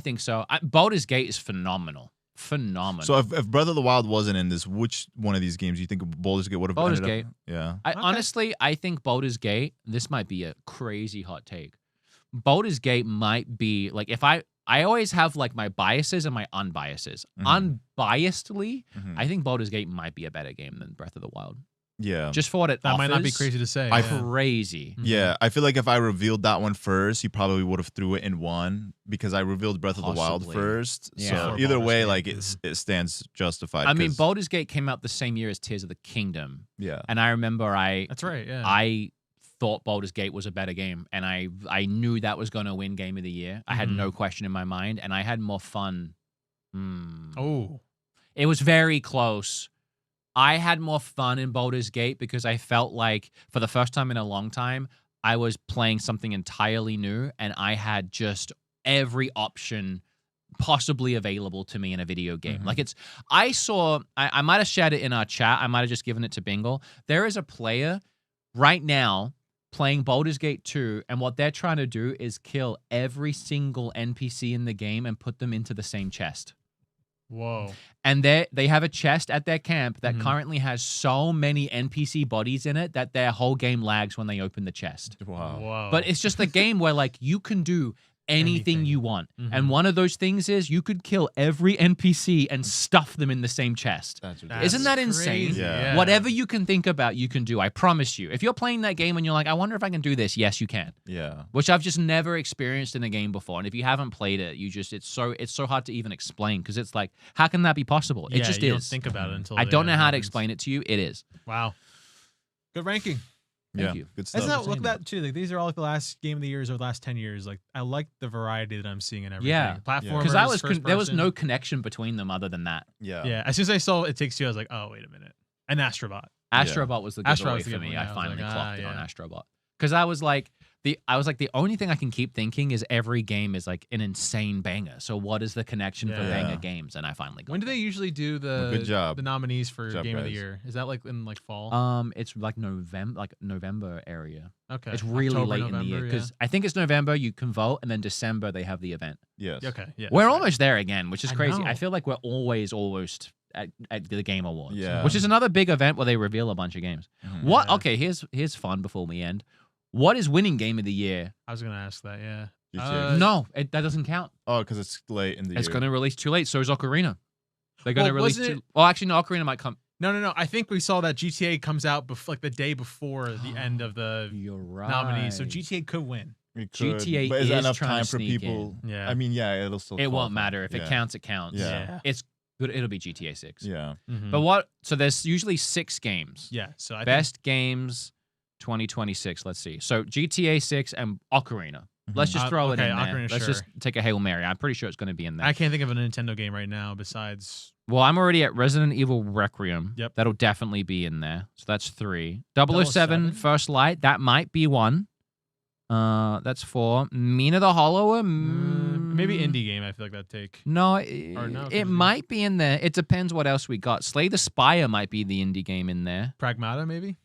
Speaker 1: think so. Baldur's Gate is phenomenal. Phenomenal.
Speaker 2: So if Breath of the Wild wasn't in this, which one of these games do you think Baldur's Gate would have ended
Speaker 1: Gate.
Speaker 2: up? Yeah.
Speaker 1: Honestly, I think Baldur's Gate, this might be a crazy hot take. Baldur's Gate might be, if I always have, my biases and my unbiases. Unbiasedly, I think Baldur's Gate might be a better game than Breath of the Wild.
Speaker 2: Yeah.
Speaker 1: Just for what it offers.
Speaker 3: That might not be crazy to say.
Speaker 1: Crazy.
Speaker 2: Yeah. I feel like if I revealed that one first, you probably would have threw it in one because I revealed Breath of the Wild first.
Speaker 1: Yeah.
Speaker 2: So either way, it stands justified.
Speaker 1: I mean, Baldur's Gate came out the same year as Tears of the Kingdom.
Speaker 2: Yeah.
Speaker 1: And I remember
Speaker 3: That's right, yeah.
Speaker 1: I thought Baldur's Gate was a better game, and I knew that was going to win Game of the Year. I had no question in my mind, and I had more fun. It was very close. I had more fun in Baldur's Gate because I felt like, for the first time in a long time, I was playing something entirely new, and I had just every option possibly available to me in a video game. Like I might have shared it in our chat. I might have just given it to Bingle. There is a player right now playing Baldur's Gate 2, and what they're trying to do is kill every single NPC in the game and put them into the same chest.
Speaker 3: Whoa.
Speaker 1: And they have a chest at their camp that currently has so many NPC bodies in it that their whole game lags when they open the chest.
Speaker 2: Wow.
Speaker 3: Whoa.
Speaker 1: But it's just a game where like you can do anything you want. And one of those things is you could kill every NPC and stuff them in the same chest.
Speaker 2: That's ridiculous.
Speaker 1: Isn't that insane?
Speaker 3: crazy.
Speaker 2: Yeah.
Speaker 1: Whatever you can think about, you can do. I promise you. If you're playing that game and you're like, I wonder if I can do this, yes, you can.
Speaker 2: Yeah.
Speaker 1: Which I've just never experienced in a game before. And if you haven't played it, it's so hard to even explain because it's like, how can that be possible? It just
Speaker 3: you
Speaker 1: is.
Speaker 3: don't think about it until
Speaker 1: I don't
Speaker 3: it
Speaker 1: know how to
Speaker 3: happens.
Speaker 1: explain it to you. It is.
Speaker 3: Wow. Good ranking.
Speaker 1: Thank you.
Speaker 2: Good stuff.
Speaker 3: Isn't that
Speaker 1: saying
Speaker 3: look at that too? Like these are all like the last game of the years or the last 10 years. Like I like the variety that I'm seeing in everything.
Speaker 1: Yeah.
Speaker 3: Platformers,
Speaker 1: Because there was
Speaker 3: first
Speaker 1: no
Speaker 3: person.
Speaker 1: connection between them other than that.
Speaker 2: Yeah.
Speaker 3: Yeah. As soon as I saw It Takes Two, I was like, oh wait a minute. An Astrobot.
Speaker 1: Astrobot was the
Speaker 3: Astrobot
Speaker 1: giveaway
Speaker 3: was the
Speaker 1: for me.
Speaker 3: giveaway.
Speaker 1: I
Speaker 3: I was
Speaker 1: finally
Speaker 3: like,
Speaker 1: clocked it on
Speaker 3: yeah.
Speaker 1: Astrobot. Because I was like, the only thing I can keep thinking is every game is like an insane banger. So what is the connection for
Speaker 2: Yeah.
Speaker 1: banger games? And I finally got
Speaker 3: When do they usually do the
Speaker 2: Good job.
Speaker 3: the nominees for
Speaker 2: Good job,
Speaker 3: Game of the
Speaker 2: guys.
Speaker 3: Year? Is that like in like fall?
Speaker 1: It's like November area.
Speaker 3: Okay.
Speaker 1: It's really
Speaker 3: October,
Speaker 1: late in the year
Speaker 3: November,
Speaker 1: because I think it's November. You can vote, and then December they have the event.
Speaker 2: Yes.
Speaker 3: yeah. Okay. Yeah.
Speaker 1: We're
Speaker 3: that's right.
Speaker 1: almost there again, which is
Speaker 3: I
Speaker 1: crazy.
Speaker 3: know.
Speaker 1: I feel like we're almost at the Game Awards,
Speaker 2: Yeah.
Speaker 1: which is another big event where they reveal a bunch of games.
Speaker 2: Mhm.
Speaker 1: What?
Speaker 3: Yeah.
Speaker 1: Okay, here's fun before we end. What is winning Game of the Year?
Speaker 3: I was gonna ask that. Yeah.
Speaker 2: GTA.
Speaker 1: No, that doesn't count.
Speaker 2: Oh, because it's late in the
Speaker 1: It's
Speaker 2: year.
Speaker 1: going to release too late. So is Ocarina. They're going to
Speaker 3: Well,
Speaker 1: release
Speaker 3: wasn't
Speaker 1: too. Well, actually, no. Ocarina might come.
Speaker 3: No. I think we saw that GTA comes out like the day before the end of the
Speaker 1: You're right.
Speaker 3: nominees, so GTA could win.
Speaker 2: It could,
Speaker 1: GTA
Speaker 2: but is that
Speaker 1: is
Speaker 2: enough
Speaker 1: trying
Speaker 2: time
Speaker 1: to
Speaker 2: for
Speaker 1: sneak
Speaker 2: people?
Speaker 3: Yeah.
Speaker 2: I mean, yeah, it'll still.
Speaker 1: It won't
Speaker 2: qualify.
Speaker 1: matter if
Speaker 2: Yeah.
Speaker 1: it counts. It counts.
Speaker 2: Yeah.
Speaker 1: It's good. It'll be GTA 6.
Speaker 2: Yeah.
Speaker 3: Mhm.
Speaker 1: But what? So there's usually 6 games.
Speaker 3: Yeah. So I
Speaker 1: Best games 2026. Let's see. So GTA 6 and Ocarina. Let's just throw it
Speaker 3: okay,
Speaker 1: in there.
Speaker 3: Ocarina,
Speaker 1: Let's
Speaker 3: sure.
Speaker 1: just take a Hail Mary. I'm pretty sure it's going to be in there.
Speaker 3: I can't think of a Nintendo game right now besides.
Speaker 1: Well, I'm already at Resident Evil Requiem.
Speaker 3: Yep.
Speaker 1: That'll definitely be in there. So that's 3.
Speaker 3: 007?
Speaker 1: 007 First Light. That might be 1. That's 4. Mina the Hollower.
Speaker 3: Maybe indie game. I feel like that'd take.
Speaker 1: No,
Speaker 3: Or no, 'cause
Speaker 1: it might be in there. It depends what else we got. Slay the Spire might be the indie game in there.
Speaker 3: Pragmata, maybe.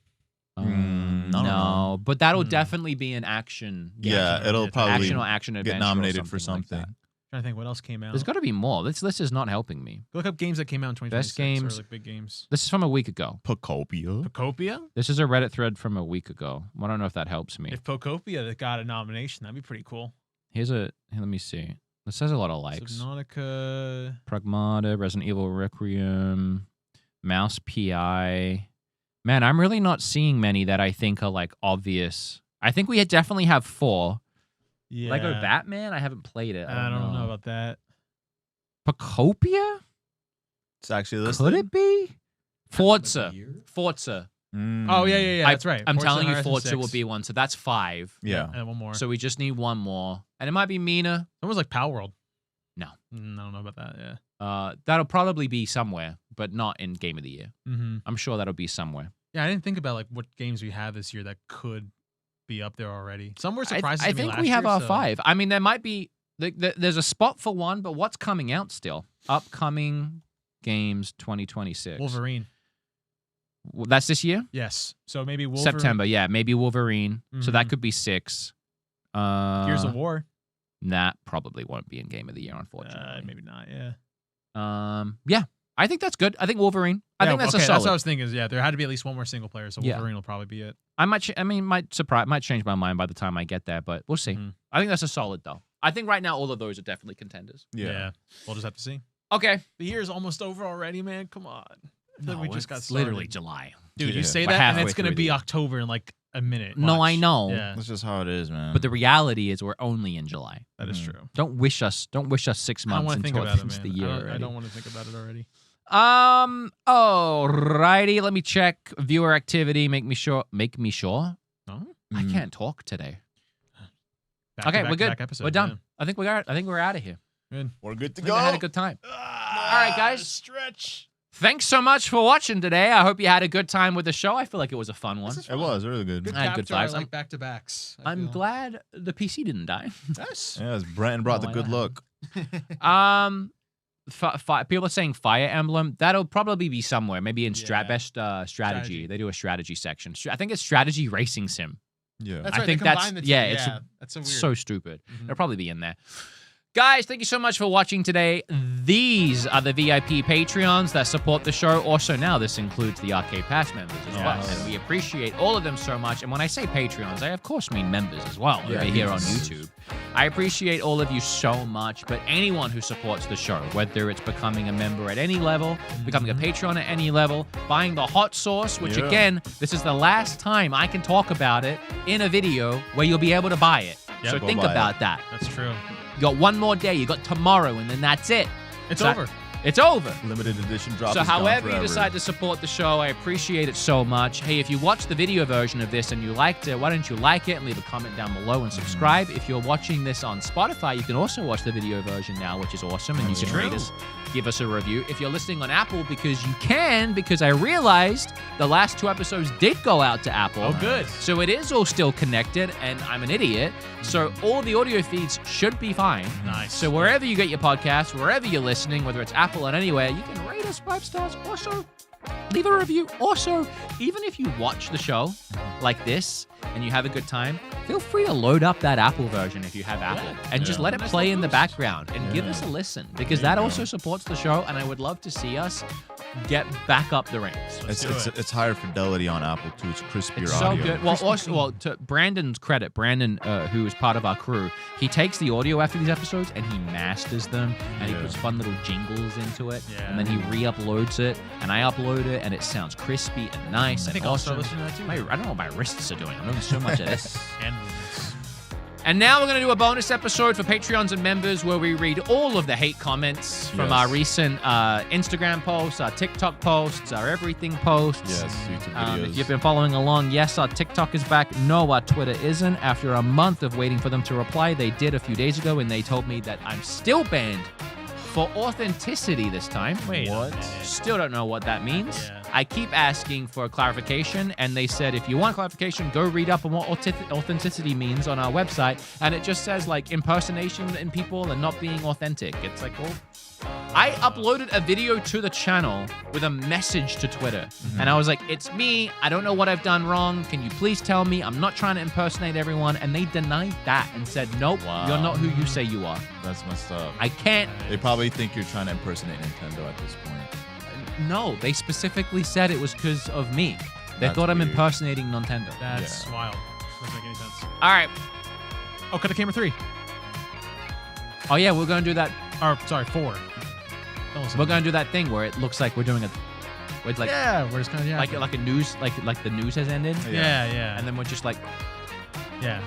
Speaker 2: I don't know.
Speaker 1: No, but that'll
Speaker 3: Hmm.
Speaker 1: definitely be an action.
Speaker 2: Yeah,
Speaker 3: action-
Speaker 2: it'll
Speaker 3: yeah,
Speaker 2: probably
Speaker 1: Action or action adventure.
Speaker 2: get
Speaker 1: or
Speaker 2: nominated for
Speaker 1: something.
Speaker 2: something.
Speaker 1: Like that.
Speaker 3: Trying to think what else came out.
Speaker 1: There's got to be more. This list is not helping me.
Speaker 3: Look up games that came out in 2026.
Speaker 1: Best games.
Speaker 3: Or like big games.
Speaker 1: This is from a week ago.
Speaker 2: Pokopia.
Speaker 3: Pokopia.
Speaker 1: This is a Reddit thread from a week ago. I don't know if that helps me.
Speaker 3: If Pokopia got a nomination, that'd be pretty cool.
Speaker 1: Here, let me see. This has a lot of likes.
Speaker 3: Subnautica.
Speaker 1: Pragmata, Resident Evil Requiem, Mouse PI. Man, I'm really not seeing many that I think are like obvious. I think we definitely have 4.
Speaker 3: Yeah.
Speaker 1: Lego Batman. I haven't played it.
Speaker 3: I don't know about that.
Speaker 1: Pokopia.
Speaker 2: It's actually
Speaker 1: Could it be? Forza.
Speaker 4: Year?
Speaker 1: Forza.
Speaker 3: Oh yeah. That's right.
Speaker 1: I'm
Speaker 3: Forza
Speaker 1: telling you,
Speaker 3: Horizon
Speaker 1: Forza
Speaker 3: 6.
Speaker 1: will be 1. So that's 5.
Speaker 2: Yeah.
Speaker 3: And then one more.
Speaker 1: So we just need 1 more, and it might be Mina.
Speaker 3: It was like Power World.
Speaker 1: No.
Speaker 3: I don't know about that. Yeah.
Speaker 1: That'll probably be somewhere, but not in Game of the Year.
Speaker 3: Mm-hmm.
Speaker 1: I'm sure that'll be somewhere.
Speaker 3: Yeah, I didn't think about like what games we have this year that could be up there already. Some were
Speaker 1: I
Speaker 3: surprises. to me
Speaker 1: think
Speaker 3: last
Speaker 1: we have
Speaker 3: year,
Speaker 1: our
Speaker 3: so-
Speaker 1: 5. I mean, there might be there's a spot for 1, but what's coming out still? Upcoming games 2026.
Speaker 3: Wolverine.
Speaker 1: That's this year?
Speaker 3: Yes. So maybe Wolverine.
Speaker 1: September, yeah, maybe Wolverine. So that
Speaker 3: Mhm.
Speaker 1: could be 6.
Speaker 3: Gears of War.
Speaker 1: That probably won't be in Game of the Year, unfortunately.
Speaker 3: Maybe not. Yeah.
Speaker 1: Yeah, I think that's good. I think Wolverine. I think that's a
Speaker 3: okay,
Speaker 1: solid.
Speaker 3: That's what I was thinking. Is there had to be at least one more single player, so
Speaker 1: Yeah.
Speaker 3: Wolverine will probably be it.
Speaker 1: might change my mind by the time I get there, but we'll see.
Speaker 3: Mhm.
Speaker 1: I think that's a solid though. I think right now all of those are definitely contenders.
Speaker 2: Yeah.
Speaker 3: We'll just have to see.
Speaker 1: Okay.
Speaker 3: The year is almost over already, man. Come on. I feel like we just got
Speaker 1: it's
Speaker 3: started.
Speaker 1: literally July.
Speaker 3: Dude,
Speaker 2: Yeah.
Speaker 3: you say
Speaker 1: We're
Speaker 3: that, and
Speaker 1: halfway
Speaker 3: it's gonna
Speaker 1: through
Speaker 3: be
Speaker 1: the-
Speaker 3: October in like a minute.
Speaker 1: No, I
Speaker 3: Watch.
Speaker 1: know.
Speaker 3: Yeah,
Speaker 2: That's just how it is, man.
Speaker 1: But the reality is we're only in July.
Speaker 3: that is
Speaker 2: Mhm.
Speaker 3: true.
Speaker 1: Don't wish us 6
Speaker 3: I don't
Speaker 1: months
Speaker 3: want to think
Speaker 1: until
Speaker 3: about
Speaker 1: it
Speaker 3: it,
Speaker 1: ends
Speaker 3: man.
Speaker 1: the year
Speaker 3: I
Speaker 1: already.
Speaker 3: don't want to think about it already.
Speaker 1: Alrighty. Let me check viewer activity. Make me sure.
Speaker 3: No?
Speaker 1: I can't talk today.
Speaker 3: Back
Speaker 1: Okay,
Speaker 3: to
Speaker 1: we're good.
Speaker 3: back episodes,
Speaker 1: We're done.
Speaker 3: yeah.
Speaker 1: I think we're out of here.
Speaker 2: We're good to
Speaker 1: I think I had a good time. All right, guys.
Speaker 3: Stretch.
Speaker 1: Thanks so much for watching today. I hope you had a good time with the show. I feel like it was a fun one.
Speaker 2: It was really good.
Speaker 1: I had good vibes.
Speaker 3: Like back-to-backs.
Speaker 1: I'm glad the PC didn't die.
Speaker 3: Yes.
Speaker 2: Yeah, Brandon brought the good luck.
Speaker 1: People are saying Fire Emblem. That'll probably be somewhere, maybe in best strategy.
Speaker 3: Strategy.
Speaker 1: They do a strategy section. I think it's strategy racing sim.
Speaker 2: Yeah.
Speaker 3: That's
Speaker 1: I
Speaker 3: right,
Speaker 1: think
Speaker 3: they
Speaker 1: that's
Speaker 3: combine the two.
Speaker 1: it's
Speaker 3: that's so weird.
Speaker 1: so stupid. It'll probably be in there. Guys, thank you so much for watching today. These are the VIP Patreons that support the show. Also, now this includes the Arcade Pass members as well. And we appreciate all of them so much. And when I say Patreons, I of course mean members as well over here on YouTube. I appreciate all of you so much. But anyone who supports the show, whether it's becoming a member at any level, becoming a Patreon at any level, buying the hot sauce, which again, this is the last time I can talk about it in a video where you'll be able to buy it. So think about that.
Speaker 3: That's true.
Speaker 1: You got one more day. You got tomorrow, and then that's it.
Speaker 3: It's over.
Speaker 1: It's over.
Speaker 2: Limited edition drop.
Speaker 1: So however you decide to support the show, I appreciate it so much. Hey, if you watched the video version of this and you liked it, why don't you like it and leave a comment down below and subscribe. If you're watching this on Spotify, you can also watch the video version now, which is awesome, and you can rate us, give us a review. If you're listening on Apple, because you can, because I realized the last 2 episodes did go out to Apple.
Speaker 3: Oh, good.
Speaker 1: So it is all still connected, and I'm an idiot. So all the audio feeds should be fine.
Speaker 3: Nice.
Speaker 1: So wherever you get your podcasts, wherever you're listening, whether it's Apple or anywhere, you can rate us 5 stars. Also, leave a review. Also, even if you watch the show like this and you have a good time, feel free to load up that Apple version if you have Apple and just let it play in the background and give us a listen, because that also supports the show, and I would love to see us get back up the ranks.
Speaker 2: It's higher fidelity on Apple too. It's crispier
Speaker 1: It's so
Speaker 2: audio.
Speaker 1: good. Well, also, to Brandon's credit, Brandon, who is part of our crew, he takes the audio after these episodes and he masters them, and he puts fun little jingles into it, and then he re-uploads it, and I upload it, and it sounds crispy and nice.
Speaker 3: I think
Speaker 1: and
Speaker 3: I'll start
Speaker 1: awesome.
Speaker 3: listening to that too.
Speaker 1: I don't know what my wrists are doing. I'm doing so much of this.
Speaker 3: And movements.
Speaker 1: And now we're going to do a bonus episode for Patreons and members where we read all of the hate comments from our recent Instagram posts, our TikTok posts, our everything posts.
Speaker 2: Yes, YouTube videos.
Speaker 1: If you've been following along, yes, our TikTok is back. No, our Twitter isn't. After a month of waiting for them to reply, they did a few days ago, and they told me that I'm still banned for authenticity this time.
Speaker 3: Wait.
Speaker 2: What?
Speaker 1: Still don't know what that means.
Speaker 3: Yeah.
Speaker 1: I keep asking for clarification, and they said, if you want clarification, go read up on what authenticity means on our website. And it just says, like, impersonation in people and not being authentic. It's like, well, I uploaded a video to the channel with a message to Twitter. And I was like, it's me. I don't know what I've done wrong. Can you please tell me? I'm not trying to impersonate everyone. And they denied that and said, nope, you're not who you say you are.
Speaker 2: That's messed up.
Speaker 1: I can't.
Speaker 2: They probably think you're trying to impersonate Nintendo at this point.
Speaker 1: No, they specifically said it was because of me. They
Speaker 2: That's
Speaker 1: thought I'm
Speaker 2: weird.
Speaker 1: impersonating Nontendo.
Speaker 3: That's wild. Doesn't make any sense.
Speaker 1: All right.
Speaker 3: Oh, cut to camera 3.
Speaker 1: Oh, yeah, we're going to do that.
Speaker 3: Or, sorry, 4. Don't listen.
Speaker 1: We're going to do that thing where it looks like we're doing a... With like,
Speaker 3: yeah, we're just kind of,
Speaker 1: like a news, like the news has ended.
Speaker 3: yeah.
Speaker 1: And then we're just like...
Speaker 3: Yeah.